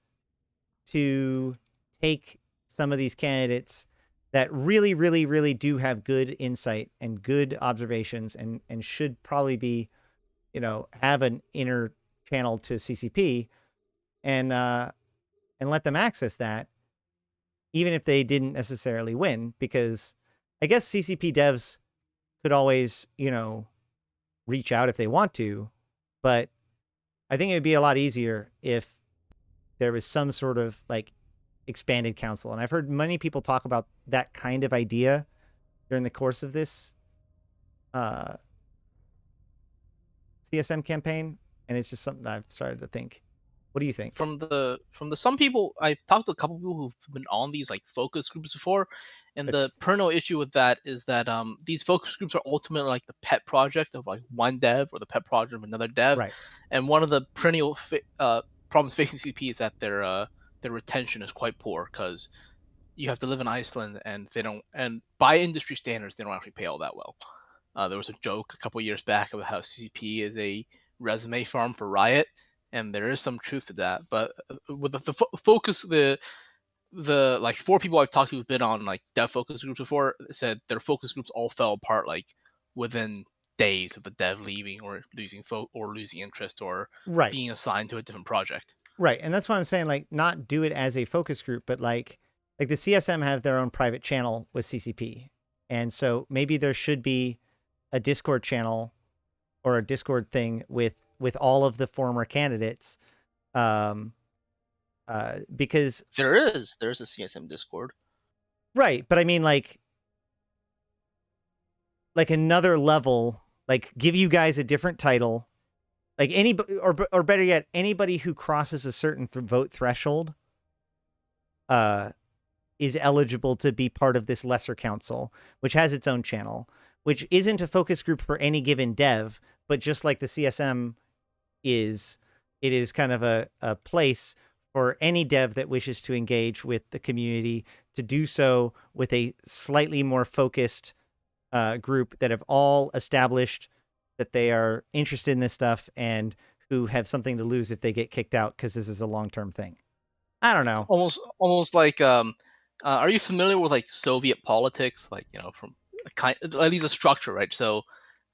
to take some of these candidates that really, really, really do have good insight and good observations and should probably be, you know, have an inner channel to CCP and let them access that, even if they didn't necessarily win, because I guess CCP devs could always, you know, reach out if they want to, but I think it would be a lot easier if there was some sort of like expanded council. And I've heard many people talk about that kind of idea during the course of this CSM campaign, and it's just something that I've started to think. What do you think? From the some people, I've talked to a couple people who've been on these like focus groups before, and the perennial issue with that is that these focus groups are ultimately like the pet project of like one dev or the pet project of another dev, right? And one of the perennial problems facing CP is that their retention is quite poor, because you have to live in Iceland, and they don't, and by industry standards, they don't actually pay all that well. There was a joke a couple years back about how CCP is a resume farm for Riot, and there is some truth to that. But with the focus, the like 4 people I've talked to who've been on like dev focus groups before said their focus groups all fell apart like within days of the dev leaving or losing interest or Right. being assigned to a different project. Right. And that's why I'm saying, like, not do it as a focus group, but like the CSM have their own private channel with CCP. And so maybe there should be a Discord channel or a Discord thing with all of the former candidates. Because there's a CSM Discord. Right. But I mean, like another level, like give you guys a different title. Like anybody, or better yet, anybody who crosses a certain vote threshold is eligible to be part of this lesser council, which has its own channel, which isn't a focus group for any given dev, but just like the CSM is, it is kind of a place for any dev that wishes to engage with the community to do so with a slightly more focused group that have all established that they are interested in this stuff and who have something to lose if they get kicked out, because this is a long-term thing. I don't know. It's almost like are you familiar with like Soviet politics? Like, you know, from at least a structure, right? So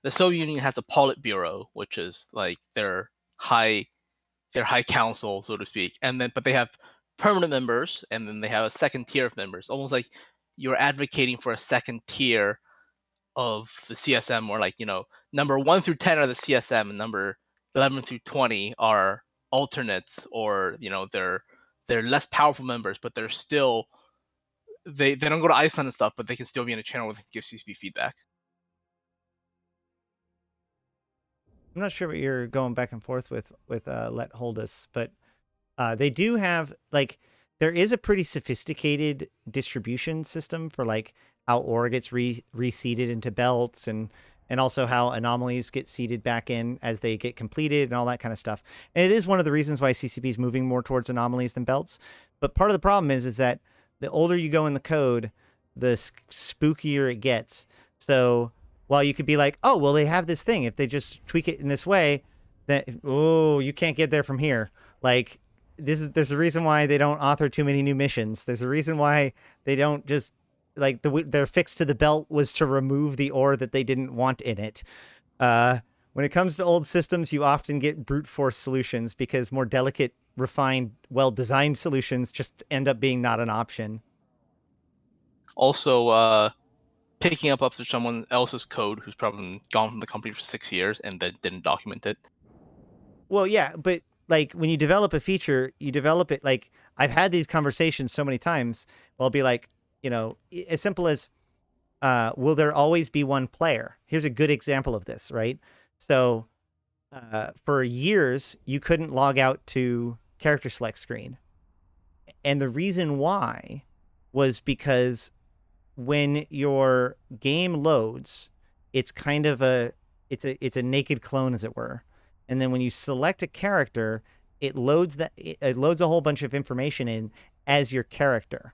the Soviet Union has a Politburo, which is like their high council, so to speak, and then but they have permanent members, and then they have a second tier of members, almost like you're advocating for a second tier of the CSM, or like, you know, number 1 through 10 are the CSM, and number 11 through 20 are alternates, or, you know, they're less powerful members, but they're still they don't go to Iceland and stuff, but they can still be in a channel where they can give CCP feedback. I'm not sure what you're going back and forth with Let Hold Us, but they do have, like, there is a pretty sophisticated distribution system for like how ore gets reseeded into belts and and also how anomalies get seeded back in as they get completed and all that kind of stuff. And it is one of the reasons why CCP is moving more towards anomalies than belts. But part of the problem is that the older you go in the code, the spookier it gets. So while you could be like, oh, well, they have this thing. If they just tweak it in this way, then, oh, you can't get there from here. Like, there's a reason why they don't author too many new missions. There's a reason why they don't just, like, their fix to the belt was to remove the ore that they didn't want in it. When it comes to old systems, you often get brute force solutions because more delicate, refined, well-designed solutions just end up being not an option. Also, picking up after someone else's code who's probably gone from the company for 6 years and then didn't document it. Well, yeah, but like when you develop a feature, you develop it. Like I've had these conversations so many times. I'll be like, as simple as, will there always be one player? Here's a good example of this, right? So for years, you couldn't log out to character select screen. And the reason why was because when your game loads, it's kind of it's a naked clone, as it were. And then when you select a character, it loads a whole bunch of information in as your character,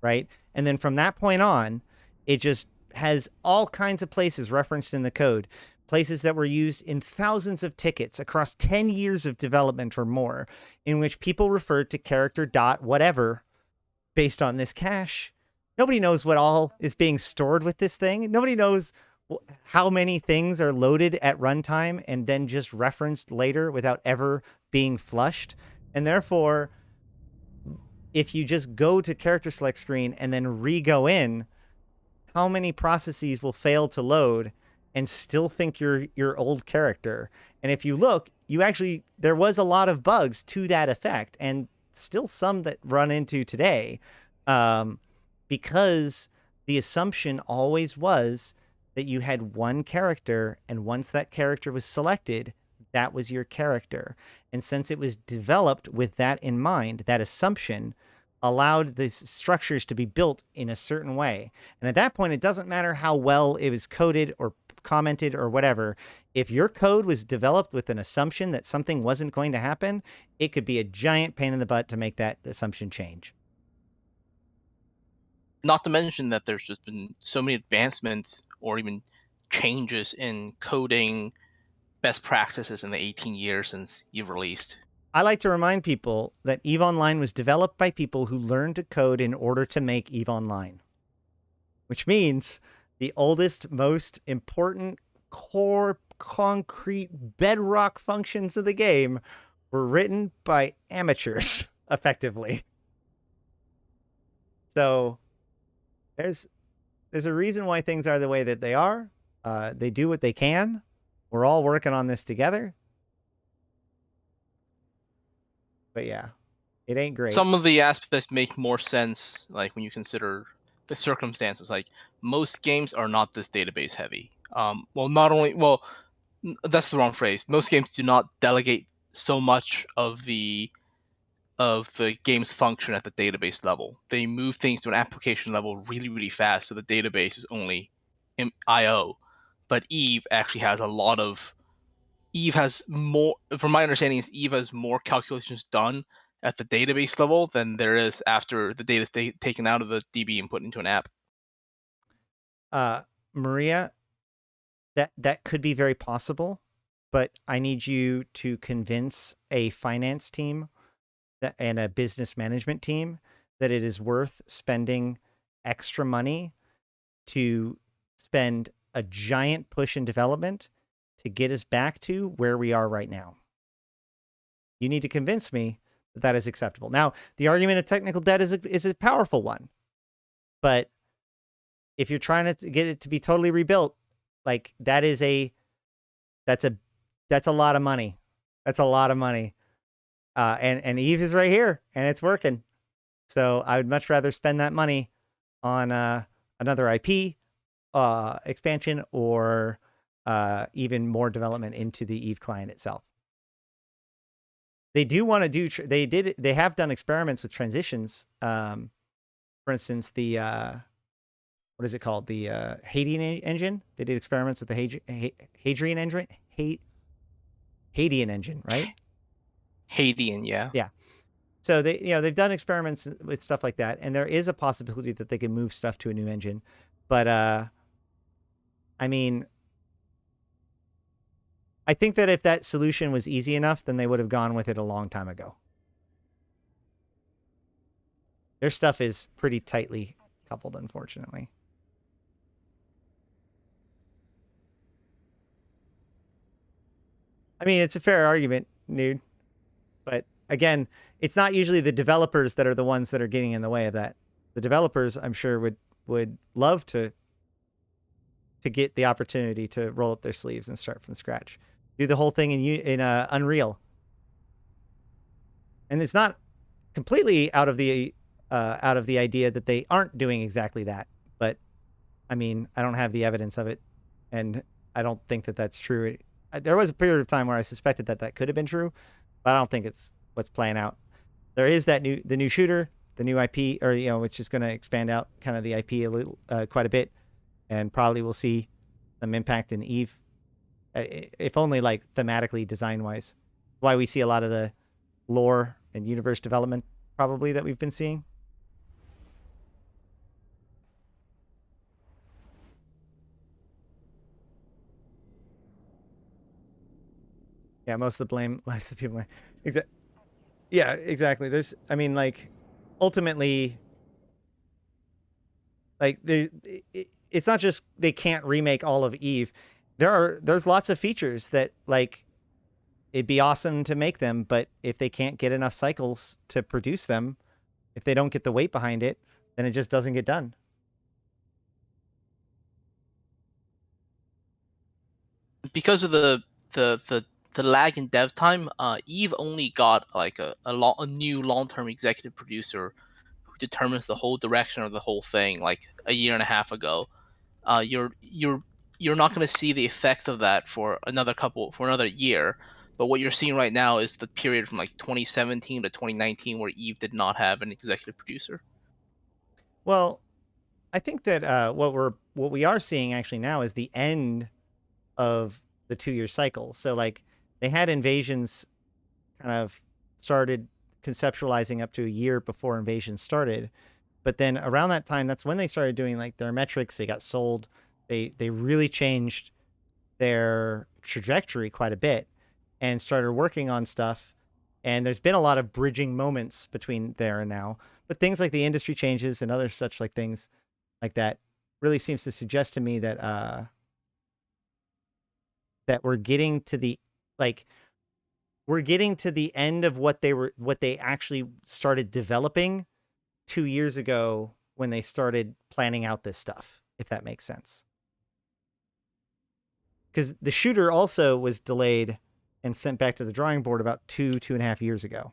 right? And then from that point on, it just has all kinds of places referenced in the code, places that were used in thousands of tickets across 10 years of development or more, in which people referred to character dot whatever based on this cache. Nobody knows what all is being stored with this thing. Nobody knows how many things are loaded at runtime and then just referenced later without ever being flushed. And therefore, if you just go to character select screen and then re-go in, how many processes will fail to load and still think you're your old character? And if you look, there was a lot of bugs to that effect, and still some that run into today, because the assumption always was that you had one character, and once that character was selected, that was your character. And since it was developed with that in mind, that assumption allowed the structures to be built in a certain way. And at that point, it doesn't matter how well it was coded or commented or whatever. If your code was developed with an assumption that something wasn't going to happen, it could be a giant pain in the butt to make that assumption change. Not to mention that there's just been so many advancements or even changes in coding best practices in the 18 years since you've released. I like to remind people that EVE Online was developed by people who learned to code in order to make EVE Online, which means the oldest, most important, core, concrete, bedrock functions of the game were written by amateurs, effectively. So there's a reason why things are the way that they are. They do what they can. We're all working on this together. But yeah, it ain't great. Some of the aspects make more sense, like when you consider the circumstances. Like most games are not this database heavy. That's the wrong phrase. Most games do not delegate so much of the game's function at the database level. They move things to an application level really, really fast, so the database is only I/O. But Eve actually has Eve has more, from my understanding, Eve has more calculations done at the database level than there is after the data is taken out of the DB and put into an app. Maria, that could be very possible, but I need you to convince a finance team and a business management team that it is worth spending extra money to spend a giant push in development to get us back to where we are right now. You need to convince me that that is acceptable. Now, the argument of technical debt is a powerful one, but if you're trying to get it to be totally rebuilt, like that's a lot of money. That's a lot of money. And Eve is right here, and it's working. So I would much rather spend that money on another IP expansion or even more development into the Eve client itself. They do want to do. They have done experiments with transitions. For instance, the what is it called? The Hadrian engine. They did experiments with the Hadrian engine. Hadrian engine, right? Hadean, yeah. Yeah. So they've done experiments with stuff like that, and there is a possibility that they can move stuff to a new engine. But I mean, I think that if that solution was easy enough, then they would have gone with it a long time ago. Their stuff is pretty tightly coupled, unfortunately. I mean, it's a fair argument, Nude. But again, it's not usually the developers that are the ones that are getting in the way of that. The developers, I'm sure, would love to get the opportunity to roll up their sleeves and start from scratch, do the whole thing in Unreal. And it's not completely out of the idea that they aren't doing exactly that. But I mean, I don't have the evidence of it, and I don't think that that's true. There was a period of time where I suspected that that could have been true, but I don't think it's what's playing out. There is the new shooter, the new IP, or which is going to expand out kind of the IP a little, quite a bit, and probably we'll see some impact in Eve, if only like thematically, design wise. Why we see a lot of the lore and universe development probably that we've been seeing. Yeah, most of the blame lies to the people. Yeah, exactly. I mean, like, ultimately, like, it's not just they can't remake all of Eve. There's lots of features that, like, it'd be awesome to make them, but if they can't get enough cycles to produce them, if they don't get the weight behind it, then it just doesn't get done. Because of the lag in dev time, Eve only got like a new long-term executive producer who determines the whole direction of the whole thing like a year and a half ago. You're not going to see the effects of that for another year. But what you're seeing right now is the period from like 2017 to 2019 where Eve did not have an executive producer. Well, I think that what we are seeing actually now is the end of the 2-year cycle. So like they had Invasions kind of started conceptualizing up to a year before Invasion started. But then around that time, that's when they started doing like their metrics. They got sold. They really changed their trajectory quite a bit and started working on stuff. And there's been a lot of bridging moments between there and now. But things like the industry changes and other such like things like that really seems to suggest to me that that we're getting to the end of what they actually started developing 2 years ago when they started planning out this stuff, if that makes sense. Because the shooter also was delayed and sent back to the drawing board about 2.5 years ago.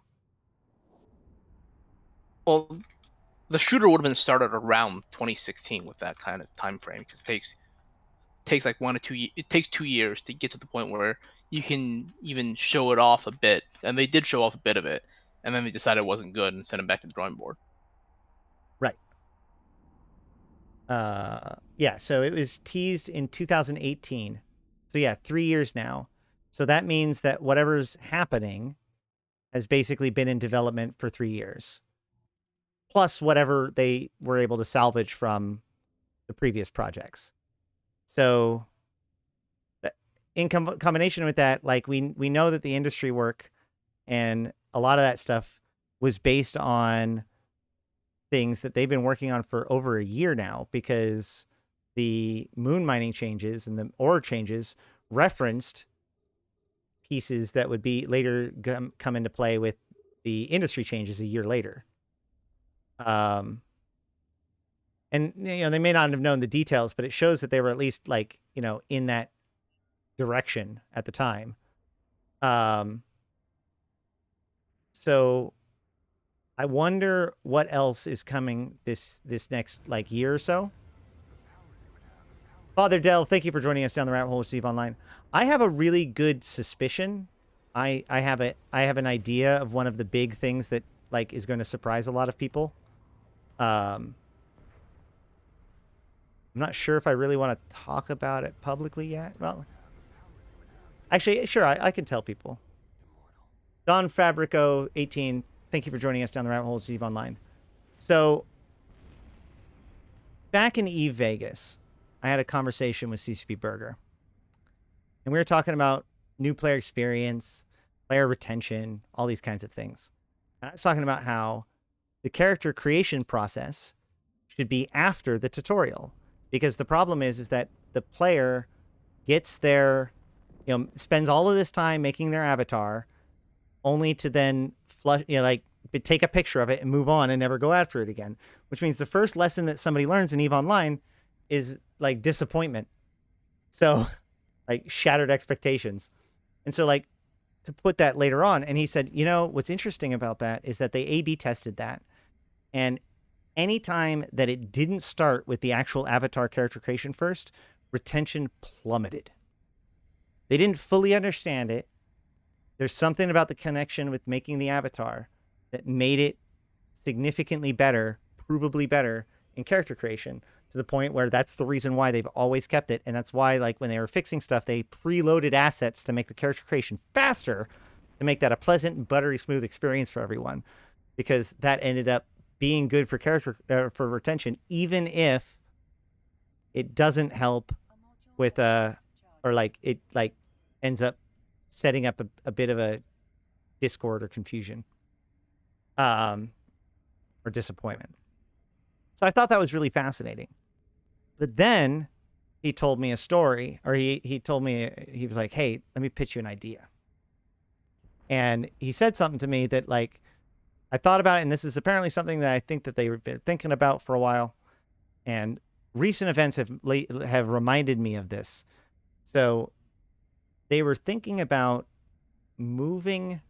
Well, the shooter would have been started around 2016 with that kind of time frame because it takes like 1 or 2 it takes 2 years to get to the point where you can even show it off a bit, and they did show off a bit of it, and then they decided it wasn't good and sent it back to the drawing board. Right. Yeah, so it was teased in 2018. So yeah, 3 years now. So that means that whatever's happening has basically been in development for 3 years. Plus whatever they were able to salvage from the previous projects. So in combination with that, like we know that the industry work and a lot of that stuff was based on things that they've been working on for over a year now, because the moon mining changes and the ore changes referenced pieces that would be later come into play with the industry changes a year later. And they may not have known the details, but it shows that they were at least like, in that direction at the time. So I wonder what else is coming this next like year or so. Father Dell, thank you for joining us down the rabbit hole with Steve Online. I have a really good suspicion. I have an idea of one of the big things that like is going to surprise a lot of people. I'm not sure if I really want to talk about it publicly yet. Well, actually, sure, I can tell people. Don Fabrico 18, thank you for joining us down the rabbit hole, Steve Online. So, back in Eve Vegas, I had a conversation with CCP Burger. And we were talking about new player experience, player retention, all these kinds of things. And I was talking about how the character creation process should be after the tutorial. Because the problem is that the player gets their, spends all of this time making their avatar only to then flush, take a picture of it and move on and never go after it again. Which means the first lesson that somebody learns in EVE Online is like disappointment. So, like shattered expectations. And so, like, to put that later on, and he said, what's interesting about that is that they A/B tested that. And anytime that it didn't start with the actual avatar character creation first, retention plummeted. They didn't fully understand it. There's something about the connection with making the avatar that made it significantly better, provably better in character creation, to the point where that's the reason why they've always kept it. And that's why, like, when they were fixing stuff, they preloaded assets to make the character creation faster, to make that a pleasant and buttery smooth experience for everyone, because that ended up being good for character for retention, even if it doesn't help with it ends up setting up a bit of a discord or confusion, or disappointment. So I thought that was really fascinating. But then he told me a story, or he told me, he was like, hey, let me pitch you an idea. And he said something to me that, like, I thought about it, and this is apparently something that I think that they've been thinking about for a while. And recent events have reminded me of this. So they were thinking about moving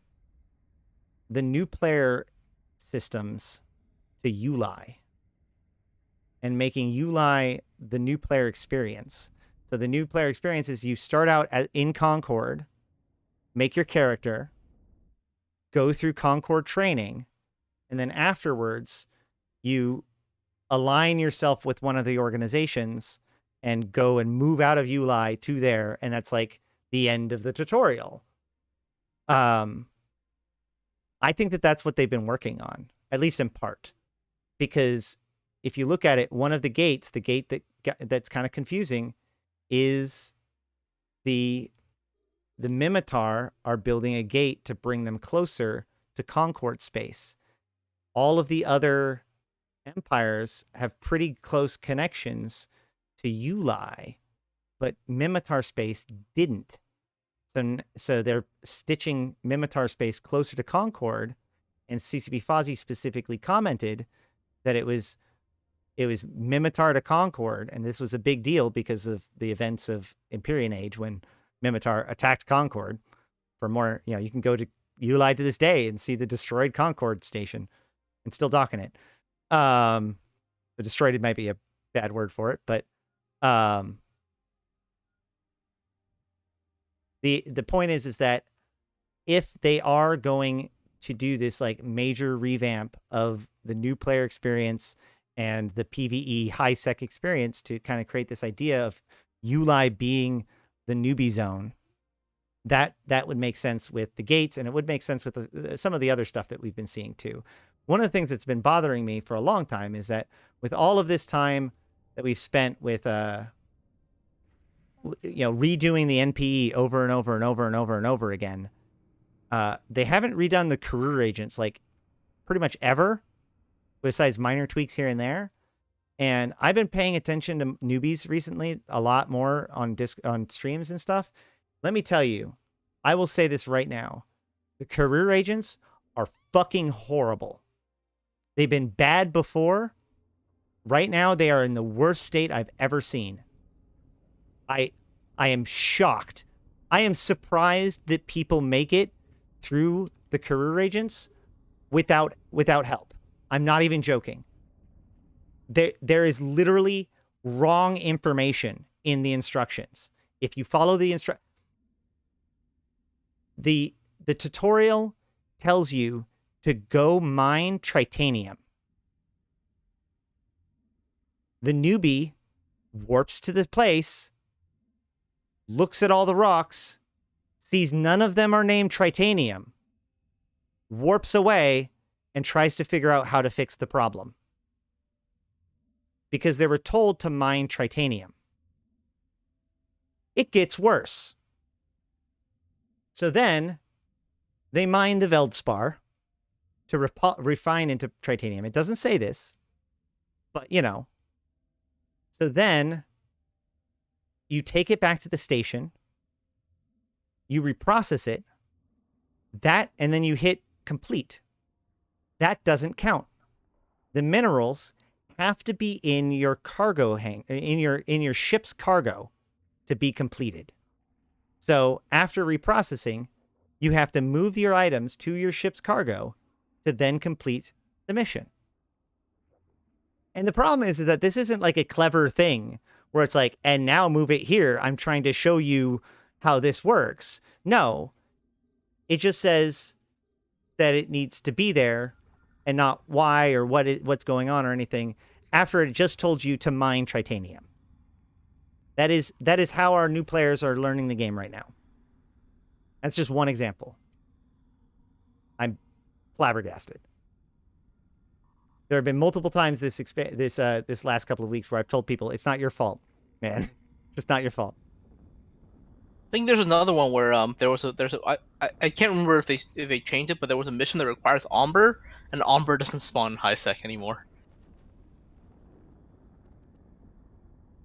the new player systems to ULI and making ULI the new player experience. So the new player experience is you start out in Concord, make your character, go through Concord training, and then afterwards you align yourself with one of the organizations and go and move out of ULI to there, and that's like the end of the tutorial. I think that that's what they've been working on, at least in part, because if you look at it, one of the gates, the gate that's kind of confusing, is the Mimitar are building a gate to bring them closer to Concord space. All of the other empires have pretty close connections to ULI, but Mimitar space didn't. So they're stitching Mimitar space closer to Concord, and CCP Fozzie specifically commented that it was Mimitar to Concord, and this was a big deal because of the events of Empyrean Age when Mimitar attacked Concord. For more, you can go to ULI to this day and see the destroyed Concord station and still docking it. The destroyed might be a bad word for it, but the point is that if they are going to do this like major revamp of the new player experience and the PvE high sec experience to kind of create this idea of ULI being the newbie zone, that would make sense with the gates, and it would make sense with some of the other stuff that we've been seeing too. One of the things that's been bothering me for a long time is that with all of this time that we've spent with redoing the NPE over and over and over and over and over again, they haven't redone the career agents like pretty much ever, besides minor tweaks here and there. And I've been paying attention to newbies recently a lot more on streams and stuff. Let me tell you, I will say this right now. The career agents are fucking horrible. They've been bad before. Right now, they are in the worst state I've ever seen. I am shocked. I am surprised that people make it through the career agents without help. I'm not even joking. There is literally wrong information in the instructions. If you follow the the tutorial tells you to go mine tritanium. The newbie warps to the place, looks at all the rocks, sees none of them are named Tritanium, warps away, and tries to figure out how to fix the problem. Because they were told to mine Tritanium. It gets worse. So then they mine the Veldspar to refine into Tritanium. It doesn't say this, but you know. So then you take it back to the station, you reprocess it, and then you hit complete. That doesn't count. The minerals have to be in your cargo in your ship's cargo to be completed. So after reprocessing, you have to move your items to your ship's cargo to then complete the mission. And the problem is that this isn't like a clever thing where it's like, and now move it here. I'm trying to show you how this works. No, it just says that it needs to be there and not why or what's going on or anything after it just told you to mine Tritanium. That is how our new players are learning the game right now. That's just one example. I'm flabbergasted. There have been multiple times this last couple of weeks where I've told people it's not your fault, man. It's just not your fault. I think there's another one where I can't remember if they changed it, but there was a mission that requires Ombre, and Ombre doesn't spawn in high sec anymore.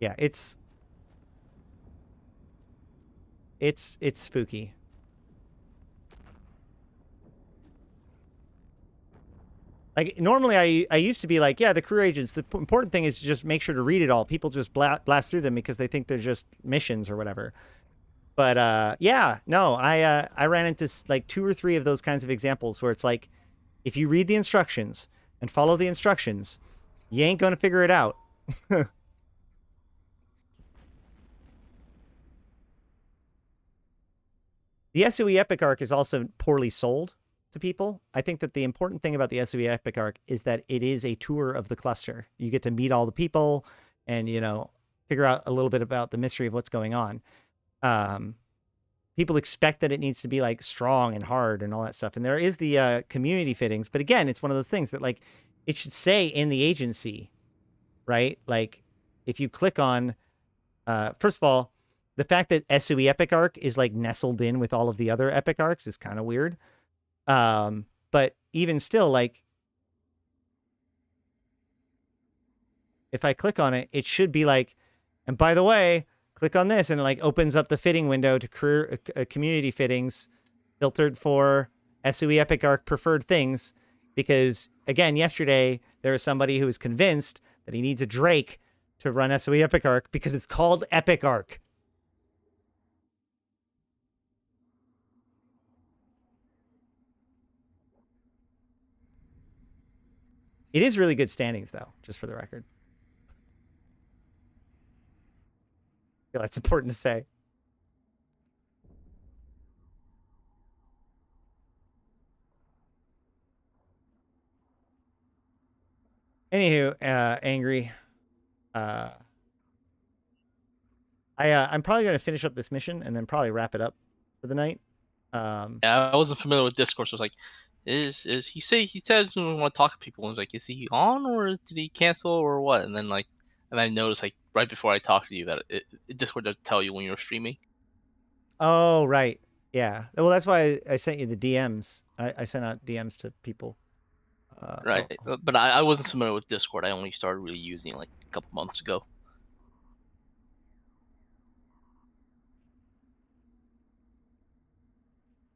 Yeah, it's spooky. Like, normally I used to be like, yeah, the career agents, the important thing is to just make sure to read it all. People just blast through them because they think they're just missions or whatever. But yeah, no, I ran into like 2 or 3 of those kinds of examples where it's like, if you read the instructions and follow the instructions, you ain't going to figure it out. The SOE Epic Arc is also poorly sold to people. I think that the important thing about the SOE Epic Arc is that it is a tour of the cluster. You get to meet all the people and, you know, figure out a little bit about the mystery of what's going on. People expect that it needs to be like strong and hard and all that stuff. And there is the community fittings. But again, it's one of those things that like it should say in the agency, right? Like if you click on, first of all, the fact that SOE Epic Arc is like nestled in with all of the other Epic Arcs is kind of weird. But even still, like, if I click on it, it should be like, and by the way, click on this, and it like opens up the fitting window to career community fittings filtered for SOE Epic Arc preferred things. Because again, yesterday there was somebody who was convinced that he needs a Drake to run SOE Epic Arc because it's called Epic Arc. It is really good standings, though, just for the record. I feel that's important to say. Anywho, Angry. I'm probably going to finish up this mission and then probably wrap it up for the night. Yeah, I wasn't familiar with Discord, so I was like, is he said he doesn't want to talk to people? And I was like, is he on or did he cancel or what? And then like, and I noticed like right before I talked to you that Discord doesn't tell you when you're streaming. Oh, right. Yeah. Well, that's why I sent you the DMs. I sent out DMs to people. Right. But I wasn't familiar with Discord. I only started really using it like a couple months ago.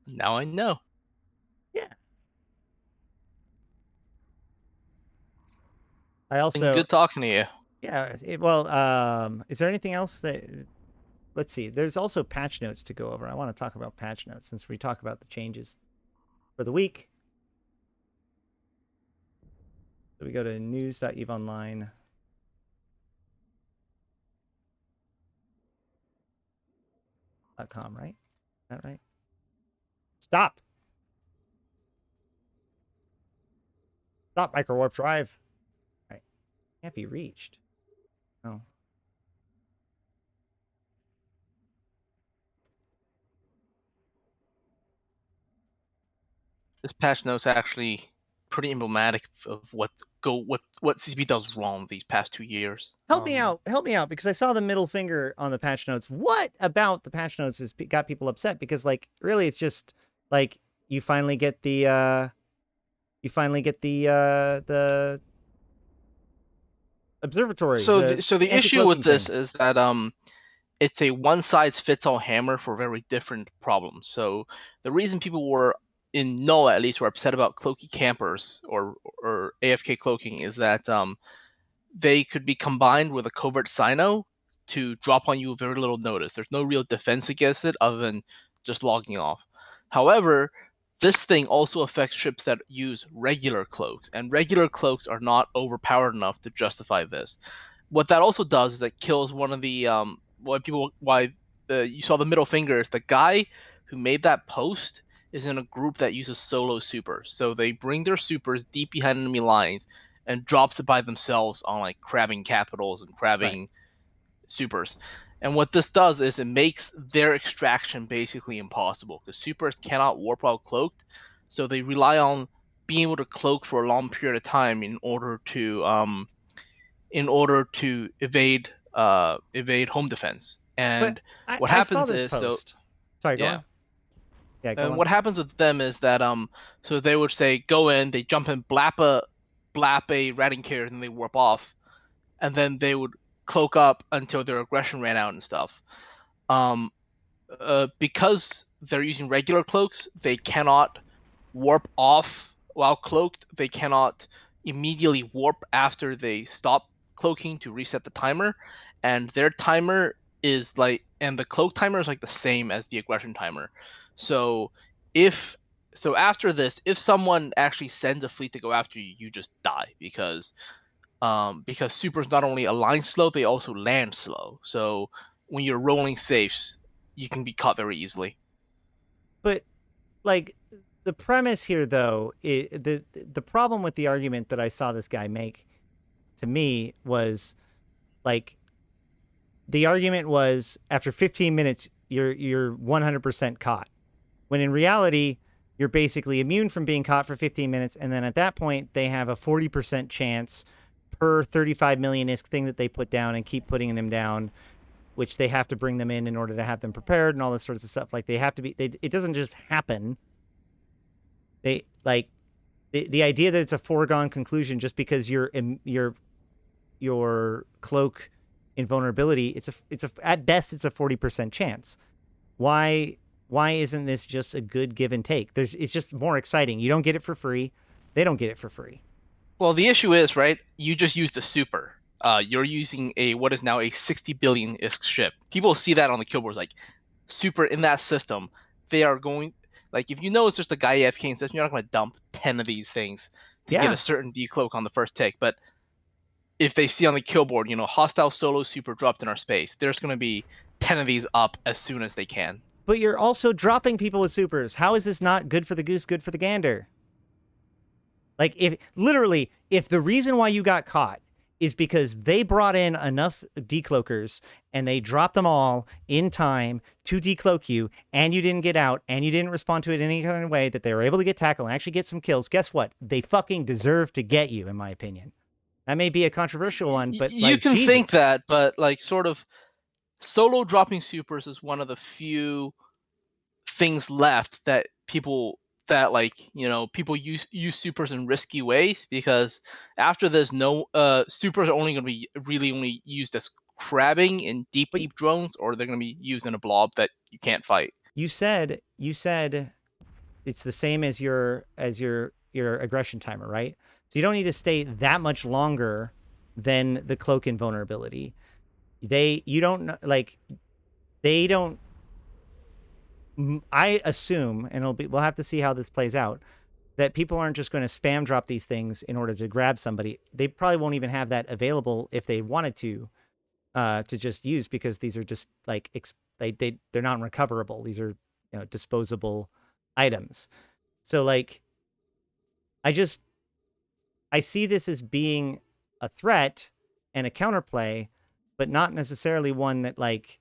Now I know. Yeah. I also Been good talking to you. Yeah. Is there anything else that? Let's see. There's also patch notes to go over. I want to talk about patch notes since we talk about the changes for the week. So we go to news.eveonline.com, right? Is that right? Stop. Stop, microwarp drive. All right. Can't be reached. Oh. this patch note's actually pretty emblematic of what CCP does wrong these past 2 years. Help me out, because I saw the middle finger on the patch notes. What about the patch notes has got people upset? Because like really, it's just like you finally get the observatory. So the the issue with anti-cloaking this thing. is that it's a one-size-fits-all hammer for very different problems. So the reason people were in NOAA at least were upset about cloaky campers or AFK cloaking is that they could be combined with a covert sino to drop on you with very little notice. There's no real defense against it other than just logging off. However, this thing also affects ships that use regular cloaks, and regular cloaks are not overpowered enough to justify this. What that also does is it kills one of the why you saw the middle finger is the guy who made that post is in a group that uses solo supers. So they bring their supers deep behind enemy lines and drops it by themselves on like crabbing capitals and crabbing supers. And what this does is it makes their extraction basically impossible because supers cannot warp while cloaked, so they rely on being able to cloak for a long period of time in order to evade home defense. But And what I saw happens this is post. Sorry, go yeah. on. Yeah, go And on. what happens with them is that so they would say go in, they jump in, blap a ratting carrier, and then they warp off, and then they would cloak up until their aggression ran out and stuff. Um, because they're using regular cloaks, they cannot warp off while cloaked. They cannot immediately warp after they stop cloaking to reset the timer, and their timer is like, and the cloak timer is like the same as the aggression timer. So if after this, if someone actually sends a fleet to go after you, you just die because supers not only align slow, they also land slow. So when you're rolling safes, you can be caught very easily. But like the premise here, though, the problem with the argument that I saw this guy make to me was like the argument was after 15 minutes you're 100% caught, when in reality you're basically immune from being caught for 15 minutes, and then at that point they have a 40% chance per 35 million ISK thing that they put down and keep putting them down, which they have to bring them in order to have them prepared and all this sorts of stuff. Like they have to be. It doesn't just happen. They like the idea that it's a foregone conclusion just because your cloak invulnerability. It's a at best it's a 40% chance. Why isn't this just a good give and take? It's just more exciting. You don't get it for free. They don't get it for free. Well, the issue is, right, you just used a super. You're using a what is now a 60 billion ISK ship. People see that on the kill boards, like super in that system. They are going like if you know it's just a guy AFK system, you're not going to dump 10 of these things to get Yeah. a certain decloak on the first take. But if they see on the kill board, hostile solo super dropped in our space, there's going to be 10 of these up as soon as they can. But you're also dropping people with supers. How is this not good for the goose, good for the gander? Like if the reason why you got caught is because they brought in enough decloakers and they dropped them all in time to decloak you, and you didn't get out and you didn't respond to it in any kind of way that they were able to get tackle and actually get some kills, guess what? They fucking deserve to get you, in my opinion. That may be a controversial one, but you like can Jesus. think that, but like sort of solo dropping supers is one of the few things left that people people use supers in risky ways, because after this no supers are only going to be really only used as crabbing in deep drones, or they're going to be used in a blob that you can't fight. You said it's the same as your aggression timer, right? So you don't need to stay that much longer than the cloak invulnerability. They don't. I assume, and we'll have to see how this plays out, that people aren't just going to spam drop these things in order to grab somebody. They probably won't even have that available if they wanted to just use, because these are just like they're not recoverable. These are disposable items. So like, I see this as being a threat and a counterplay, but not necessarily one that like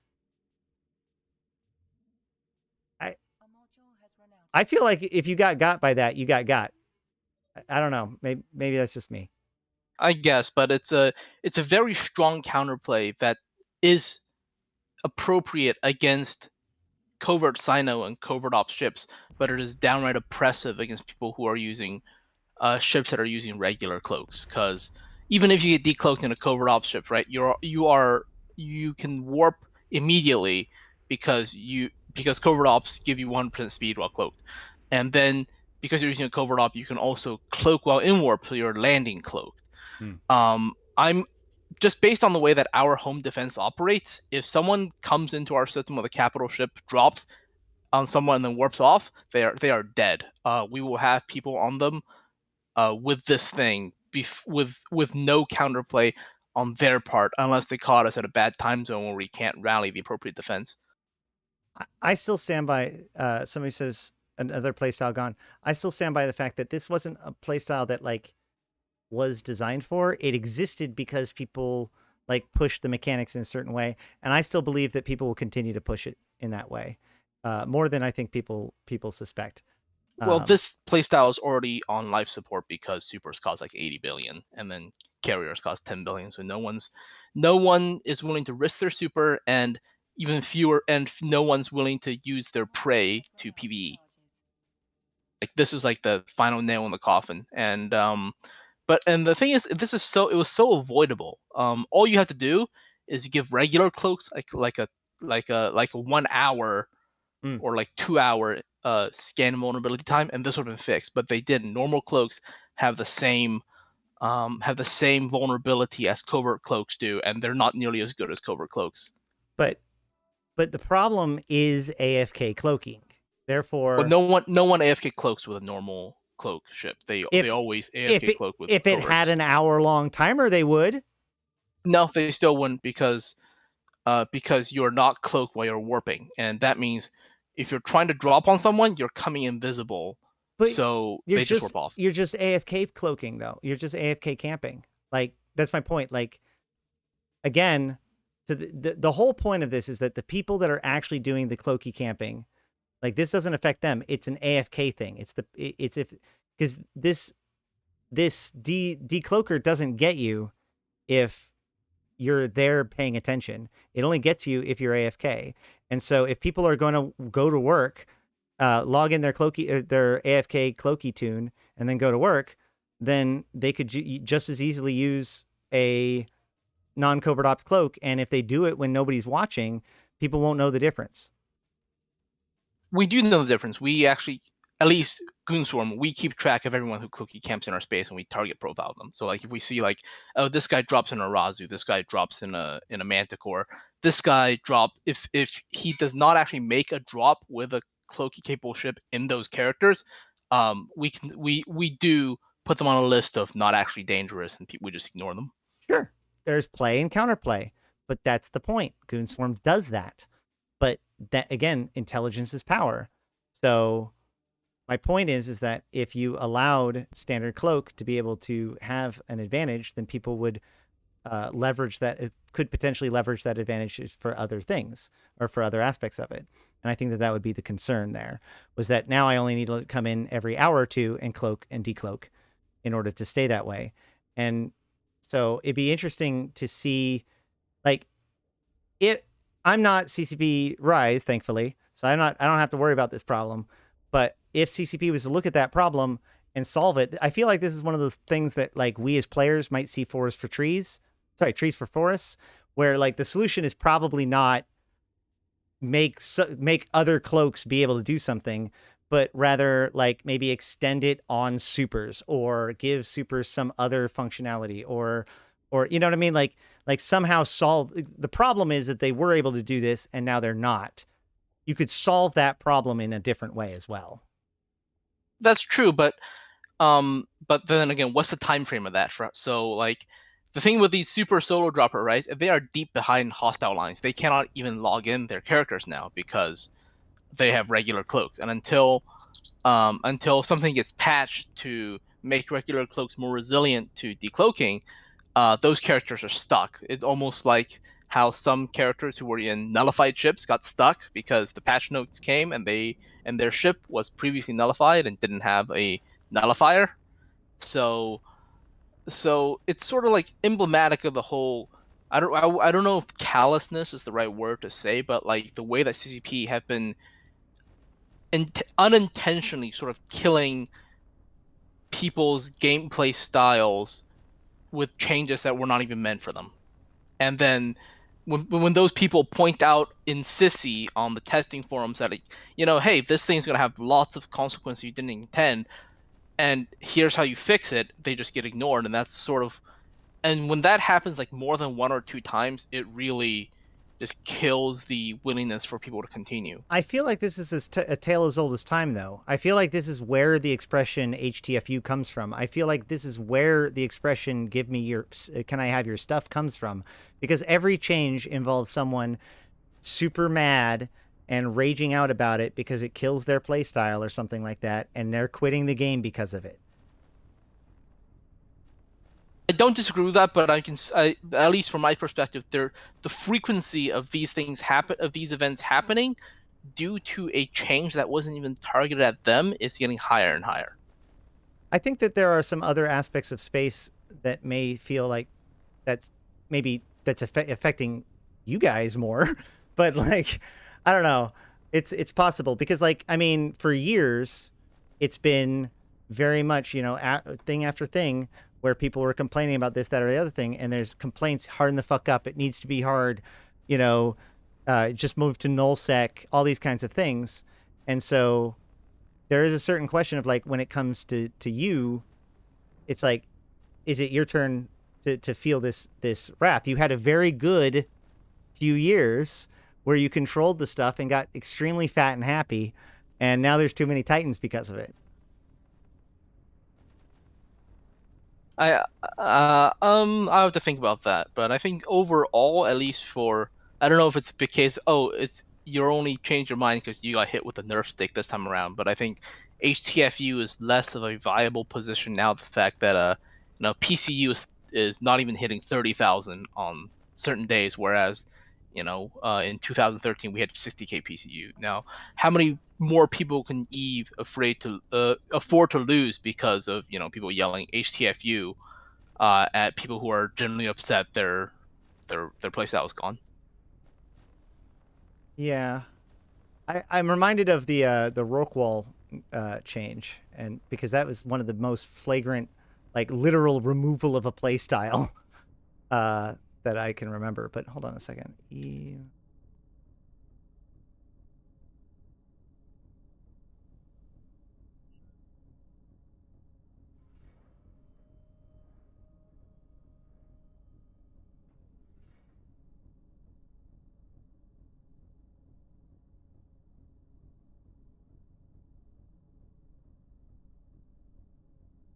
I feel like if you got by that, you got. I don't know. Maybe that's just me. I guess, but it's a very strong counterplay that is appropriate against covert Sino and covert ops ships, but it is downright oppressive against people who are using ships that are using regular cloaks. Because even if you get decloaked in a covert ops ship, right, you can warp immediately because covert ops give you 100% speed while cloaked, and then because you're using a covert op, you can also cloak while in warp, so you're landing cloaked. I'm just based on the way that our home defense operates. If someone comes into our system with a capital ship, drops on someone, and then warps off, they are dead. We will have people on them with this thing with no counterplay on their part, unless they caught us at a bad time zone where we can't rally the appropriate defense. I still stand by. Somebody says another playstyle gone. I still stand by the fact that this wasn't a playstyle that like was designed for. It existed because people like pushed the mechanics in a certain way, and I still believe that people will continue to push it in that way, more than I think people suspect. Well, this playstyle is already on life support because supers cost like 80 billion, and then carriers cost 10 billion. So no one is willing to risk their super, and even fewer, and no one's willing to use their prey to PvE. Like this is like the final nail in the coffin, and the thing is, it was so avoidable. All you have to do is give regular cloaks like a 1 hour or like 2 hour scan vulnerability time, and this would have been fixed. But they didn't. Normal cloaks have the same vulnerability as covert cloaks do, and they're not nearly as good as covert cloaks. But the problem is AFK cloaking. Therefore, but no one AFK cloaks with a normal cloak ship. They always AFK cloak with if it coverts. had an hour-long timer, they would. No, they still wouldn't because you're not cloaked while you're warping, and that means if you're trying to drop on someone, you're coming invisible. But so they just warp off. You're just AFK cloaking, though. You're just AFK camping. Like that's my point. Like again, so the whole point of this is that the people that are actually doing the cloaky camping, like this doesn't affect them. It's an AFK thing. It's if because this decloaker doesn't get you if you're there paying attention. It only gets you if you're AFK. And so if people are going to go to work, log in their AFK cloaky tune, and then go to work, then they could just as easily use a non-covert ops cloak. And if they do it when nobody's watching, people won't know the difference. We do know the difference. We actually, at least Goonswarm, we keep track of everyone who cookie camps in our space, and we target profile them. So like if we see like, oh, this guy drops in a Razu, this guy drops in a Manticore, this guy if he does not actually make a drop with a cloaky capable ship in those characters, we do put them on a list of not actually dangerous, and we just ignore them. Sure, there's play and counterplay, but that's the point. Goonswarm does that. But that again, intelligence is power. So my point is that if you allowed standard cloak to be able to have an advantage, then people would leverage that. Could potentially leverage that advantage for other things or for other aspects of it. And I think that would be the concern there, was that now I only need to come in every hour or two and cloak and decloak in order to stay that way. And so it'd be interesting to see, like, I'm not CCP Rise, thankfully, so I don't have to worry about this problem. But if CCP was to look at that problem and solve it, I feel like this is one of those things that like we as players might see trees for forests, where like the solution is probably not make other cloaks be able to do something, but rather like maybe extend it on supers or give supers some other functionality or you know what I mean? Like somehow solve the problem is that they were able to do this and now they're not. You could solve that problem in a different way as well. That's true, but then again, what's the time frame of that? So like the thing with these super solo dropper, right? If they are deep behind hostile lines, they cannot even log in their characters now because they have regular cloaks. And until something gets patched to make regular cloaks more resilient to decloaking, those characters are stuck. It's almost like how some characters who were in nullified ships got stuck because the patch notes came and their ship was previously nullified and didn't have a nullifier. So it's sort of like emblematic of the whole. I don't know if callousness is the right word to say, but like the way that CCP have been unintentionally sort of killing people's gameplay styles with changes that were not even meant for them. And then when those people point out in Sissy on the testing forums that, hey, this thing's gonna have lots of consequences you didn't intend, and here's how you fix it, they just get ignored. And that's sort of, and when that happens like more than 1 or 2 times, it really just kills the willingness for people to continue. I feel like this is a tale as old as time, though. I feel like this is where the expression HTFU comes from. I feel like this is where the expression "give me your, can I have your stuff" comes from, because every change involves someone super mad and raging out about it because it kills their playstyle or something like that, and they're quitting the game because of it. I don't disagree with that, but at least from my perspective, the frequency of these events happening due to a change that wasn't even targeted at them is getting higher and higher. I think that there are some other aspects of space that may feel like that's affecting you guys more, but like, I don't know. It's possible because, like, I mean, for years, it's been very much, thing after thing where people were complaining about this, that, or the other thing, and there's complaints, harden the fuck up, it needs to be hard, just move to nullsec, all these kinds of things. And so there is a certain question of, like, when it comes to you, it's like, is it your turn to feel this wrath? You had a very good few years where you controlled the stuff and got extremely fat and happy, and now there's too many Titans because of it. I have to think about that, but I think overall, at least I don't know if it's the case. Oh, you only changed your mind because you got hit with a nerf stick this time around. But I think HTFU is less of a viable position now. The fact that PCU is not even hitting 30,000 on certain days, whereas in 2013 we had 60k PCU. Now, how many more people can Eve afford to lose because of people yelling HTFU at people who are generally upset their playstyle is gone? Yeah, I'm reminded of the Rockwall change, and because that was one of the most flagrant, like, literal removal of a playstyle that I can remember. But hold on a second.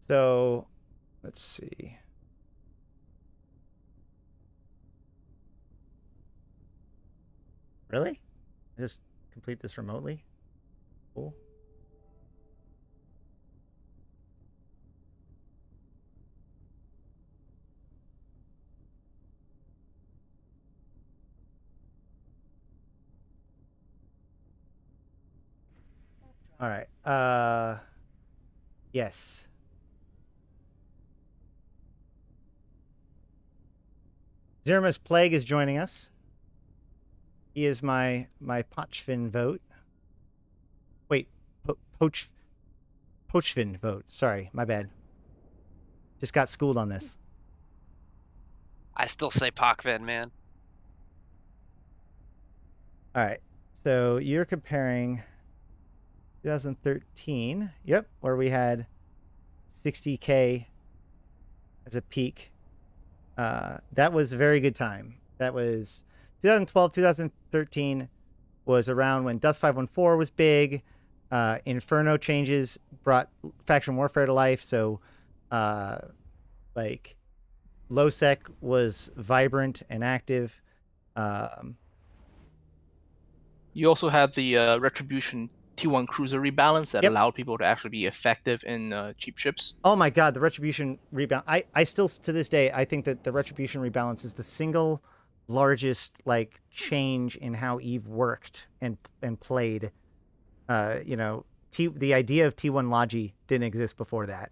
So, let's see. Really? Just complete this remotely? Cool. All right. Yes. Zermus Plague is joining us. He is my Pochfin vote. Wait, Pochfin vote. Sorry, my bad. Just got schooled on this. I still say Pochvin, man. All right. So you're comparing 2013. Yep, where we had 60K as a peak. That was a very good time. That was 2012, 2013 was around when Dust 514 was big. Inferno changes brought faction warfare to life. So, like, LowSec was vibrant and active. You also had the Retribution T1 cruiser rebalance that allowed people to actually be effective in cheap ships. Oh my god, the Retribution rebalance. I still, to this day, I think that the Retribution rebalance is the single largest like change in how Eve worked and played. You know, the idea of T1 Logi didn't exist before that.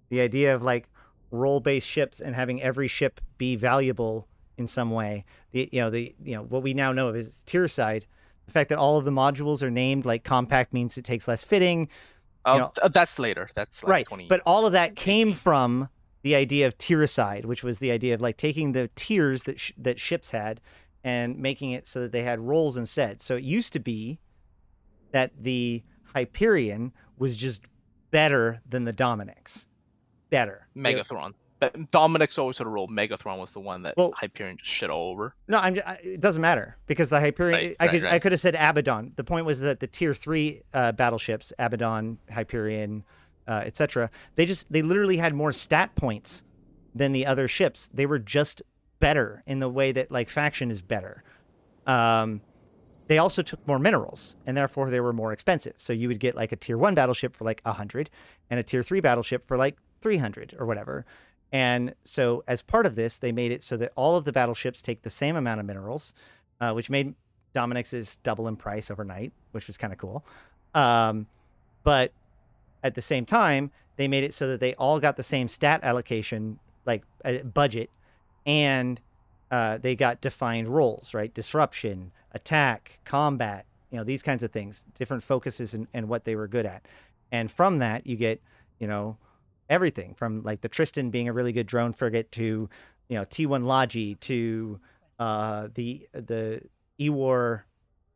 The idea of like role-based ships and having every ship be valuable in some way. The what we now know of is tier side. The fact that all of the modules are named like compact means it takes less fitting. That's later. That's like Right. 20. But all of that came from the idea of tiericide, which was the idea of like taking the tiers that ships had and making it so that they had roles instead. So it used to be that the Hyperion was just better than the Dominix. Better. Megathron. But Dominic's always had a role. Megathron was the one that Hyperion just shit all over. No, it doesn't matter because the Hyperion. Right. I could have said Abaddon. The point was that the tier 3 battleships, Abaddon, Hyperion, etc. They literally had more stat points than the other ships. They were just better in the way that like faction is better. They also took more minerals, and therefore they were more expensive. So you would get like a tier 1 battleship for like 100 and a tier 3 battleship for like 300 or whatever. And so as part of this, they made it so that all of the battleships take the same amount of minerals, which made Dominix's double in price overnight, which was kind of cool. But at the same time, they made it so that they all got the same stat allocation, like budget, and they got defined roles, right? Disruption, attack, combat, these kinds of things, different focuses and what they were good at. And from that, you get, everything from like the Tristan being a really good drone frigate to, T1 Logi to the E-War,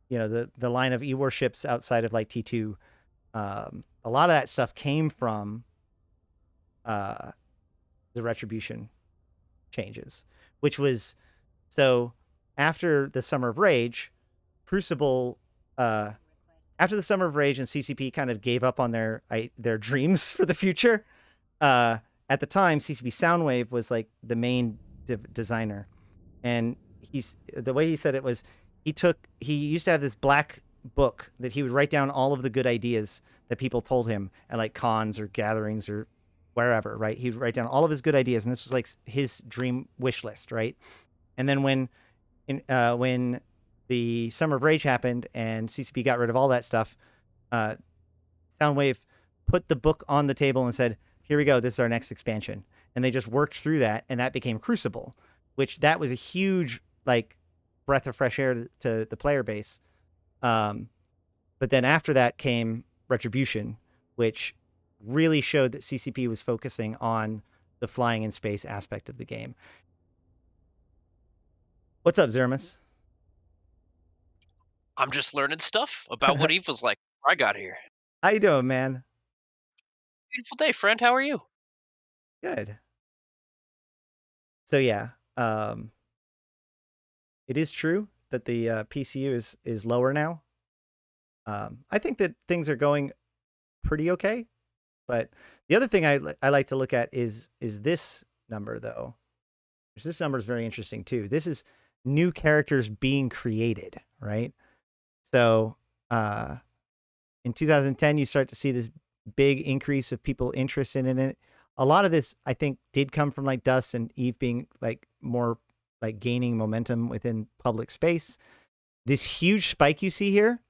the line of E-War ships outside of like T2. A lot of that stuff came from the Retribution changes, which was so after the Summer of Rage, Crucible, after the Summer of Rage and CCP kind of gave up on their dreams for the future. At the time, CCP Soundwave was like the main designer, and the way he said it was he used to have this black book that he would write down all of the good ideas that people told him at like cons or gatherings or wherever, right? He'd write down all of his good ideas, and this was like his dream wish list, right? And then when the Summer of Rage happened and CCP got rid of all that stuff, Soundwave put the book on the table and said, here we go, this is our next expansion. And they just worked through that, and that became Crucible, which that was a huge like breath of fresh air to the player base. But then after that came Retribution, which really showed that CCP was focusing on the flying in space aspect of the game. What's up, Zermus? I'm just learning stuff about what Eve was like before I got here. How you doing, man? Beautiful day, friend. How are you? Good. So yeah, it is true that the PCU is lower now. I think that things are going pretty okay, but the other thing I like to look at is this number though. This number is very interesting too. This is new characters being created, right? So in 2010, you start to see this big increase of people interested in it. A lot of this, I think, did come from like Dust and Eve being like more like gaining momentum within public space. This huge spike you see here,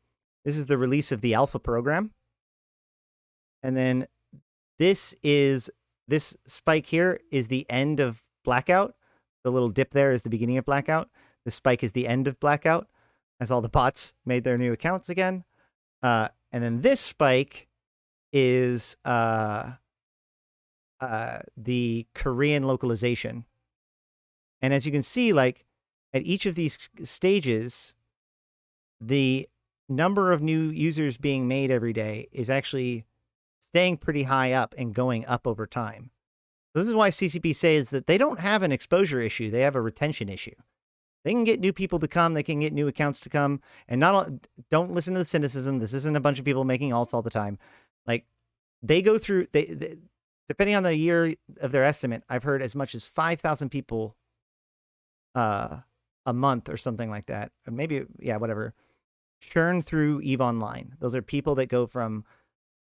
this is the release of the alpha program. And then this spike here is the end of Blackout. The little dip there is the beginning of Blackout. The spike is the end of Blackout as all the bots made their new accounts again. And then this spike is the Korean localization. And as you can see, like at each of these stages, the number of new users being made every day is actually staying pretty high up and going up over time. So this is why CCP says that they don't have an exposure issue. They have a retention issue. They can get new people to come. They can get new accounts to come. And don't listen to the cynicism. This isn't a bunch of people making alts all the time. Like they go through, they depending on the year of their estimate, I've heard as much as 5,000 people a month or something like that. Or maybe, yeah, whatever. Churn through EVE Online. Those are people that go from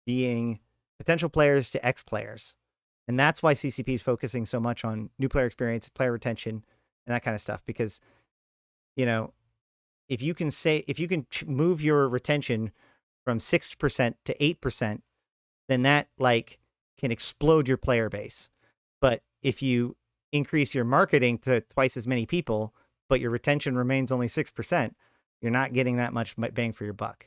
being potential players to ex-players. And that's why CCP is focusing so much on new player experience, player retention, and that kind of stuff. Because you know, if you can move your retention from 6% to 8%, then that like can explode your player base. But if you increase your marketing to twice as many people, but your retention remains only 6%, you're not getting that much bang for your buck.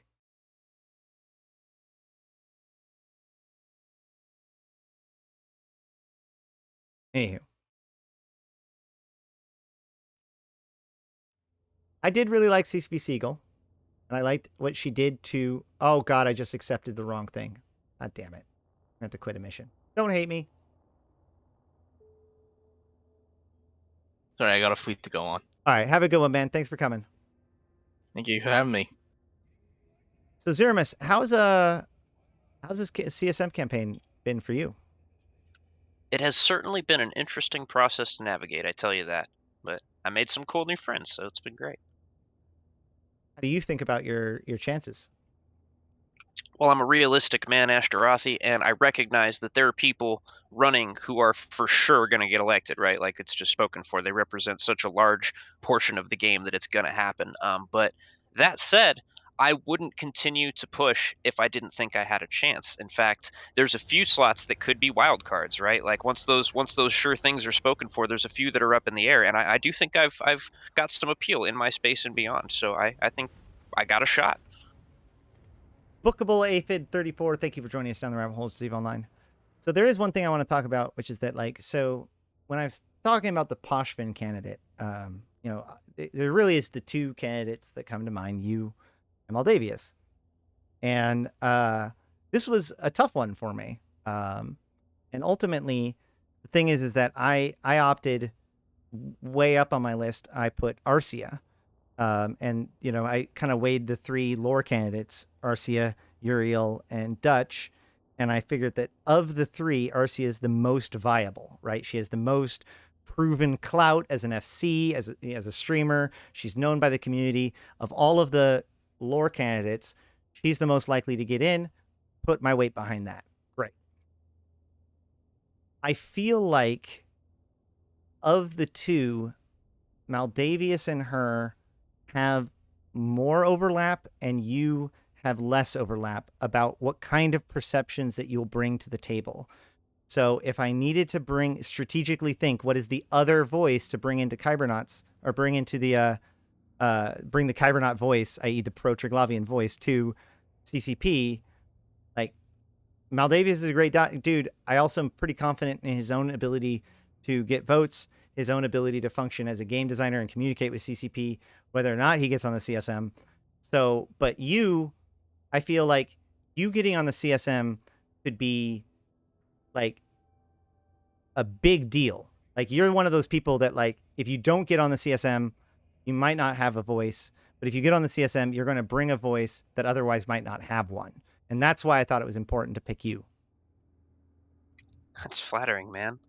Anywho, I did really like CCP Siegel, and I liked what she did to. Oh God, I just accepted the wrong thing. God damn it! I have to quit a mission. Don't hate me. Sorry, I got a fleet to go on. All right, have a good one, man. Thanks for coming. Thank you for having me. So Zeramus, how's this CSM campaign been for you? It has certainly been an interesting process to navigate, I tell you that. But I made some cool new friends, so it's been great. How do you think about your chances? Well, I'm a realistic man, Ashtarothi, and I recognize that there are people running who are for sure going to get elected, right? Like it's just spoken for. They represent such a large portion of the game that it's going to happen. But that said, I wouldn't continue to push if I didn't think I had a chance. In fact, there's a few slots that could be wild cards, right? Like once those sure things are spoken for, there's a few that are up in the air, and I do think I've got some appeal in my space and beyond. So I think I got a shot. Bookable Aphid 34, thank you for joining us down the rabbit hole, Steve Online. So there is one thing I want to talk about, which is that like, so when I was talking about the Poshvin candidate, you know, there really is the two candidates that come to mind, you and Maldavius. And this was a tough one for me. And ultimately, the thing is that I opted way up on my list. I put Arcia. And, you know, I kind of weighed the three lore candidates, Arcia, Uriel, and Dutch. And I figured that of the three, Arcia is the most viable, right? She has the most proven clout as an FC, as a streamer. She's known by the community. Of all of the lore candidates, she's the most likely to get in. Put my weight behind that. Great. I feel like of the two, Maldavius and her have more overlap and you have less overlap about what kind of perceptions that you'll bring to the table. So if I needed to strategically think what is the other voice to bring into Kybernauts, or bring into the bring the Kybernaut voice, i.e. the pro-Triglavian voice, to CCP, like Maldavius is a great dude. I also am pretty confident in his own ability to get votes, his own ability to function as a game designer and communicate with CCP, whether or not he gets on the CSM. So, but I feel like you getting on the CSM could be like a big deal. Like you're one of those people that like, if you don't get on the CSM, you might not have a voice, but if you get on the CSM, you're going to bring a voice that otherwise might not have one. And that's why I thought it was important to pick you. That's flattering, man.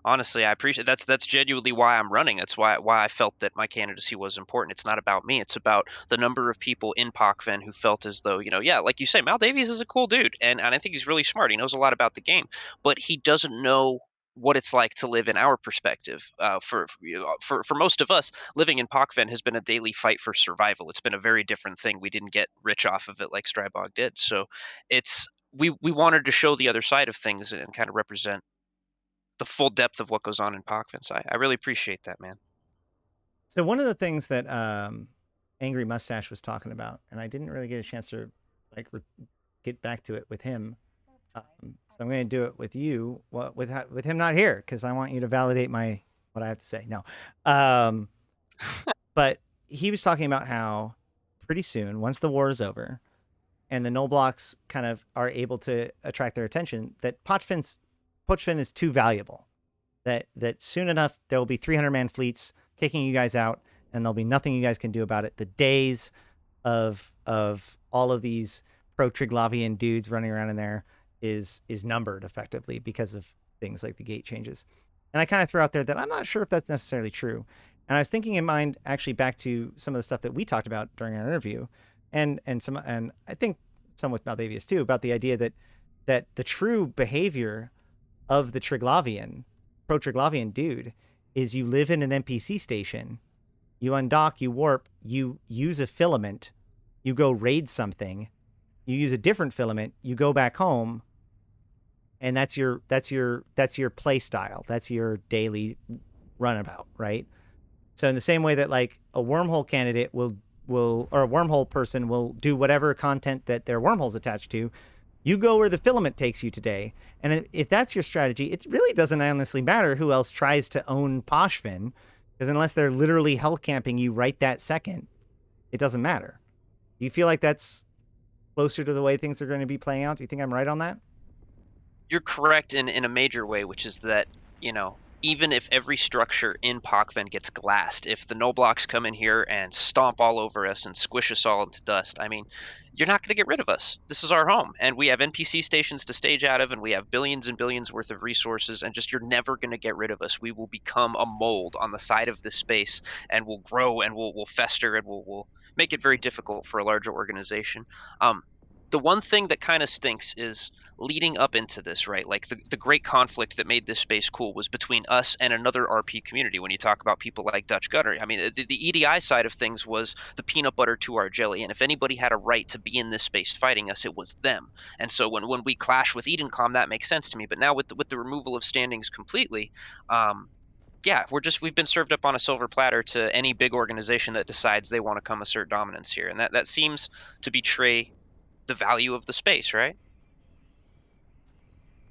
Honestly, I appreciate that's genuinely why I'm running. That's why I felt that my candidacy was important. It's not about me. It's about the number of people in Pokven who felt as though, yeah, like you say, Maldavius is a cool dude, and I think he's really smart. He knows a lot about the game, but he doesn't know what it's like to live in our perspective. For most of us, living in Pokven has been a daily fight for survival. It's been a very different thing. We didn't get rich off of it like Strybog did. So it's we wanted to show the other side of things and kind of represent the full depth of what goes on in Pokvin. I really appreciate that, man. So one of the things that Angry Mustache was talking about, and I didn't really get a chance to like get back to it with him. So I'm going to do it with you, with him not here, because I want you to validate what I have to say. No, but he was talking about how pretty soon, once the war is over, and the null blocks kind of are able to attract their attention, that Pochvin is too valuable. That soon enough there will be 300-man fleets kicking you guys out, and there'll be nothing you guys can do about it. The days of all of these pro-Triglavian dudes running around in there is numbered effectively because of things like the gate changes. And I kind of throw out there that I'm not sure if that's necessarily true. And I was thinking in mind actually back to some of the stuff that we talked about during our interview, and I think some with Maldavius too, about the idea that the true behavior of the pro-Triglavian dude is you live in an NPC station You undock, you warp, you use a filament, you go raid something, you use a different filament, you go back home, and that's your play style. That's your daily runabout, right? So in the same way that like a wormhole candidate will or a wormhole person will do whatever content that their wormhole's attached to, you go where the filament takes you today. And if that's your strategy, it really doesn't honestly matter who else tries to own Poshfin, because unless they're literally hell camping you right that second, it doesn't matter. Do you feel like that's closer to the way things are going to be playing out? Do you think I'm right on that? You're correct in a major way, which is that, even if every structure in Pokven gets glassed, if the Noblox come in here and stomp all over us and squish us all into dust, I mean, you're not going to get rid of us. This is our home, and we have NPC stations to stage out of, and we have billions and billions worth of resources, and just you're never going to get rid of us. We will become a mold on the side of this space, and we'll grow, and we'll fester, and we'll make it very difficult for a larger organization. The one thing that kind of stinks is leading up into this, right? Like the great conflict that made this space cool was between us and another RP community. When you talk about people like Dutch Gutter, I mean, the EDI side of things was the peanut butter to our jelly. And if anybody had a right to be in this space fighting us, it was them. And so when we clash with Edencom, that makes sense to me. But now with the removal of standings completely, yeah, we've been served up on a silver platter to any big organization that decides they want to come assert dominance here. And that seems to betray the value of the space, right?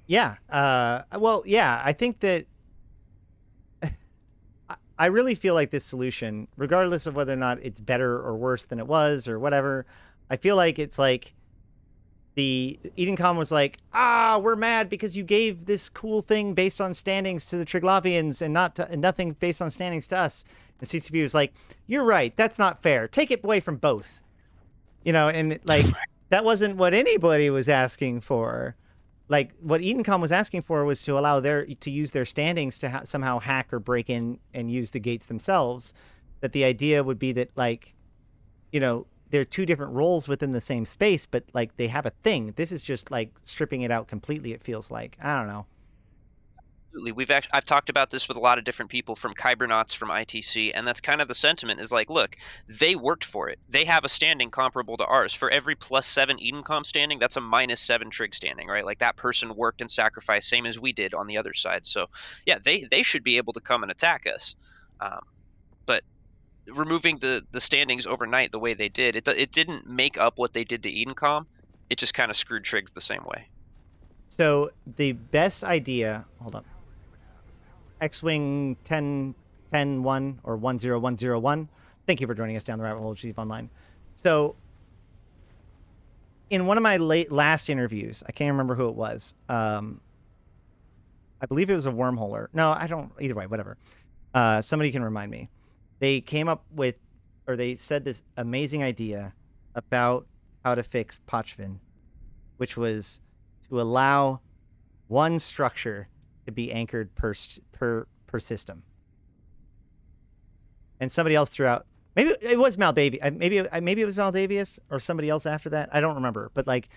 Yeah. Well, yeah, I think that I really feel like this solution, regardless of whether or not it's better or worse than it was or whatever, I feel like it's like the Edencom was like, we're mad because you gave this cool thing based on standings to the Triglavians and nothing based on standings to us. And CCP was like, you're right. That's not fair. Take it away from both. And like, that wasn't what anybody was asking for. Like what Edencom was asking for was to allow to use their standings to somehow hack or break in and use the gates themselves. That the idea would be that like, they're two different roles within the same space, but like they have a thing. This is just like stripping it out completely. It feels like, I don't know. Absolutely. I've talked about this with a lot of different people from Kybernauts, from ITC, and that's kind of the sentiment is like, look, they worked for it. They have a standing comparable to ours. For every +7 Edencom standing, that's a -7 Trig standing, right? Like that person worked and sacrificed, same as we did on the other side. So yeah, they should be able to come and attack us. But removing the standings overnight the way they did, it didn't make up what they did to Edencom. It just kind of screwed Trigs the same way. So the best idea, hold on. X-Wing 10-1 or 10101. Thank you for joining us down the rabbit hole, Chief Online. So, in one of my last interviews, I can't remember who it was. I believe it was a wormholer. No, I don't. Either way, whatever. Somebody can remind me. They came up with, or they said this amazing idea about how to fix Pochvin, which was to allow one structure to be anchored per system. And somebody else threw out, maybe it was Maldavius, maybe it was Maldavius or somebody else after that. I don't remember, but like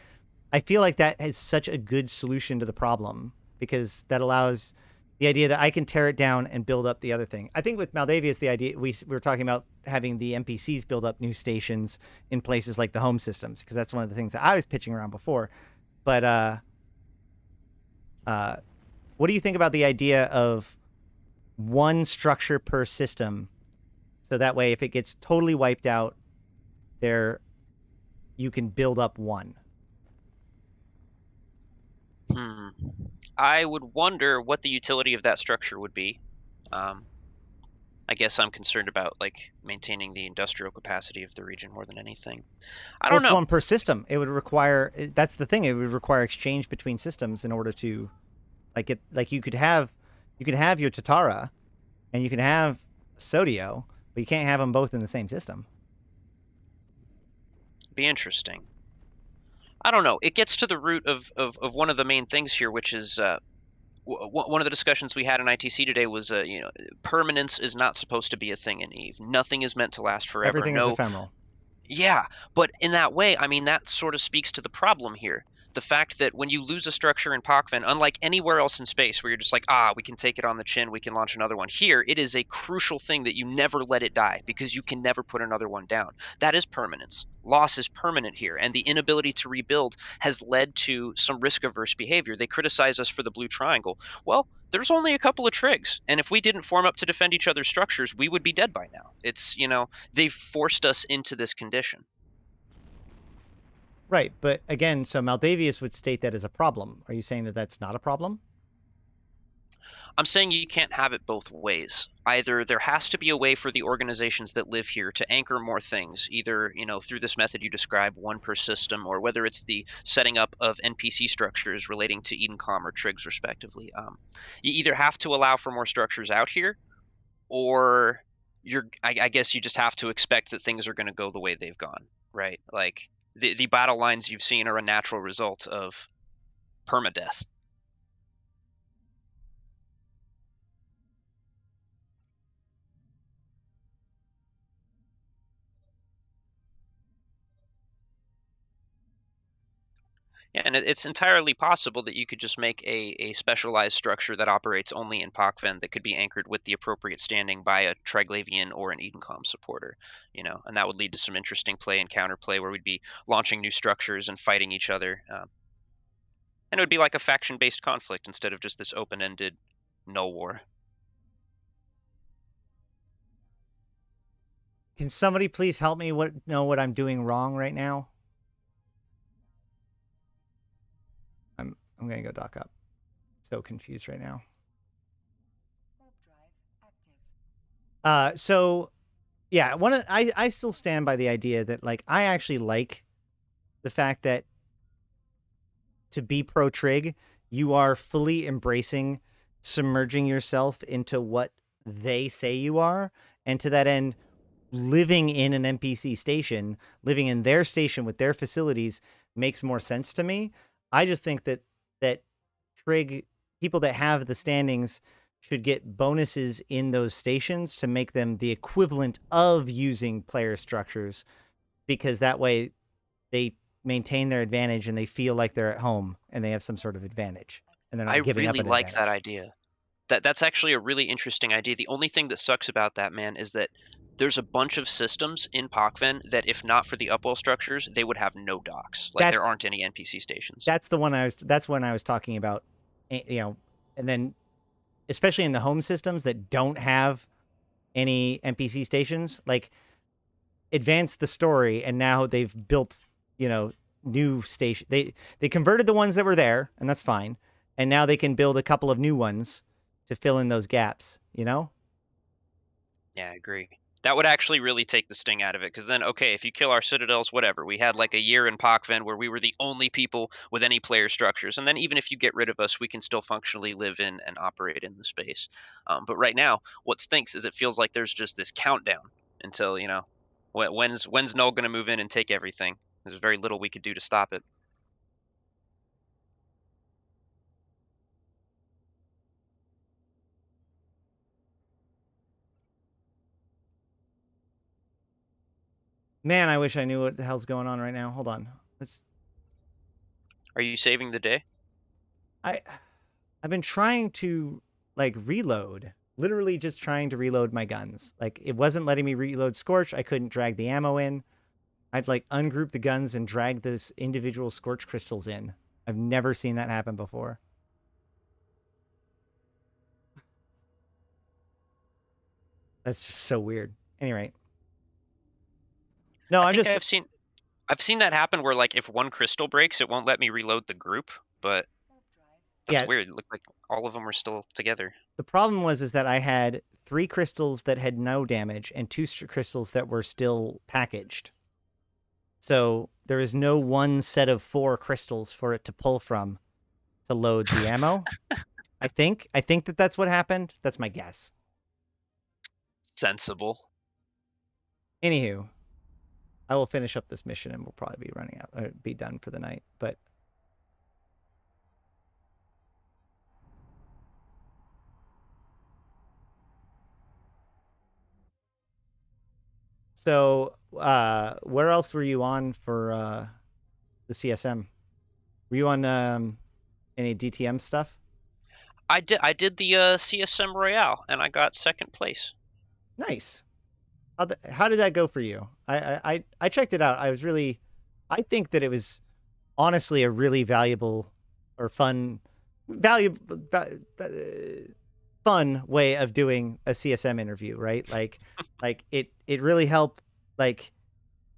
I feel like that is such a good solution to the problem because that allows the idea that I can tear it down and build up the other thing. I think with Maldavius, the idea we were talking about having the NPCs build up new stations in places like the home systems because that's one of the things that I was pitching around before. But what do you think about the idea of one structure per system? So that way, if it gets totally wiped out, you can build up one. I would wonder what the utility of that structure would be. I guess I'm concerned about like maintaining the industrial capacity of the region more than anything. I don't know. It's one per system. It would require. That's the thing. It would require exchange between systems in order to. Like you could have your Tatara, and you can have Sodio, but you can't have them both in the same system. Be interesting. I don't know. It gets to the root of one of the main things here, which is one of the discussions we had in ITC today was permanence is not supposed to be a thing in EVE. Nothing is meant to last forever. Everything is ephemeral. Yeah, but in that way, I mean that sort of speaks to the problem here. the fact that when you lose a structure in Pochven, unlike anywhere else in space where you're just like, we can take it on the chin, we can launch another one. Here, it is a crucial thing that you never let it die because you can never put another one down. That is permanence. Loss is permanent here, and the inability to rebuild has led to some risk-averse behavior. They criticize us for the blue triangle. Well, there's only a couple of trigs, and if we didn't form up to defend each other's structures, we would be dead by now. It's, they've forced us into this condition. Right, but again, so Maldavius would state that as a problem. Are you saying that that's not a problem? I'm saying you can't have it both ways. Either there has to be a way for the organizations that live here to anchor more things, either, through this method you describe, one per system, or whether it's the setting up of NPC structures relating to Edencom or Trigs, respectively. You either have to allow for more structures out here, or I guess you just have to expect that things are going to go the way they've gone, right? Like, the battle lines you've seen are a natural result of permadeath. Yeah, and it's entirely possible that you could just make a specialized structure that operates only in Pochven that could be anchored with the appropriate standing by a Triglavian or an Edencom supporter, and that would lead to some interesting play and counterplay where we'd be launching new structures and fighting each other. And it would be like a faction-based conflict instead of just this open-ended no war. Can somebody please help me know what I'm doing wrong right now? I'm gonna go dock up. So confused right now. So yeah, I still stand by the idea that, like, I actually like the fact that to be pro trig, you are fully embracing submerging yourself into what they say you are, and to that end, living in an NPC station, living in their station with their facilities makes more sense to me. I just think that trig people that have the standings should get bonuses in those stations to make them the equivalent of using player structures, because that way they maintain their advantage and they feel like they're at home and they have some sort of advantage and they're not I giving up really an like advantage. that idea. That's actually a really interesting idea. The only thing that sucks about that, man, is that there's a bunch of systems in Pochven that, if not for the upwell structures, they would have no docks. Like, there aren't any NPC stations. That's when I was talking about, and then especially in the home systems that don't have any NPC stations, like, advance the story, and now they've built, new station. They converted the ones that were there, and that's fine. And now they can build a couple of new ones to fill in those gaps, Yeah, I agree. That would actually really take the sting out of it, because then, okay, if you kill our citadels, whatever. We had like a year in Pochven where we were the only people with any player structures, and then even if you get rid of us, we can still functionally live in and operate in the space. But right now, what stinks is it feels like there's just this countdown until, when's Null going to move in and take everything? There's very little we could do to stop it. Man, I wish I knew what the hell's going on right now. Hold on. Are you saving the day? I've been trying to, like, reload. Literally just trying to reload my guns. Like, it wasn't letting me reload Scorch. I couldn't drag the ammo in. I'd, like, ungroup the guns and drag this individual Scorch crystals in. I've never seen that happen before. That's just so weird. Anyway. No, I've seen that happen where, like, if one crystal breaks, it won't let me reload the group, but that's weird. It looked like all of them were still together. The problem is that I had 3 crystals that had no damage and 2 crystals that were still packaged. So there is no one set of 4 crystals for it to pull from to load the ammo. I think that that's what happened. That's my guess. Sensible. Anywho, I will finish up this mission and we'll probably be running out, or be done for the night. But so, where else were you on for the CSM? Were you on any DTM stuff? I did the CSM Royale, and I got second place. Nice. How did that go for you? I checked it out. I think that it was honestly a really valuable or fun way of doing a CSM interview, right? Like it really helped. Like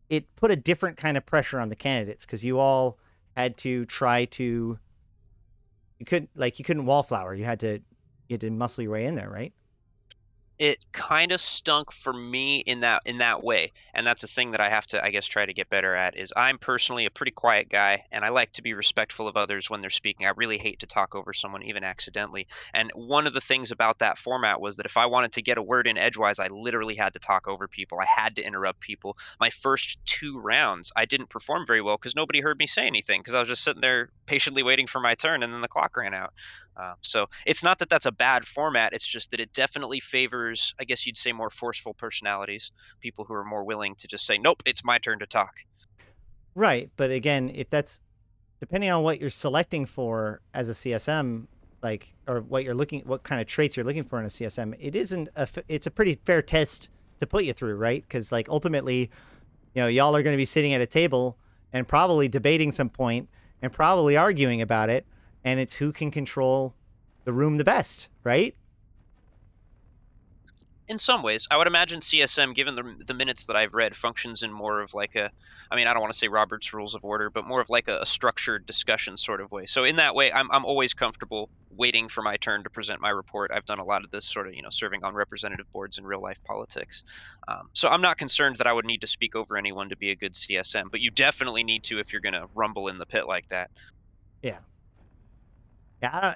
it put a different kind of pressure on the candidates because you all had to try to. You couldn't wallflower. You had to muscle your way in there, right? It kind of stunk for me in that way, and that's a thing that I have to, I guess, try to get better at. Is I'm personally a pretty quiet guy, and I like to be respectful of others when they're speaking. I really hate to talk over someone, even accidentally. And one of the things about that format was that if I wanted to get a word in edgewise, I literally had to talk over people. I had to interrupt people. My first 2 rounds, I didn't perform very well because nobody heard me say anything because I was just sitting there patiently waiting for my turn, and then the clock ran out. So it's not that that's a bad format. It's just that it definitely favors, I guess you'd say, more forceful personalities, people who are more willing to just say, "Nope, it's my turn to talk." Right, but again, if that's depending on what you're selecting for as a CSM, like or what kind of traits you're looking for in a CSM, it's a pretty fair test to put you through, right? Because like ultimately, y'all are going to be sitting at a table and probably debating some point and probably arguing about it, and it's who can control the room the best, right? In some ways, I would imagine CSM, given the minutes that I've read, functions in more of like I mean, I don't want to say Robert's Rules of Order, but more of like a structured discussion sort of way. So in that way, I'm always comfortable waiting for my turn to present my report. I've done a lot of this sort of, serving on representative boards in real life politics. So I'm not concerned that I would need to speak over anyone to be a good CSM, but you definitely need to if you're going to rumble in the pit like that. Yeah. Yeah,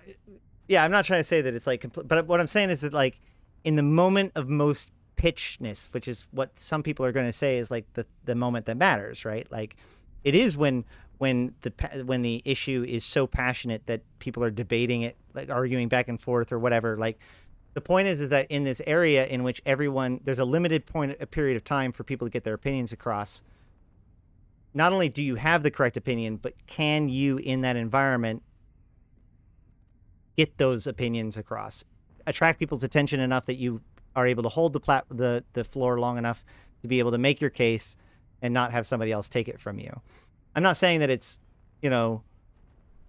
yeah, I'm not trying to say that it's like, but what I'm saying is that like in the moment of most pitchness, which is what some people are going to say is like the moment that matters, right? Like it is when the issue is so passionate that people are debating it, like arguing back and forth or whatever. Like the point is that in this area in which there's a limited period of time for people to get their opinions across. Not only do you have the correct opinion, but can you in that environment get those opinions across, attract people's attention enough that you are able to hold the floor long enough to be able to make your case and not have somebody else take it from you. I'm not saying that it's,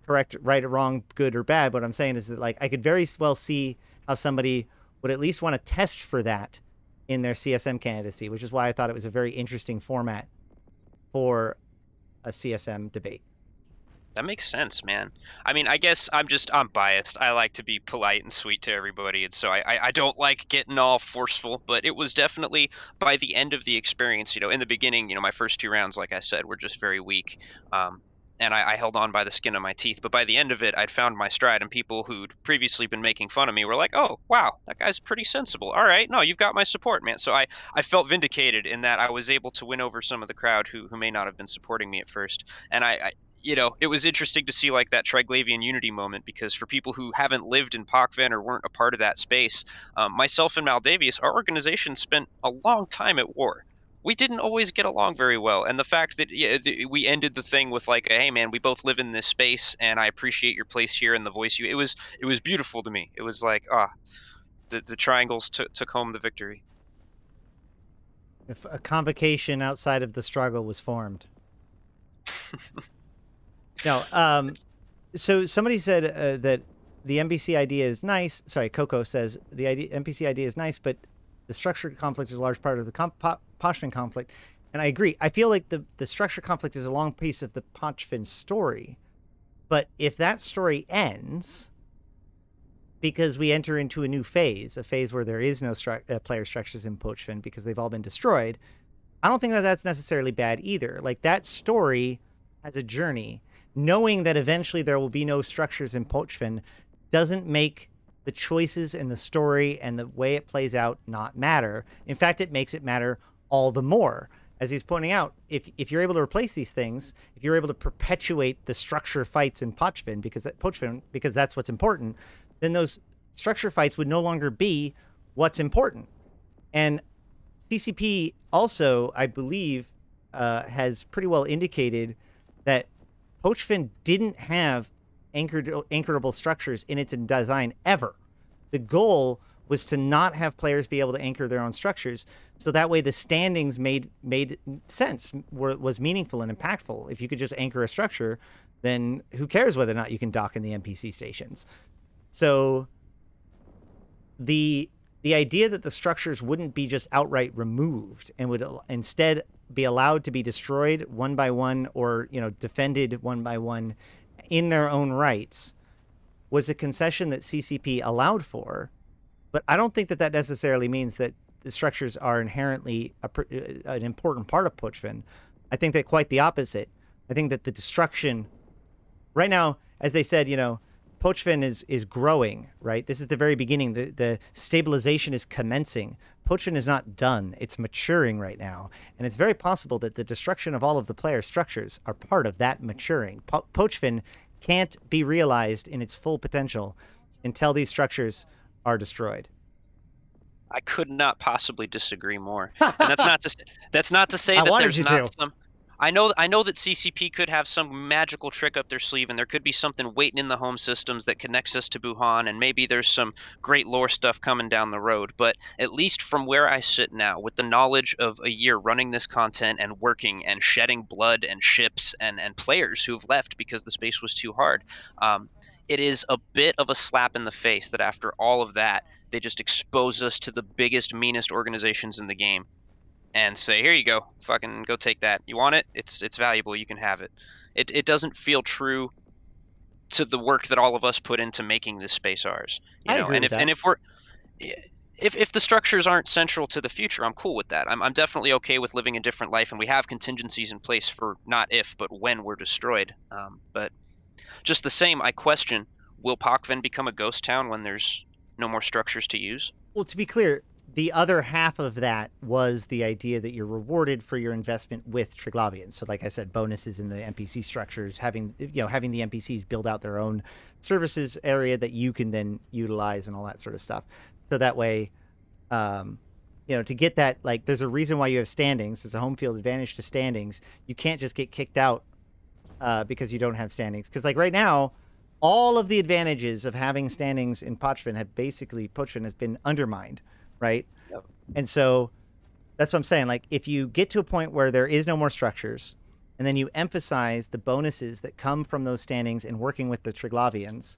correct, right or wrong, good or bad. What I'm saying is that like I could very well see how somebody would at least want to test for that in their CSM candidacy, which is why I thought it was a very interesting format for a CSM debate. That makes sense, man. I mean, I guess I'm biased. I like to be polite and sweet to everybody, and so I don't like getting all forceful. But it was definitely by the end of the experience, in the beginning, my first 2 rounds, like I said, were just very weak. And I held on by the skin of my teeth. But by the end of it, I'd found my stride, and people who'd previously been making fun of me were like, "Oh, wow, that guy's pretty sensible. All right, no, you've got my support, man." So I felt vindicated in that I was able to win over some of the crowd who may not have been supporting me at first. And it was interesting to see like that Triglavian unity moment because for people who haven't lived in Pocven or weren't a part of that space, myself and Maldavius, our organization spent a long time at war. We didn't always get along very well, and the fact that we ended the thing with like, "Hey, man, we both live in this space, and I appreciate your place here and the voice you." It was beautiful to me. It was like, the triangles took home the victory. If a convocation outside of the struggle was formed. No, so somebody said that the NPC idea is nice. Sorry, Coco says the NPC idea is nice, but the structured conflict is a large part of the Pochfin conflict. And I agree. I feel like the structured conflict is a long piece of the Pochfin story. But if that story ends because we enter into a new phase, a phase where there is no player structures in Pochfin because they've all been destroyed, I don't think that that's necessarily bad either. Like that story has a journey. Knowing that eventually there will be no structures in Pochfin doesn't make the choices in the story and the way it plays out not matter. In fact, it makes it matter all the more. As he's pointing out, if you're able to replace these things, if you're able to perpetuate the structure fights in Pochfin because that's what's important, then those structure fights would no longer be what's important. And CCP also, I believe, has pretty well indicated that Pochfin didn't have anchorable structures in its design ever. The goal was to not have players be able to anchor their own structures, so that way the standings made sense, was meaningful and impactful. If you could just anchor a structure, then who cares whether or not you can dock in the NPC stations? So the idea that the structures wouldn't be just outright removed and would instead be allowed to be destroyed one by one, or defended one by one in their own rights, was a concession that CCP allowed for. But I don't think that necessarily means that the structures are inherently an important part of Pochfin. I think that quite the opposite. I think that the destruction right now, as they said, Pochfin is growing, right? This is the very beginning. The stabilization is commencing. Pochfin is not done. It's maturing right now. And it's very possible that the destruction of all of the player structures are part of that maturing. Pochfin can't be realized in its full potential until these structures are destroyed. I could not possibly disagree more. And that's not to say that there's not some. I know that CCP could have some magical trick up their sleeve, and there could be something waiting in the home systems that connects us to Wuhan, and maybe there's some great lore stuff coming down the road. But at least from where I sit now, with the knowledge of a year running this content and working and shedding blood and ships and players who have left because the space was too hard, it is a bit of a slap in the face that after all of that, they just expose us to the biggest, meanest organizations in the game and say, here you go, fucking go take that. You want it? It's valuable. You can have it. It doesn't feel true to the work that all of us put into making this space ours. I agree with that. And if the structures aren't central to the future, I'm cool with that. I'm definitely okay with living a different life, and we have contingencies in place for not if, but when we're destroyed. But just the same, I question, will Pochven become a ghost town when there's no more structures to use? Well, to be clear, the other half of that was the idea that you're rewarded for your investment with Triglavians. So like I said, bonuses in the NPC structures, having the NPCs build out their own services area that you can then utilize and all that sort of stuff. So that way, to get that, like, there's a reason why you have standings. There's a home field advantage to standings. You can't just get kicked out because you don't have standings. Because like right now, all of the advantages of having standings in Pochfin has been undermined, right? Yep. And so that's what I'm saying. Like, if you get to a point where there is no more structures, and then you emphasize the bonuses that come from those standings and working with the Triglavians,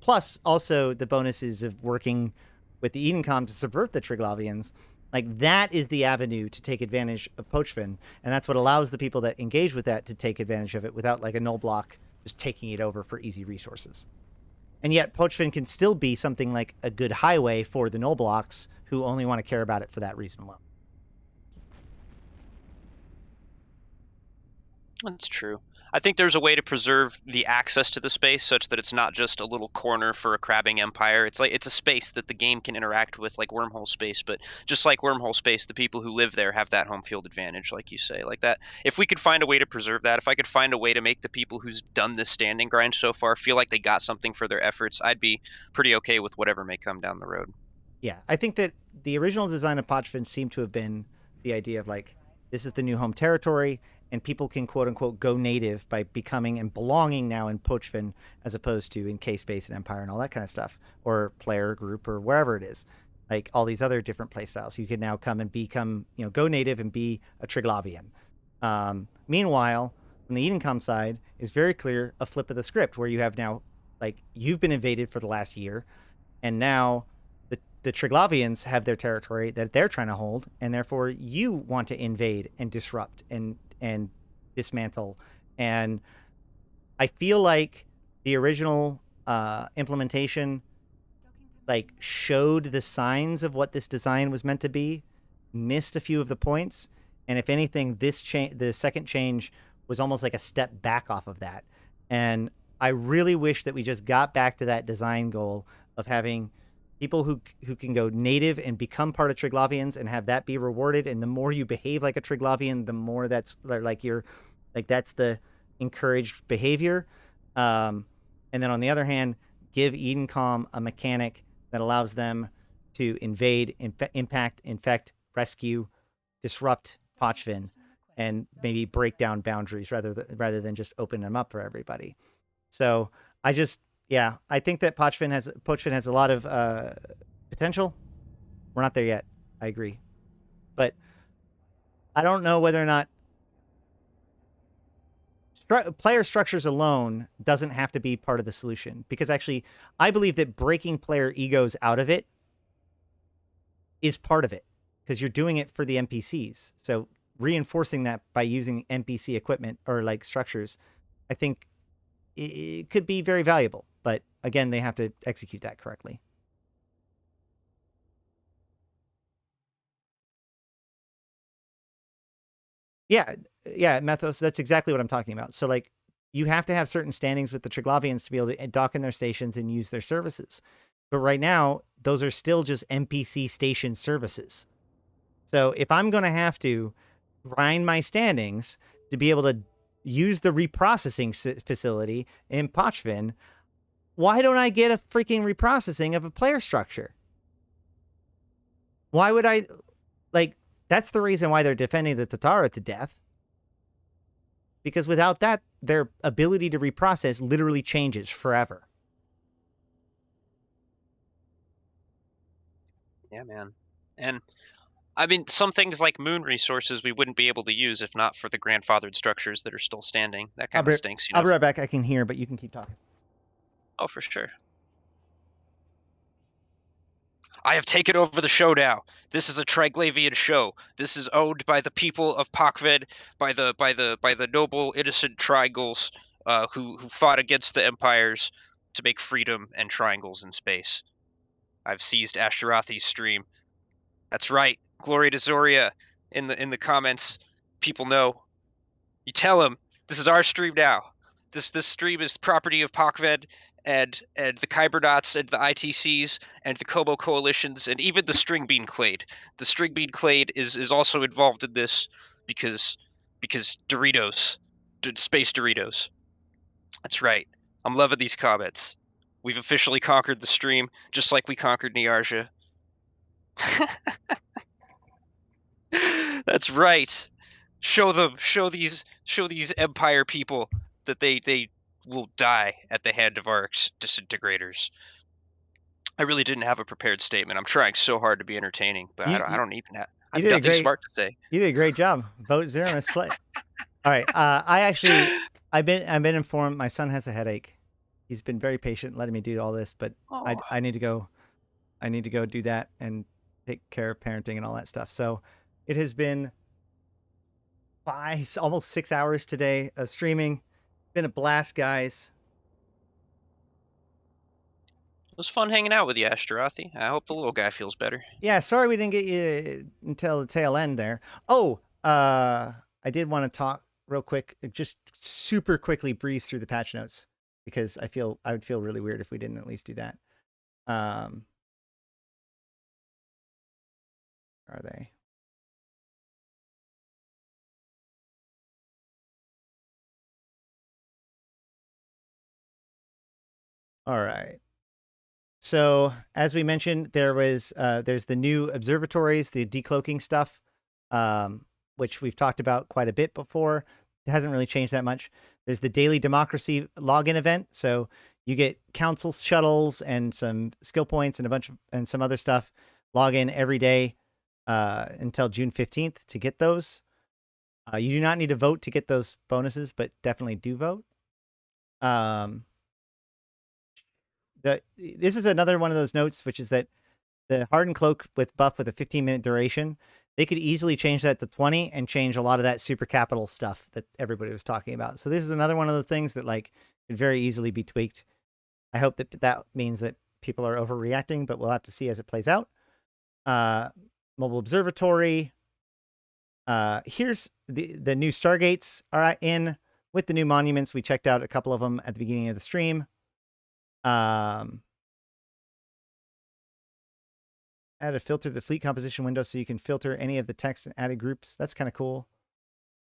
plus also the bonuses of working with the Edencom to subvert the Triglavians, like, that is the avenue to take advantage of Pochfin, and that's what allows the people that engage with that to take advantage of it without, like, a null block just taking it over for easy resources. And yet Pochfin can still be something like a good highway for the null blocks who only want to care about it for that reason alone. That's true. I think there's a way to preserve the access to the space such that it's not just a little corner for a crabbing empire. It's a space that the game can interact with, like wormhole space. But just like wormhole space, the people who live there have that home field advantage, like you say. Like that, if we could find a way to preserve that, if I could find a way to make the people who's done this standing grind so far feel like they got something for their efforts, I'd be pretty okay with whatever may come down the road. Yeah, I think that the original design of Pochfin seemed to have been the idea of, like, this is the new home territory, and people can, quote unquote, go native by becoming and belonging now in Pochfin as opposed to in K-Space and Empire and all that kind of stuff, or player group or wherever it is, like all these other different play styles. You can now come and become, go native and be a Triglavian. Meanwhile, on the Edencom side is very clear a flip of the script where you have now, like, you've been invaded for the last year, and now the Triglavians have their territory that they're trying to hold, and therefore you want to invade and disrupt and dismantle. And I feel like the original implementation, like, showed the signs of what this design was meant to be, missed a few of the points, and if anything, the second change was almost like a step back off of that. And I really wish that we just got back to that design goal of having people who can go native and become part of Triglavians and have that be rewarded. And the more you behave like a Triglavian, the more that's like that's the encouraged behavior. And then on the other hand, give Edencom a mechanic that allows them to invade, impact, infect, rescue, disrupt Pochfin, and maybe break down boundaries rather than just open them up for everybody. So I think that Pochvin has a lot of potential. We're not there yet. I agree, but I don't know whether or not player structures alone doesn't have to be part of the solution, because actually I believe that breaking player egos out of it is part of it, because you're doing it for the NPCs. So reinforcing that by using NPC equipment or like structures, I think it could be very valuable. But again, they have to execute that correctly. Yeah, Methos, that's exactly what I'm talking about. So like you have to have certain standings with the Triglavians to be able to dock in their stations and use their services. But right now, those are still just NPC station services. So if I'm going to have to grind my standings to be able to use the reprocessing facility in Pochvin, why don't I get a freaking reprocessing of a player structure? Why would I, like, that's the reason why they're defending the Tatara to death. Because without that, their ability to reprocess literally changes forever. Yeah, man. And I mean, some things like moon resources we wouldn't be able to use if not for the grandfathered structures that are still standing. That kind of stinks, you I'll know. be right back. I can hear, but you can keep talking. Oh, for sure. I have taken over the show now. This is a Triglavian show. This is owned by the people of Pakved, by the noble innocent triangles who fought against the empires to make freedom and triangles in space. I've seized Ashtarathi's stream. That's right. Gloria to Zoria in the comments. People know. You tell them this is our stream now. This stream is property of Pakved and the Kybernauts and the ITCs and the Kobo coalitions and even the String Bean Clade. The String Bean Clade is also involved in this because Doritos, Space Doritos. That's right. I'm loving these comments. We've officially conquered the stream, just like we conquered Niarja. That's right. Show these Empire people that they will die at the hand of our disintegrators. I really didn't have a prepared statement. I'm trying so hard to be entertaining, but I don't even have. I have nothing smart to say. You did a great job. Vote zero misplay. All right. I've been informed my son has a headache. He's been very patient letting me do all this, but I need to go. I need to go do that and take care of parenting and all that stuff. So it has been almost 6 hours today of streaming. Been a blast, guys. It was fun hanging out with you, Ashtarathi. I hope the little guy feels better. Yeah, sorry we didn't get you until the tail end there. Oh, I did want to talk real quick, just super quickly breeze through the patch notes, because I would feel really weird if we didn't at least do that. Are they? All right. So as we mentioned, there's the new observatories, the decloaking stuff, which we've talked about quite a bit before. It hasn't really changed that much. There's the daily democracy login event, so you get council shuttles and some skill points and some other stuff. Log in every day until June 15th to get those. You do not need to vote to get those bonuses, but definitely do vote. This is another one of those notes, which is that the hardened cloak with buff with a 15-minute duration, they could easily change that to 20 and change a lot of that super capital stuff that everybody was talking about. So this is another one of those things that like could very easily be tweaked. I hope that means that people are overreacting, but we'll have to see as it plays out. Mobile observatory. Here's the new Stargates are in with the new monuments. We checked out a couple of them at the beginning of the stream. Add a filter to the fleet composition window so you can filter any of the text and added groups. That's kind of cool.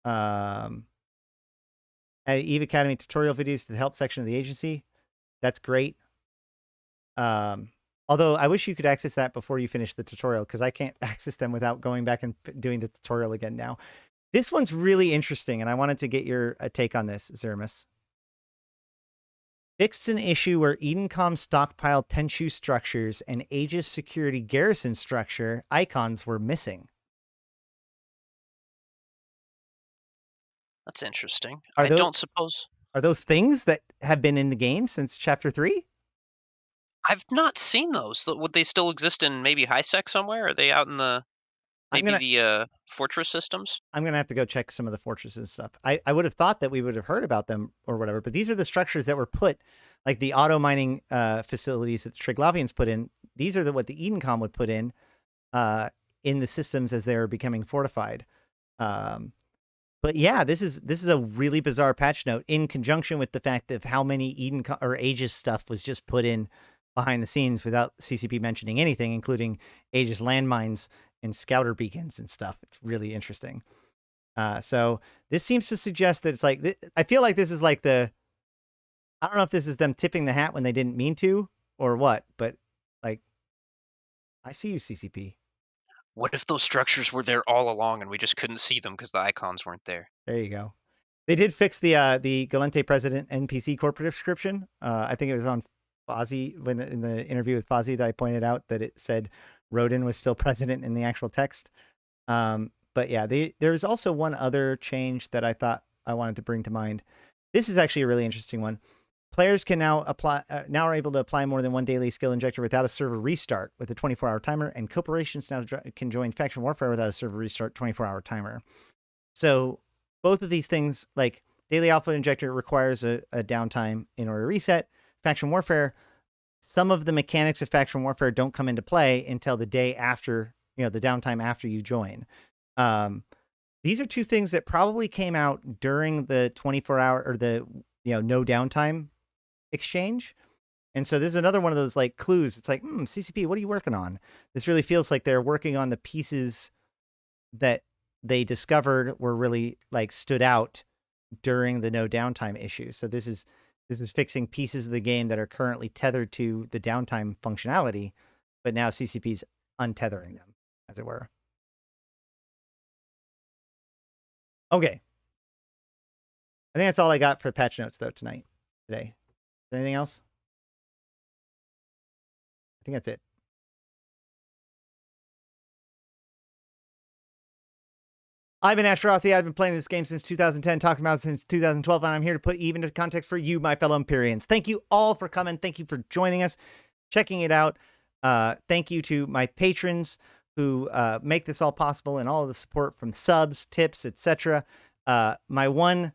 Add EVE Academy tutorial videos to the help section of the agency. That's great. Although I wish you could access that before you finish the tutorial, because I can't access them without going back and doing the tutorial again now. This one's really interesting, and I wanted to get your take on this, Zermus. Fixed an issue where Edencom stockpiled Tenchu structures and Aegis security garrison structure icons were missing. That's interesting. Are I those, don't suppose. Are those things that have been in the game since Chapter 3? I've not seen those. Would they still exist in maybe HiSec somewhere? Are they out in the maybe the fortress systems? I'm going to have to go check some of the fortresses and stuff. I would have thought that we would have heard about them or whatever, but these are the structures that were put, like the auto mining facilities that the Triglavians put in. These are what the Edencom would put in the systems as they're becoming fortified. But yeah, this is a really bizarre patch note in conjunction with the fact of how many Edencom or Aegis stuff was just put in behind the scenes without CCP mentioning anything, including Aegis landmines and scouter beacons and stuff. It's really interesting. So this seems to suggest that it's like, I feel like this is like I don't know if this is them tipping the hat when they didn't mean to or what, but like, I see you, CCP. What if those structures were there all along and we just couldn't see them because the icons weren't there? There you go. They did fix the Galente President NPC corporate description. I think it was on Fozzie when in the interview with Fozzie that I pointed out that it said Rodin was still president in the actual text. But yeah, there's also one other change that I thought I wanted to bring to mind. This is actually a really interesting one. Players can now are able to apply more than one daily skill injector without a server restart with a 24-hour timer, and corporations now can join faction warfare without a server restart 24-hour timer. So both of these things, like daily alpha injector requires a downtime in order to reset. Faction warfare, some of the mechanics of faction warfare don't come into play until the day after, the downtime after you join. These are two things that probably came out during the 24-hour or the no downtime exchange. And so this is another one of those like clues. It's like, CCP, what are you working on? This really feels like they're working on the pieces that they discovered were really like stood out during the no downtime issue. So this is fixing pieces of the game that are currently tethered to the downtime functionality, but now CCP's untethering them, as it were. Okay. I think that's all I got for patch notes, though, today. Is there anything else? I think that's it. I've been Ashrothi. I've been playing this game since 2010, talking about it since 2012, and I'm here to put Eve into context for you, my fellow Empyreans. Thank you all for coming. Thank you for joining us, checking it out. Thank you to my patrons who make this all possible and all of the support from subs, tips, etc. My one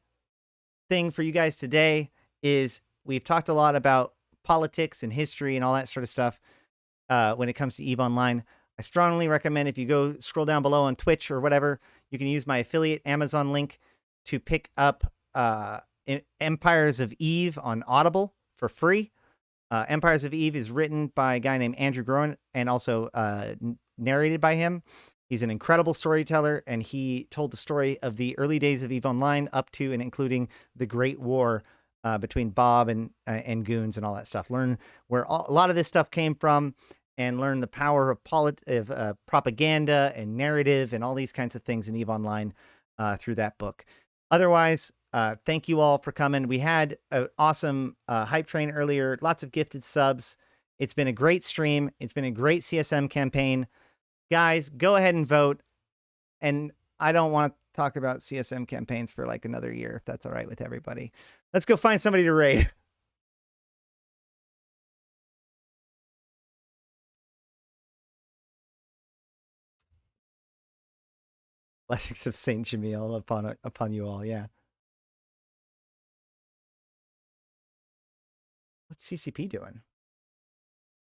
thing for you guys today is we've talked a lot about politics and history and all that sort of stuff when it comes to EVE Online. I strongly recommend if you go scroll down below on Twitch or whatever, you can use my affiliate Amazon link to pick up Empires of Eve on Audible for free. Empires of Eve is written by a guy named Andrew Groen and also narrated by him. He's an incredible storyteller, and he told the story of the early days of EVE Online up to and including the Great War between Bob and Goons and all that stuff. Learn where a lot of this stuff came from and learn the power of propaganda and narrative and all these kinds of things in EVE Online through that book. Otherwise, thank you all for coming. We had an awesome hype train earlier, lots of gifted subs. It's been a great stream. It's been a great CSM campaign. Guys, go ahead and vote. And I don't want to talk about CSM campaigns for like another year, if that's all right with everybody. Let's go find somebody to raid. Blessings of Saint Jamil upon you all, yeah. What's CCP doing?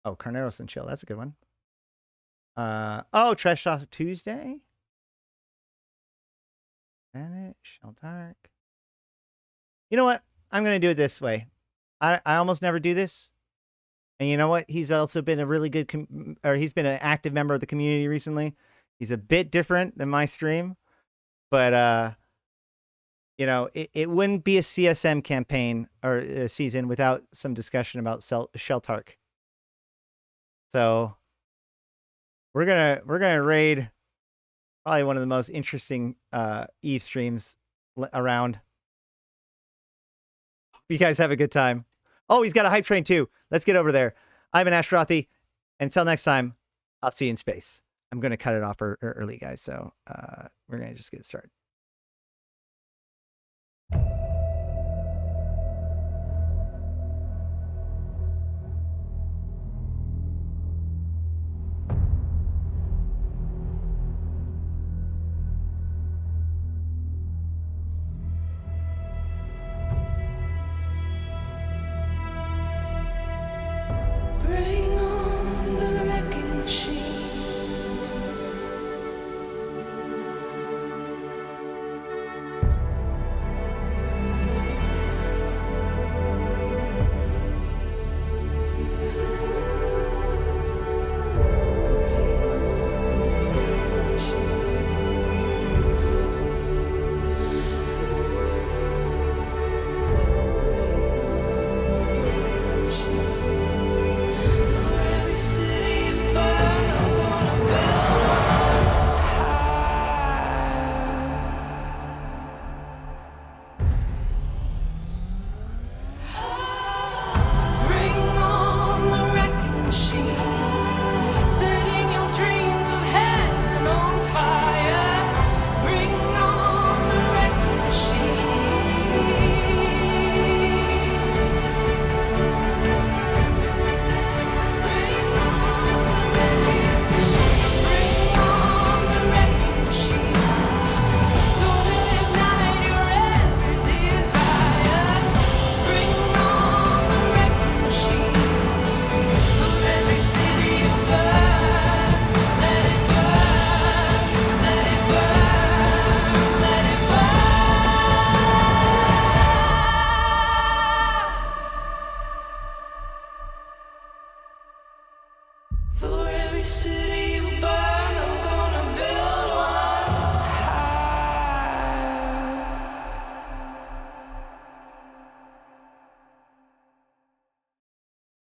Oh, Carneros and Chill. That's a good one. Oh, Trash Talk Tuesday. Spanish, Sheltark. You know what? I'm going to do it this way. I almost never do this. And you know what? He's also been a really good, he's been an active member of the community recently. He's a bit different than my stream. But, it wouldn't be a CSM campaign or a season without some discussion about Sheltark. So we're gonna raid Probably one of the most interesting Eve streams around. You guys have a good time. Oh, he's got a hype train too. Let's get over there. I've been Ashrothi. Until next time, I'll see you in space. I'm going to cut it off early, guys. So we're going to just get started.